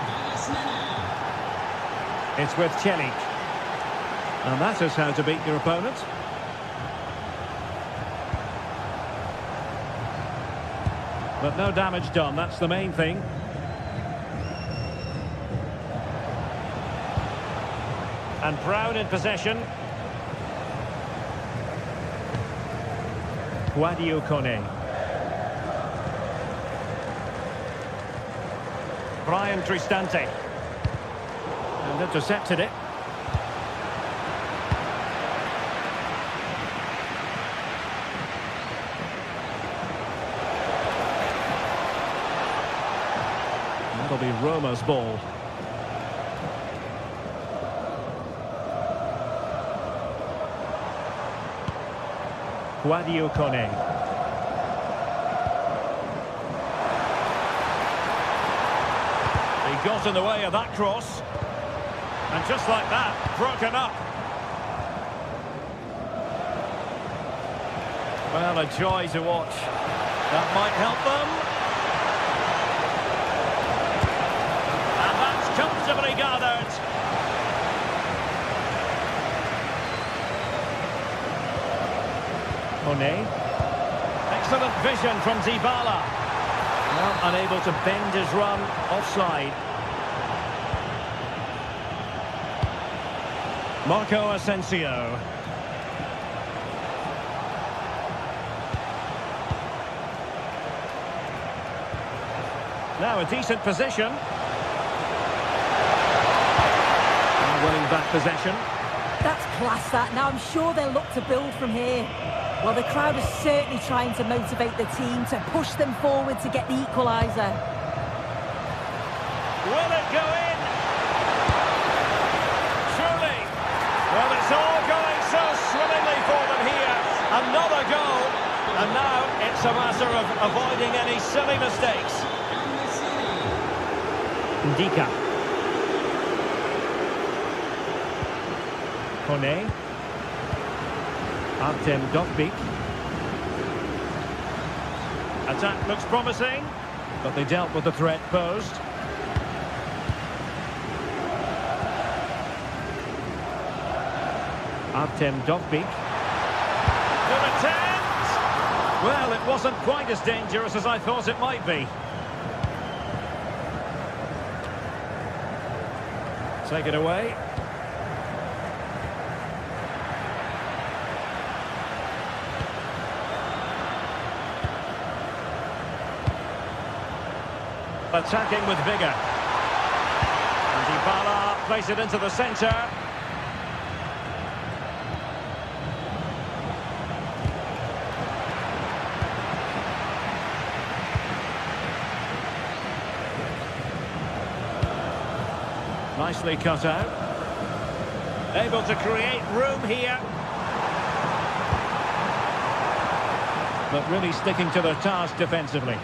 It's with Celik. And that is how to beat your opponent. But no damage done, that's the main thing. And Brown in possession. Guadio Kone. Brian Cristante. And intercepted it. That'll be Roma's ball. Guadio Kone. He got in the way of that cross. And just like that, broken up. Well, a joy to watch. That might help them. And that's comfortably gathered. Monet. Excellent vision from Dybala. Well, unable to bend his run, offside. Marco Asensio. Now a decent position. And winning back possession. That's class, that. Now I'm sure they'll look to build from here. Well, the crowd is certainly trying to motivate the team to push them forward to get the equaliser. Will it go in? Surely. Well, it's all going so swimmingly for them here. Another goal. And now it's a matter of avoiding any silly mistakes. Ndika. Kone. Artem Dovbyk. Attack looks promising, but they dealt with the threat posed. Artem Dovbyk. Good attempt! Well, it wasn't quite as dangerous as I thought it might be. Take it away. Attacking with vigour. And Dybala plays it into the centre. Nicely cut out. Able to create room here. But really sticking to their task defensively.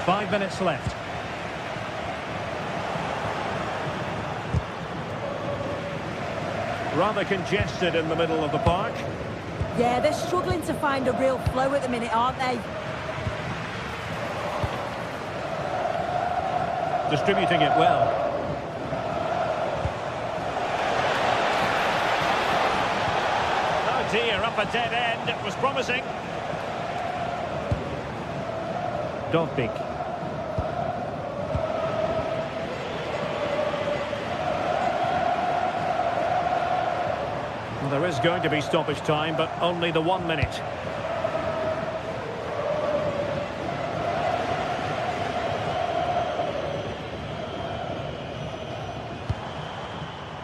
5 minutes left. Rather congested in the middle of the park. Yeah, they're struggling to find a real flow at the minute, aren't they? Distributing it well. Oh dear, up a dead end. It was promising. Dovbyk. Well, there is going to be stoppage time, but only the 1 minute.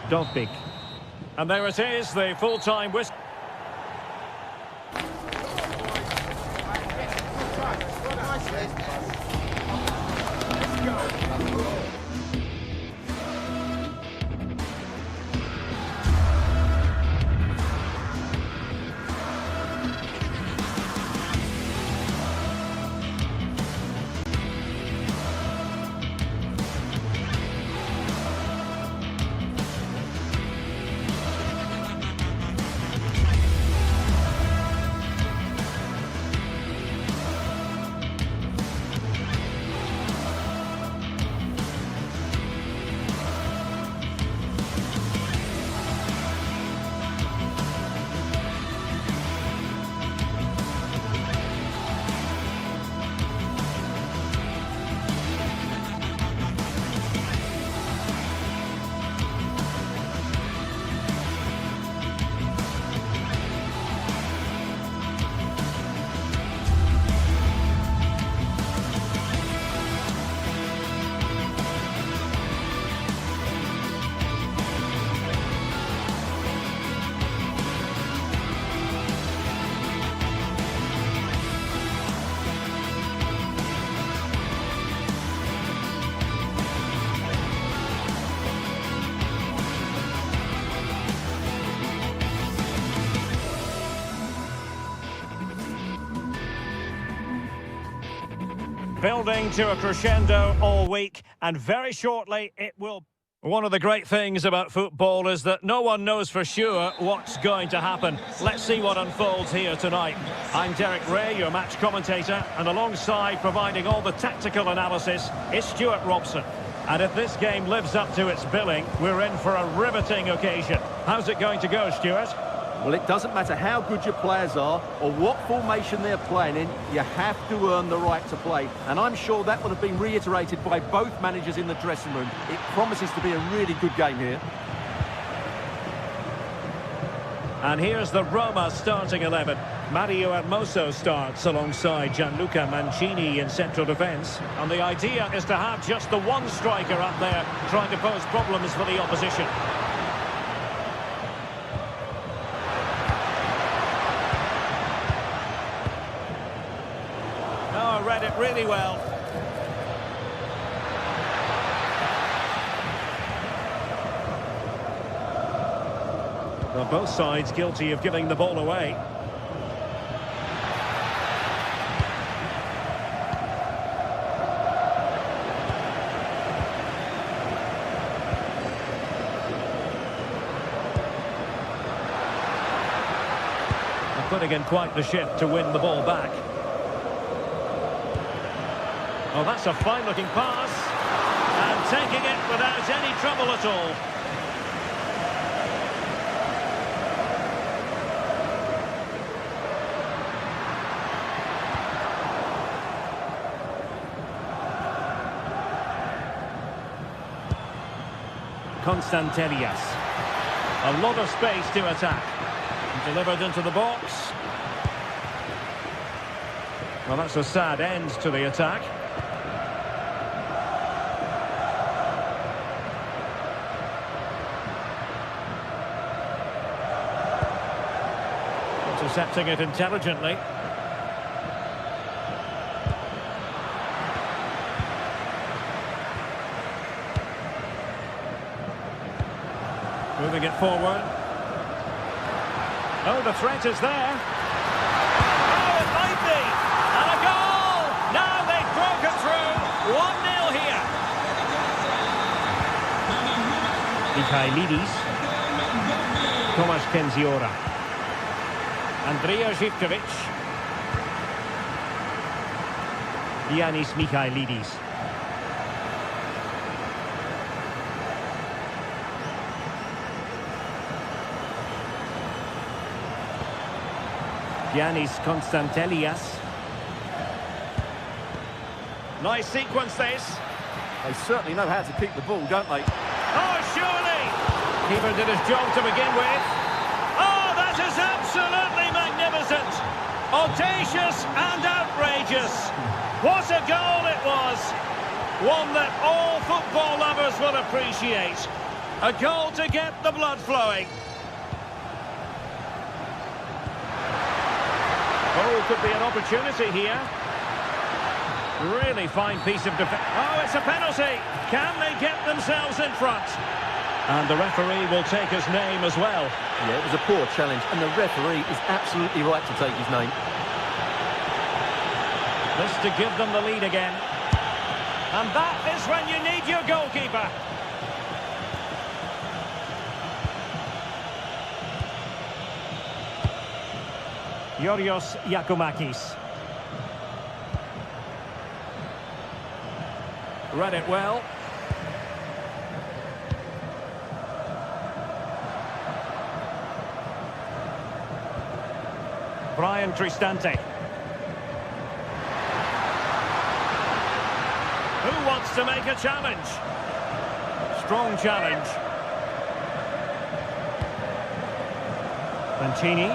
Dovbyk. And there it is, the full-time whistle. Building to a crescendo all week, and very shortly it will... One of the great things about football is that no one knows for sure what's going to happen. Let's see what unfolds here tonight. I'm Derek Ray, your match commentator, and alongside providing all the tactical analysis is Stuart Robson. And if this game lives up to its billing, we're in for a riveting occasion. How's it going to go, Stuart? Well, it doesn't matter how good your players are or what formation they're playing in, you have to earn the right to play. And I'm sure that would have been reiterated by both managers in the dressing room. It promises to be a really good game here. And here's the Roma starting 11. Mario Hermoso starts alongside Gianluca Mancini in central defence. And the idea is to have just the one striker up there trying to pose problems for the opposition. Oh, read it really well. Well, both sides guilty of giving the ball away. They're putting in quite the shift to win the ball back. Oh, that's a fine-looking pass. And taking it without any trouble at all. Constantelias. A lot of space to attack. Delivered into the box. Well, that's a sad end to the attack. Intercepting it intelligently. Moving it forward. Oh, the threat is there. Oh, it might be. And a goal! Now they've broken through. 1-0 here. Mikhailidis. Tomasz Kenziora. Andrea Zivkovic. Yanis Mikhailidis. Yanis Constantelias. Nice sequence this. They certainly know how to keep the ball, don't they? Oh, surely! Keeper did his job to begin with. Oh, that is absolutely magnificent! Audacious and outrageous. What a goal it was! One that all football lovers will appreciate. A goal to get the blood flowing. Oh, could be an opportunity here. Really fine piece of defence. Oh, it's a penalty. Can they get themselves in front? And the referee will take his name as well. Yeah, it was a poor challenge, and the referee is absolutely right to take his name. This to give them the lead again. And that is when you need your goalkeeper. Yorios Yakumakis. Read it well. Brian Cristante. Who wants to make a challenge? Strong challenge. Mancini.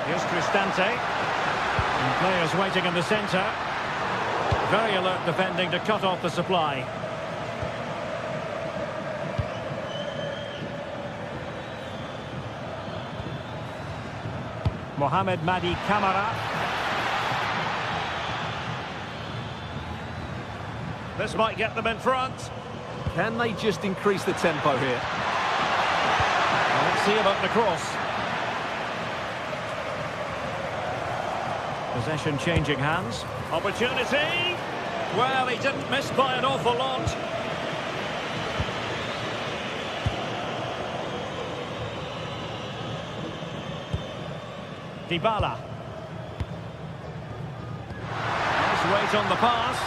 Here's Cristante. And players waiting in the centre. Very alert defending to cut off the supply. Mohamed Madi Camara. This might get them in front. Can they just increase the tempo here? Let's see about the cross. Possession changing hands. Opportunity. Well, he didn't miss by an awful lot. Dybala. Nice weight on the pass.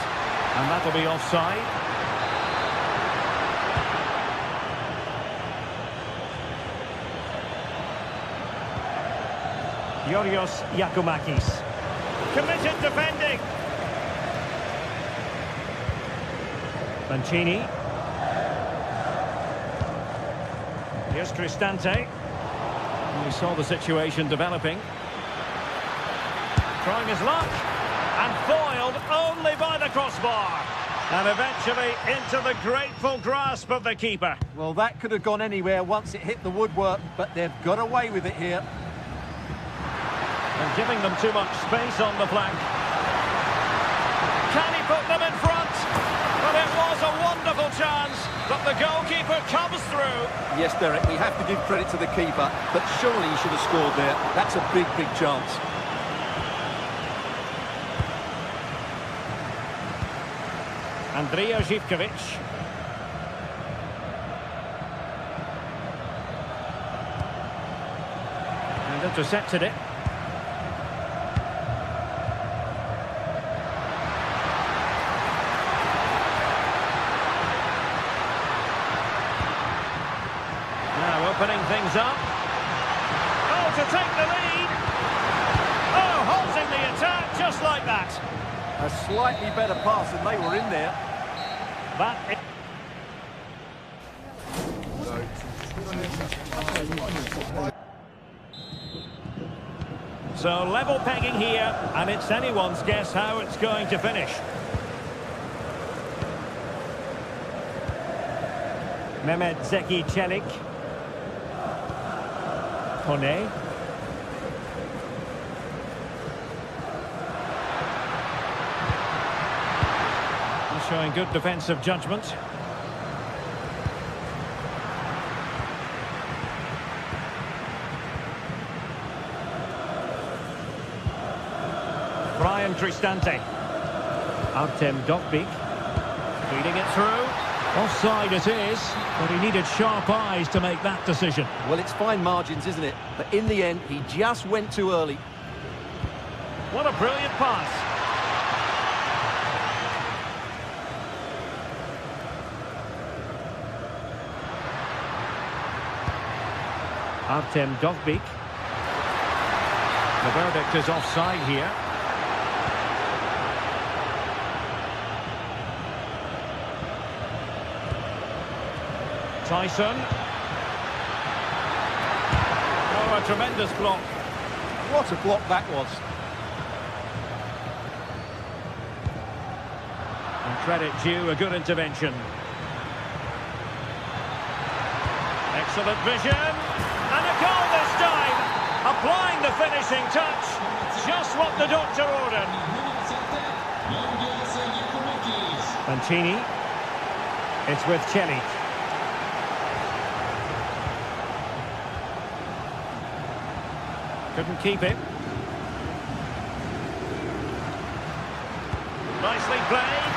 And that'll be offside. Yorios Yakumakis. Committed defending. Mancini. Here's Cristante. We saw the situation developing. Trying his luck. And foiled only by the crossbar. And eventually into the grateful grasp of the keeper. Well, that could have gone anywhere once it hit the woodwork, but they've got away with it here. And giving them too much space on the flank. Can he put them in front? Well, it was a wonderful chance, but the goalkeeper comes through. Yes, Derek, we have to give credit to the keeper, but surely he should have scored there. That's a big, big chance. Andrija Živković. And intercepted it. Now opening things up. Oh, to take the lead. Oh, halting the attack just like that. A slightly better pass than they were in there. So level pegging here, and it's anyone's guess how it's going to finish. Mehmet Zeki Çelik. Kone. Showing good defensive judgment. Brian Cristante. Artem Dovbyk. Feeding it through. Offside it is, but he needed sharp eyes to make that decision. Well, it's fine margins, isn't it? But in the end, he just went too early. What a brilliant pass. Artem Dovbyk. The verdict is offside here. Tyson. Oh, a tremendous block. What a block that was. And credit due, a good intervention. Excellent vision. And a goal this time. Applying the finishing touch. Just what the doctor ordered. Mancini. It's with Çelik. Couldn't keep it. Nicely played.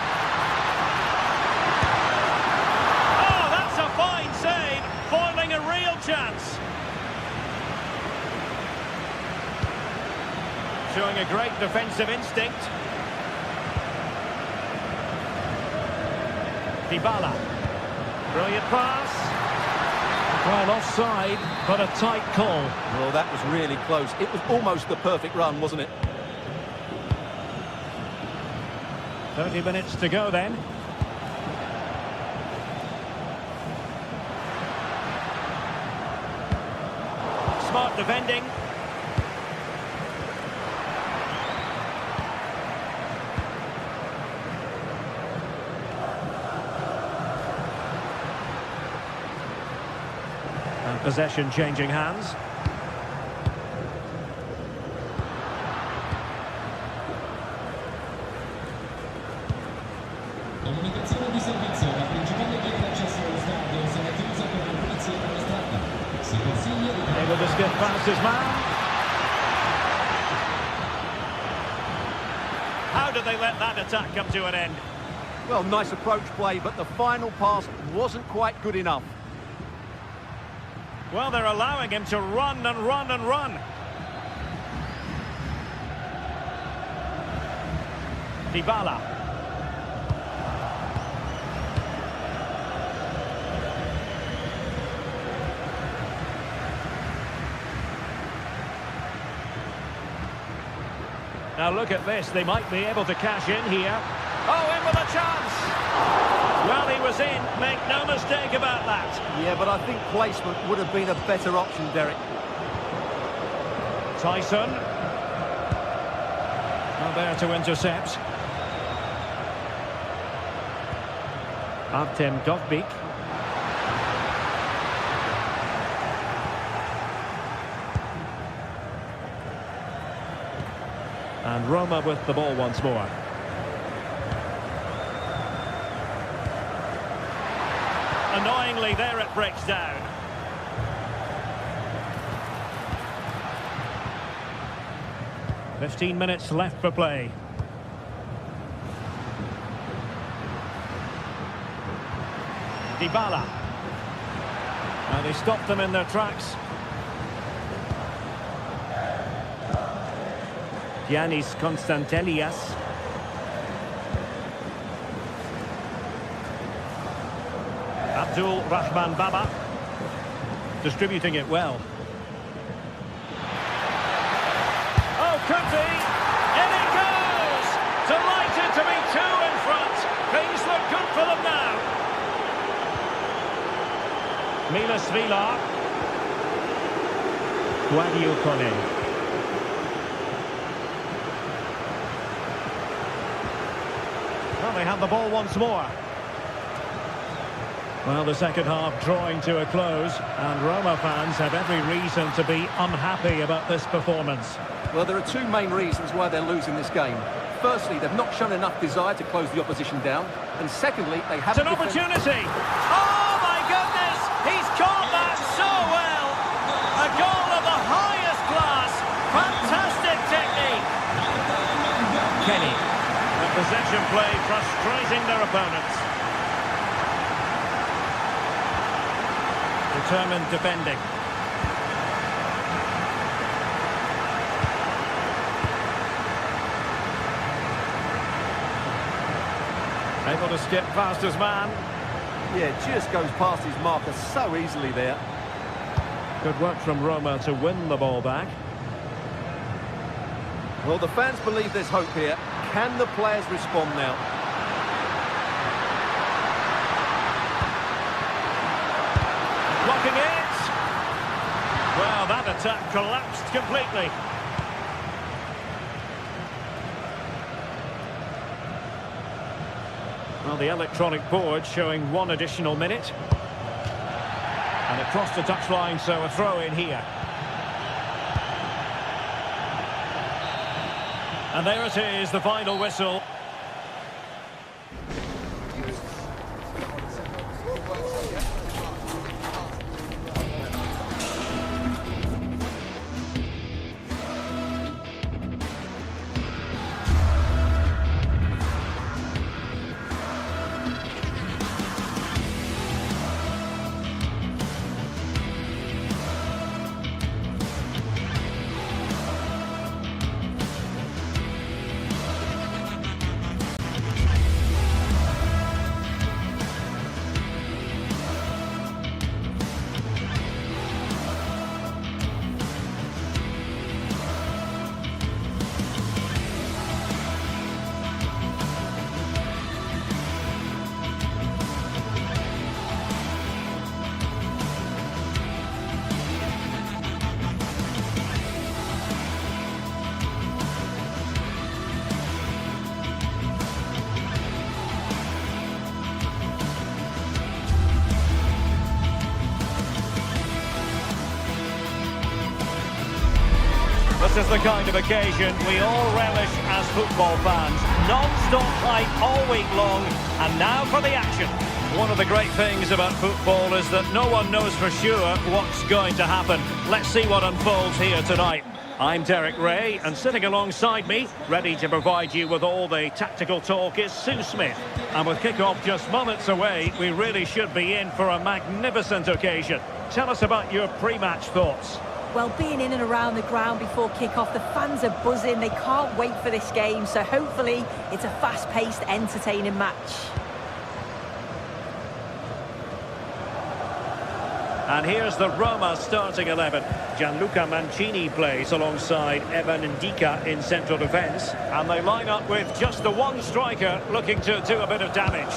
Oh, that's a fine save. Foiling a real chance. Showing a great defensive instinct. Dybala. Brilliant pass. Well, offside, but a tight call. Well, that was really close. It was almost the perfect run, wasn't it? 30 minutes to go then. Smart defending. And possession changing hands. Comunicazione di servizio, la principale via d'accesso allo stadio sarà chiusa per la polizia della strada. Si consiglia di... Able to skip past his man. How did they let that attack come to an end? Well, nice approach play, but the final pass wasn't quite good enough. Well, they're allowing him to run and run and run. Dybala. Now look at this, they might be able to cash in here. Oh, in with a chance! Well, he was in, make no mistake about that. Yeah, but I think placement would have been a better option, Derek. Tyson. Now there to intercept. Artem Dovbyk. And Roma with the ball once more. Annoyingly, there it breaks down. "15 minutes left for play. Dybala. And they stopped them in their tracks. Giannis Konstantelias. Abdul Rahman Baba. Distributing it well. Oh, could be. In it goes! Delighted to be two in front. Things look good for them now. Milas Vilar. Guadiocone. Well, they have the ball once more. Well, the second half drawing to a close, and Roma fans have every reason to be unhappy about this performance. Well, there are two main reasons why they're losing this game. Firstly, they've not shown enough desire to close the opposition down, and secondly, they haven't... It's an opportunity! Oh, my goodness! He's caught that so well! A goal of the highest class! Fantastic technique! Kenny. The possession play frustrating their opponents. Determined defending. Able to skip past his man. Yeah, just goes past his marker so easily there. Good work from Roma to win the ball back. Well, the fans believe there's hope here. Can the players respond now? Blocking it! Well, that attack collapsed completely. Well, the electronic board showing one additional minute. And across the touchline, so a throw in here. And there it is, the final whistle. This is the kind of occasion we all relish as football fans. Non-stop hype all week long, and now for the action. One of the great things about football is that no one knows for sure what's going to happen. Let's see what unfolds here tonight. I'm Derek Ray, and sitting alongside me, ready to provide you with all the tactical talk, is Sue Smith. And with kick-off just moments away, we really should be in for a magnificent occasion. Tell us about your pre-match thoughts. Well, being in and around the ground before kick-off, the fans are buzzing. They can't wait for this game, so hopefully it's a fast-paced, entertaining match. And here's the Roma starting 11. Gianluca Mancini plays alongside Evan Ndika in central defence. And they line up with just the one striker looking to do a bit of damage.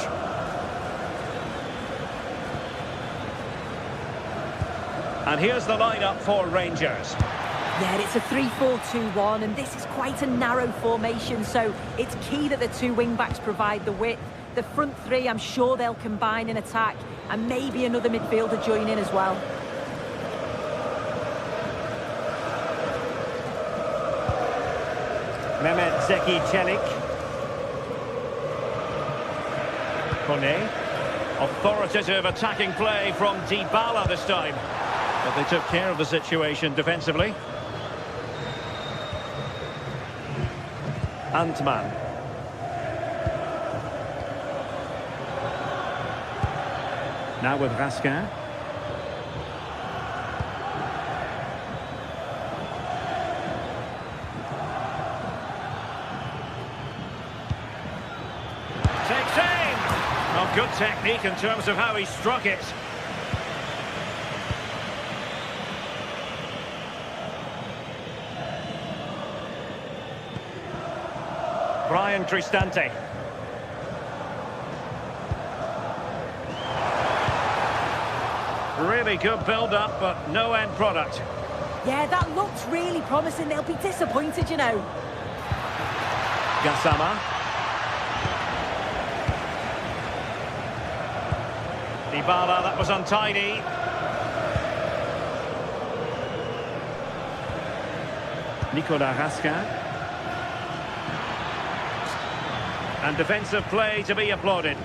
And here's the lineup for Rangers. Yeah, it's a 3-4-2-1, and this is quite a narrow formation, so it's key that the two wing-backs provide the width. The front three, I'm sure they'll combine in attack, and maybe another midfielder join in as well. Mehmet Zeki Çelik. Kone. Authoritative attacking play from Dybala this time. But they took care of the situation defensively. Antman. Now with Raskin. Takes aim! Oh, good technique in terms of how he struck it. Brian Cristante. Really good build-up, but no end product. Yeah, that looks really promising. They'll be disappointed, you know. Gassama. Dybala, that was untidy. Nicolas Raskin. And defensive play to be applauded.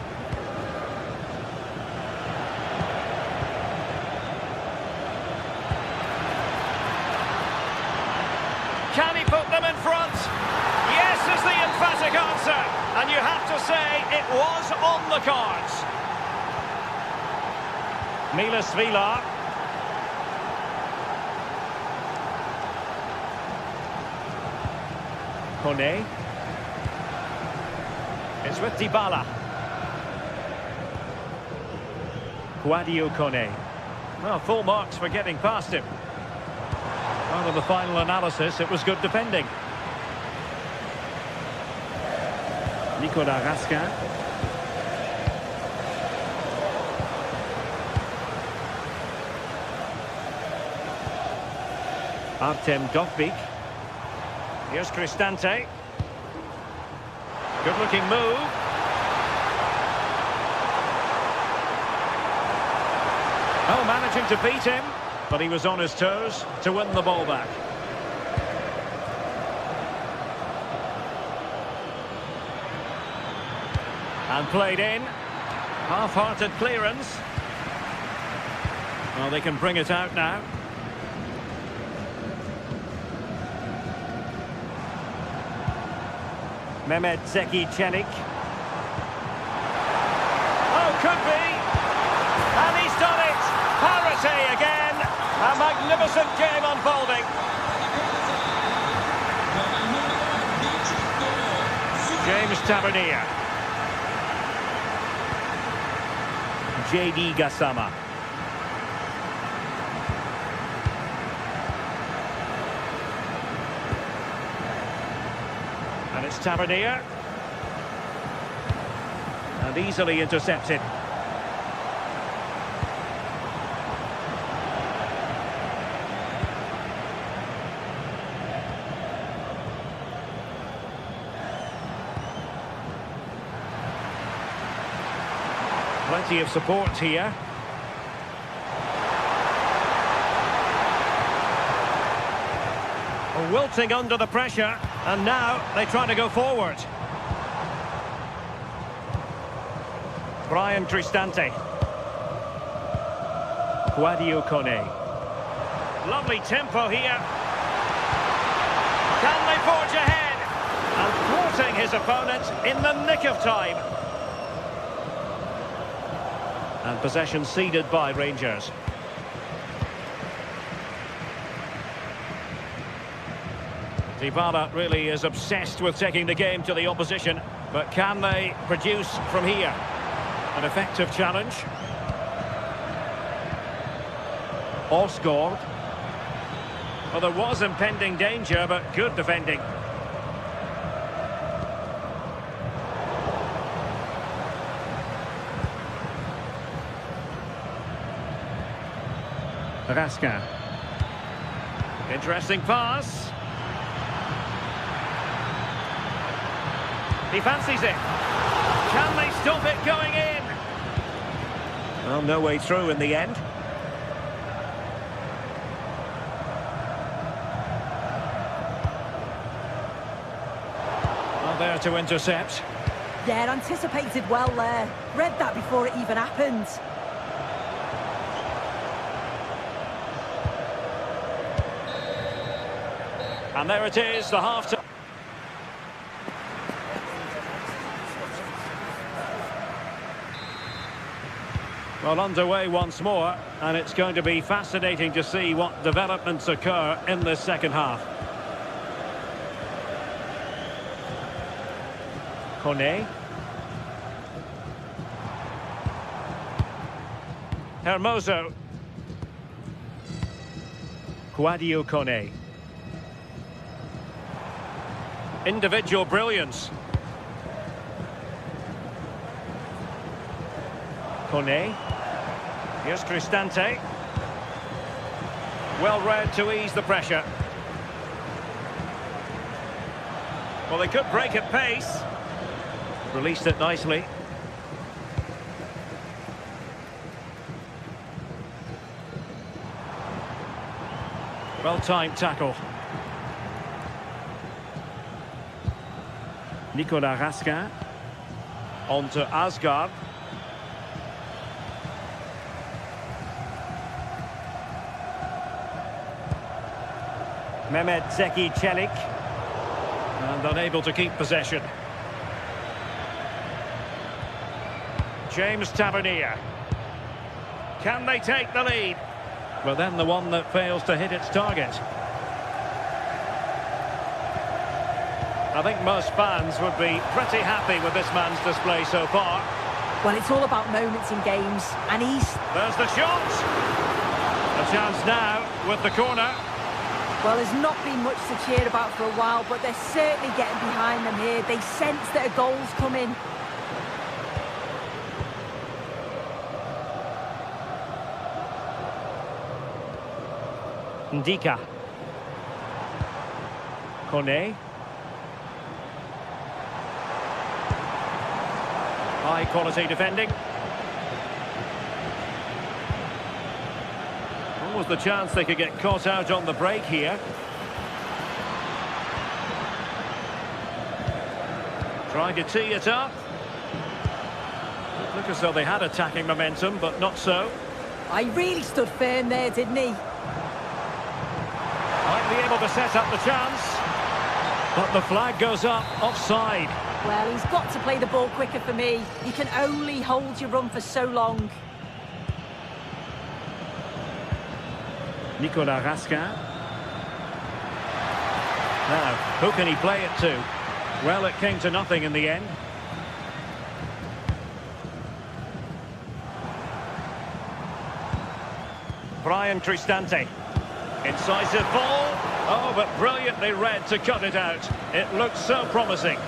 Can he put them in front? Yes is the emphatic answer. And you have to say it was on the cards. Milas Vila. Kone. It's with Dybala. Guadio Kone. Well, full marks for getting past him. Well, in the final analysis, it was good defending. Nicolas Raskin. Artem Dovbyk. Here's Cristante. Good-looking move. Oh, managing to beat him, but he was on his toes to win the ball back. And played in. Half-hearted clearance. Well, they can bring it out now. Mehmet Zeki Çelik. Oh, could be. And he's done it. Parity again. A magnificent game unfolding. James Tavernier. J.D. Gassama. And it's Tavernier. And easily intercepted. Plenty of support here. Wilting under the pressure, and now they try to go forward. Brian Cristante. Guadio Kone. Lovely tempo here. Can they forge ahead? And thwarting his opponent in the nick of time. And possession ceded by Rangers. Dybala really is obsessed with taking the game to the opposition, but can they produce from here? An effective challenge. Osgaard. Well, there was impending danger, but good defending. Raskin. Interesting pass. He fancies it. Can they stop it going in? Well, no way through in the end. Well, there to intercept. Yeah, anticipated well there. Read that before it even happened. And there it is, the half-time. Well, underway once more, and it's going to be fascinating to see what developments occur in this second half. Kone. Hermoso. Guadio Kone. Individual brilliance. Kone. Here's Cristante. Well read to ease the pressure. Well, they could break at pace. Released it nicely. Well-timed tackle. Nicolas Raskin. On to Asgard. Mehmet Zeki Çelik. And unable to keep possession. James Tavernier. Can they take the lead? But then the one that fails to hit its target. I think most fans would be pretty happy with this man's display so far. Well, it's all about moments in games, and There's the shot! A chance now with the corner. Well, there's not been much to cheer about for a while, but they're certainly getting behind them here. They sense that a goal's coming. Ndika. Kone. High quality defending. What was the chance they could get caught out on the break here? Trying to tee it up. Look as though they had attacking momentum, but not so. I really stood firm there, didn't he? Might be able to set up the chance. But the flag goes up, offside. Well, he's got to play the ball quicker for me. You can only hold your run for so long. Nicolas Raskin. Now, who can he play it to? Well, it came to nothing in the end. Brian Cristante. Incisive ball. Oh, but brilliantly read to cut it out. It looked so promising.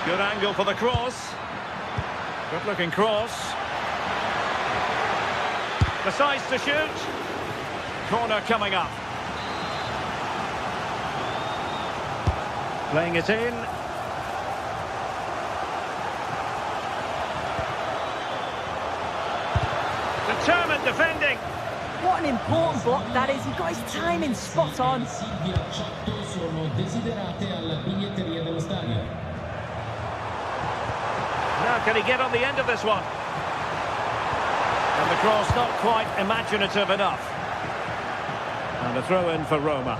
Good angle for the cross. Good looking cross. Decides to shoot. Corner coming up. Playing it in. Determined defending. What an important block that is. He got his timing spot on. Sono desiderate alla biglietteria dello stadio. Now, can he get on the end of this one? And the cross not quite imaginative enough. And a throw in for Roma.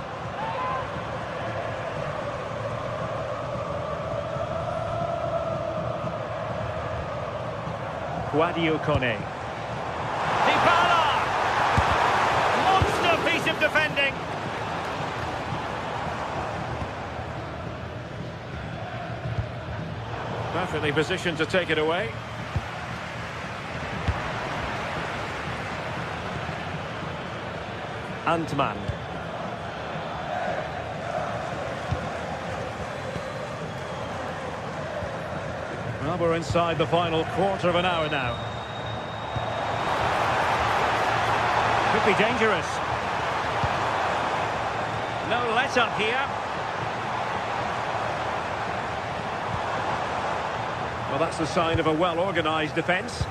Guadio Kone. Dybala! Monster piece of defending. Perfectly positioned to take it away. Antman. Well, we're inside the final quarter of an hour now. Could be dangerous. No let-up here. Well, that's the sign of a well-organised defence.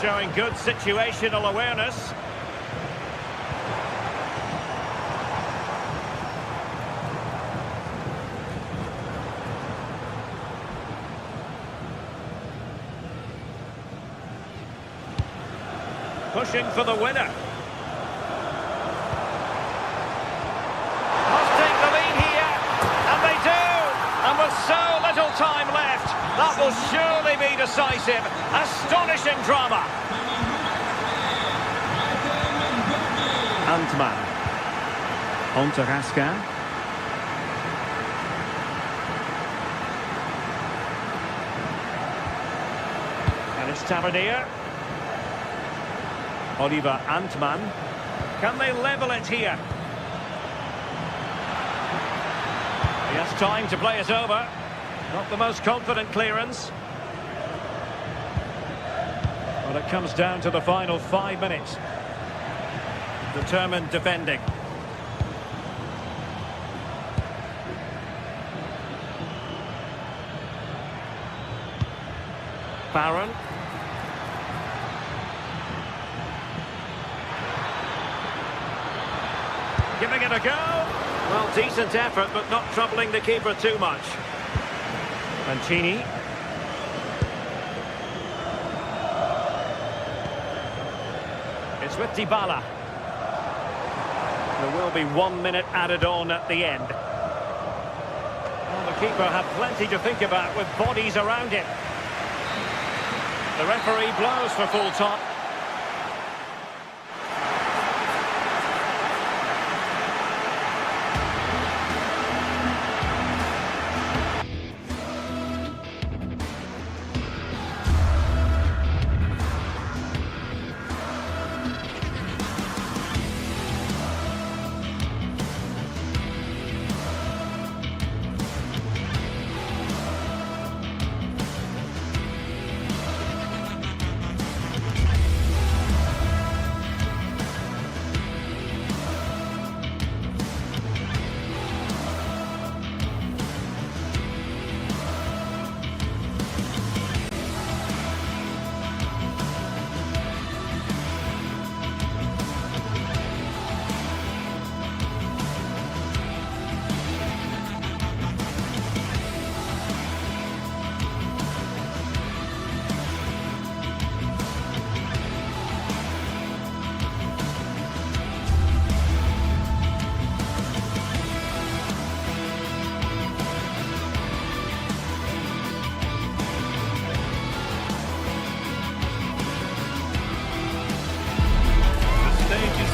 Showing good situational awareness. Pushing for the winner. Must take the lead here, and they do! And with so little time left, that will surely be decisive. Astonishing drama. Antman. On to Raskin. And it's Tavernier. Oliver Antman. Can they level it here? He has time to play it over. Not the most confident clearance. Well, it comes down to the final 5 minutes. Determined defending. Barron. Giving it a go. Well, decent effort, but not troubling the keeper too much. Mancini. It's with Dybala. There will be 1 minute added on at the end. Well, the keeper had plenty to think about with bodies around him. The referee blows for full time.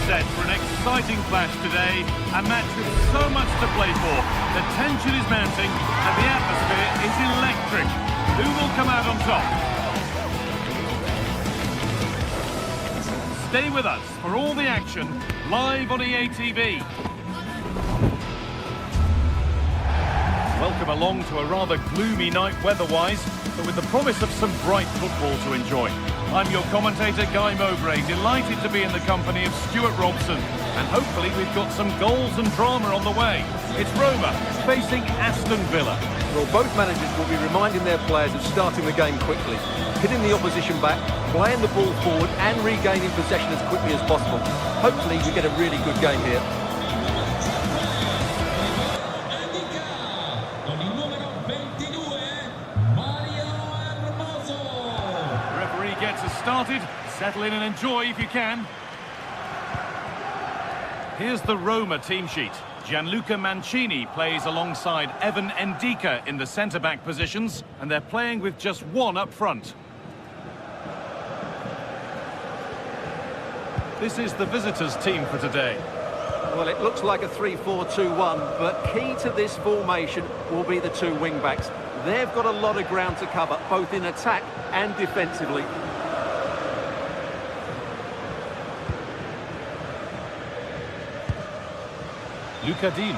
Set for an exciting clash today, a match with so much to play for. The tension is mounting and the atmosphere is electric. Who will come out on top? Stay with us for all the action live on EA TV. Welcome along to a rather gloomy night weather-wise, but with the promise of some bright football to enjoy. I'm your commentator, Guy Mowbray, delighted to be in the company of Stuart Robson. And hopefully we've got some goals and drama on the way. It's Roma facing Aston Villa. Well, both managers will be reminding their players of starting the game quickly, hitting the opposition back, playing the ball forward and regaining possession as quickly as possible. Hopefully we get a really good game here. Gets us started. Settle in and enjoy if you can. Here's the Roma team sheet. Gianluca Mancini plays alongside Evan Ndika in the centre-back positions, and they're playing with just one up front. This is the visitors' team for today. Well, it looks like a 3-4-2-1, but key to this formation will be the two wing-backs. They've got a lot of ground to cover, both in attack and defensively. Luca Dean.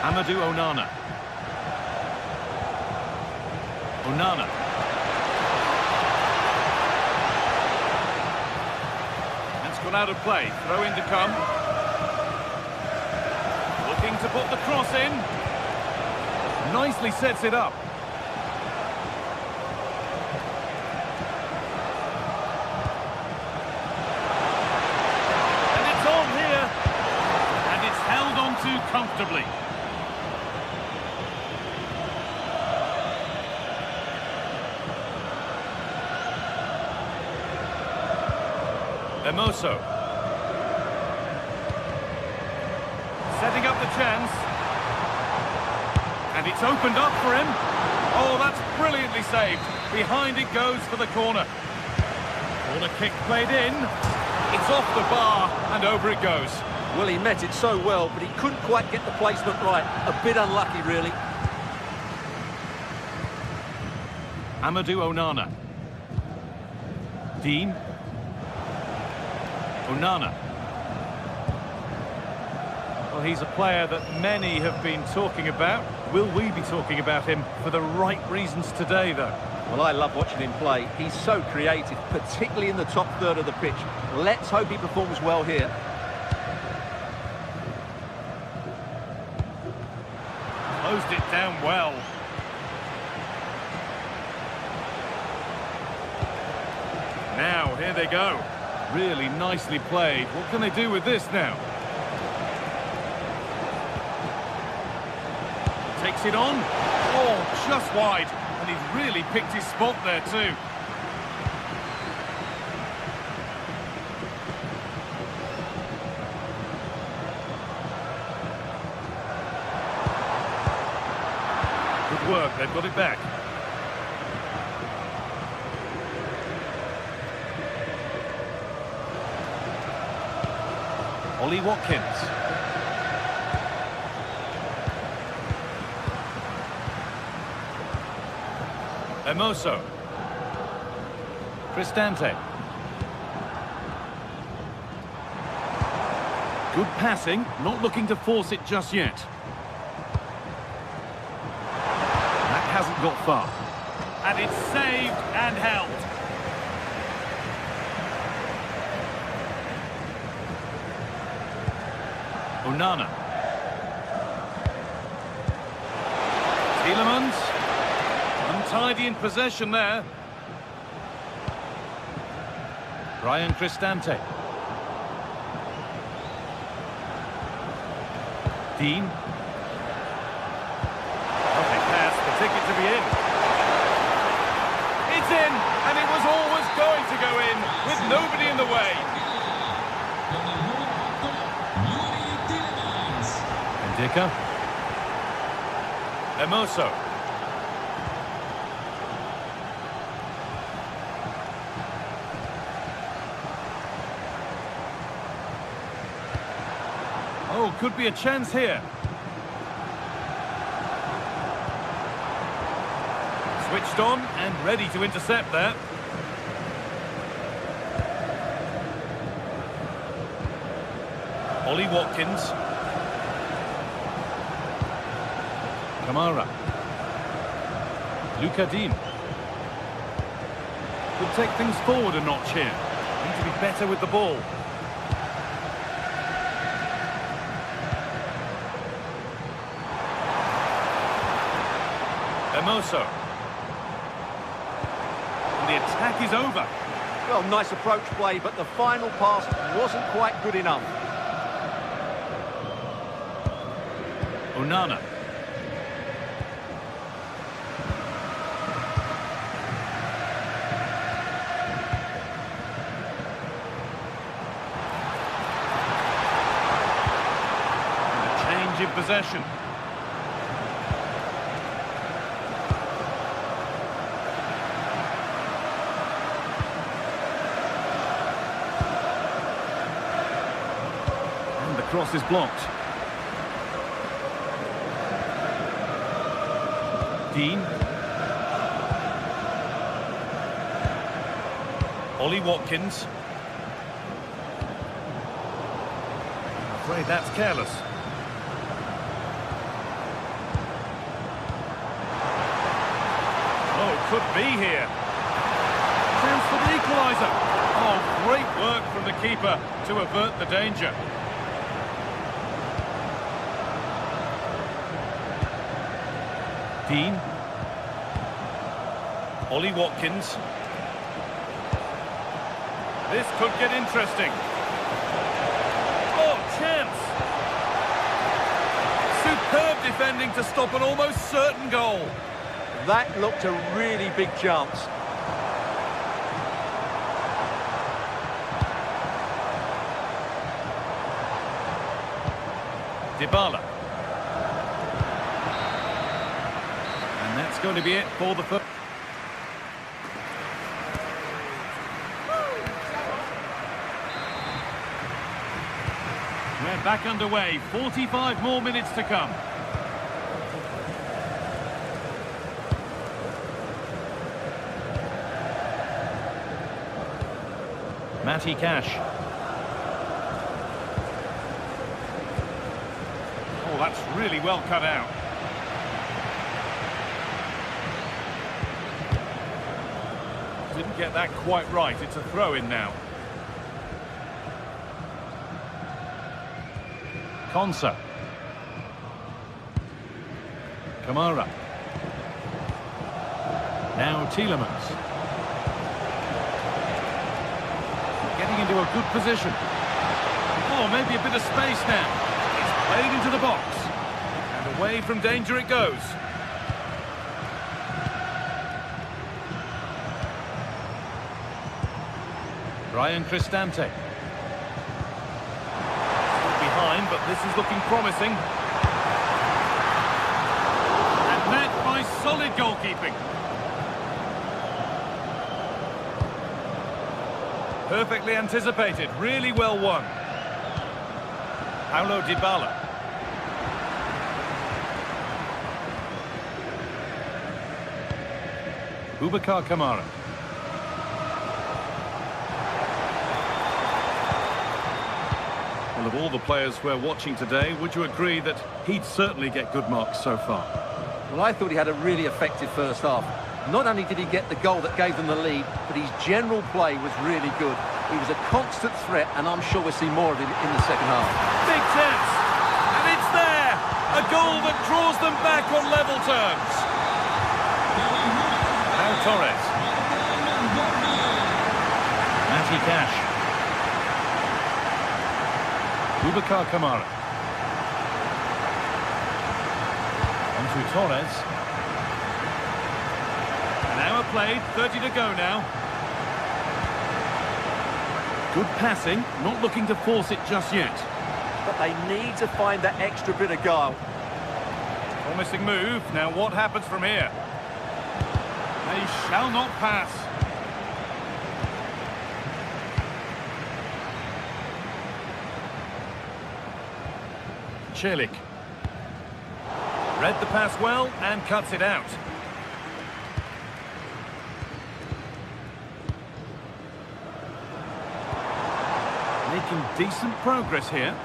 Amadou Onana. Onana. It's gone out of play. Throw in to come. Looking to put the cross in. Nicely sets it up. Comfortably. Hermoso. Setting up the chance. And it's opened up for him. Oh, that's brilliantly saved. Behind it goes for the corner. Corner kick played in. It's off the bar and over it goes. Well, he met it so well, but he couldn't quite get the placement right. A bit unlucky, really. Amadou Onana. Dean. Onana. Well, he's a player that many have been talking about. Will we be talking about him for the right reasons today, though? Well, I love watching him play. He's so creative, particularly in the top third of the pitch. Let's hope he performs well here. Closed it down well. Now, here they go. Really nicely played. What can they do with this now? Takes it on. Oh, just wide. And he's really picked his spot there too. Good work, they've got it back. Ollie Watkins. Hermoso. Cristante. Good passing, not looking to force it just yet. That hasn't got far. And it's saved and held. Onana. Tielemans. Untidy in possession there. Brian Cristante. Dean. Perfect pass, the ticket to be in. It's in, and it was always going to go in, with nobody in the way. Ndika. Hermoso. Oh, could be a chance here. Switched on and ready to intercept there. Ollie Watkins. Kamara. Luca Dean. Could take things forward a notch here. Need to be better with the ball. Hermoso. And the attack is over. Well, nice approach play, but the final pass wasn't quite good enough. Onana. And a change in possession. And the cross is blocked. Dean. Ollie Watkins. I'm afraid that's careless. Oh, could be here. Chance for the equaliser. Oh, great work from the keeper to avert the danger. Dean. Ollie Watkins. This could get interesting. Oh, chance! Superb defending to stop an almost certain goal. That looked a really big chance. Dybala. And that's going to be it for the first. We're back underway. 45 more minutes to come. Matty Cash. Oh, that's really well cut out. Didn't get that quite right. It's a throw-in now. Konsa. Kamara. Now Tielemans. Getting into a good position. Oh, maybe a bit of space now. It's played into the box. And away from danger it goes. Brian Cristante. Behind, but this is looking promising. And met by solid goalkeeping. Perfectly anticipated, really well won. Paulo Dybala. Boubacar Kamara. Well, of all the players we're watching today, would you agree that he'd certainly get good marks so far? Well, I thought he had a really effective first half. Not only did he get the goal that gave them the lead, but his general play was really good. He was a constant threat, and I'm sure we'll see more of him in the second half. Big chance! And it's there! A goal that draws them back on level terms. Now Torres. Matty Cash. Boubacar Kamara. On to Torres. An hour played, 30 to go now. Good passing, not looking to force it just yet. But they need to find that extra bit of guile. Promising move, now what happens from here? They shall not pass. Celik. Read the pass well and cuts it out. Making decent progress here.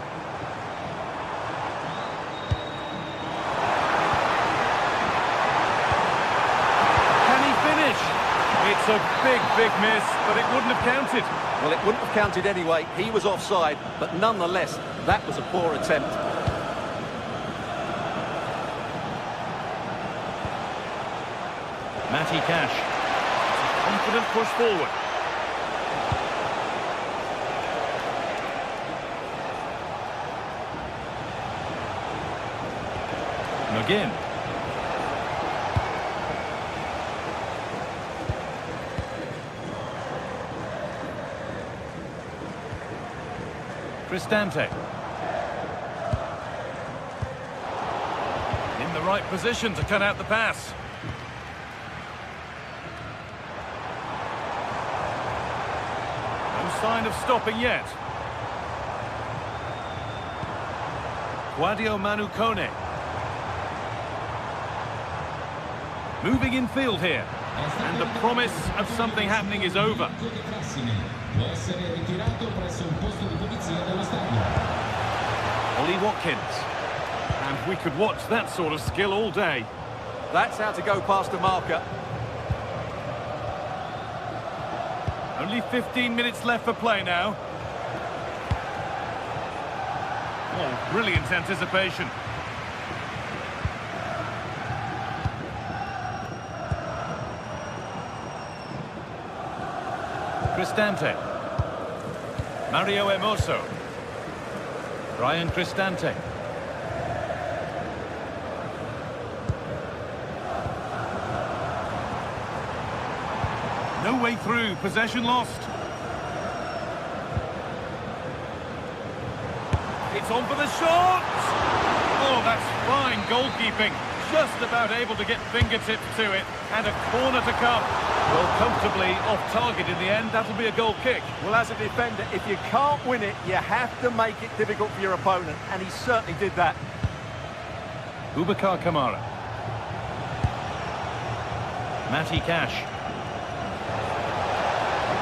Can he finish? It's a big miss, but it wouldn't have counted. Well, it wouldn't have counted anyway. He was offside, but nonetheless, that was a poor attempt. Matty Cash. Confident push forward. McGinn. Cristante. In the right position to cut out the pass. No sign of stopping yet. Guadio Manu Kone. Moving in field here. And the promise of something happening is over. Ollie Watkins. And we could watch that sort of skill all day. That's how to go past a marker. Only 15 minutes left for play now. Oh, brilliant anticipation. Cristante. Mario Hermoso. Brian Cristante. No way through, possession lost. It's on for the shot! Oh, that's fine goalkeeping. Just about able to get fingertips to it, and a corner to come. Well, comfortably off target in the end. That'll be a goal kick. Well, as a defender, if you can't win it, you have to make it difficult for your opponent, and he certainly did that. Boubacar Kamara. Matty Cash.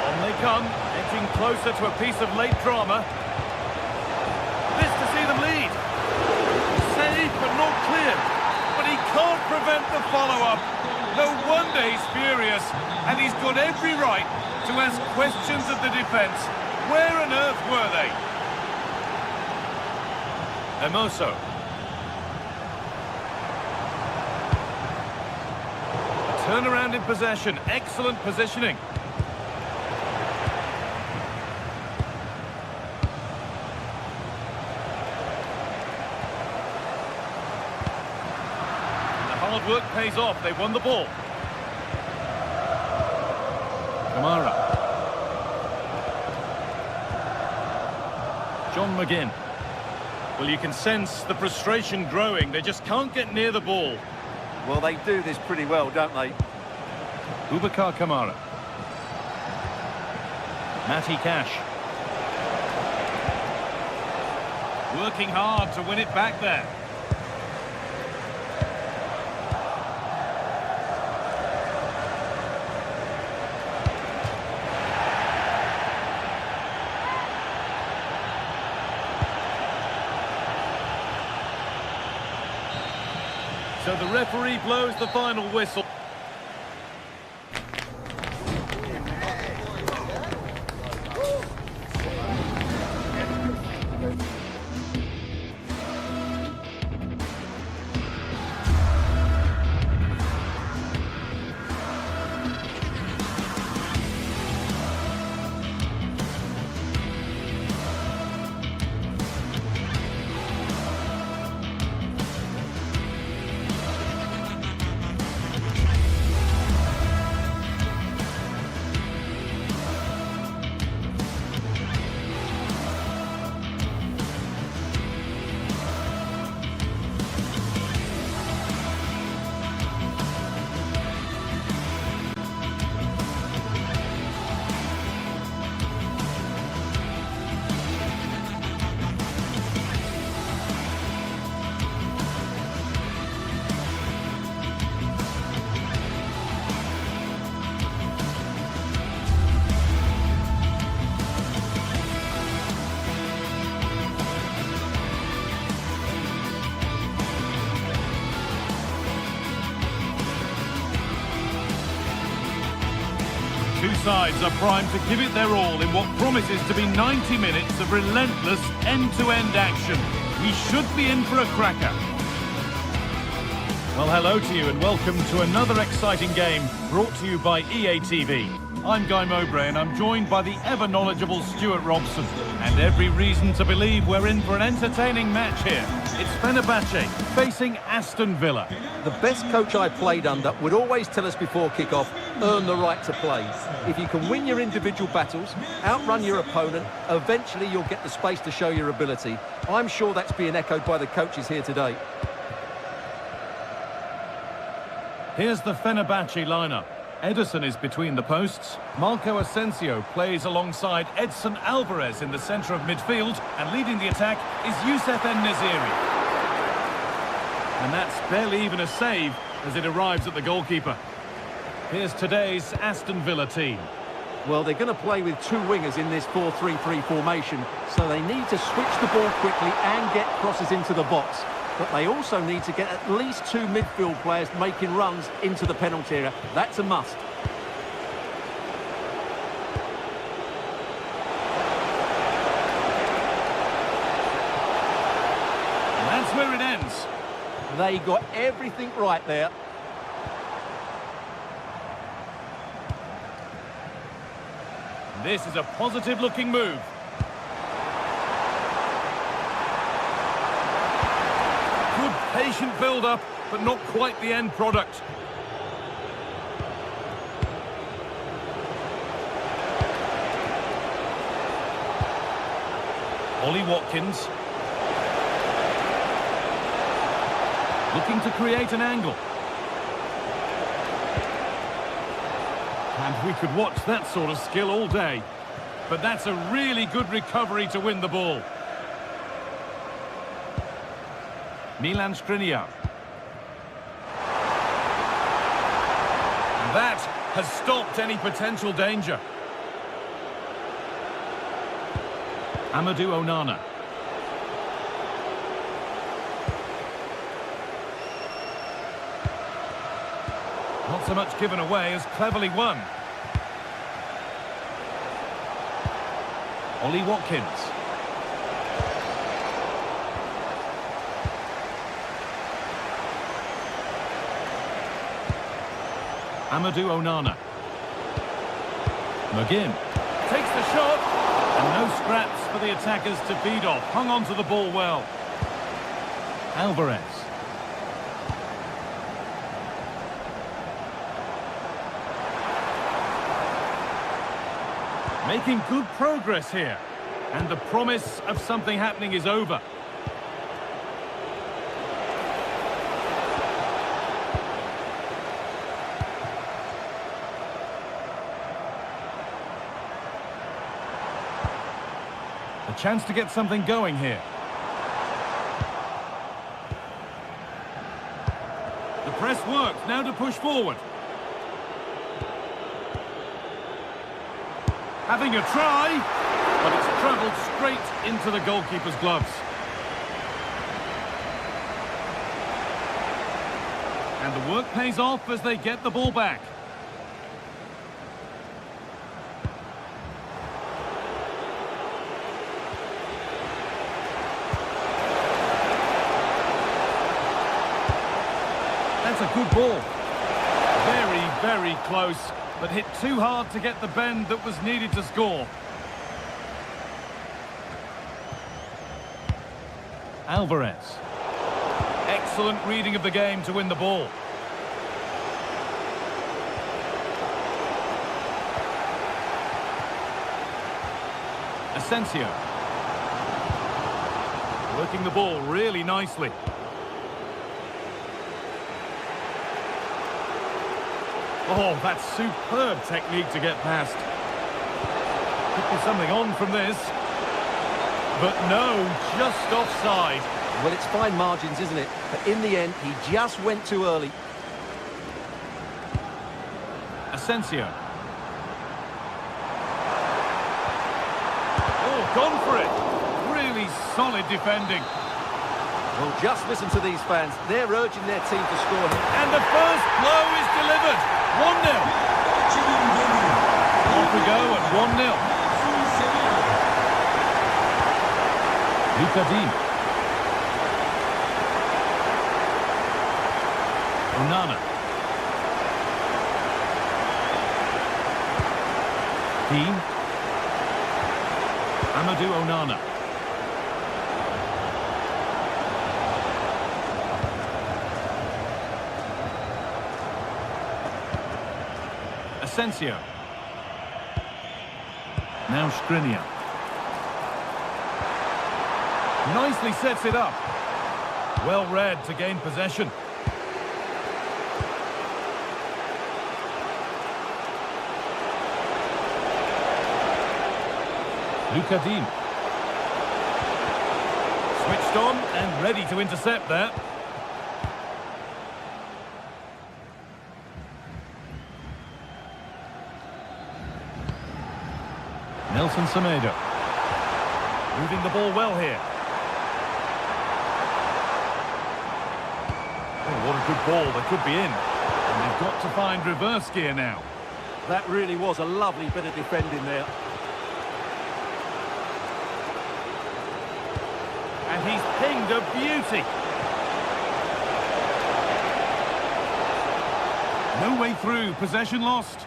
On they come, edging closer to a piece of late drama. This to see them lead. Saved but not clear. But he can't prevent the follow-up. No wonder he's furious, and he's got every right to ask questions of the defence. Where on earth were they? Hermoso. A turnaround in possession, excellent positioning. Hard work pays off. They won the ball. Kamara. John McGinn. Well, you can sense the frustration growing. They just can't get near the ball. Well, they do this pretty well, don't they? Boubacar Kamara. Matty Cash. Working hard to win it back there. So the referee blows the final whistle. sides are primed to give it their all in what promises to be 90 minutes of relentless end-to-end action. We should be in for a cracker. Well, hello to you and welcome to another exciting game brought to you by EA TV. I'm Guy Mowbray and I'm joined by the ever-knowledgeable Stuart Robson. And every reason to believe we're in for an entertaining match here. It's Fenerbahce facing Aston Villa. The best coach I played under would always tell us before kick-off, earn the right to play. If you can win your individual battles, outrun your opponent, eventually you'll get the space to show your ability. I'm sure that's being echoed by the coaches here today. Here's the Fenerbahce lineup. Ederson is between the posts. Marco Asensio plays alongside Edson Alvarez in the centre of midfield. And leading the attack is Youssef En-Nesyri. And that's barely even a save as it arrives at the goalkeeper. Here's today's Aston Villa team. Well, they're going to play with two wingers in this 4-3-3 formation, so they need to switch the ball quickly and get crosses into the box. But they also need to get at least two midfield players making runs into the penalty area. That's a must. And that's where it ends. They got everything right there. This is a positive-looking move. Good patient build-up, but not quite the end product. Ollie Watkins. Looking to create an angle. And we could watch that sort of skill all day. But that's a really good recovery to win the ball. Milan Skriniar. That has stopped any potential danger. Amadou Onana. Not so much given away as cleverly won. Ollie Watkins. Amadou Onana. McGinn takes the shot. And no scraps for the attackers to feed off. Hung on to the ball well. Alvarez. Making good progress here. And the promise of something happening is over. A chance to get something going here. The press works. Now to push forward. Having a try, but it's travelled straight into the goalkeeper's gloves. And the work pays off as they get the ball back. That's a good ball. Very, very close. But hit too hard to get the bend that was needed to score. Alvarez. Excellent reading of the game to win the ball. Asensio. Working the ball really nicely. Oh, that's superb technique to get past. Could be something on from this. But no, just offside. Well, it's fine margins, isn't it? But in the end, he just went too early. Asensio. Oh, gone for it. Really solid defending. Well, just listen to these fans. They're urging their team to score here. And the first blow is delivered. 1-0. Match nul. Off we go at 1-0. Lucadine. Onana. Dean. Amadou Onana. Asensio. Now Skriniar. Nicely sets it up. Well read to gain possession. Lucadine. Switched on and ready to intercept there. Nelson Semedo. Moving the ball well here. Oh, what a good ball. They could be in. And they've got to find reverse gear now. That really was a lovely bit of defending there. And he's pinged a beauty. No way through. Possession lost.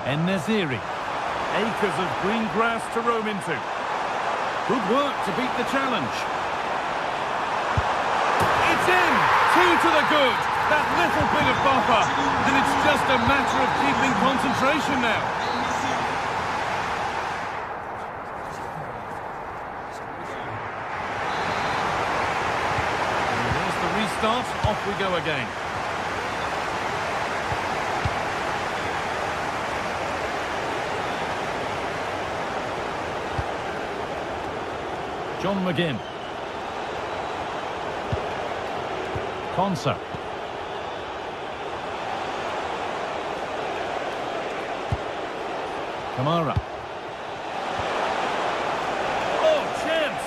En-Nesyri. Acres of green grass to roam into. Good work to beat the challenge. It's in! 2 to the good. That little bit of buffer. And it's just a matter of keeping concentration now. And there's the restart. Off we go again. John McGinn. Konsa. Kamara. Oh, chance!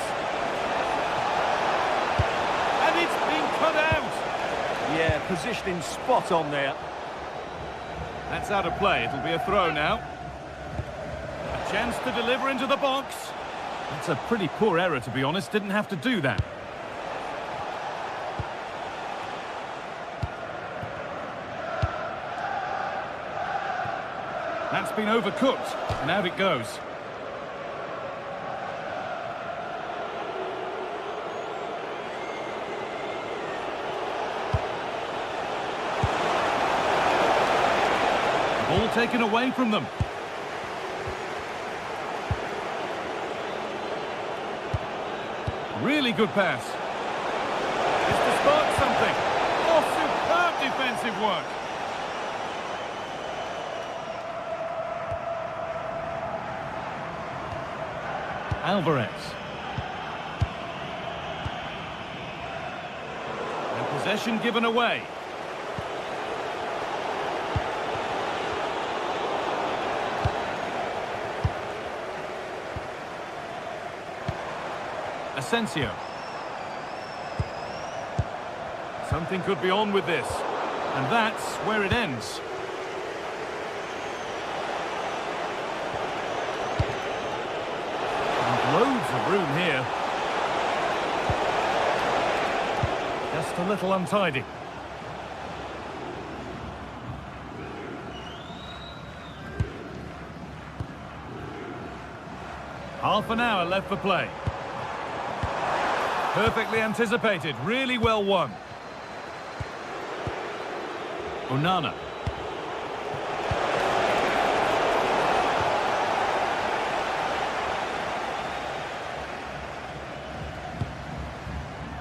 And it's been cut out! Yeah, positioning spot on there. That's out of play. It'll be a throw now. A chance to deliver into the box. That's a pretty poor error, to be honest. Didn't have to do that. That's been overcooked, and out it goes. Ball taken away from them. Really good pass. It's to spark something. Oh, superb defensive work. Alvarez. And possession given away. Asensio. Something could be on with this. And that's where it ends. And loads of room here. Just a little untidy. Half an hour left for play. Perfectly anticipated, really well won. Onana.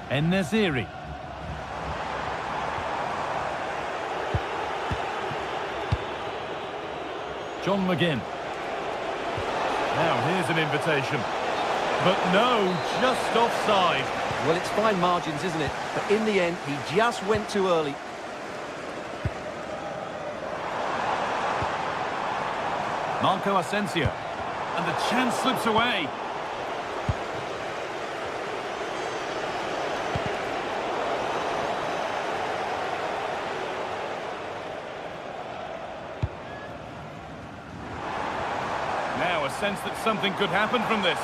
En-Nesyri. John McGinn. Now here's an invitation. But no, just offside. Well, it's fine margins, isn't it? But in the end, he just went too early. Marco Asensio. And the chance slips away. Now a sense that something could happen from this.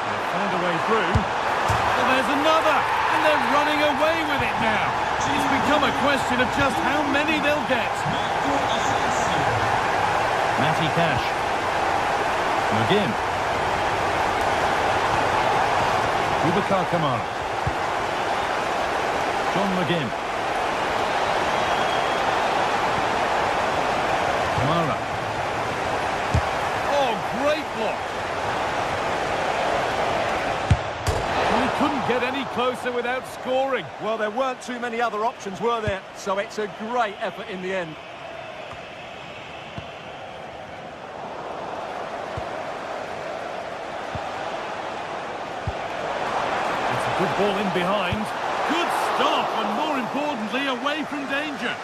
They've found a way through. Well, there's another, and they're running away with it now. It's become a question of just how many they'll get. Matty Cash. McGinn. Boubacar Kamara. John McGinn. Kamara. Oh, great block. Well, he couldn't get any closer without scoring. Well, there weren't too many other options, were there? So it's a great effort in the end. Good ball in behind. Good stop, and more importantly, away from danger.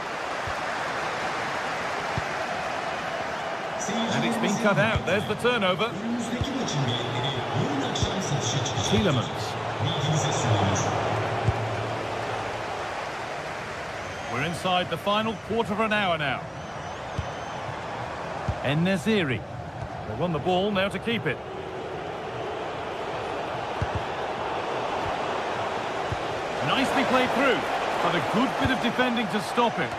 And it's been cut out. There's the turnover. Tielemans. We're inside the final quarter of an hour now. En-Nesyri. They won the ball, now to keep it. Nicely played through, but a good bit of defending to stop it.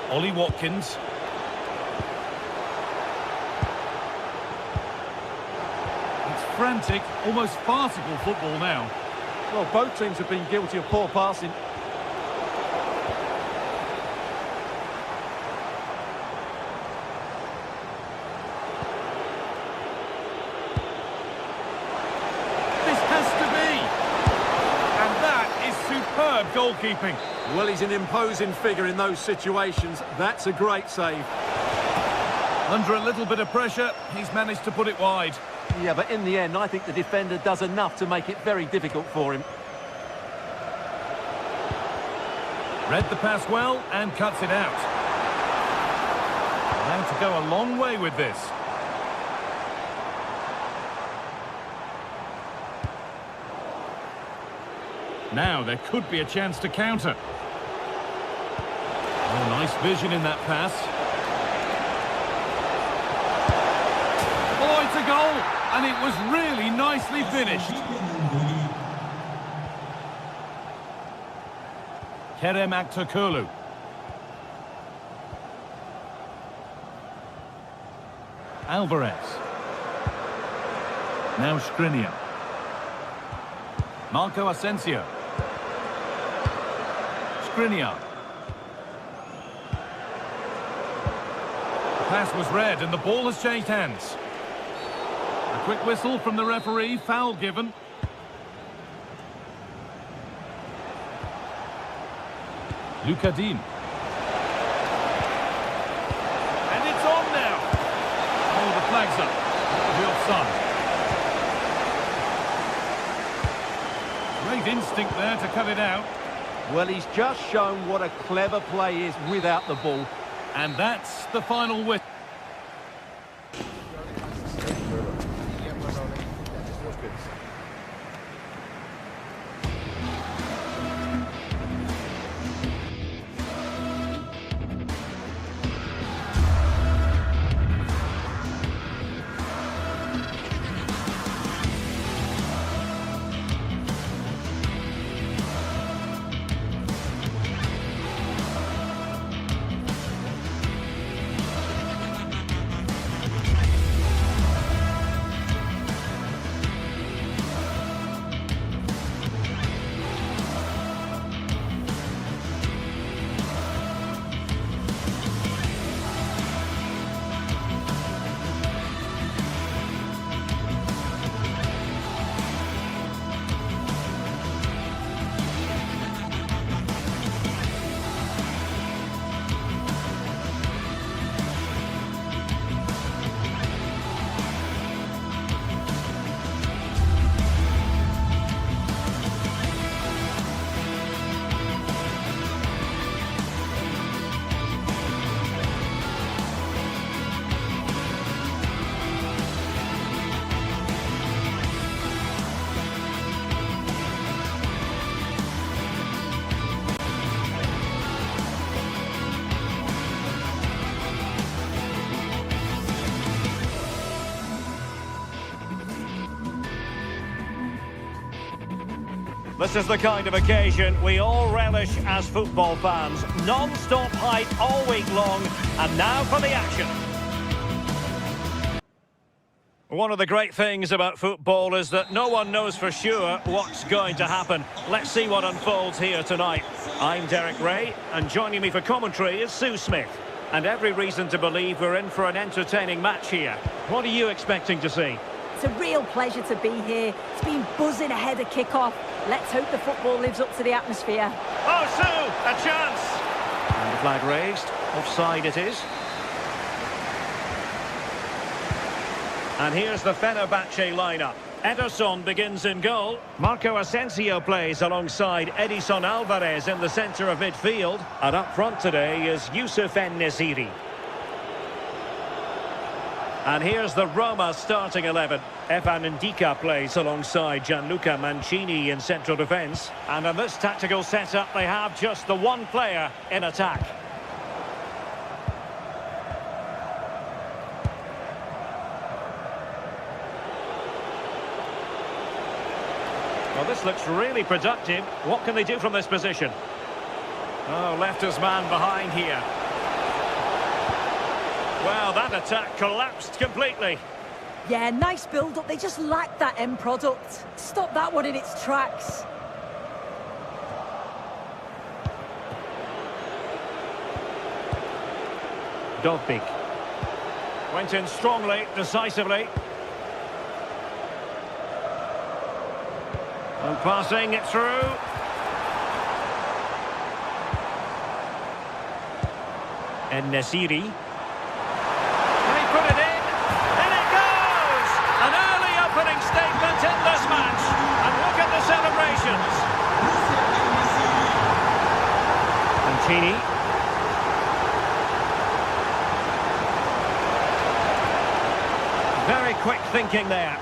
Ollie Watkins. It's frantic, almost farcical football now. Well, both teams have been guilty of poor passing. Superb goalkeeping. Well, he's an imposing figure in those situations. That's a great save. Under a little bit of pressure, he's managed to put it wide. Yeah, but in the end, I think the defender does enough to make it very difficult for him. Read the pass well and cuts it out. Now to go a long way with this. Now there could be a chance to counter. Oh, nice vision in that pass. Oh, it's a goal, and it was really nicely finished. Kerem Aktürkoğlu. Alvarez. Now Skriniar. Marco Asensio. Skriniar. The pass was read and the ball has changed hands. A quick whistle from the referee, foul given. Luka Dean. And it's on now. Oh, the flag's up. The offside. Great instinct there to cut it out. Well, he's just shown what a clever play is without the ball. And that's the final whistle. This is the kind of occasion we all relish as football fans. Non-stop hype all week long, and now for the action. One of the great things about football is that no one knows for sure what's going to happen. Let's see what unfolds here tonight. I'm Derek Ray, and joining me for commentary is Sue Smith. And every reason to believe we're in for an entertaining match here. What are you expecting to see? It's a real pleasure to be here. It's been buzzing ahead of kick-off. Let's hope the football lives up to the atmosphere. Oh, Sue, a chance! And the flag raised. Offside it is. And here's the Fenerbahce lineup. Ederson begins in goal. Marco Asensio plays alongside Edison Alvarez in the centre of midfield. And up front today is Youssef En-Nesyri. And here's the Roma starting 11. Evan Ndika plays alongside Gianluca Mancini in central defence. And in this tactical setup, they have just the one player in attack. Well, this looks really productive. What can they do from this position? Oh, left his man behind here. Well, that attack collapsed completely. Yeah, nice build-up. They just lacked that end product. Stop that one in its tracks. Dovbik. Went in strongly, decisively. And passing it through. En-Nesyri. And he put it in. And it goes! An early opening statement in this match. And look at the celebrations. Mancini. Very quick thinking there.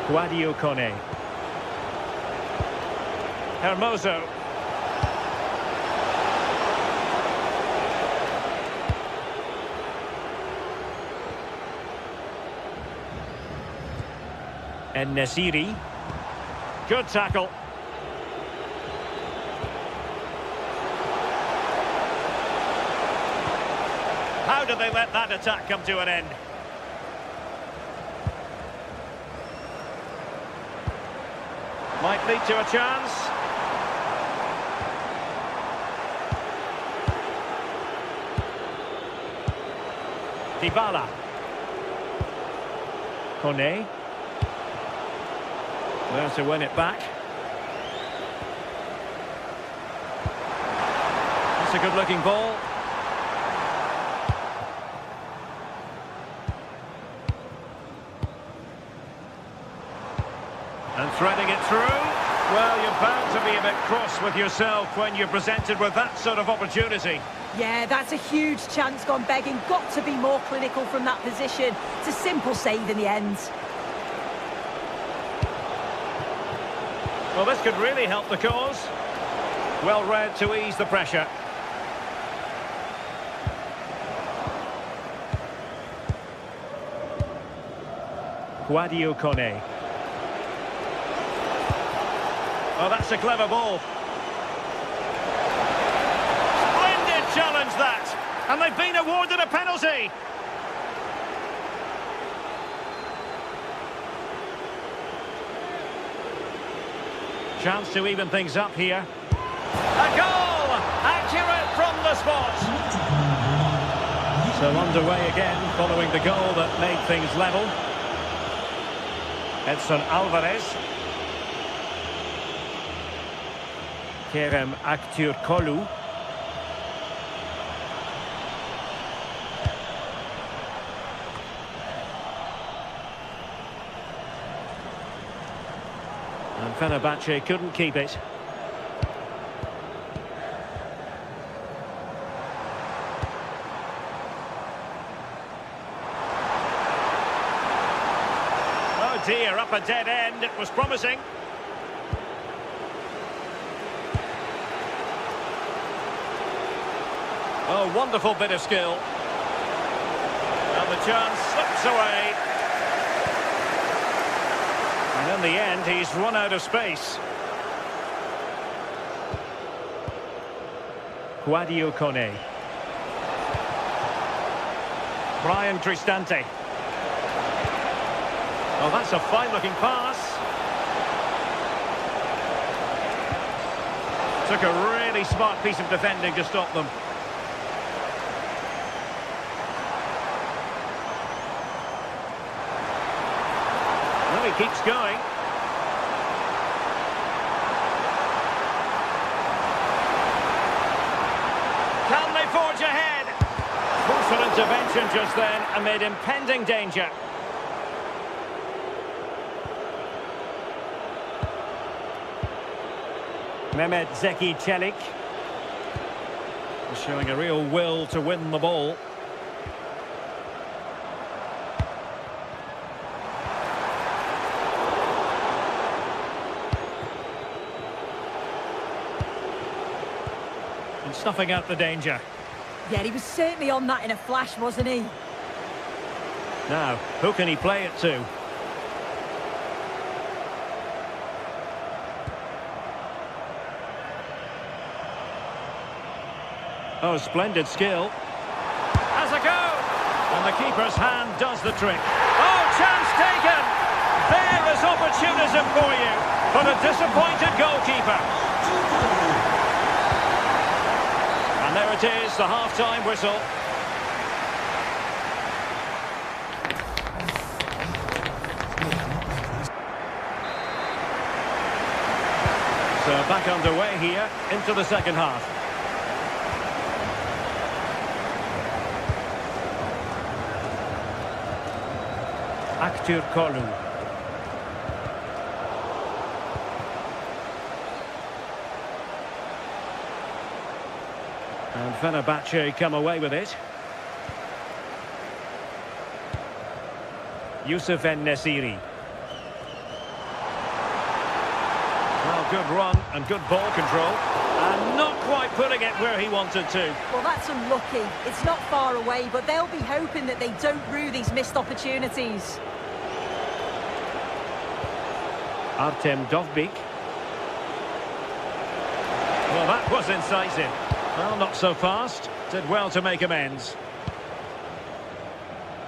Guadio Kone. Hermoso. En-Nesyri. Good tackle. How did they let that attack come to an end? Might lead to a chance. Dybala. Kone. There to win it back. That's a good-looking ball. And threading it through. Well, you're bound to be a bit cross with yourself when you're presented with that sort of opportunity. Yeah, that's a huge chance gone begging. Got to be more clinical from that position. It's a simple save in the end. Well, this could really help the cause. Well read to ease the pressure. Guadio Kone. Oh, that's a clever ball. Splendid challenge, that. And they've been awarded a penalty. Chance to even things up here. A goal! Accurate from the spot. So underway again, following the goal that made things level. Edson Alvarez. Kerem Aktürkoğlu. And Fenerbahce couldn't keep it. Oh dear, up a dead end. It was promising. Oh, wonderful bit of skill. And the chance slips away. And in the end, he's run out of space. Guadio Kone. Brian Cristante. Oh, that's a fine-looking pass. Took a really smart piece of defending to stop them. Well, he keeps going. Can they forge ahead? Crucial intervention just then amid impending danger. Mehmet Zeki Çelik showing a real will to win the ball. And snuffing out the danger. Yeah, he was certainly on that in a flash, wasn't he? Now, who can he play it to? Oh, splendid skill. Has a go! And the keeper's hand does the trick. Oh, chance taken! There is opportunism for you, but a disappointed goalkeeper. And there it is, the half-time whistle. So back underway here into the second half. Aktür Kolu. And Fenerbahce come away with it. Yusuf En-Nesyri. Well, good run and good ball control. And not quite putting it where he wanted to. Well, that's unlucky. It's not far away, but they'll be hoping that they don't rue these missed opportunities. Artem Dovbyk. Well, that was incisive. Well, not so fast. Did well to make amends.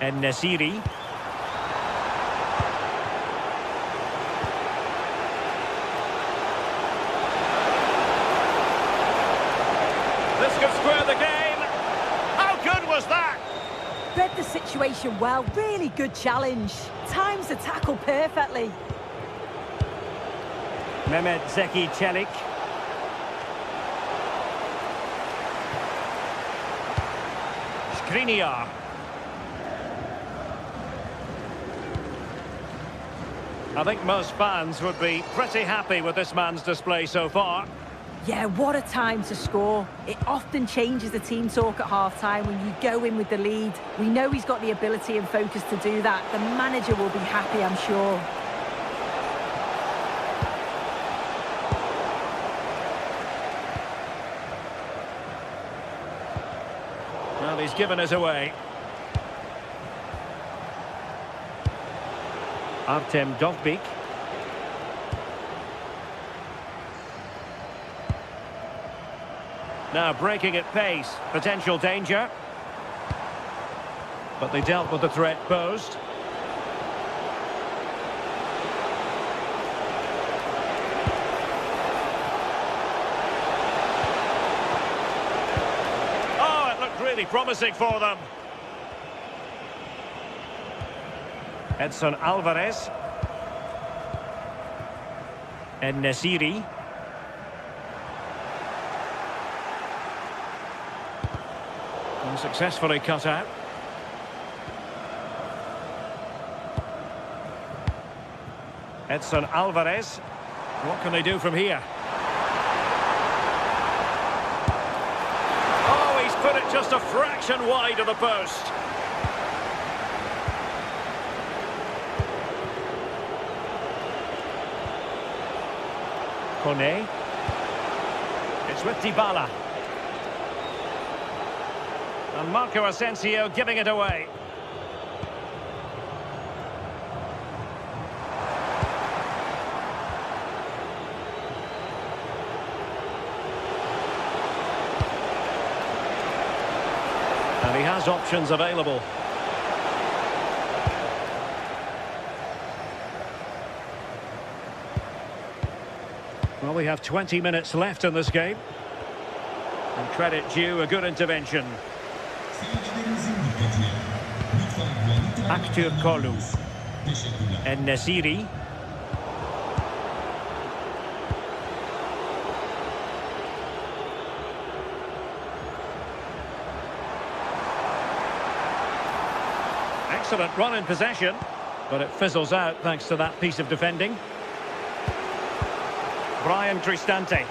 En-Nesyri. This could square the game. How good was that? Read the situation well. Really good challenge. Times the tackle perfectly. Mehmet Zeki Çelik. Skriniar. I think most fans would be pretty happy with this man's display so far. Yeah, what a time to score. It often changes the team talk at half-time when you go in with the lead. We know he's got the ability and focus to do that. The manager will be happy, I'm sure. Well, he's given us away. Artem Dovbyk. Now breaking at pace, potential danger. But they dealt with the threat posed. Oh, it looked really promising for them. Edson Alvarez. En-Nesyri. Successfully cut out. Edson Alvarez. What can they do from here? Oh, he's put it just a fraction wide of the post. Kone. It's with Dybala. And Marco Asensio giving it away. And he has options available. Well, we have 20 minutes left in this game. And credit due, a good intervention. Aktür Kolu. En-Nesyri. Excellent run in possession, but it fizzles out thanks to that piece of defending. Brian Cristante.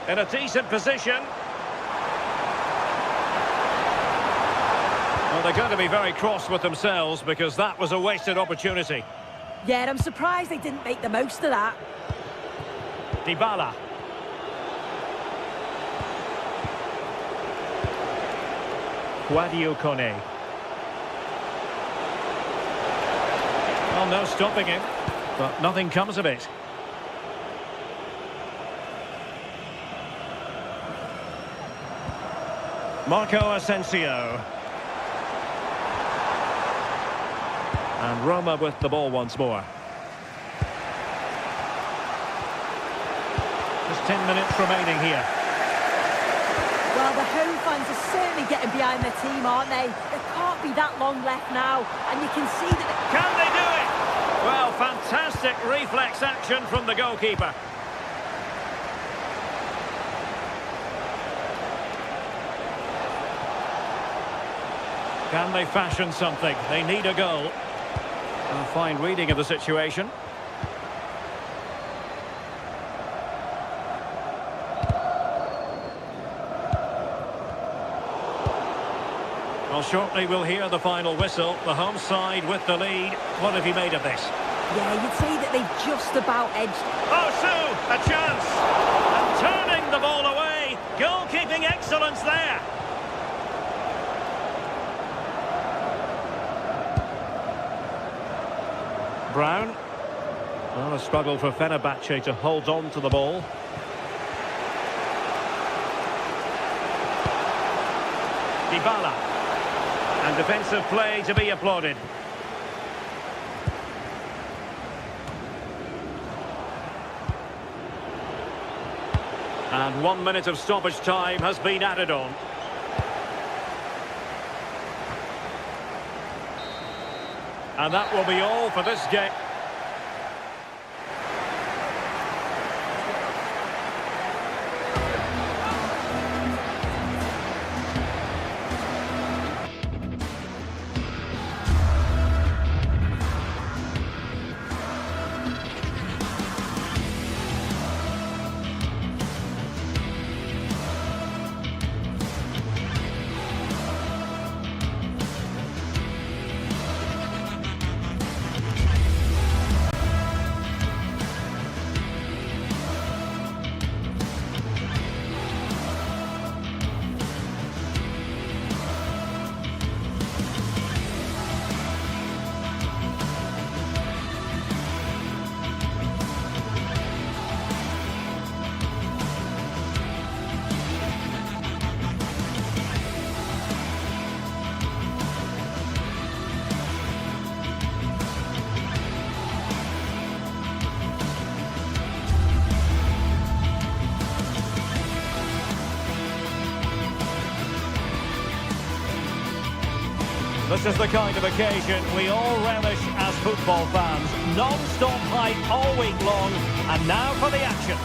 In a decent position. Well, they're going to be very cross with themselves because that was a wasted opportunity. Yeah, I'm surprised they didn't make the most of that. Dybala. Sadio Kone. Well, no stopping him, but nothing comes of it. Marco Asensio. And Roma with the ball once more. Just 10 minutes remaining here. Well, the home fans are certainly getting behind their team, aren't they? There can't be that long left now, and you can see that... Can they do it? Well, fantastic reflex action from the goalkeeper. Can they fashion something? They need a goal. A fine reading of the situation. Well, shortly we'll hear the final whistle. The home side with the lead. What have you made of this? Yeah, you'd say that they've just about edged. Oh, Sue, a chance! And turning the ball away. Goalkeeping excellence there. Brown. Well, a struggle for Fenerbahce to hold on to the ball. Dybala. And defensive play to be applauded. And 1 minute of stoppage time has been added on. And that will be all for this game. This is the kind of occasion we all relish as football fans. Non-stop hype all week long, and now for the action.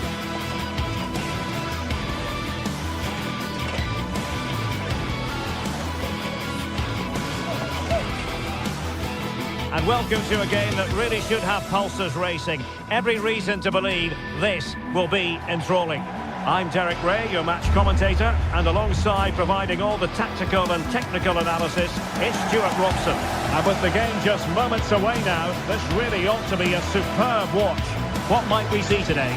And welcome to a game that really should have pulses racing. Every reason to believe this will be enthralling. I'm Derek Ray, your match commentator, and alongside providing all the tactical and technical analysis, it's Stuart Robson. And with the game just moments away now, this really ought to be a superb watch. What might we see today?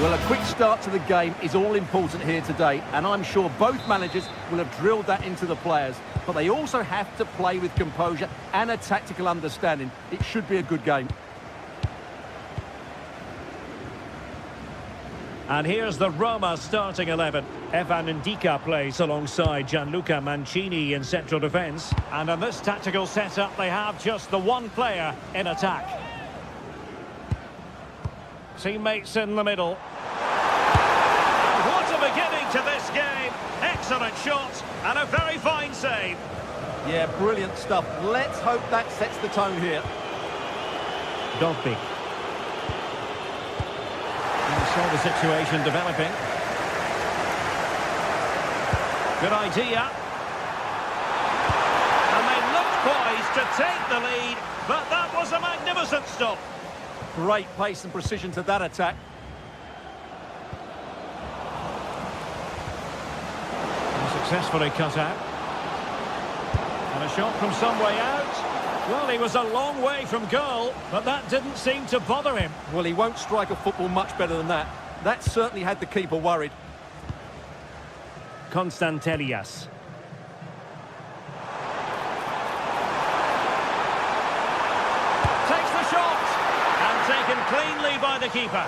Well, a quick start to the game is all important here today, and I'm sure both managers will have drilled that into the players. But they also have to play with composure and a tactical understanding. It should be a good game. And here's the Roma starting 11. Evan Ndika plays alongside Gianluca Mancini in central defence. And in this tactical setup, they have just the one player in attack. Teammates in the middle. And what a beginning to this game. Excellent shot and a very fine save. Yeah, brilliant stuff. Let's hope that sets the tone here. Dovbyk. You saw the situation developing. Good idea. And they looked poised to take the lead, but that was a magnificent stop. Great pace and precision to that attack. And successfully cut out. And a shot from some way out. Well, he was a long way from goal, but that didn't seem to bother him. Well, he won't strike a football much better than that. That certainly had the keeper worried. Konstantelias. Takes the shot! And taken cleanly by the keeper.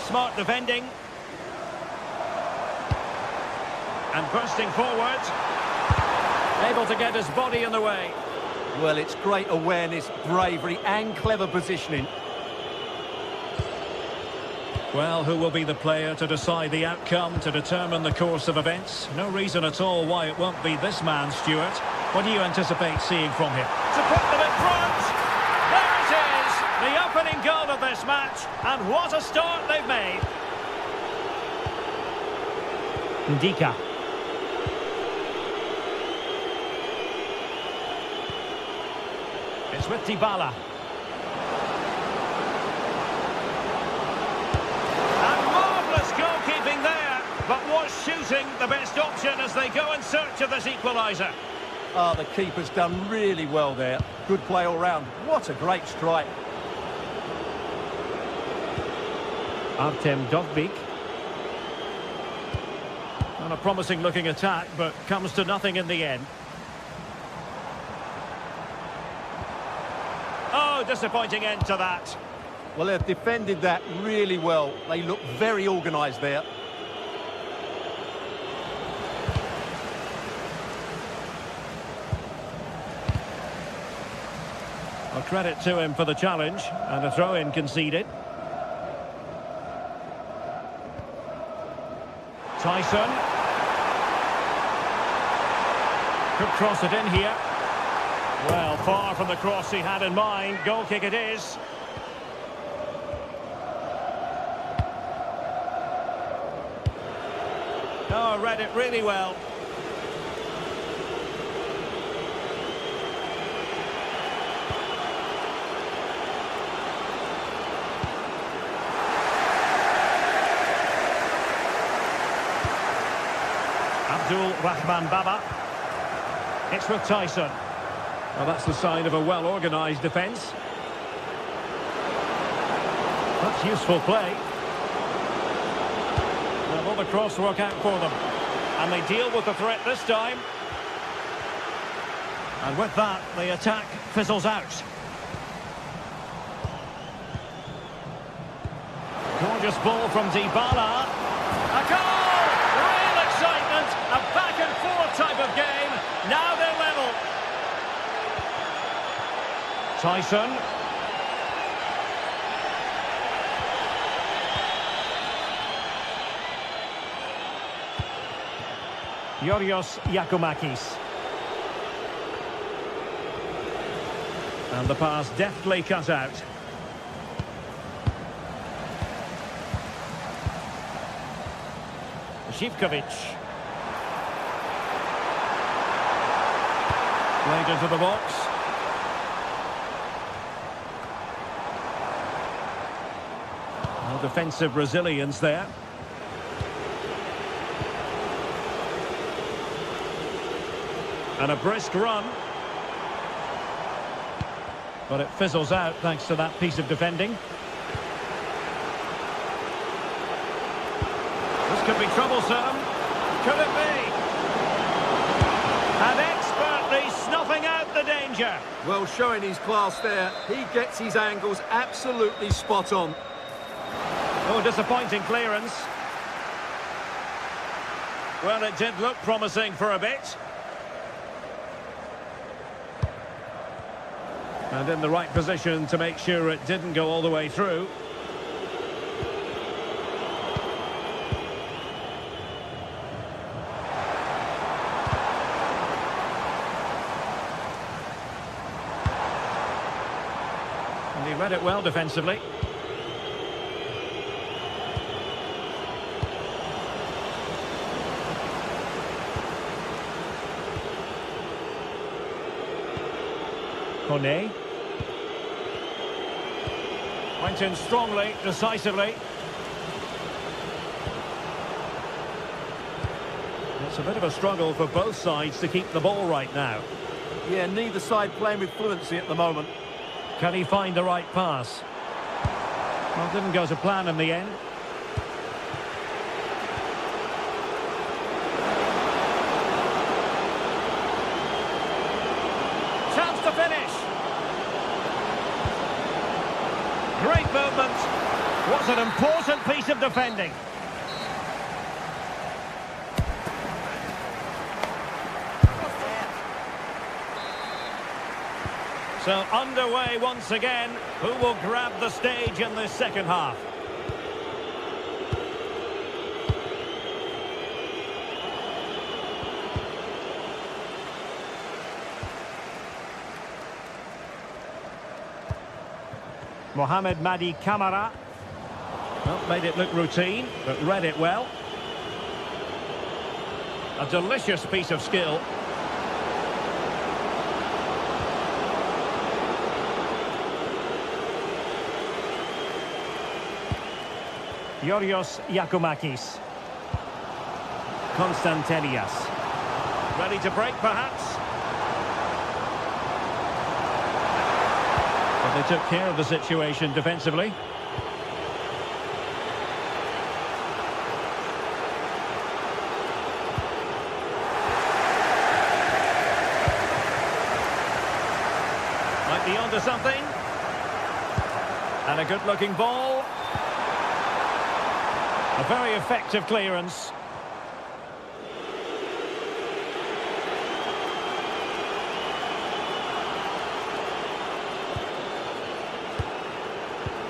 Smart defending. And bursting forward. Able to get his body in the way. Well, it's great awareness, bravery and clever positioning. Well, who will be the player to decide the outcome, to determine the course of events? No reason at all why it won't be this man, Stuart. What do you anticipate seeing from him? To put them in front! There it is! The opening goal of this match, and what a start they've made! Ndika. It's with Dybala. And marvellous goalkeeping there. But was shooting the best option as they go in search of this equaliser? Ah, the keeper's done really well there. Good play all round. What a great strike. Artem Dovbyk. On a promising looking attack, but comes to nothing in the end. Oh, disappointing end to that. Well, they've defended that really well. They look very organised there. Well, credit to him for the challenge, and a throw-in conceded. Tyson. Could cross it in here. Well, far from the cross he had in mind. Goal kick it is. Oh, read it really well. Abdul Rahman Baba. It's with Tyson. Well, that's the sign of a well-organised defence. That's useful play. Well, will the cross work out for them? And they deal with the threat this time. And with that, the attack fizzles out. Gorgeous ball from Dybala. A goal! Real excitement! A back-and-forth type of game. Now they're level. Tyson. Yorios Yakumakis. And the pass deftly cut out. Zivkovic. Played into the box. Well, defensive resilience there. And a brisk run. But it fizzles out thanks to that piece of defending. This could be troublesome. Could it be? And expertly snuffing out the danger. Well, showing his class there. He gets his angles absolutely spot on. Oh, disappointing clearance. Well, it did look promising for a bit. And in the right position to make sure it didn't go all the way through. And he read it well defensively. Kone. Went in strongly, decisively. It's a bit of a struggle for both sides to keep the ball right now. Yeah, neither side playing with fluency at the moment. Can he find the right pass? Well, didn't go to plan in the end. Chance to finish. Great movement. What an important piece of defending. So underway once again. Who will grab the stage in this second half? Mohamed Madi Camara. Well, made it look routine, but read it well. A delicious piece of skill. Yorios Yakumakis. Konstantelias. Ready to break, perhaps? But they took care of the situation defensively. Might be onto something. And a good-looking ball. A very effective clearance.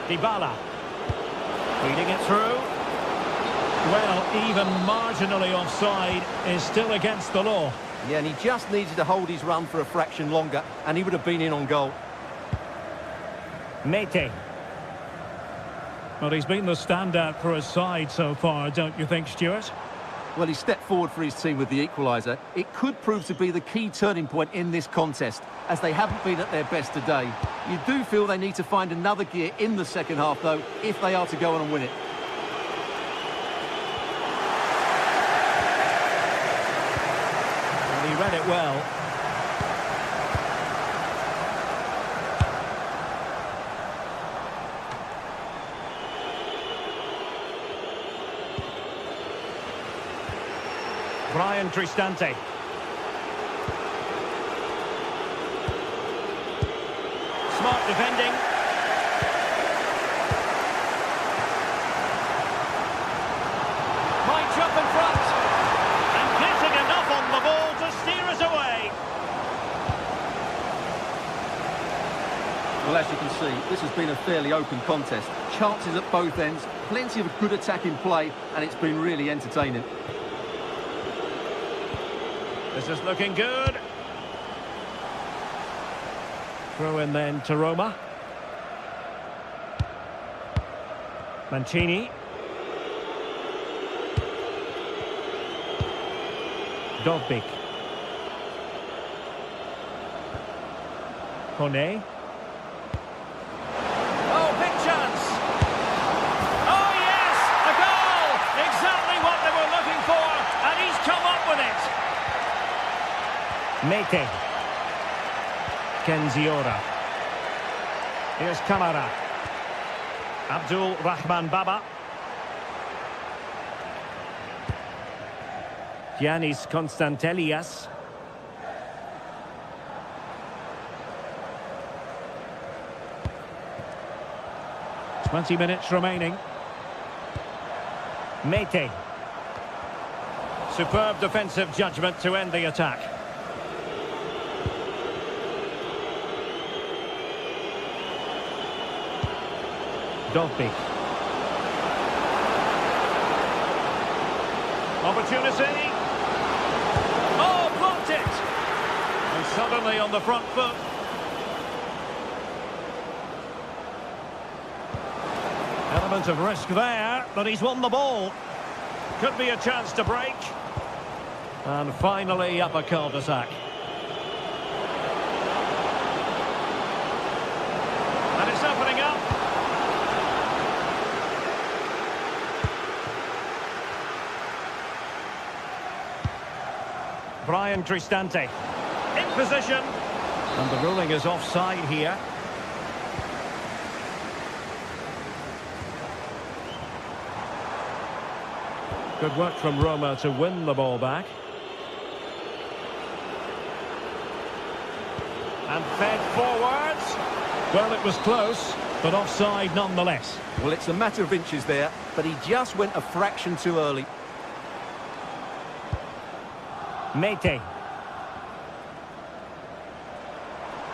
Dybala. Feeding it through. Well, even marginally offside is still against the law. Yeah, and he just needed to hold his run for a fraction longer, and he would have been in on goal. Mete. Well, he's been the standout for his side so far, don't you think, Stuart? Well, he stepped forward for his team with the equaliser. It could prove to be the key turning point in this contest, as they haven't been at their best today. You do feel they need to find another gear in the second half, though, if they are to go on and win it. And he read it well. Brian Cristante. Smart defending. Might jump in front. And getting enough on the ball to steer us away. Well, as you can see, this has been a fairly open contest. Chances at both ends, plenty of good attacking play, and it's been really entertaining. This is looking good. Throw in then to Roma. Mancini. Dobbik. Kone. Oh, big chance! Oh, Mete. Kenziora. Here's Kamara. Abdul Rahman Baba. Giannis Konstantelias. "20 minutes remaining. Mete. Superb defensive judgment to end the attack. Dovbyk. Opportunity. Oh, blocked it! And suddenly on the front foot. Element of risk there, but he's won the ball. Could be a chance to break. And finally up a cul-de-sac. And it's opening up. Brian Cristante in position, and the ruling is offside here. Good work from Roma to win the ball back. And fed forwards. Well, it was close, but offside nonetheless. Well, it's a matter of inches there, but he just went a fraction too early. Mete.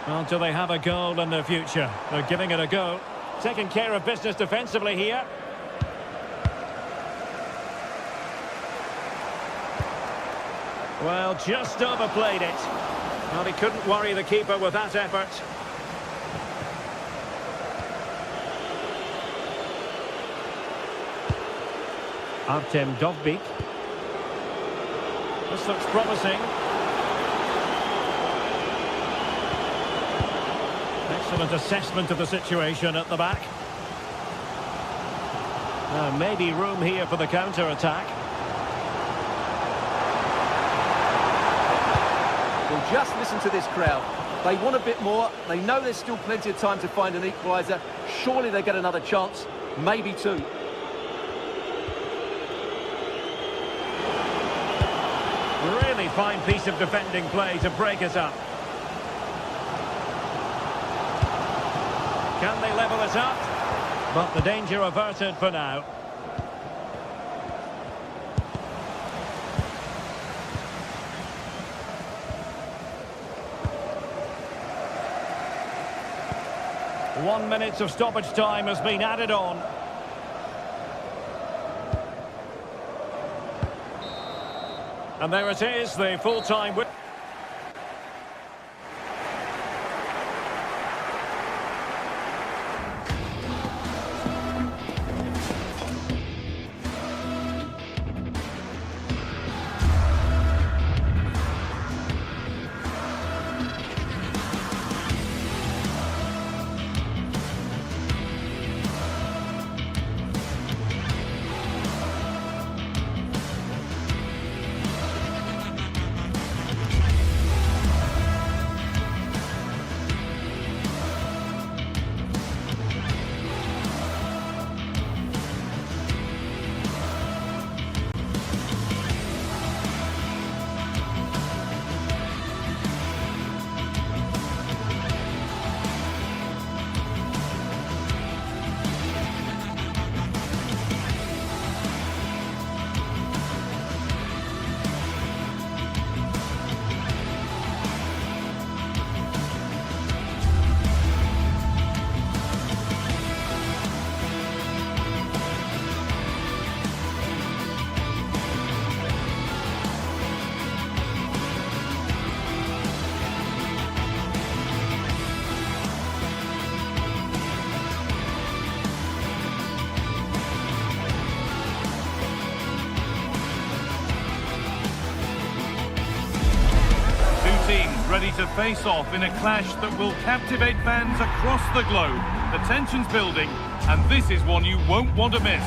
Well, do they have a goal in their future? They're giving it a go. Taking care of business defensively here. Well, just overplayed it. Well, he couldn't worry the keeper with that effort. Artem Dovbyk. This looks promising. Excellent assessment of the situation at the back. Maybe room here for the counter-attack. Well, just listen to this crowd. They want a bit more. They know there's still plenty of time to find an equaliser. Surely they get another chance, maybe two. Really fine piece of defending play to break it up. Can they level it up? But the danger averted for now. One minute of stoppage time has been added on. And there it is, the full-time win. Teams ready to face off in a clash that will captivate fans across the globe. The tension's building, and this is one you won't want to miss.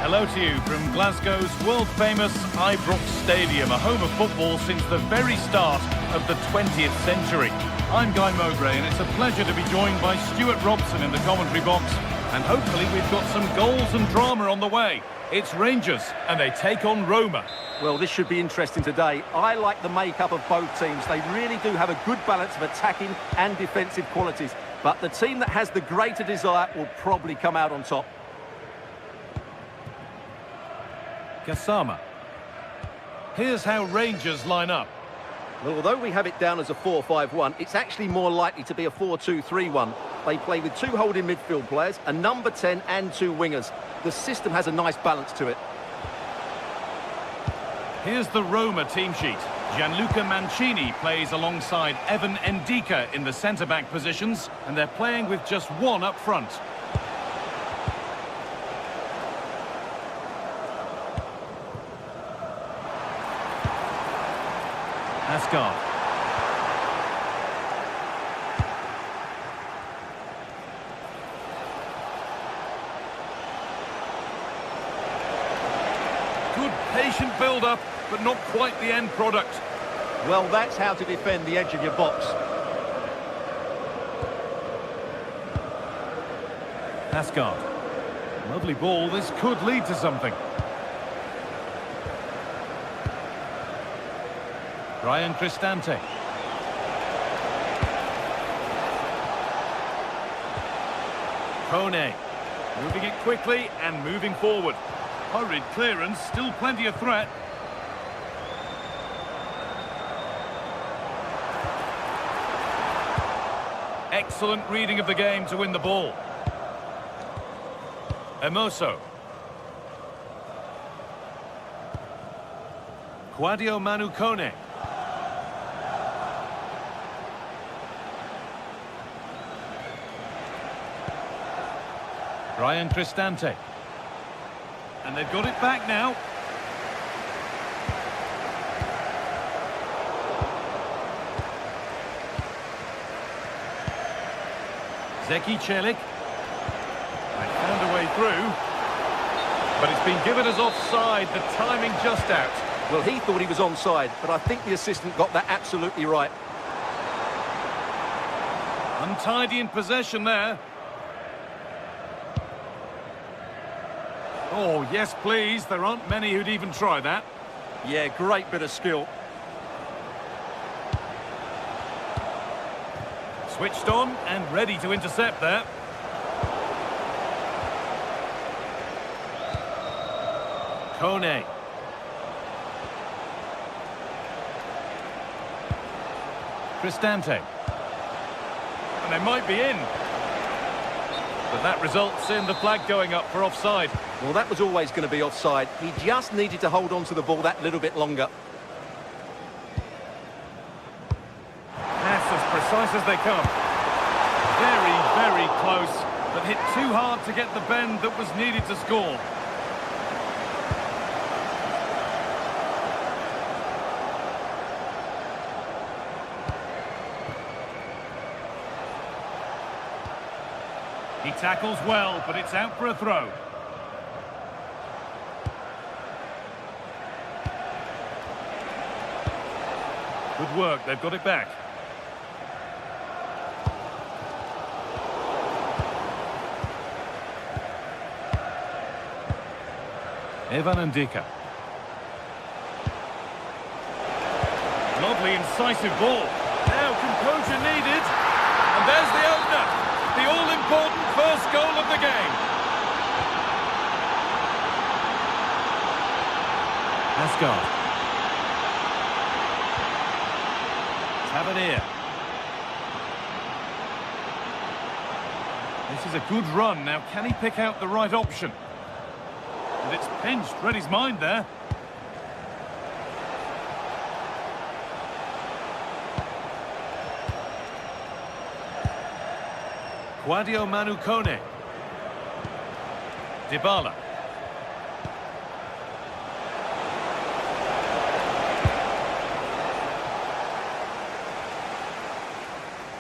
Hello to you from Glasgow's world-famous Ibrox Stadium, a home of football since the very start of the 20th century. I'm Guy Mowbray, and it's a pleasure to be joined by Stuart Robson in the commentary box. And hopefully we've got some goals and drama on the way. It's Rangers, and they take on Roma. Well, this should be interesting today. I like the makeup of both teams. They really do have a good balance of attacking and defensive qualities. But the team that has the greater desire will probably come out on top. Gassama. Here's how Rangers line up. Well, although we have it down as a 4-5-1, it's actually more likely to be a 4-2-3-1. They play with 2 holding midfield players, a number 10 and 2 wingers. The system has a nice balance to it. Here's the Roma team sheet. Gianluca Mancini plays alongside Evan Ndika in the centre-back positions, and they're playing with just one up front. Asgard. Good patient build-up, but not quite the end product. Well, that's how to defend the edge of your box. Asgard. Lovely ball, this could lead to something. Brian Cristante. Kone. Moving it quickly and moving forward. Hurried clearance, still plenty of threat. Excellent reading of the game to win the ball. Emoso. Quadio Manu Kone. Brian Cristante. And they've got it back now. Zeki Celik. They found a way through. But it's been given as offside, the timing just out. Well, he thought he was onside, but I think the assistant got that absolutely right. Untidy in possession there. Oh, yes, please. There aren't many who'd even try that. Yeah, great bit of skill. Switched on and ready to intercept there. Kone. Cristante. And they might be in. But that results in the flag going up for offside. Well, that was always going to be offside. He just needed to hold on to the ball that little bit longer. Pass as precise as they come. Very, very close, but hit too hard to get the bend that was needed to score. He tackles well, but it's out for a throw. Good work, they've got it back. Evan Ndika. Lovely, incisive ball. Now composure needed. And there's the opener. The all-important first goal of the game. Asgard. Tavernier. This is a good run. Now, can he pick out the right option? And it's pinched. Read his mind there. Quadio Manu Kone. Dybala.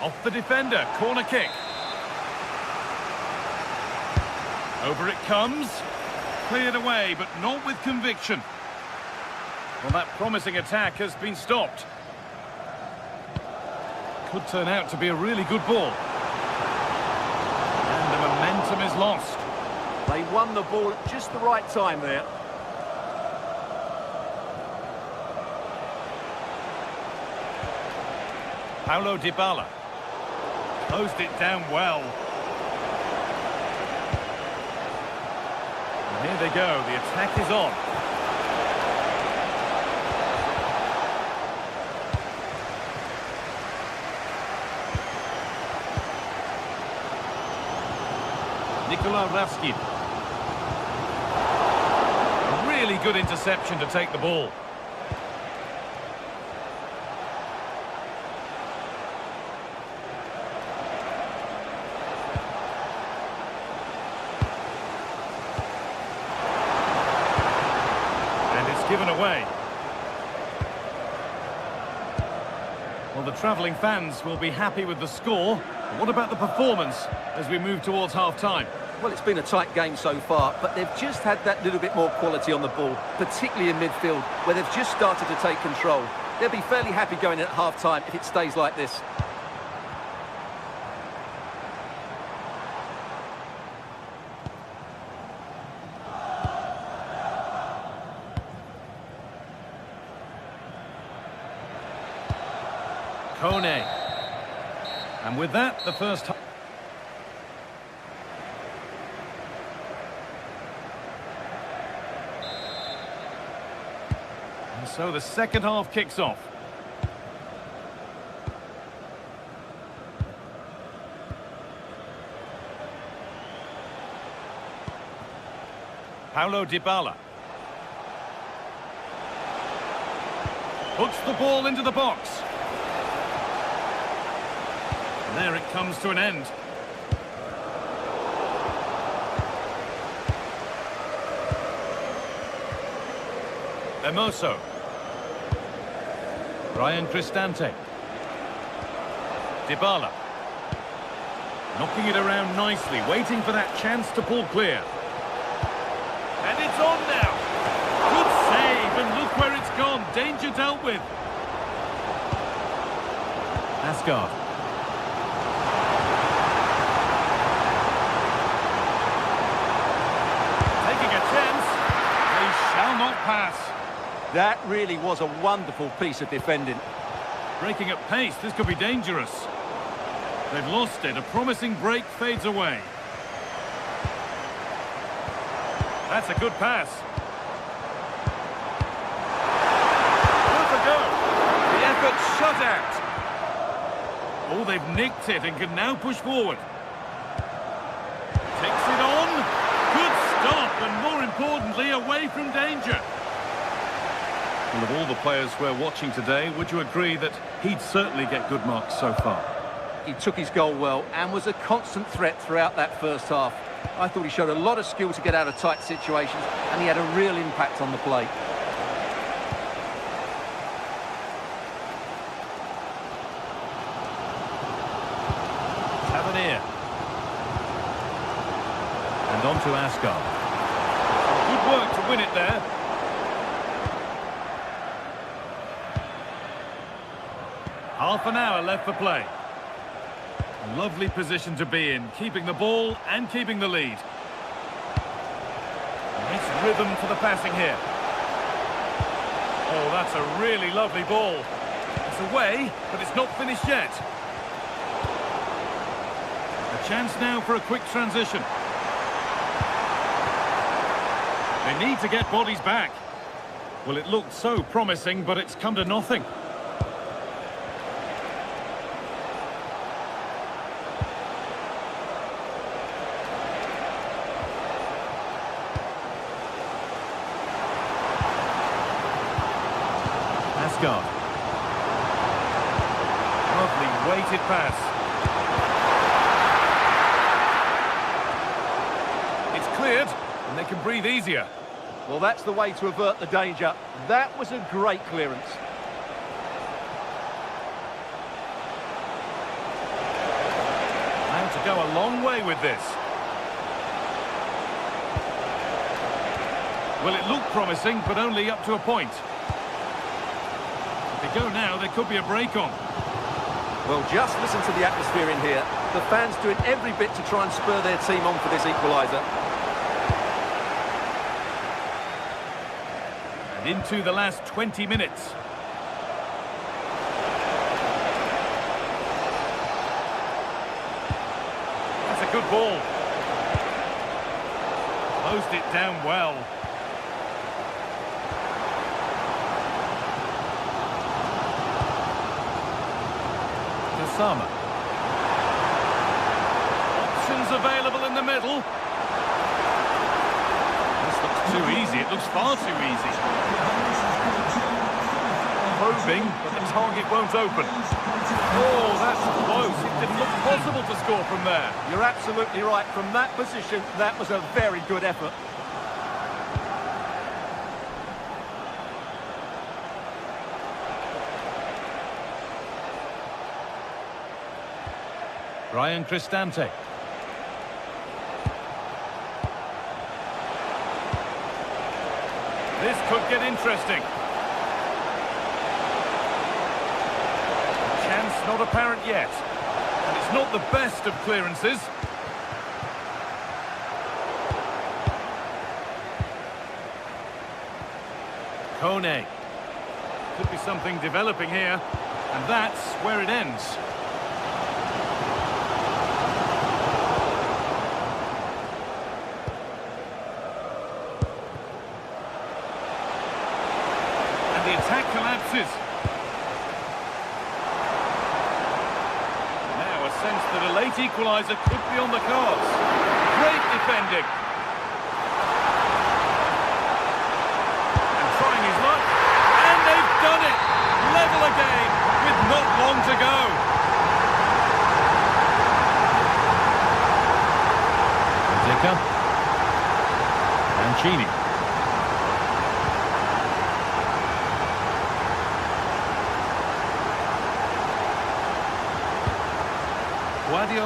Off the defender, corner kick. Over it comes. Cleared away, but not with conviction. Well, that promising attack has been stopped. Could turn out to be a really good ball. And the momentum is lost. They won the ball at just the right time there. Paulo Dybala. Closed it down well. And here they go, the attack is on. Nikola Raskin. Really good interception to take the ball. Given away. Well, the travelling fans will be happy with the score. But what about the performance as we move towards half-time? Well, it's been a tight game so far, but they've just had that little bit more quality on the ball, particularly in midfield, where they've just started to take control. They'll be fairly happy going in at half-time if it stays like this. Kone. And with that, the first half. And so the second half kicks off. Paulo Dybala. Puts the ball into the box. And there it comes to an end. Hermoso. Ryan Cristante. Dybala. Knocking it around nicely, waiting for that chance to pull clear. And it's on now. Good save, and look where it's gone. Danger dealt with. Asgard. Taking a chance. They shall not pass. That really was a wonderful piece of defending. Breaking at pace, this could be dangerous. They've lost it. A promising break fades away. That's a good pass. Worth a go. The effort shut out. Oh, they've nicked it and can now push forward. Takes it on. Good stop, and more importantly, away from danger. Well, of all the players we're watching today, would you agree that he'd certainly get good marks so far? He took his goal well and was a constant threat throughout that first half. I thought he showed a lot of skill to get out of tight situations, and he had a real impact on the play. Tavernier. And on to Asgard. Good work to win it there. Half an hour left for play. Lovely position to be in, keeping the ball and keeping the lead. Nice rhythm for the passing here. Oh, that's a really lovely ball. It's away, but it's not finished yet. A chance now for a quick transition. They need to get bodies back. Well, it looked so promising, but it's come to nothing. Asgard. Lovely weighted pass. It's cleared, and they can breathe easier. Well, that's the way to avert the danger. That was a great clearance. Now to go a long way with this. Well, it looked promising, but only up to a point. If they go now, there could be a break on. Well, just listen to the atmosphere in here. The fans doing every bit to try and spur their team on for this equaliser. And into the last 20 minutes. That's a good ball. Closed it down well. Sama. Options available in the middle. This looks too easy. It looks far too easy. Probing, but the target won't open. Oh, that's close. It didn't look possible to score from there. You're absolutely right. From that position, that was a very good effort. Brian Cristante. This could get interesting. Chance not apparent yet. And it's not the best of clearances. Kone. Could be something developing here. And that's where it ends. The attack collapses. Now a sense that a late equaliser could be on the cards. Great defending. And trying his luck. And they've done it. Level again with not long to go. Zika. Mancini.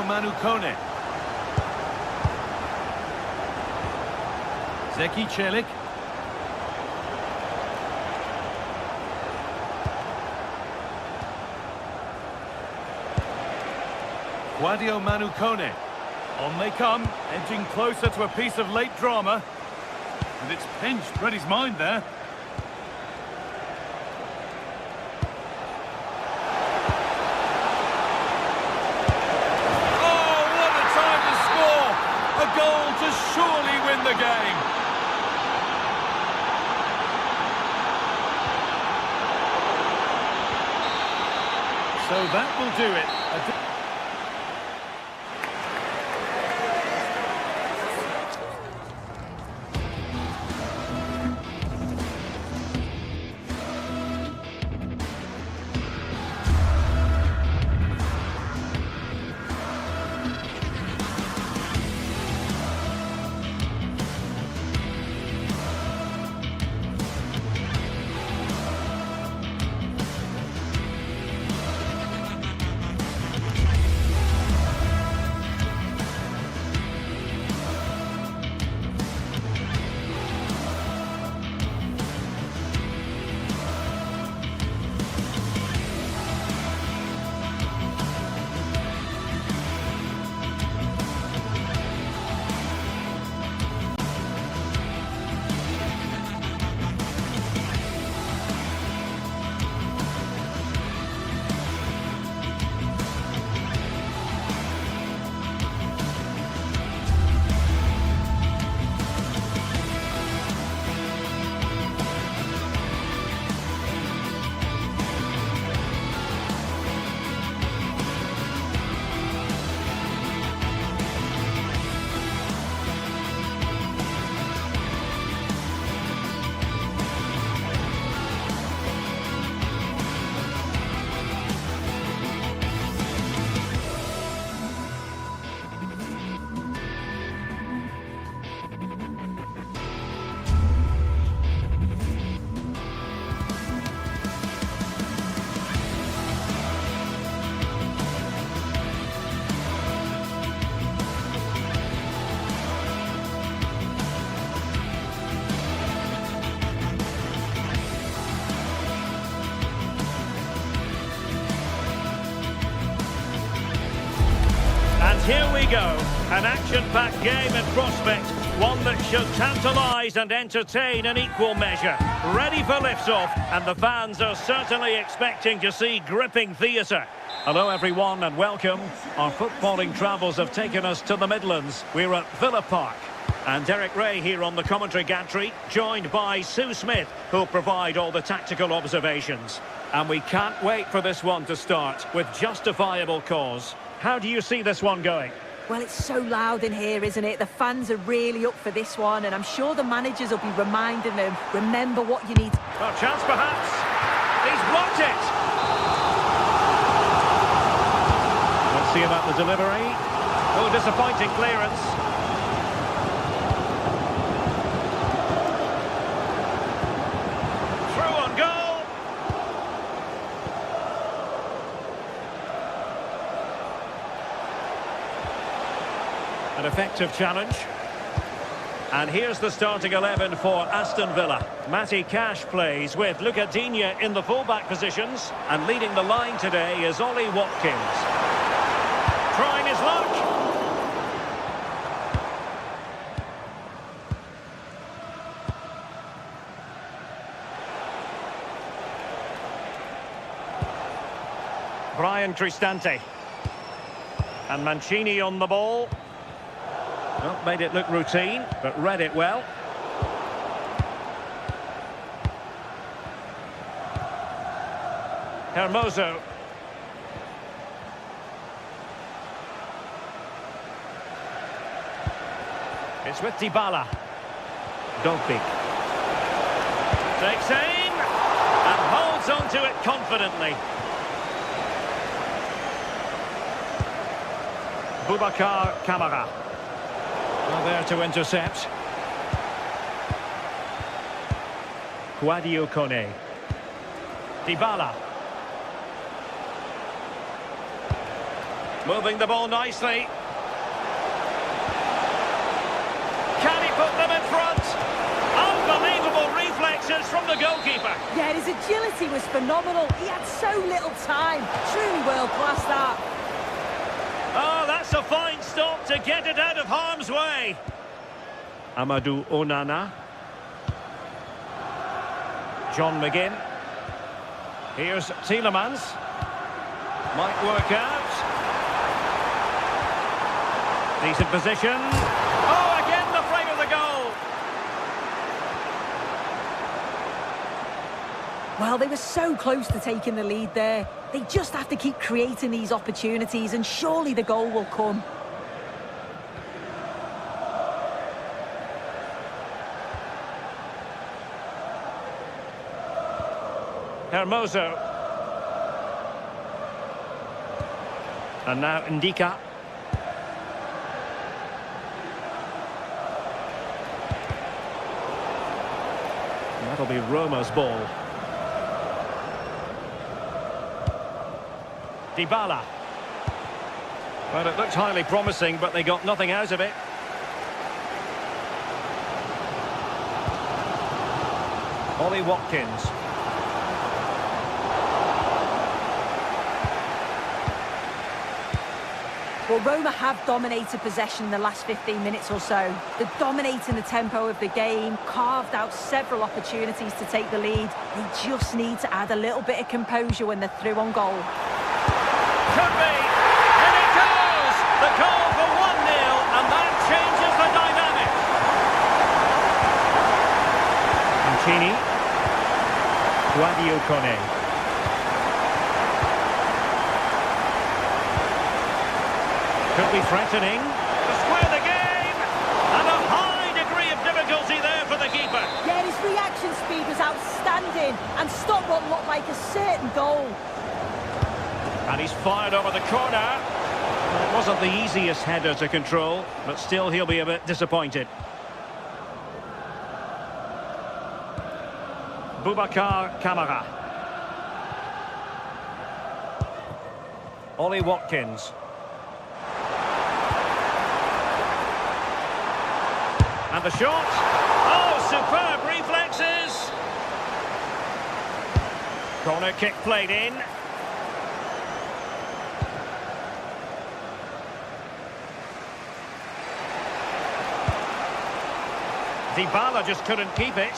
Manu Kone. Zeki Celik. Manu Kone. On they come, edging closer to a piece of late drama. And it's pinched Reddy's mind there. To surely win the game. So that will do it. here we go. An action-packed game in prospect. One that should tantalise and entertain in equal measure. Ready for liftoff, and the fans are certainly expecting to see gripping theatre. Hello everyone and welcome. Our footballing travels have taken us to the Midlands. We're at Villa Park. And Derek Ray here on the commentary gantry, joined by Sue Smith, who'll provide all the tactical observations. And we can't wait for this one to start with justifiable cause. How do you see this one going? Well, it's so loud in here, isn't it? The fans are really up for this one, and I'm sure the managers will be reminding them, remember what you need. Well, chance perhaps. He's blocked it. Let's see about the delivery. Oh, disappointing clearance. Through on goal. An effective challenge. And here's the starting 11 for Aston Villa. Matty Cash plays with Luca Digne in the fullback positions. And leading the line today is Ollie Watkins. Trying his luck. Brian Cristante. And Mancini on the ball. Well, made it look routine, but read it well. Hermoso. It's with Dybala. Dogbik. Takes aim and holds on to it confidently. Boubacar Kamara. Well, there to intercept. Guadio Kone. Dybala. Moving the ball nicely. Can he put them in front? Unbelievable reflexes from the goalkeeper. Yeah, his agility was phenomenal. He had so little time. Truly world-class, that. Oh, that's a fine stop to get it out of harm's way. Amadou Onana. John McGinn. Here's Tielemans. Might work out. Decent position. Oh, again the frame of the goal. Well, they were so close to taking the lead there. They just have to keep creating these opportunities, and surely the goal will come. Hermoso. And now Ndika. That'll be Roma's ball. Dybala. Well, it looked highly promising, but they got nothing out of it. Ollie Watkins. Well, Roma have dominated possession in the last 15 minutes or so. They're dominating the tempo of the game, carved out several opportunities to take the lead. They just need to add a little bit of composure when they're through on goal. Could be, and it goes! The goal for 1-0, and that changes the dynamic. Mancini. Guadio Kone. Could be threatening to square the game, and a high degree of difficulty there for the keeper. Yeah, his reaction speed was outstanding and stopped what looked like a certain goal. And he's fired over the corner. It wasn't the easiest header to control, but still he'll be a bit disappointed. Boubacar Kamara. Ollie Watkins. And the shot. Oh, superb reflexes. Corner kick played in. Dybala just couldn't keep it.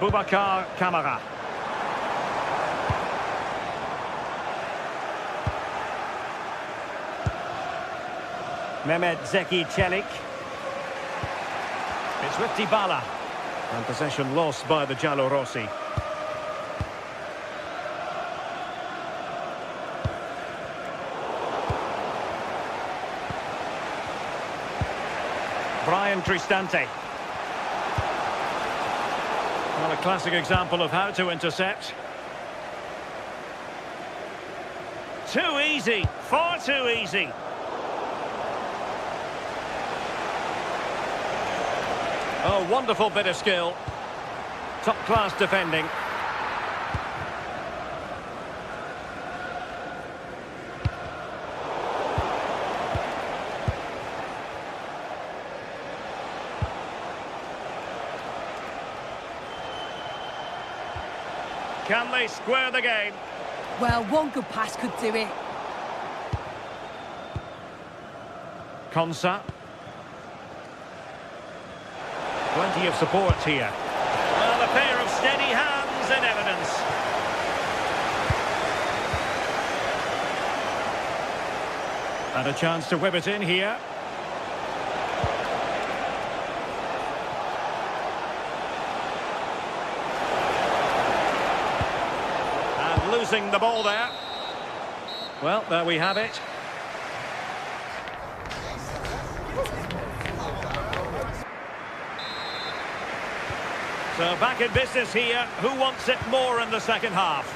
Boubacar Kamara. Mehmet Zeki Çelik. It's with Dybala. And possession lost by the Giallorossi. Brian Cristante. Well, a classic example of how to intercept. Too easy, far too easy. Oh, wonderful bit of skill. Top-class defending. Can they square the game? Well, one good pass could do it. Konsa. Plenty of support here. Well, a pair of steady hands in evidence. And a chance to whip it in here. And losing the ball there. Well, there we have it. So back in business here. Who wants it more in the second half?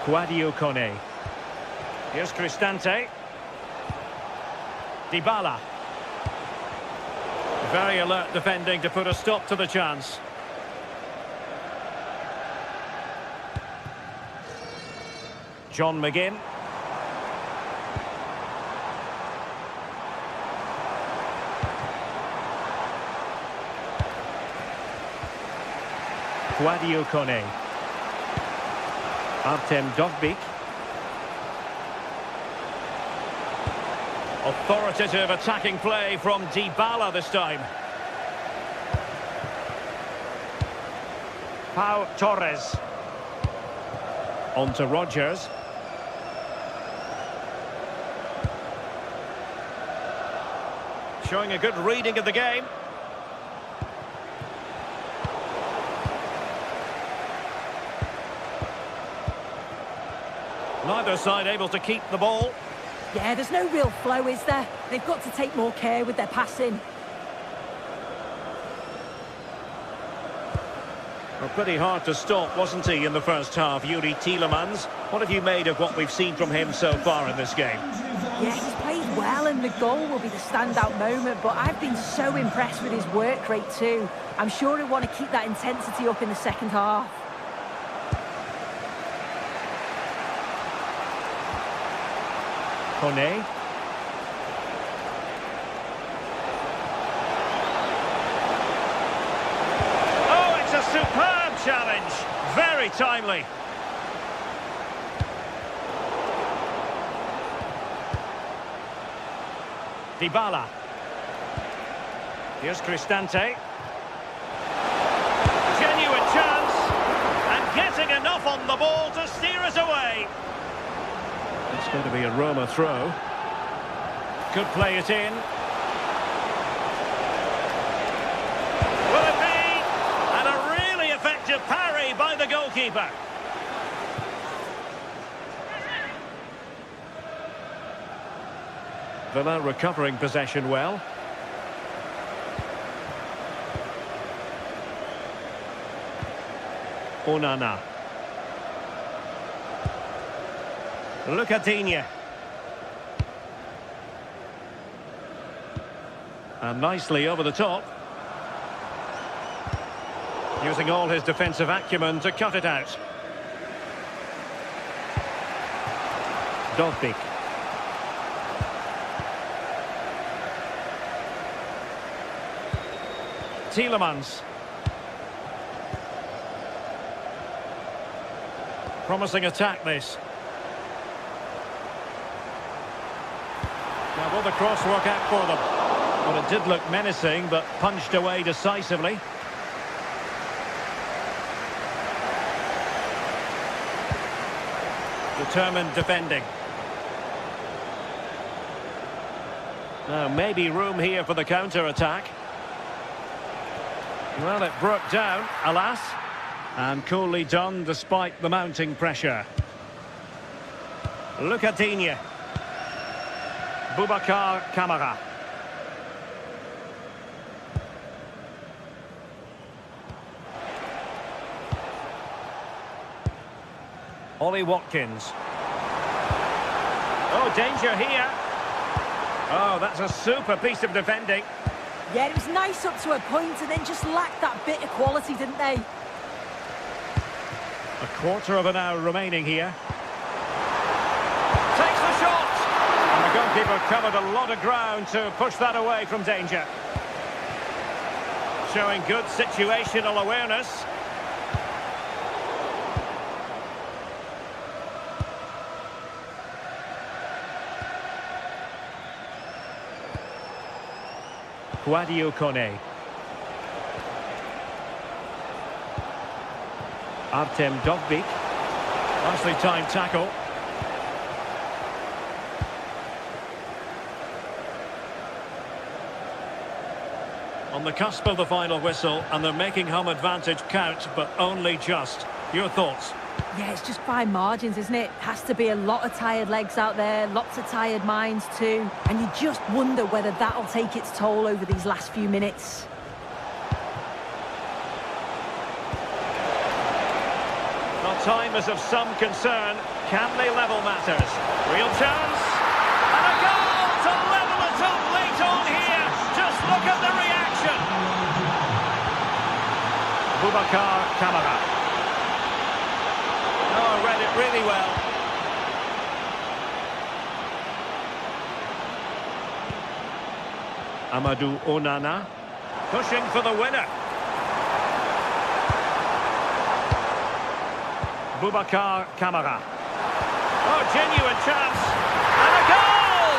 Guadio Kone. Here's Cristante. Dybala. Very alert defending to put a stop to the chance. John McGinn. Guadio Kone. Artem Dovbyk. Authoritative attacking play from Dybala this time. Pau Torres. On to Rodgers. Showing a good reading of the game. Neither side able to keep the ball. Yeah, there's no real flow, is there? They've got to take more care with their passing. Well, pretty hard to stop, wasn't he, in the first half, Yuri Tielemans? What have you made of what we've seen from him so far in this game? Yeah, he's played well, and the goal will be the standout moment, but I've been so impressed with his work rate too. I'm sure he'll want to keep that intensity up in the second half. Kone. Oh, it's a superb challenge. Very timely. Dybala. Here's Cristante. Genuine chance. And getting enough on the ball to steer us away. It's going to be a Roma throw. Could play it in. Will it be? And a really effective parry by the goalkeeper. Villa recovering possession well. Onana. Lucadinha. And nicely over the top. Using all his defensive acumen to cut it out. Dovbyk. Tielemans. Promising attack, this. Now, will the cross work out for them? Well, it did look menacing, but punched away decisively. Determined defending. Now, maybe room here for the counter-attack. Well, it broke down, alas. And coolly done despite the mounting pressure. Lucadinha. Boubacar Kamara. Ollie Watkins. Oh, danger here. Oh, that's a super piece of defending. Yeah, it was nice up to a point and then just lacked that bit of quality, didn't they? A quarter of an hour remaining here. Takes the shot! And the goalkeeper covered a lot of ground to push that away from danger. Showing good situational awareness. Guadio Kone. Artem Dovbyk. Nicely timed tackle. On the cusp of the final whistle, and they're making home advantage count, but only just. Your thoughts? Yeah, it's just fine margins, isn't it? Has to be a lot of tired legs out there, lots of tired minds too. And you just wonder whether that'll take its toll over these last few minutes. Well, time is of some concern. Can they level matters? Real chance. And a goal to level it up late on here. Just look at the reaction. Boubacar Kamara. Oh, read it really well. Amadou Onana. Pushing for the winner. Boubacar Kamara. Oh, genuine chance. And a goal!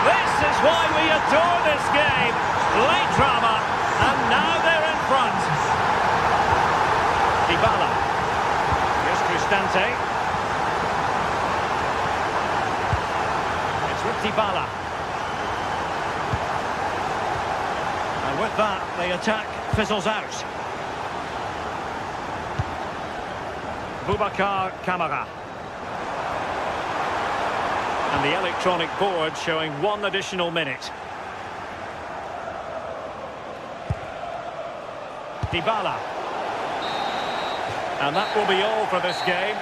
This is why we adore this game. Late drama. And now they're in front. Dybala. Here's Cristante. It's with Dybala. And with that, the attack fizzles out. Boubacar Kamara. And the electronic board showing 1 additional minute. Dybala. And that will be all for this game.